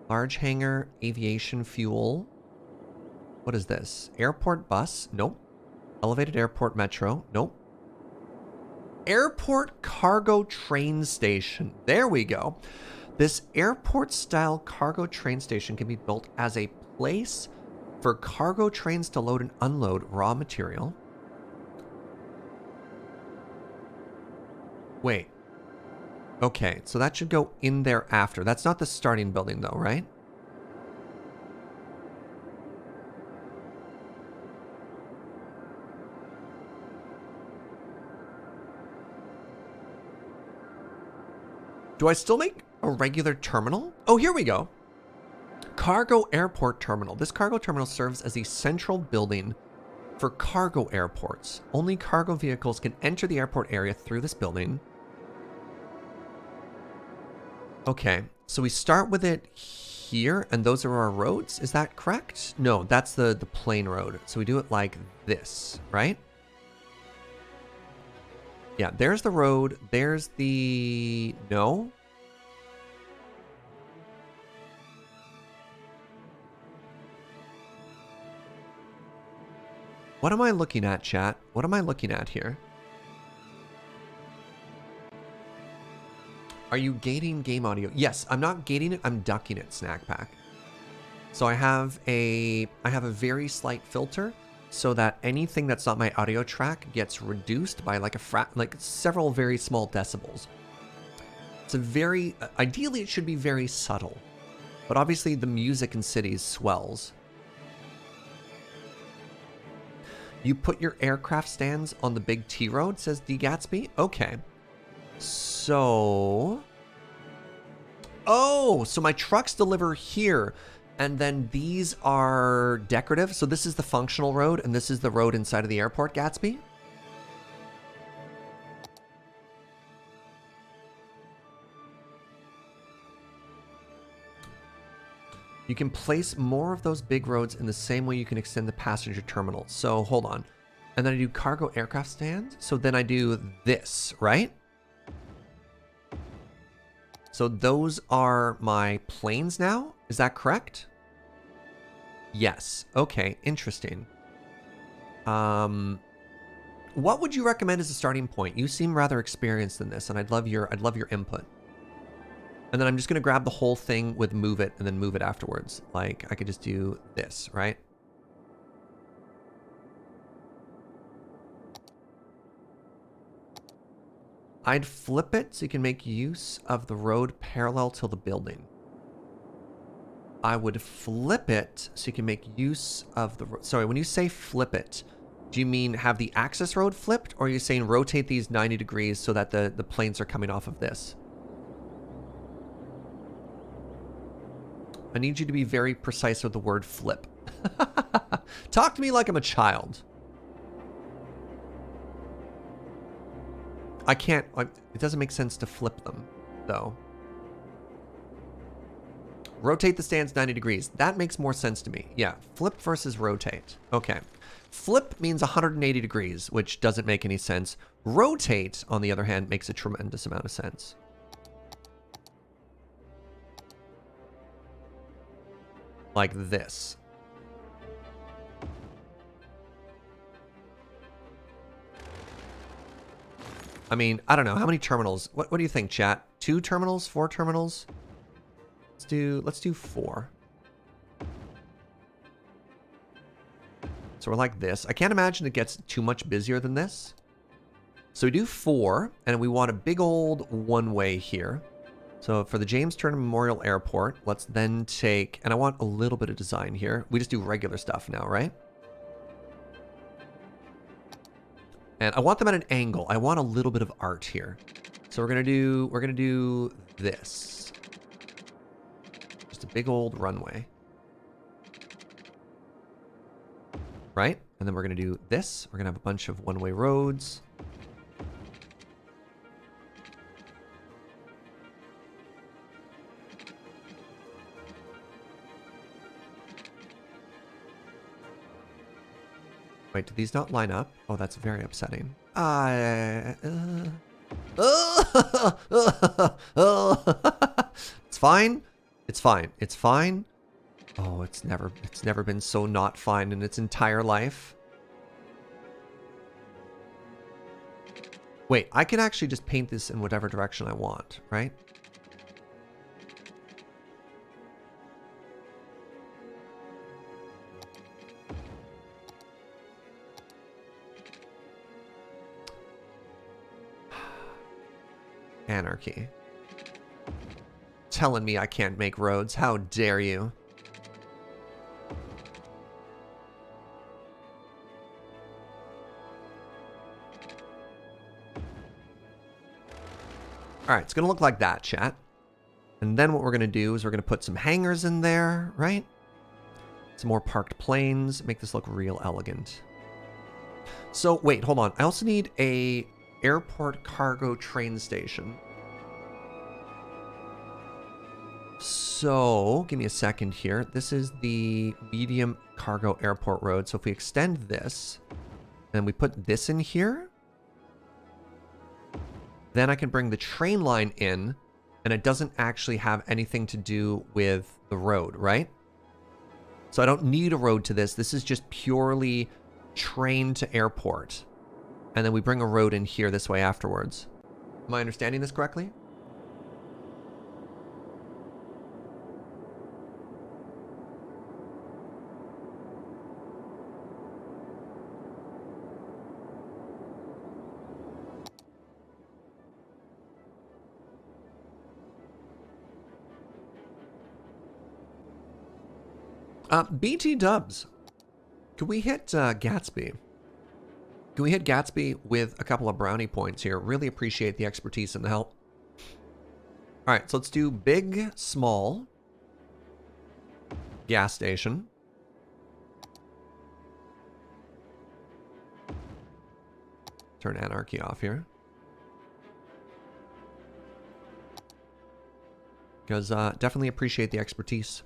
Large hangar, aviation fuel. What is this? Airport bus? Nope. Elevated airport metro? Nope. Airport cargo train station. There we go. This airport-style cargo train station can be built as a place for cargo trains to load and unload raw material. Wait. Okay, so that should go in there after. That's not the starting building though, right? Do I still make a regular terminal? Oh, here we go. Cargo Airport Terminal. This cargo terminal serves as the central building for cargo airports. Only cargo vehicles can enter the airport area through this building. Okay, so we start with it here, and those are our roads. Is that correct? No, that's the plain road. So we do it like this, right? Yeah, there's the road. There's the... No? What am I looking at, chat? What am I looking at here? Are you gating game audio? Yes, I'm not gating it. I'm ducking it, Snack Pack. So I have a very slight filter so that anything that's not my audio track gets reduced by like several very small decibels. It's a very, ideally it should be very subtle, but obviously the music in cities swells. You put your aircraft stands on the big T road, says D Gatsby. Okay. So... Oh, so my trucks deliver here, and then these are decorative. So this is the functional road, and this is the road inside of the airport, Gatsby? You can place more of those big roads in the same way you can extend the passenger terminal. So hold on. And then I do cargo aircraft stands. So then I do this, right? So those are my planes now. Is that correct? Yes. Okay. Interesting. What would you recommend as a starting point? You seem rather experienced in this, and I'd love your input. And then I'm just going to grab the whole thing with move it and then move it afterwards. Like I could just do this, right? I'd flip it so you can make use of the road parallel to the building. I would flip it so you can make use of the... Sorry, when you say flip it, do you mean have the access road flipped, or are you saying rotate these 90 degrees so that the planes are coming off of this? I need you to be very precise with the word flip. Talk to me like I'm a child. I can't... It doesn't make sense to flip them, though. Rotate the stands 90 degrees. That makes more sense to me. Yeah, flip versus rotate. Okay. Flip means 180 degrees, which doesn't make any sense. Rotate, on the other hand, makes a tremendous amount of sense. Like this. I mean, I don't know. How many terminals? What do you think, chat? 2 terminals? 4 terminals? Let's do 4. So we're like this. I can't imagine it gets too much busier than this. So we do 4, and we want a big old one-way here. So for the James Turner Memorial Airport, let's then take... And I want a little bit of design here. We just do regular stuff now, right? And I want them at an angle. I want a little bit of art here. So we're gonna do this. Just a big old runway. Right? And then we're gonna do this. We're gonna have a bunch of one-way roads. Wait, do these not line up? Oh, that's very upsetting. It's fine. It's fine. It's fine. Oh, it's never been so not fine in its entire life. Wait, I can actually just paint this in whatever direction I want, right? Anarchy. Telling me I can't make roads. How dare you? Alright, it's going to look like that, chat. And then what we're going to do is we're going to put some hangars in there, right? Some more parked planes. Make this look real elegant. So, wait, hold on. I also need a airport cargo train station. So, give me a second here. This is the medium cargo airport road. So if we extend this, and we put this in here, then I can bring the train line in, and it doesn't actually have anything to do with the road, right? So I don't need a road to this. This is just purely train to airport. And then we bring a road in here this way afterwards. Am I understanding this correctly? BT dubs. Can we hit Gatsby? Can we hit Gatsby with a couple of brownie points here? Really appreciate the expertise and the help. All right, so let's do big, small, gas station. Turn Anarchy off here. Because definitely appreciate the expertise.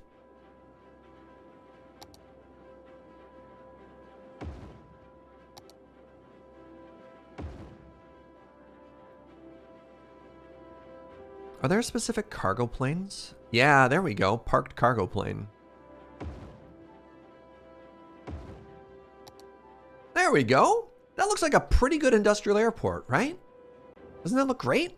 Are there specific cargo planes? Yeah, there we go. Parked cargo plane. There we go. That looks like a pretty good industrial airport, right? Doesn't that look great?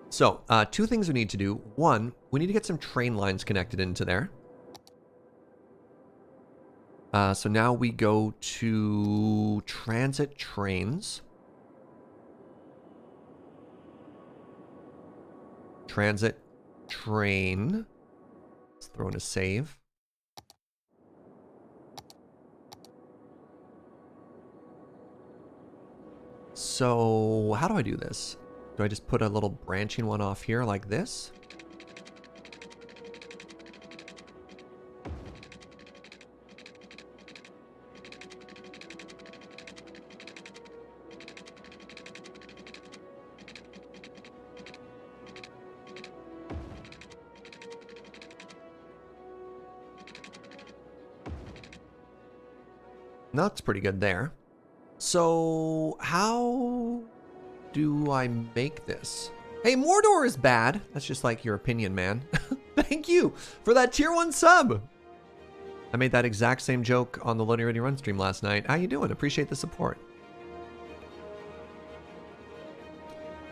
So, 2 things we need to do. 1, we need to get some train lines connected into there. So now we go to transit trains. Transit train Let's throw in a save. So how do I do this? Do I just put a little branching one off here like this? That's pretty good there. So how do I make this? Hey, Mordor is bad. That's just like your opinion, man. Thank you for that tier 1 sub. I made that exact same joke on the Loading Ready Run stream last night. How you doing? Appreciate the support.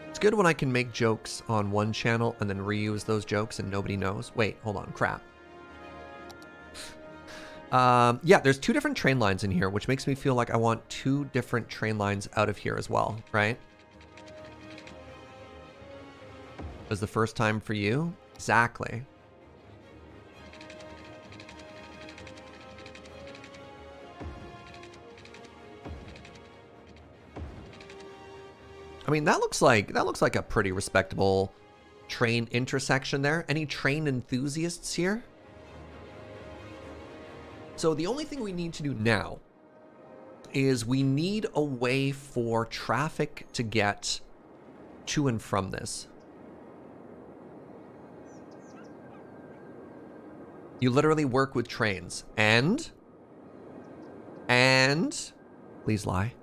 It's good when I can make jokes on one channel and then reuse those jokes and nobody knows. Wait, hold on, crap. Yeah, there's 2 different train lines in here, which makes me feel like I want 2 different train lines out of here as well, right? Was the first time for you? Exactly. I mean, that looks like a pretty respectable train intersection there. Any train enthusiasts here? So the only thing we need to do now is we need a way for traffic to get to and from this. You literally work with trains. And please lie.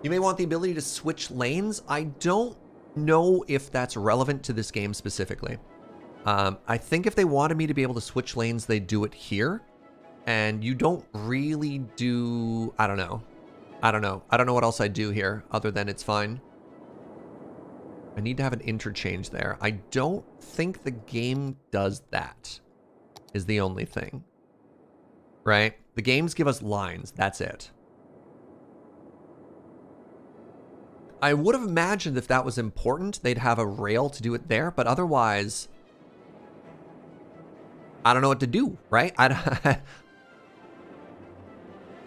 You may want the ability to switch lanes. I don't know if that's relevant to this game specifically. I think if they wanted me to be able to switch lanes, they do it here. And you don't really do... I don't know. I don't know what else I do here other than it's fine. I need to have an interchange there. I don't think the game does that, is the only thing. Right? The games give us lines. That's it. I would have imagined if that was important, they'd have a rail to do it there, but otherwise... I don't know what to do, right?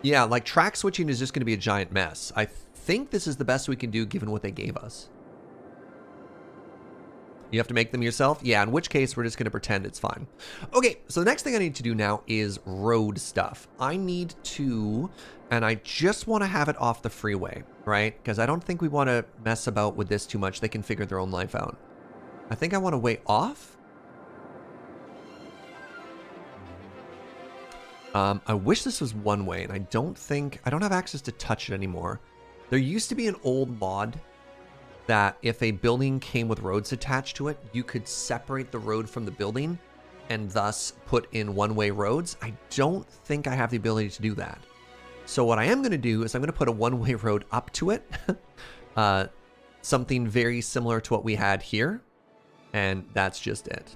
Yeah, like track switching is just going to be a giant mess. I think this is the best we can do given what they gave us. You have to make them yourself? Yeah, in which case we're just going to pretend it's fine. Okay, so the next thing I need to do now is road stuff. I need to, and I just want to have it off the freeway, right? Because I don't think we want to mess about with this too much. They can figure their own life out. I think I want a way off. I wish this was one way, and I don't have access to touch it anymore. There used to be an old mod that if a building came with roads attached to it, you could separate the road from the building and thus put in one-way roads. I don't think I have the ability to do that. So what I am going to do is I'm going to put a one-way road up to it. Something very similar to what we had here. And that's just it.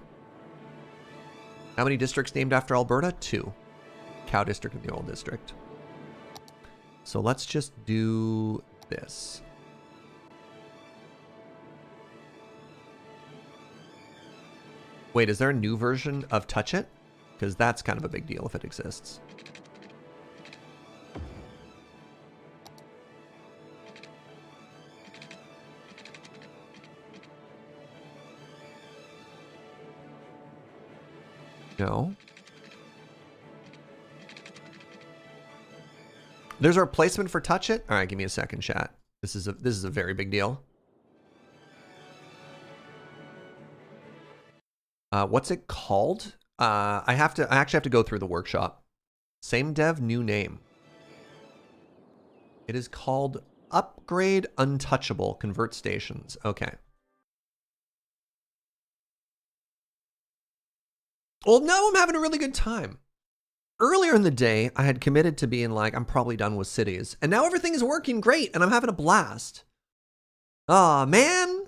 How many districts named after Alberta? 2. Cow District and the Oil District. So let's just do this. Wait, is there a new version of Touch It? Because that's kind of a big deal if it exists. No. There's a replacement for Touch It? All right, give me a second, chat. This is a very big deal. What's it called? I actually have to go through the workshop. Same dev, new name. It is called Upgrade Untouchable Convert Stations. Okay. Well, now I'm having a really good time. Earlier in the day, I had committed to being like, I'm probably done with cities. And now everything is working great, and I'm having a blast. Aw, man.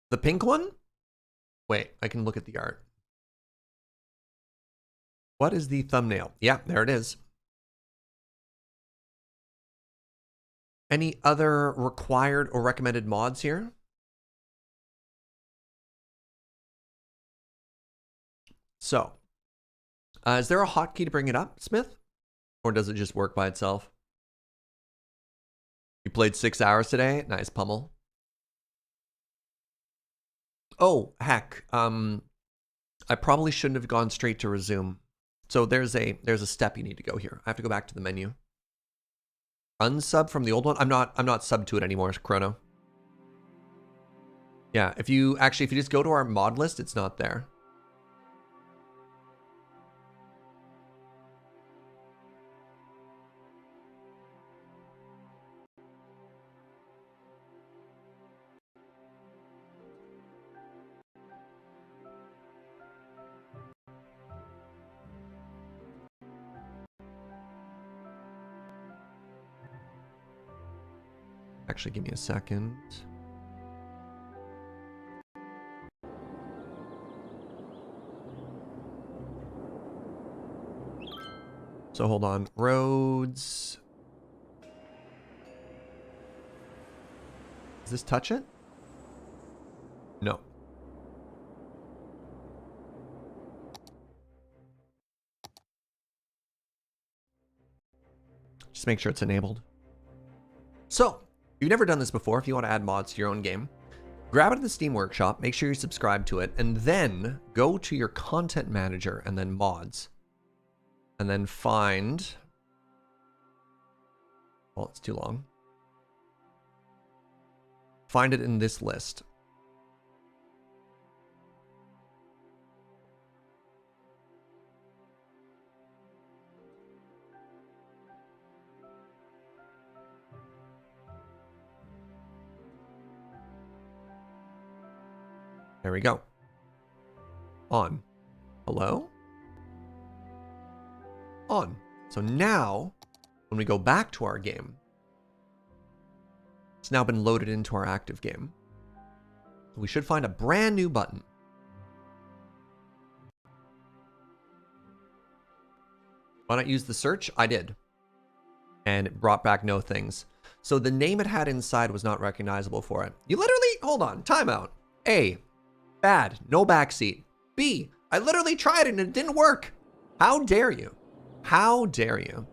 The pink one? Wait, I can look at the art. What is the thumbnail? Yeah, there it is. Any other required or recommended mods here? So, is there a hotkey to bring it up, Smith? Or does it just work by itself? You played 6 hours today? Nice, pummel. Oh, heck. I probably shouldn't have gone straight to resume. So there's a step you need to go here. I have to go back to the menu. Unsub from the old one? I'm not subbed to it anymore, Chrono. Yeah, if you just go to our mod list, it's not there. Actually, give me a second. So hold on. Roads. Does this touch it? No. Just make sure it's enabled. So, if you've never done this before, if you want to add mods to your own game, grab it at the Steam Workshop, make sure you subscribe to it, and then go to your content manager and then mods. And then find... Well, it's too long. Find it in this list. There we go. On. Hello? On. So now, when we go back to our game, it's now been loaded into our active game. We should find a brand new button. Why not use the search? I did. And it brought back no things. So the name it had inside was not recognizable for it. You literally, hold on, timeout. A, bad, no backseat. B, I literally tried it and it didn't work. How dare you? How dare you?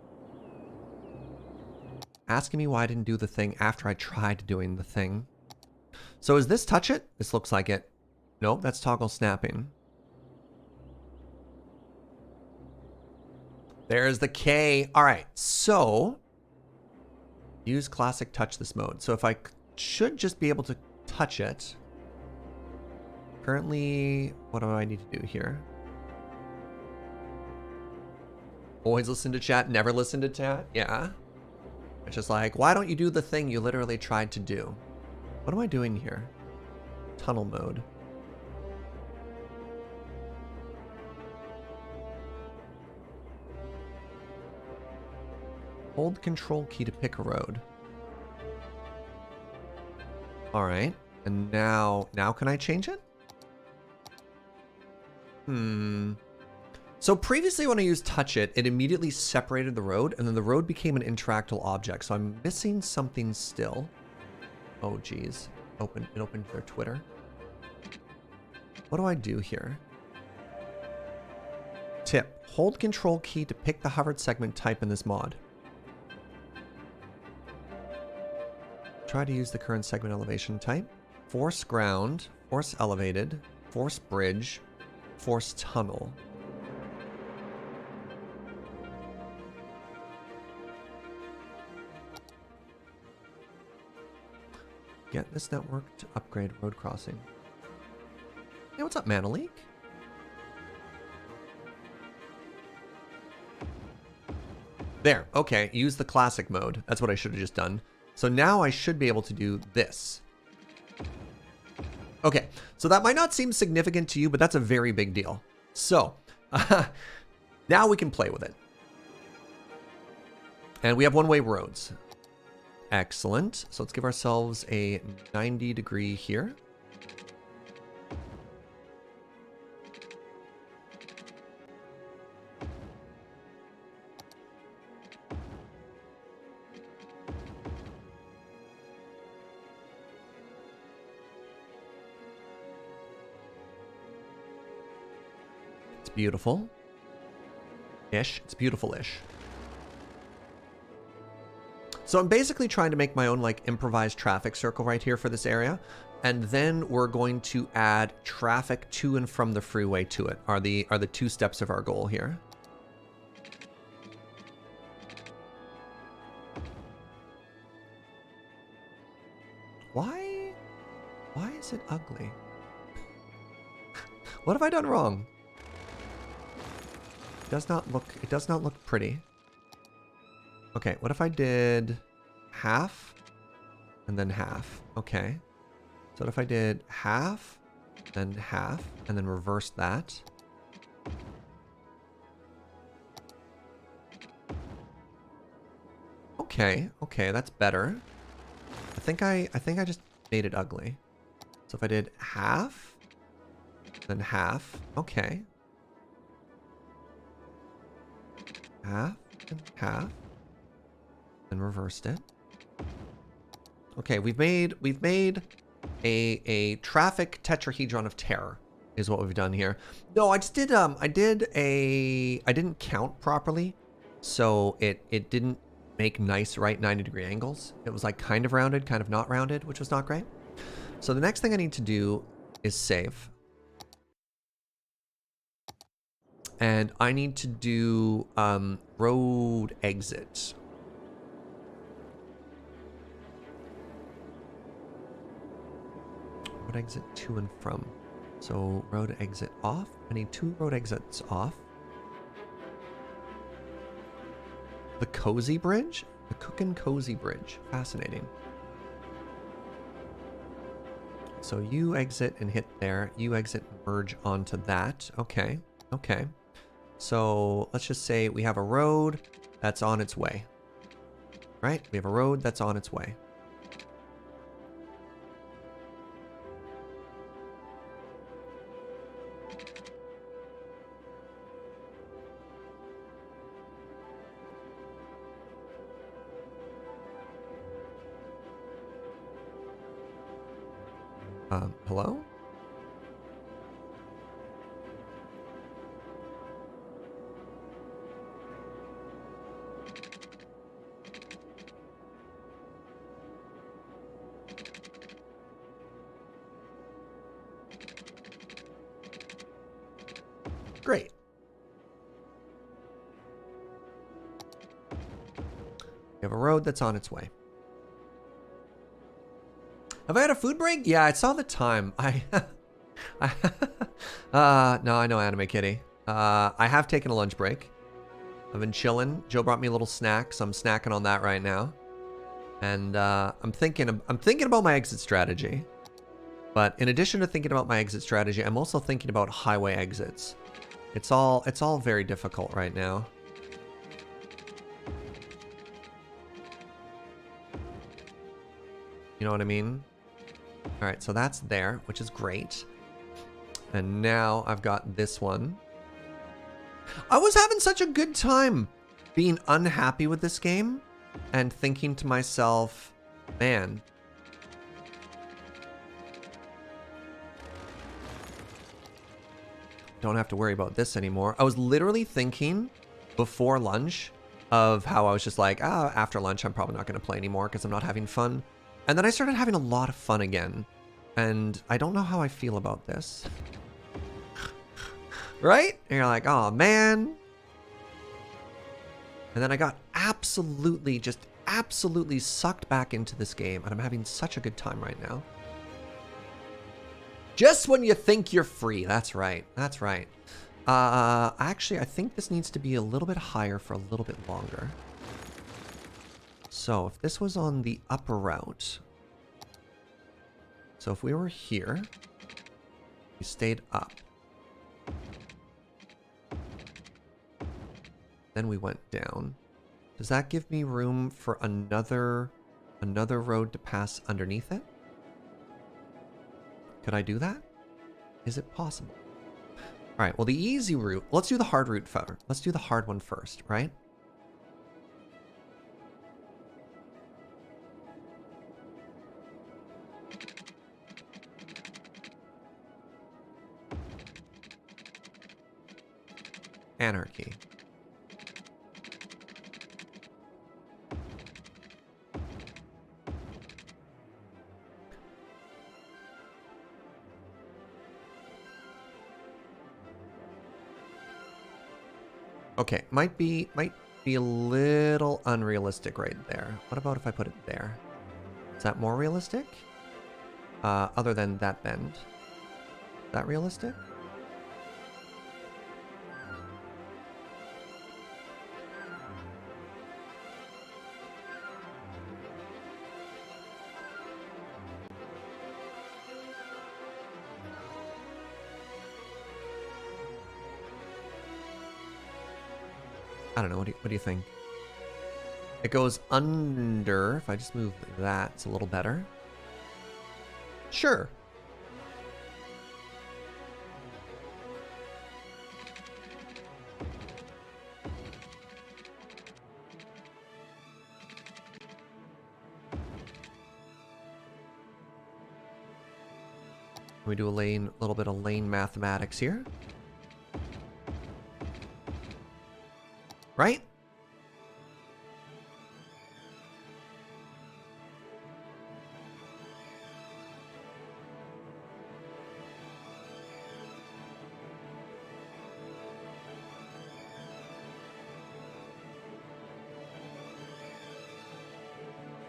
Asking me why I didn't do the thing after I tried doing the thing. So is this touch it? This looks like it. Nope, that's toggle snapping. There's the K. All right, so use classic touch this mode. So if I should just be able to touch it. Currently, what do I need to do here? Always listen to chat, never listen to chat. Yeah. It's just like, why don't you do the thing you literally tried to do? What am I doing here? Tunnel mode. Hold control key to pick a road. All right. And now can I change it? So previously when I used touch it, it immediately separated the road and then the road became an interactable object. So I'm missing something still. Oh geez. It opened their Twitter. What do I do here? Tip. Hold control key to pick the hovered segment type in this mod. Try to use the current segment elevation type. Force ground, force elevated, force bridge, force tunnel. Get this network to upgrade road crossing. Hey, what's up, Manaleek? There, okay, use the classic mode. That's what I should have just done. So now I should be able to do this. Okay, so that might not seem significant to you, but that's a very big deal. So, now we can play with it. And we have one-way roads. Excellent. So let's give ourselves a 90 degree here. It's beautiful. Ish. It's beautiful-ish. So I'm basically trying to make my own like improvised traffic circle right here for this area. And then we're going to add traffic to and from the freeway to it, are the 2 steps of our goal here. Why is it ugly? What have I done wrong? It does not look pretty. Okay, what if I did half and then half? Okay. So what if I did half, then half, and then reverse that? Okay, okay, that's better. I think I just made it ugly. So if I did half, then half, okay. Half and half, then reversed it. Okay, we've made a traffic tetrahedron of terror is what we've done here. No, I just did I didn't count properly, so it didn't make nice right 90-degree angles. It was like kind of rounded, kind of not rounded, which was not great. So the next thing I need to do is save. And I need to do road exit. Road exit to and from. So road exit off. I need 2 road exits off. The Cozy Bridge? The Cookin' Cozy Bridge. Fascinating. So you exit and hit there. You exit and merge onto that. Okay. Okay. So let's just say we have a road that's on its way. Right? We have a road that's on its way. Hello? Great. We have a road that's on its way. Have I had a food break? Yeah, I saw the time. No, I know Anime Kitty. I have taken a lunch break. I've been chilling. Joe brought me a little snack, so I'm snacking on that right now. And I'm thinking about my exit strategy. But in addition to thinking about my exit strategy, I'm also thinking about highway exits. It's all very difficult right now. You know what I mean? All right, so that's there, which is great. And now I've got this one. I was having such a good time being unhappy with this game and thinking to myself, man, don't have to worry about this anymore. I was literally thinking before lunch of how I was just like, after lunch, I'm probably not going to play anymore because I'm not having fun. And then I started having a lot of fun again. And I don't know how I feel about this. Right? And you're like, oh man. And then I got absolutely sucked back into this game. And I'm having such a good time right now. Just when you think you're free. That's right. That's right. Actually, I think this needs to be a little bit higher for a little bit longer. So if this was on the upper route. So if we were here, we stayed up. Then we went down. Does that give me room for another road to pass underneath it? Could I do that? Is it possible? All right, well, the easy route, let's do the hard route first. Let's do the hard one first, right? Anarchy. Okay, might be a little unrealistic right there. What about if I put it there? Is that more realistic? Other than that bend. Is that realistic? I don't know. What do you think? It goes under. If I just move that, it's a little better. Sure. We do a little bit of lane mathematics here. Right?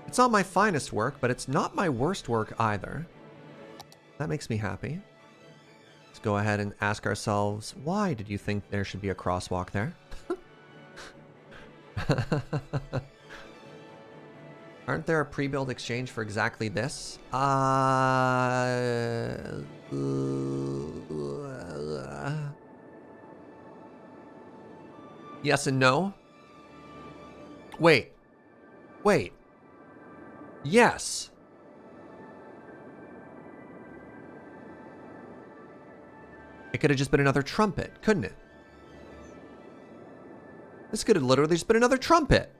It's not my finest work, but it's not my worst work either. That makes me happy. Let's go ahead and ask ourselves, why did you think there should be a crosswalk there? Aren't there a pre-build exchange for exactly this? Yes and no. Wait. Yes. It could have just been another trumpet, couldn't it? This could have literally just been another trumpet.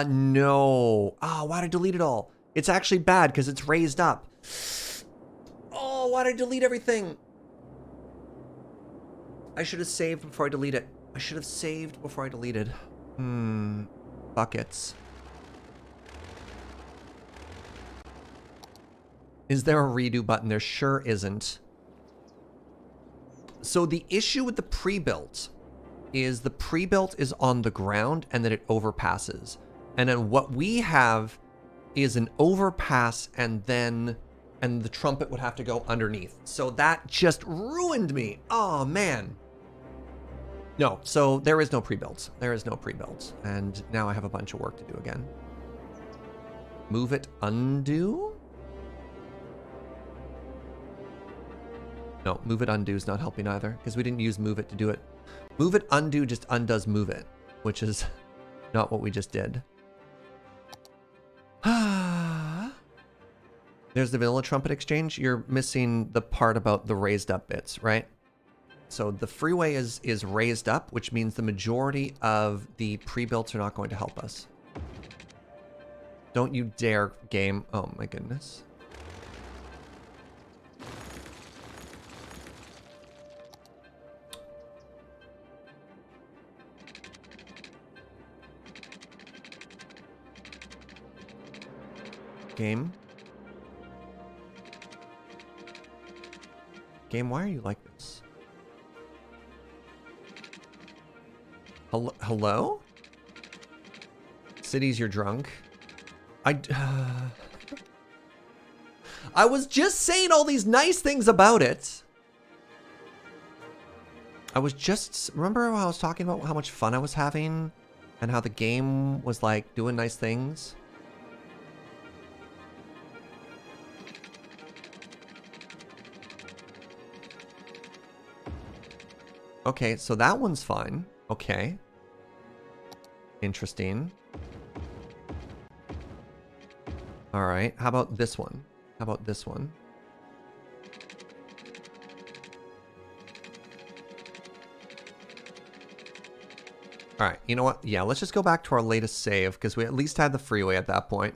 No. Why did I delete it all? It's actually bad because it's raised up. Oh, why did I delete everything? I should have saved before I delete it. I should have saved before I deleted. Buckets. Is there a redo button? There sure isn't. So the issue with the pre-built is the pre-built is on the ground and then it overpasses. And then what we have is an overpass and the trumpet would have to go underneath. So that just ruined me. Oh man. No, so there is no pre-built. There is no pre-built. And now I have a bunch of work to do again. Move it, undo? No, move it, undo is not helping either because we didn't use move it to do it. Move it, undo just undoes move it, which is not what we just did. There's the vanilla trumpet exchange. You're missing the part about the raised up bits, right? So the freeway is raised up, which means the majority of the pre-builts are not going to help us. Don't you dare, game. Oh my goodness. Game. Game, why are you like this? Hello? Cities, you're drunk. I was just saying all these nice things about it. Remember how I was talking about how much fun I was having and how the game was like doing nice things? Okay, so that one's fine. Okay. Interesting. All right. How about this one? How about this one? All right. You know what? Yeah, let's just go back to our latest save because we at least had the freeway at that point.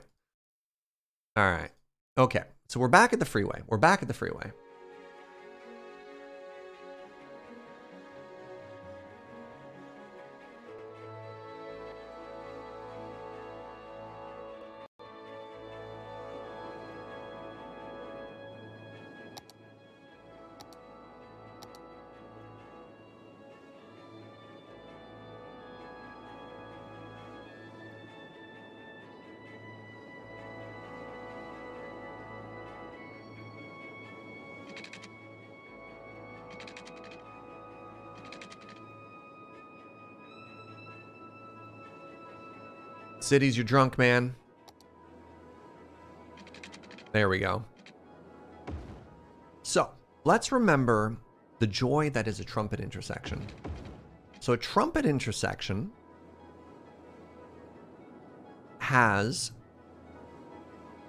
All right. Okay. So we're back at the freeway. We're back at the freeway. Cities, you're drunk, man. There we go. So let's remember the joy that is a trumpet intersection. So a trumpet intersection has,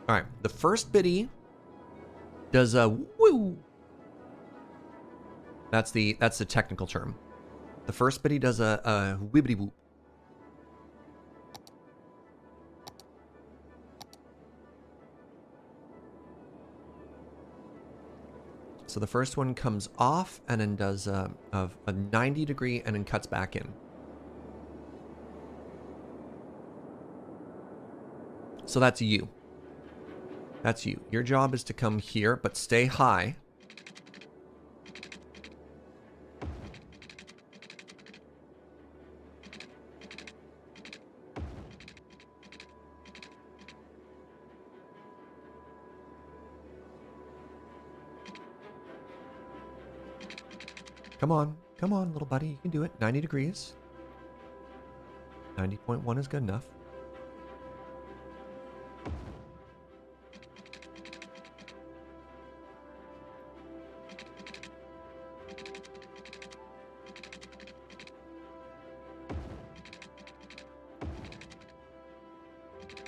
all right, the first biddy does a woo. That's the technical term. The first biddy does a wibbity whoop. So the first one comes off and then does a 90 degree and then cuts back in. So that's you. That's you. Your job is to come here, but stay high. Come on, little buddy. You can do it. 90 degrees. 90.1 is good enough.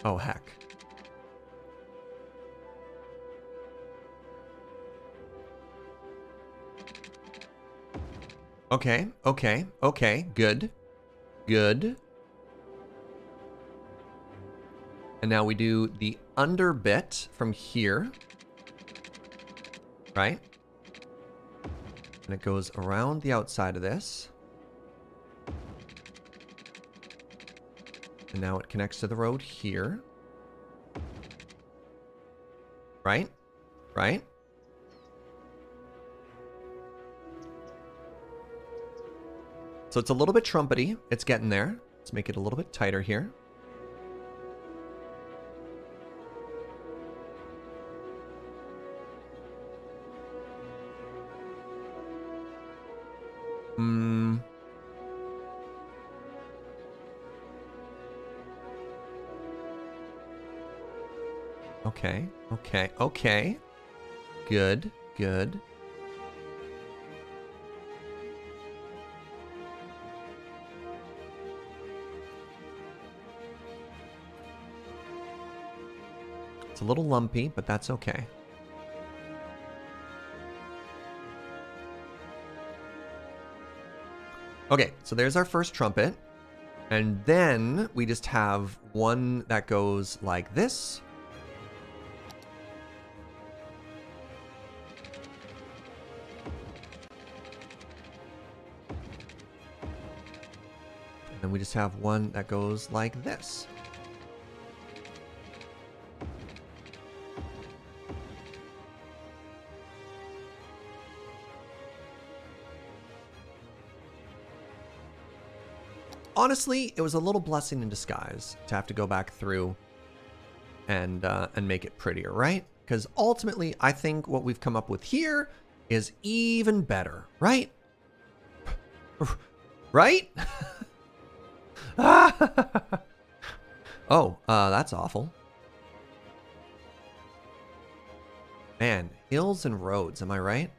Oh, heck. Okay, okay, okay. Good. Good. And now we do the under bit from here. Right? And it goes around the outside of this. And now it connects to the road here. Right? Right? So it's a little bit trumpety. It's getting there. Let's make it a little bit tighter here. Okay, okay, okay. Good, good. It's a little lumpy, but that's okay. Okay, so there's our first trumpet. And then we just have one that goes like this. And then we just have one that goes like this. Honestly, it was a little blessing in disguise to have to go back through and make it prettier, right? Because ultimately, I think what we've come up with here is even better, right? Right? Oh, that's awful. Man, hills and roads, am I right?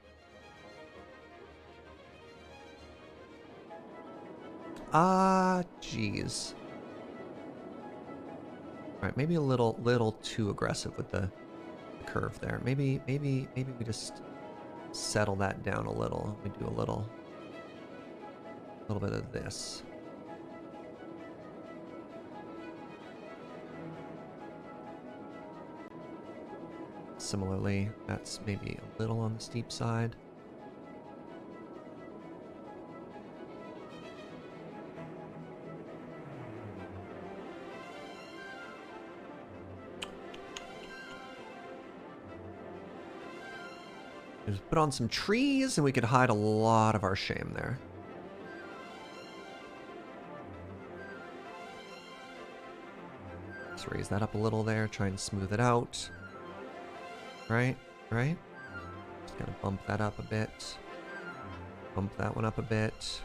Ah, jeez. right, maybe a little too aggressive with the curve there. Maybe we just settle that down a little. We do a little bit of this. Similarly, that's maybe a little on the steep side. Just put on some trees and we could hide a lot of our shame there. Let's raise that up a little there, try and smooth it out. Right? Just gonna bump that up a bit. Bump that one up a bit.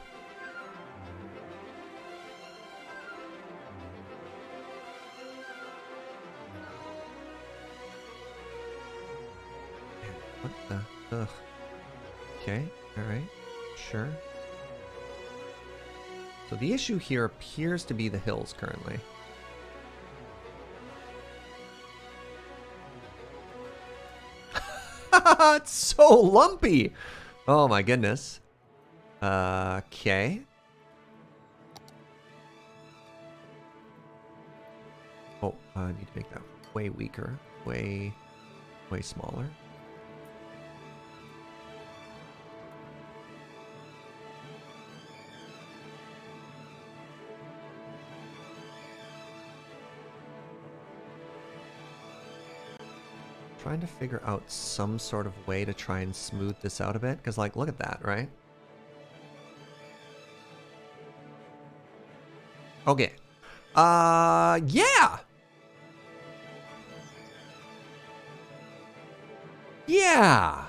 What the? Ugh. Okay, alright. Sure. So the issue here appears to be the hills currently. It's so lumpy. Oh my goodness. Okay. Oh, I need to make that way weaker. Way smaller. Trying to figure out some sort of way to try and smooth this out a bit, because like, look at that, right? Okay. Yeah! Yeah!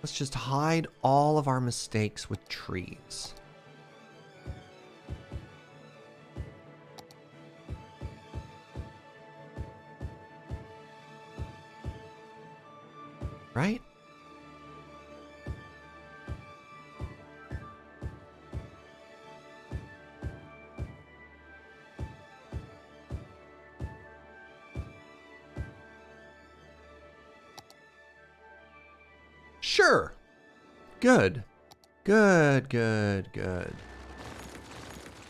Let's just hide all of our mistakes with trees. Right? Sure. Good. Good.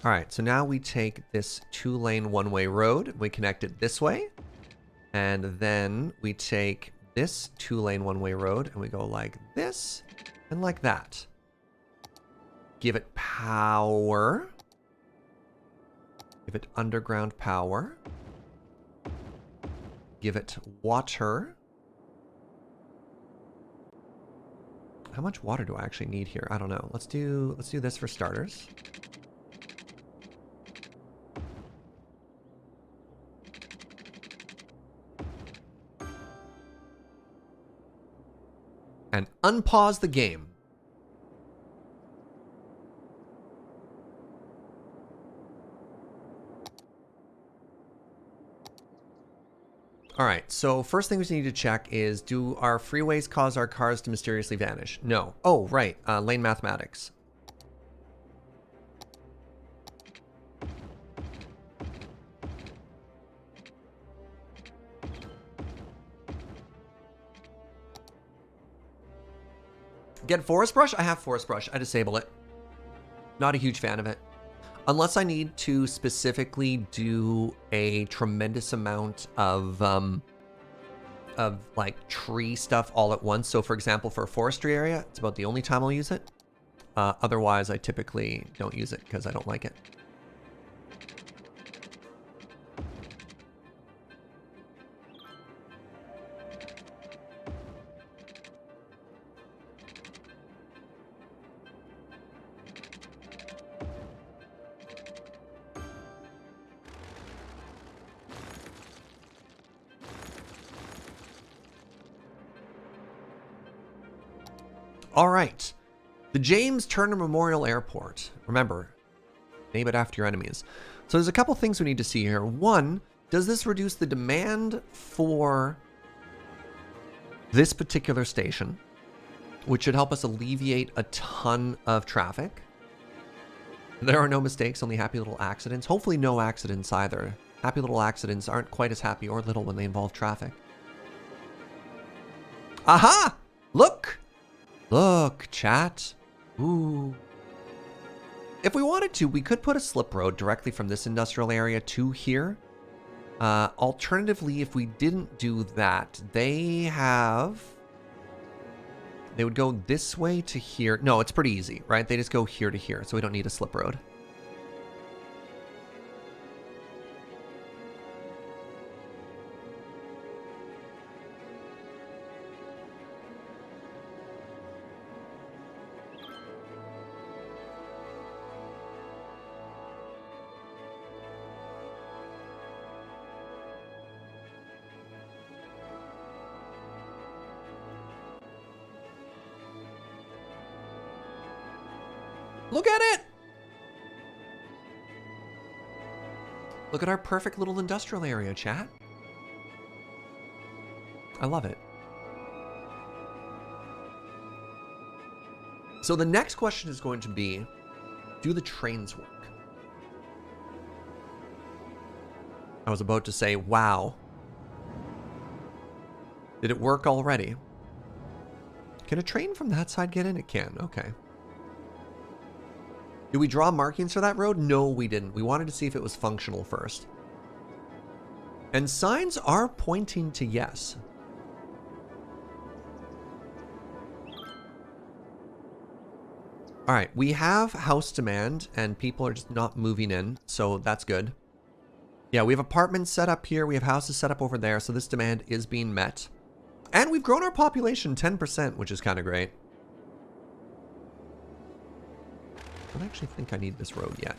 All right, so now we take this 2-lane one-way road, we connect it this way, and then we take this 2-lane one-way road and we go like this and like that. Give it power. Give it underground power. Give it water. How much water do I actually need here? I don't know. Let's do this for starters. And unpause the game. All right, so first thing we need to check is, do our freeways cause our cars to mysteriously vanish? No. Oh, right, lane mathematics. Get forest brush? I have forest brush. I disable it. Not a huge fan of it. Unless I need to specifically do a tremendous amount of like tree stuff all at once. So for example, for a forestry area, it's about the only time I'll use it. Otherwise, I typically don't use it because I don't like it. All right, the James Turner Memorial Airport. Remember, name it after your enemies. So there's a couple things we need to see here. One, does this reduce the demand for this particular station, which should help us alleviate a ton of traffic? There are no mistakes, only happy little accidents. Hopefully no accidents either. Happy little accidents aren't quite as happy or little when they involve traffic. Aha! Look! Look, chat. Ooh. If we wanted to, we could put a slip road directly from this industrial area to here. Alternatively, if we didn't do that, they would go this way to here. No, it's pretty easy, right? They just go here to here, so we don't need a slip road. Look at it! Look at our perfect little industrial area, chat. I love it. So the next question is going to be, do the trains work? I was about to say, wow. Did it work already? Can a train from that side get in? It can, okay. Did we draw markings for that road? No, we didn't. We wanted to see if it was functional first. And signs are pointing to yes. All right, we have house demand and people are just not moving in, so that's good. Yeah, we have apartments set up here. We have houses set up over there, so this demand is being met. And we've grown our population 10%, which is kind of great. I don't actually think I need this road yet.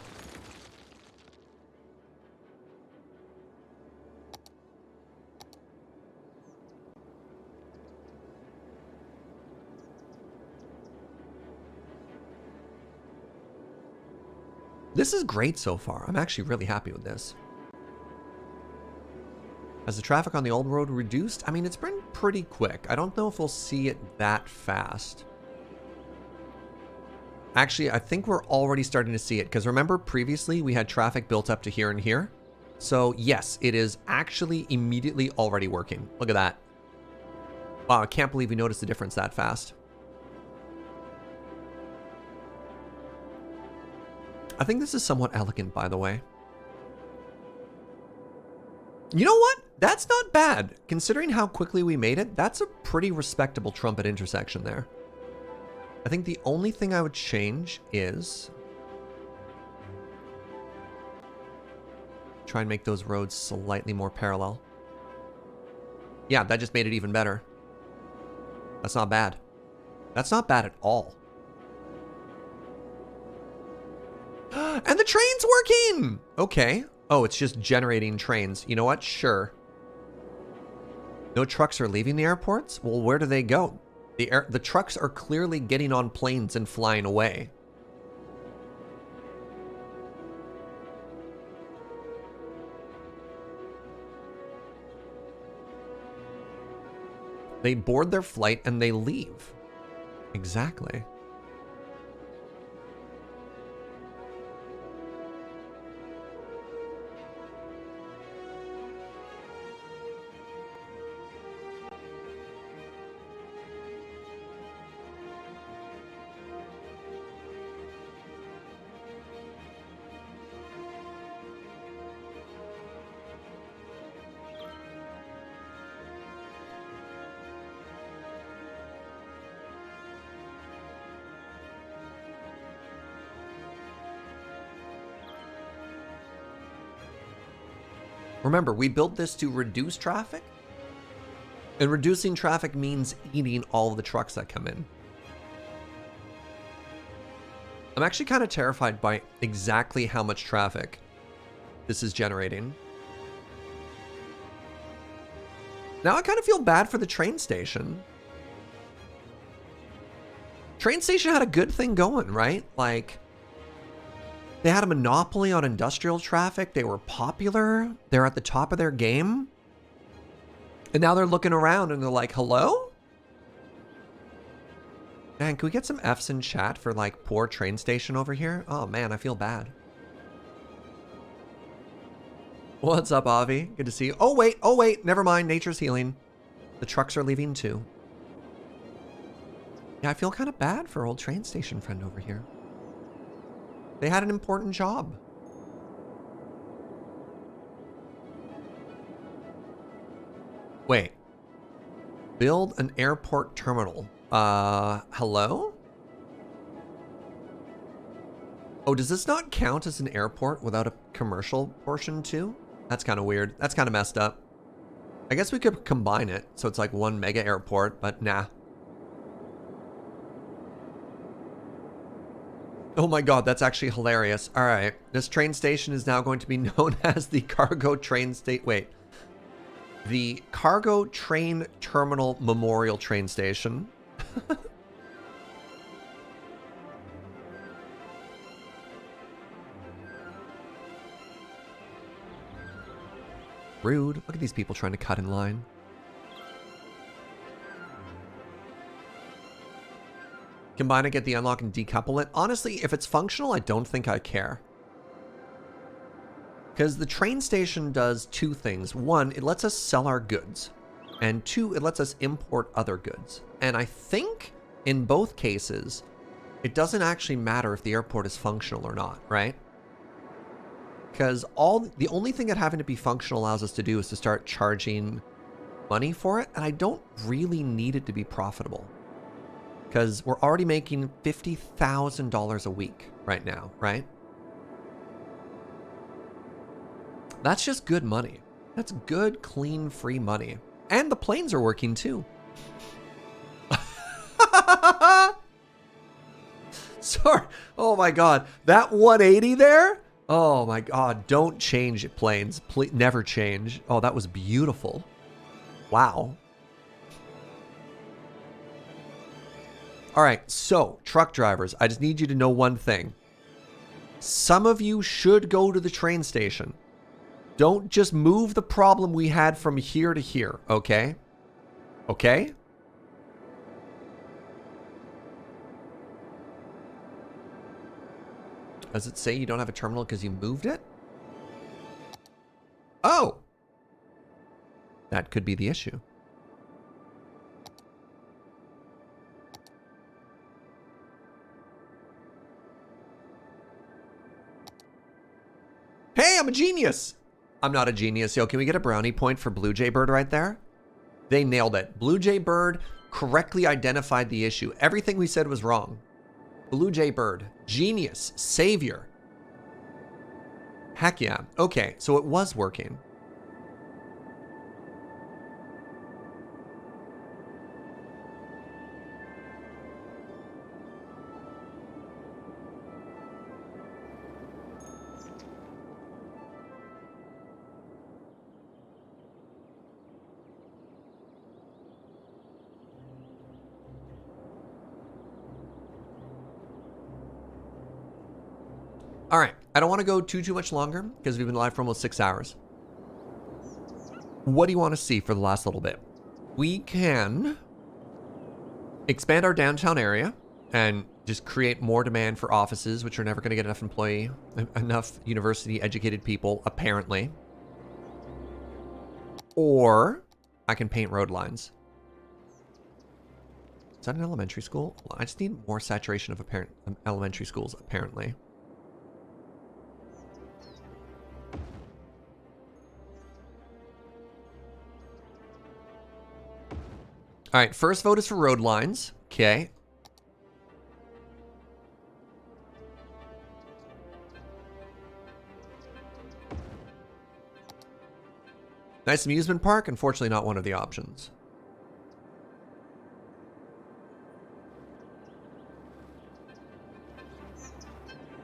This is great so far. I'm actually really happy with this. Has the traffic on the old road reduced? I mean, it's been pretty quick. I don't know if we'll see it that fast. Actually, I think we're already starting to see it, because remember previously we had traffic built up to here and here. So yes, it is actually immediately already working. Look at that. Wow, I can't believe we noticed the difference that fast. I think this is somewhat elegant, by the way. You know what? That's not bad. Considering how quickly we made it, that's a pretty respectable Trumpet intersection there. I think the only thing I would change is try and make those roads slightly more parallel. Yeah, that just made it even better. That's not bad. That's not bad at all. And the train's working! Okay. Oh, it's just generating trains. You know what? Sure. No trucks are leaving the airports? Well, where do they go? The trucks are clearly getting on planes and flying away. They board their flight and they leave. Exactly. Remember, we built this to reduce traffic, and reducing traffic means eating all of the trucks that come in. I'm actually kind of terrified by exactly how much traffic this is generating. Now I kind of feel bad for the train station. Train station had a good thing going, right? Like, they had a monopoly on industrial traffic. They were popular. They're at the top of their game. And now they're looking around and they're like, hello? Man, can we get some Fs in chat for like poor train station over here? Oh man, I feel bad. What's up, Avi? Good to see you. Oh wait, never mind. Nature's healing. The trucks are leaving too. Yeah, I feel kind of bad for old train station friend over here. They had an important job. Wait. Build an airport terminal. Hello? Oh, does this not count as an airport without a commercial portion too? That's kind of weird. That's kind of messed up. I guess we could combine it so it's like one mega airport, but nah. Oh my god, that's actually hilarious. All right, this train station is now going to be known as the Cargo Train State. Wait. The Cargo Train Terminal Memorial Train Station. Rude. Look at these people trying to cut in line. Combine it, get the unlock, and decouple it. Honestly, if it's functional, I don't think I care. Because the train station does two things. One, it lets us sell our goods. And two, it lets us import other goods. And I think in both cases, it doesn't actually matter if the airport is functional or not, right? Because the only thing that having to be functional allows us to do is to start charging money for it. And I don't really need it to be profitable. Because we're already making $50,000 a week right now, right? That's just good money. That's good, clean, free money. And the planes are working too. Sorry. Oh my god. That 180 there? Oh my god. Don't change it, planes. Please, never change. Oh, that was beautiful. Wow. All right. So, truck drivers, I just need you to know one thing. Some of you should go to the train station. Don't just move the problem we had from here to here, okay? Okay? Does it say you don't have a terminal because you moved it? Oh! That could be the issue. Hey, I'm a genius! I'm not a genius. Yo, can we get a brownie point for Blue Jay Bird right there? They nailed it. Blue Jay Bird correctly identified the issue. Everything we said was wrong. Blue Jay Bird. Genius. Savior. Heck yeah. Okay, so it was working. All right, I don't want to go too much longer because we've been live for almost 6 hours. What do you want to see for the last little bit? We can expand our downtown area and just create more demand for offices, which are never going to get enough university-educated people, apparently. Or I can paint road lines. Is that an elementary school? Well, I just need more saturation of elementary schools, apparently. All right, first vote is for road lines. Okay. Nice amusement park. Unfortunately, not one of the options.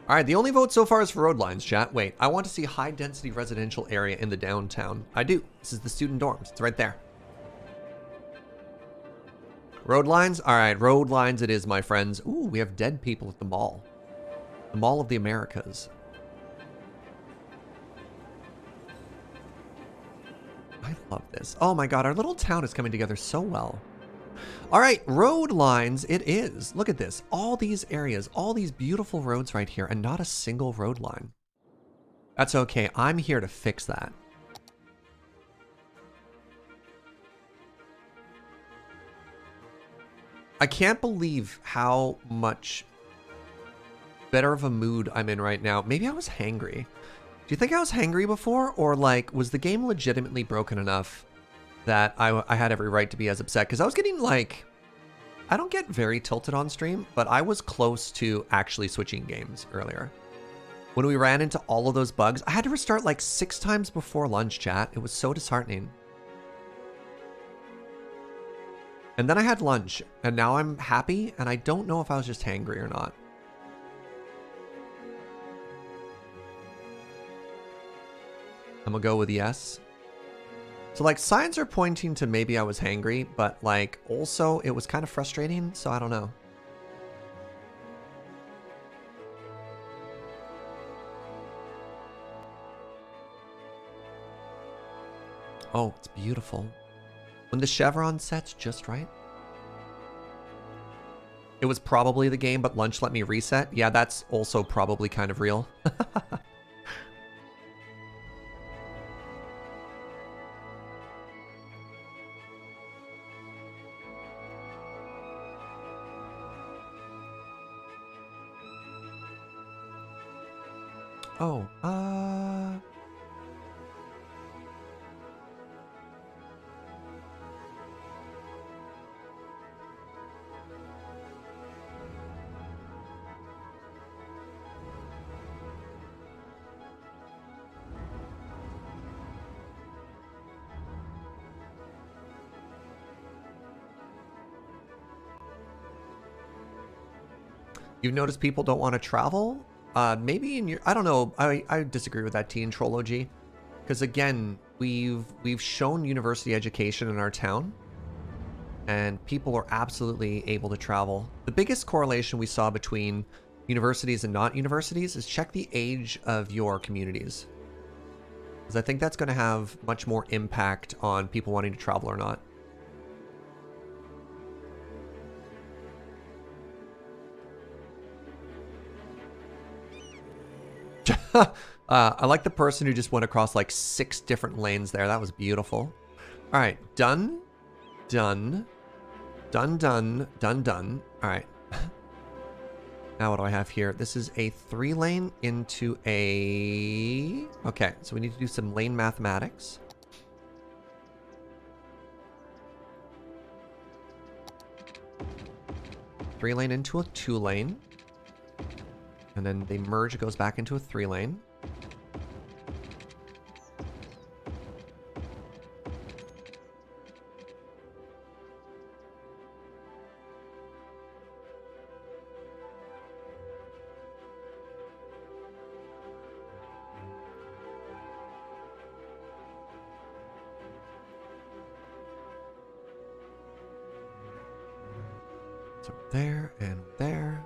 All right, the only vote so far is for road lines, chat. Wait, I want to see high density residential area in the downtown. I do. This is the student dorms. It's right there. Road lines? All right, road lines it is, my friends. Ooh, we have dead people at the mall. The Mall of the Americas. I love this. Oh my god, our little town is coming together so well. All right, road lines it is. Look at this. All these areas, all these beautiful roads right here, and not a single road line. That's okay. I'm here to fix that. I can't believe how much better of a mood I'm in right now. Maybe I was hangry. Do you think I was hangry before? Or like, was the game legitimately broken enough that I had every right to be as upset? Because I was getting like, I don't get very tilted on stream, but I was close to actually switching games earlier. When we ran into all of those bugs, I had to restart like 6 times before lunch, chat. It was so disheartening. And then I had lunch, and now I'm happy, and I don't know if I was just hangry or not. I'm gonna go with yes. So like signs are pointing to maybe I was hangry, but like also it was kind of frustrating, so I don't know. Oh, it's beautiful. When the chevron sets just right. It was probably the game, but lunch let me reset. Yeah, that's also probably kind of real. Oh, you've noticed people don't want to travel? Maybe in your, I don't know. I disagree with that teen trology. Because again, we've shown university education in our town. And people are absolutely able to travel. The biggest correlation we saw between universities and not universities is check the age of your communities. Because I think that's going to have much more impact on people wanting to travel or not. I like the person who just went across like 6 different lanes there. That was beautiful. All right, done, done, done, done, done, done. All right. Now what do I have here? This is a 3-lane into a... Okay, so we need to do some lane mathematics. Three-lane into a 2-lane. And then they merge, it goes back into a 3-lane. So there and there.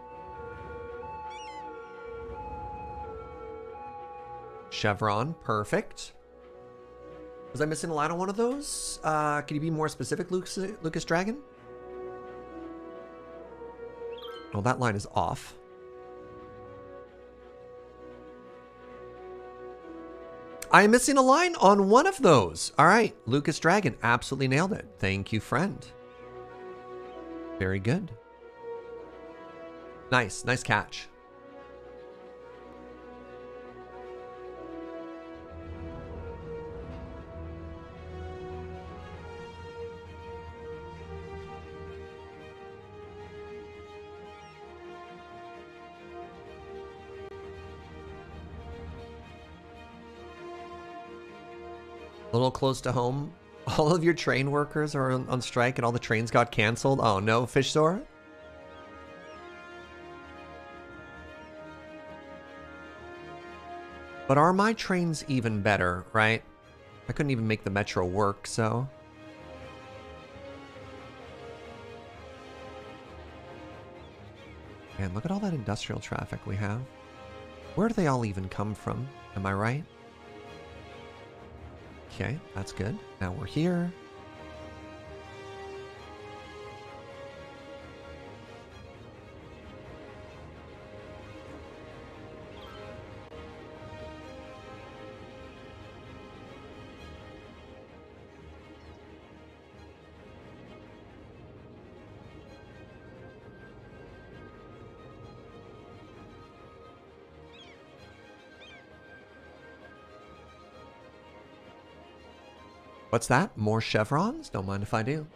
Chevron, perfect. Was I missing a line on one of those? Can you be more specific, Lucas Dragon? Oh, that line is off. I am missing a line on one of those. All right, Lucas Dragon absolutely nailed it. Thank you, friend. Very good. Nice, nice catch. A little close to home. All of your train workers are on strike and all the trains got canceled. Oh no, Fishzor? But are my trains even better, right? I couldn't even make the metro work, so... Man, look at all that industrial traffic we have. Where do they all even come from? Am I right? Okay, that's good. Now we're here. What's that? More chevrons? Don't mind if I do.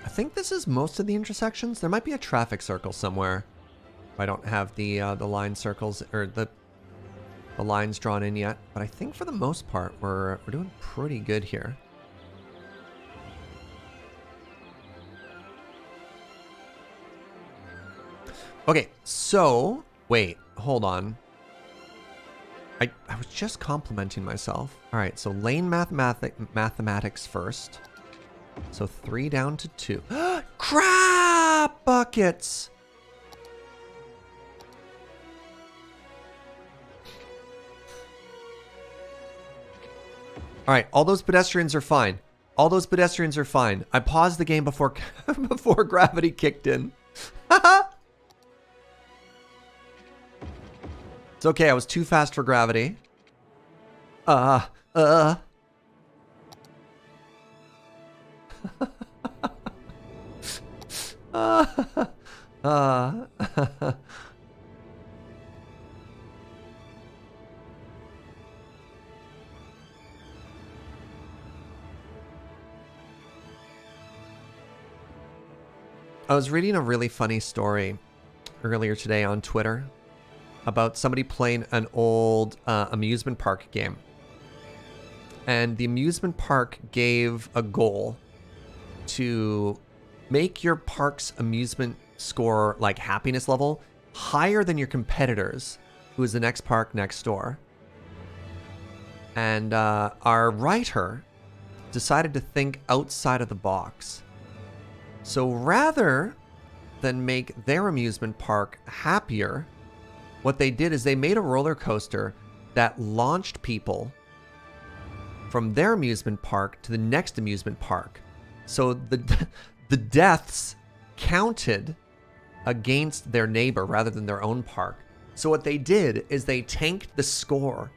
I think this is most of the intersections. There might be a traffic circle somewhere. I don't have the line circles or the lines drawn in yet, but I think for the most part we're doing pretty good here. Okay, so wait, hold on. I was just complimenting myself. All right, so lane mathematics first. So 3 down to 2. Crap buckets! All right, all those pedestrians are fine. All those pedestrians are fine. I paused the game before before gravity kicked in. It's okay, I was too fast for gravity. I was reading a really funny story earlier today on Twitter about somebody playing an old amusement park game. And the amusement park gave a goal to make your park's amusement score, like happiness level, higher than your competitors, who is the next park next door. And our writer decided to think outside of the box. So rather than make their amusement park happier, what they did is they made a roller coaster that launched people from their amusement park to the next amusement park. So the deaths counted against their neighbor rather than their own park. So what they did is they tanked the score.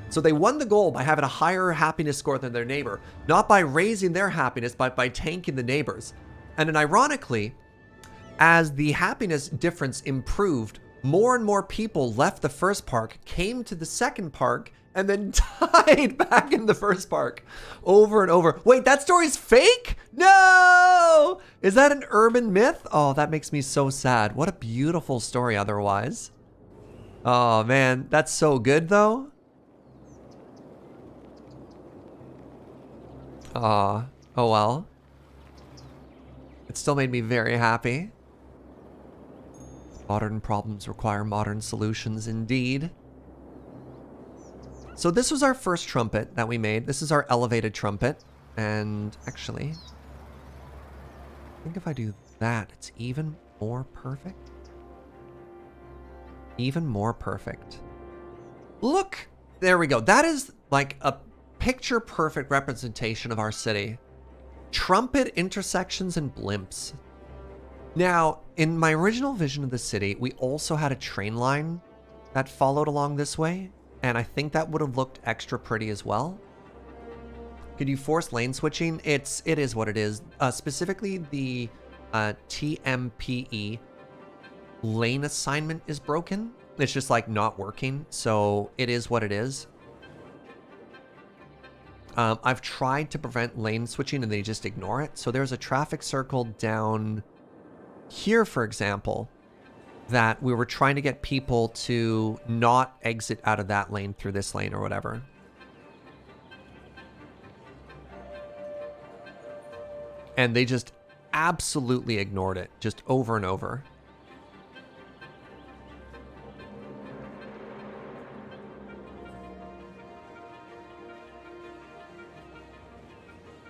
So they won the goal by having a higher happiness score than their neighbor, not by raising their happiness, but by tanking the neighbors. And then ironically, as the happiness difference improved, more and more people left the first park, came to the second park, and then died back in the first park over and over. Wait, that story's fake? No! Is that an urban myth? Oh, that makes me so sad. What a beautiful story otherwise. Oh man, that's so good though. Oh well. It still made me very happy. Modern problems require modern solutions indeed. So this was our first trumpet that we made. This is our elevated trumpet. And actually, I think if I do that, it's even more perfect. Even more perfect. Look, there we go. That is like a picture perfect representation of our city. Trumpet, intersections, and blimps. Now, in my original vision of the city, we also had a train line that followed along this way, and I think that would have looked extra pretty as well. Could you force lane switching? It is what it is. Specifically, the TMPE lane assignment is broken. It's just like not working, so it is what it is. I've tried to prevent lane switching and they just ignore it. So there's a traffic circle down here, for example, that we were trying to get people to not exit out of that lane through this lane or whatever. And they just absolutely ignored it, just over and over.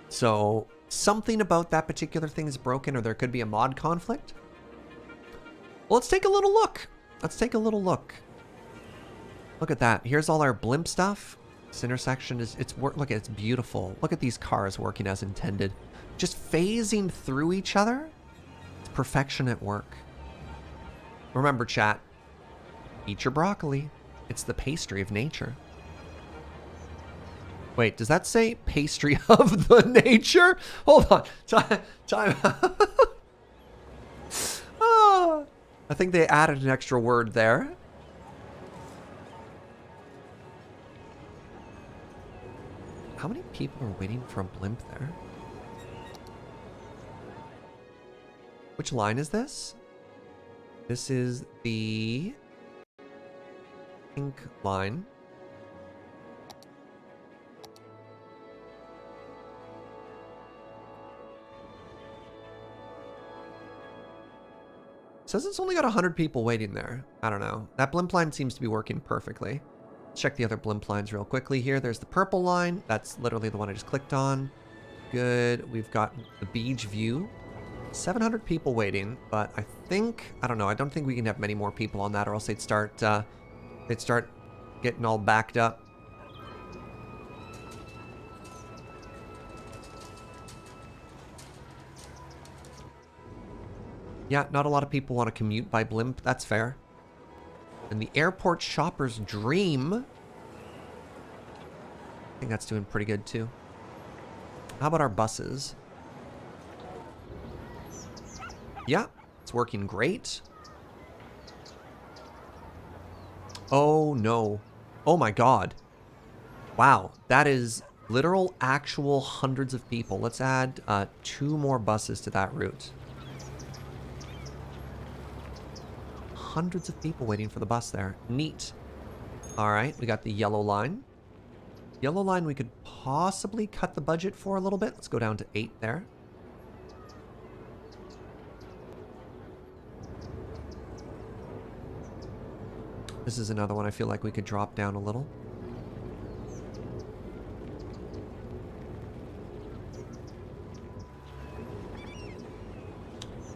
So something about that particular thing is broken, or there could be a mod conflict. Well, let's take a little look. Let's take a little look. Look at that. Here's all our blimp stuff. This intersection is, look, it's beautiful. Look at these cars working as intended. Just phasing through each other. It's perfection at work. Remember, chat, eat your broccoli. It's the pastry of nature. Wait, does that say pastry of the nature? Hold on. Time. Oh, I think they added an extra word there. How many people are waiting for a blimp there? Which line is this? This is the pink line. Says it's only got 100 people waiting there. I don't know. That blimp line seems to be working perfectly. Let's check the other blimp lines real quickly here. There's the purple line. That's literally the one I just clicked on. Good. We've got the beach view. 700 people waiting, but I think, I don't know. I don't think we can have many more people on that, or else they'd start getting all backed up. Yeah, not a lot of people want to commute by blimp. That's fair. And the airport shopper's dream. I think that's doing pretty good too. How about our buses? Yeah, it's working great. Oh no. Oh my god. Wow, that is literal actual hundreds of people. Let's add 2 more buses to that route. Hundreds of people waiting for the bus there. Neat. All right, we got the yellow line. Yellow line we could possibly cut the budget for a little bit. Let's go down to 8 there. This is another one I feel like we could drop down a little.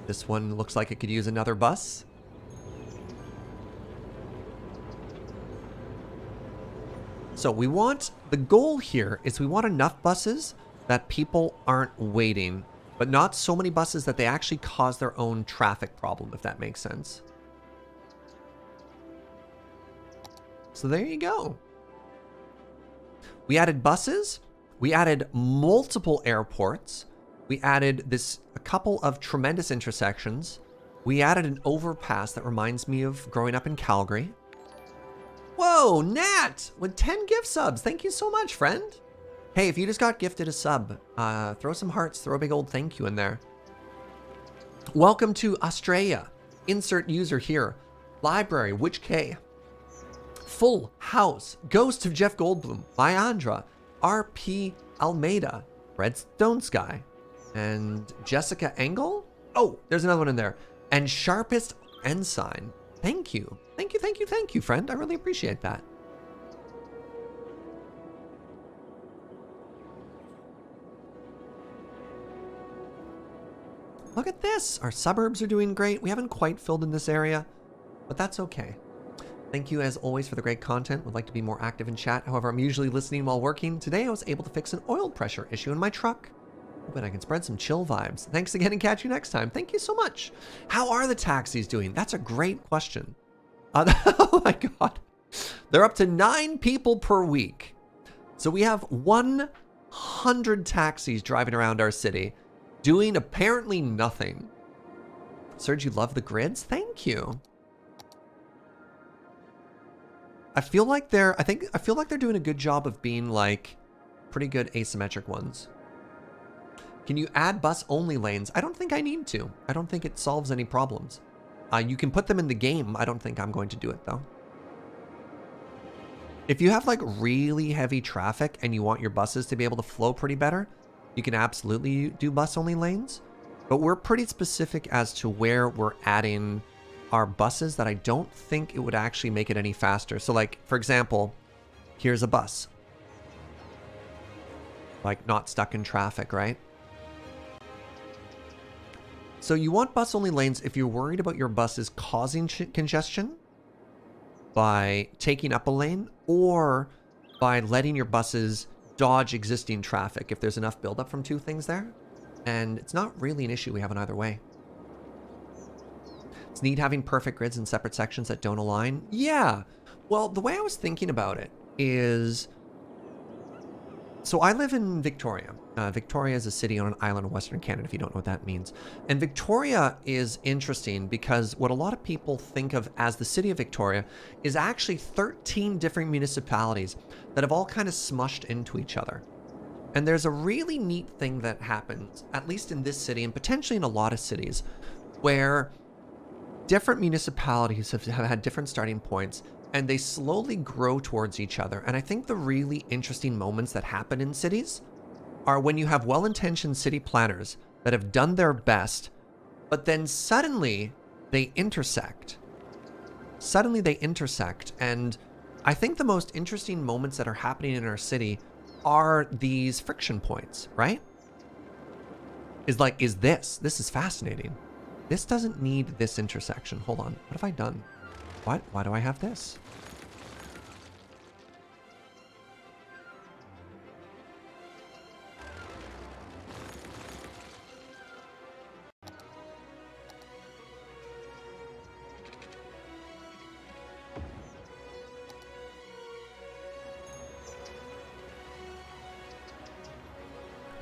This one looks like it could use another bus. So we want, the goal here is we want enough buses that people aren't waiting, but not so many buses that they actually cause their own traffic problem, if that makes sense. So there you go. We added buses. We added multiple airports. We added a couple of tremendous intersections. We added an overpass that reminds me of growing up in Calgary. Whoa, Nat with 10 gift subs. Thank you so much, friend. Hey, if you just got gifted a sub, throw some hearts, throw a big old thank you in there. Welcome to Australia. Insert user here. Library, Witch K. Full House, Ghost of Jeff Goldblum, Myandra, RP Almeida, Redstone Sky, and Jessica Engel. Oh, there's another one in there. And Sharpest Ensign. Thank you. Thank you, thank you, thank you, friend. I really appreciate that. Look at this. Our suburbs are doing great. We haven't quite filled in this area, but that's okay. Thank you as always for the great content. Would like to be more active in chat. However, I'm usually listening while working. Today I was able to fix an oil pressure issue in my truck. Hoping I can spread some chill vibes. Thanks again and catch you next time. Thank you so much. How are the taxis doing? That's a great question. Oh my god. They're up to 9 people per week. So we have 100 taxis driving around our city, doing apparently nothing. Serge, you love the grids? Thank you. I feel like they're doing a good job of being like pretty good asymmetric ones. Can you add bus only lanes? I don't think I need to. I don't think it solves any problems. You can put them in the game. I don't think I'm going to do it though. If you have like really heavy traffic and you want your buses to be able to flow pretty better, you can absolutely do bus only lanes. But we're pretty specific as to where we're adding our buses that I don't think it would actually make it any faster. So like, for example, here's a bus. Like not stuck in traffic, right? So you want bus-only lanes if you're worried about your buses causing congestion by taking up a lane, or by letting your buses dodge existing traffic if there's enough buildup from two things there. And it's not really an issue we have in either way. It's neat having perfect grids in separate sections that don't align. Yeah. Well, the way I was thinking about it is... So I live in Victoria. Victoria is a city on an island in Western Canada, if you don't know what that means. And Victoria is interesting because what a lot of people think of as the city of Victoria is actually 13 different municipalities that have all kind of smushed into each other. And there's a really neat thing that happens, at least in this city and potentially in a lot of cities, where different municipalities have had different starting points and they slowly grow towards each other. And I think the really interesting moments that happen in cities are when you have well-intentioned city planners that have done their best, but then suddenly they intersect. Suddenly they intersect. And I think the most interesting moments that are happening in our city are these friction points, right? This is fascinating. This doesn't need this intersection. Hold on, what have I done? Why do I have this?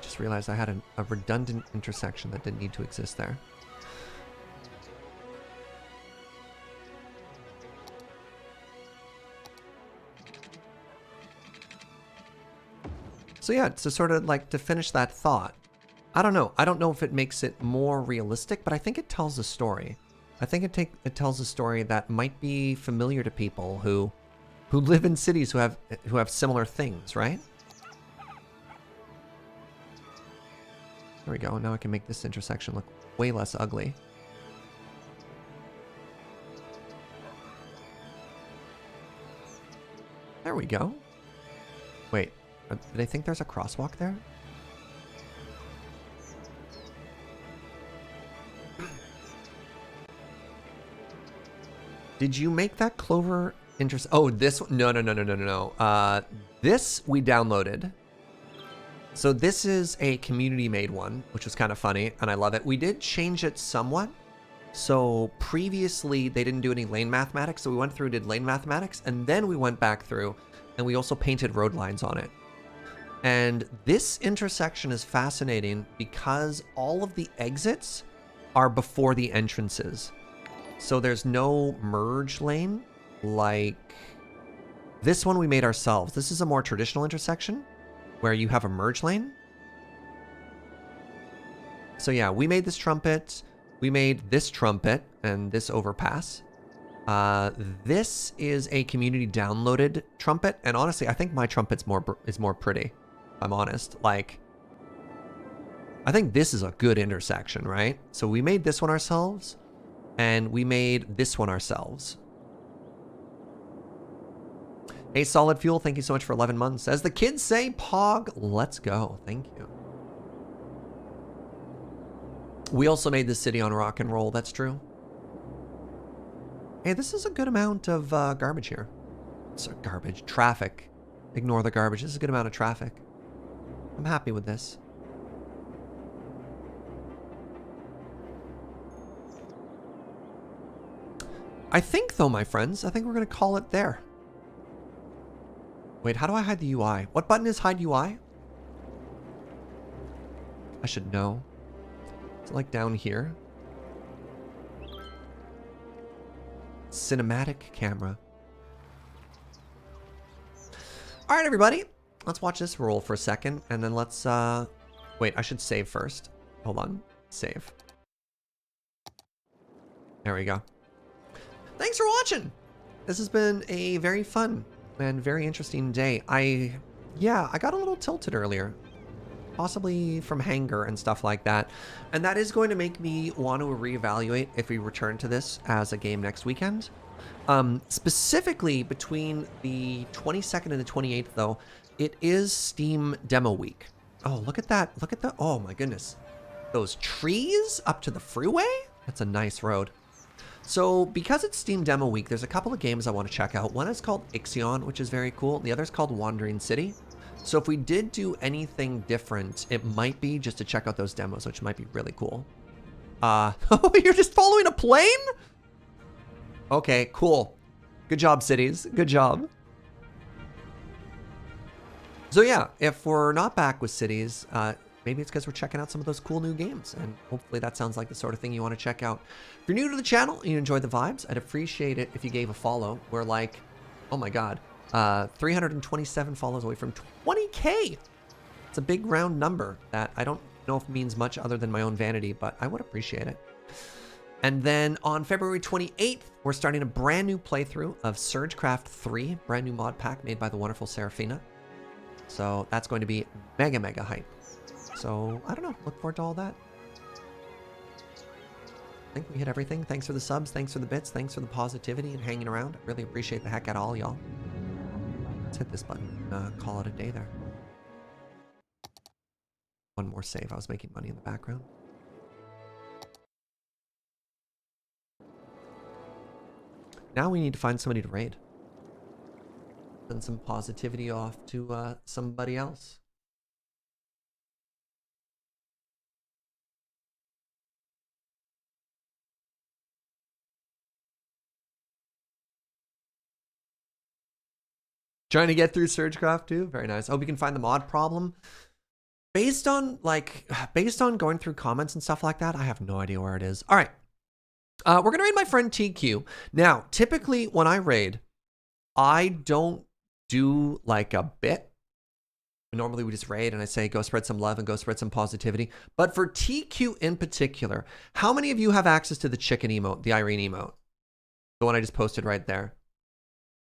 Just realized I had a redundant intersection that didn't need to exist there. So yeah, to sort of like to finish that thought, I don't know. I don't know if it makes it more realistic, but I think it tells a story. I think it tells a story that might be familiar to people who live in cities who have similar things, right? There we go. Now I can make this intersection look way less ugly. There we go. Wait. Did I think there's a crosswalk there? Did you make that Clover Oh, this one? No. This we downloaded. So this is a community-made one, which was kind of funny, and I love it. We did change it somewhat. So previously, they didn't do any lane mathematics, so we went through and did lane mathematics, and then we went back through, and we also painted road lines on it. And this intersection is fascinating because all of the exits are before the entrances. So there's no merge lane like this one we made ourselves. This is a more traditional intersection where you have a merge lane. So yeah, we made this Trumpet. We made this Trumpet and this overpass. This is a community downloaded Trumpet. And honestly, I think my Trumpet's more pretty. I'm honest. Like, I think this is a good intersection, right? So we made this one ourselves, and we made this one ourselves. Hey, Solid Fuel, thank you so much for 11 months. As the kids say, Pog, let's go. Thank you. We also made this city on rock and roll. That's true. Hey, this is a good amount of garbage here. So garbage. Traffic. Ignore the garbage. This is a good amount of traffic. I'm happy with this. I think, though, my friends, I think we're going to call it there. Wait, how do I hide the UI? What button is hide UI? I should know. Is it like down here? Cinematic camera. All right, everybody. Let's watch this roll for a second, and then let's, wait, I should save first. Hold on. Save. There we go. Thanks for watching. This has been a very fun and very interesting day. Yeah, I got a little tilted earlier. Possibly from hanger and stuff like that. And that is going to make me want to reevaluate if we return to this as a game next weekend. Specifically between the 22nd and the 28th, though, it is Steam Demo Week. Oh, look at that. Look at the... Oh, my goodness. those trees up to the freeway. That's a nice road. So because it's Steam Demo Week, there's a couple of games I want to check out. One is called Ixion, which is very cool. The other is called Wandering City. So if we did do anything different, it might be just to check out those demos, which might be really cool. Oh, you're just following a plane? Okay, cool. Good job, cities. Good job. So yeah, if we're not back with cities, maybe it's because we're checking out some of those cool new games, and hopefully that sounds like the sort of thing you want to check out. If you're new to the channel and you enjoy the vibes, I'd appreciate it if you gave a follow. We're like, oh my god, 327 follows away from 20K. It's a big round number that I don't know if it means much other than my own vanity, but I would appreciate it. And then on February 28th, we're starting a brand new playthrough of Surgecraft 3, brand new mod pack made by the wonderful Serafina. So that's going to be mega, mega hype. So, I don't know. Look forward to all that. I think we hit everything. Thanks for the subs. Thanks for the bits. Thanks for the positivity and hanging around. I really appreciate the heck out of all y'all. Let's hit this button. Call it a day there. One more save. I was making money in the background. Now we need to find somebody to raid. Send some positivity off to somebody else. Trying to get through Surgecraft too. Very nice. Hope you can find the mod problem. Based on going through comments and stuff like that, I have no idea where it is. All right. We're gonna raid my friend TQ. Now, typically when I raid, I don't do like a bit. Normally we just raid and I say go spread some love and go spread some positivity. But for TQ in particular, how many of you have access to the chicken emote, the Irene emote? The one I just posted right there.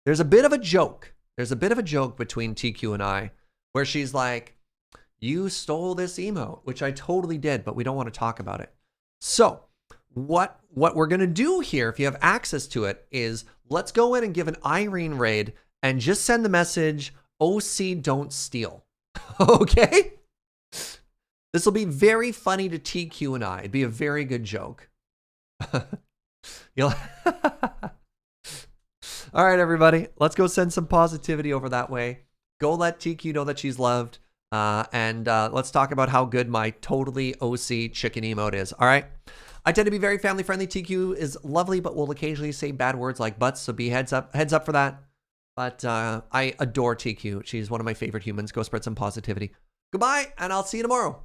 There's a bit of a joke. There's a bit of a joke between TQ and I where she's like, you stole this emote, which I totally did, but we don't want to talk about it. So what we're going to do here, if you have access to it, is let's go in and give an Irene raid and just send the message, OC don't steal. Okay? This will be very funny to TQ and I. It'd be a very good joke. You'll All right, everybody. Let's go send some positivity over that way. Go let TQ know that she's loved. And let's talk about how good my totally OC chicken emote is. All right? I tend to be very family friendly. TQ is lovely, but will occasionally say bad words like butts, so be heads up for that. But I adore TQ. She's one of my favorite humans. Go spread some positivity. Goodbye, and I'll see you tomorrow.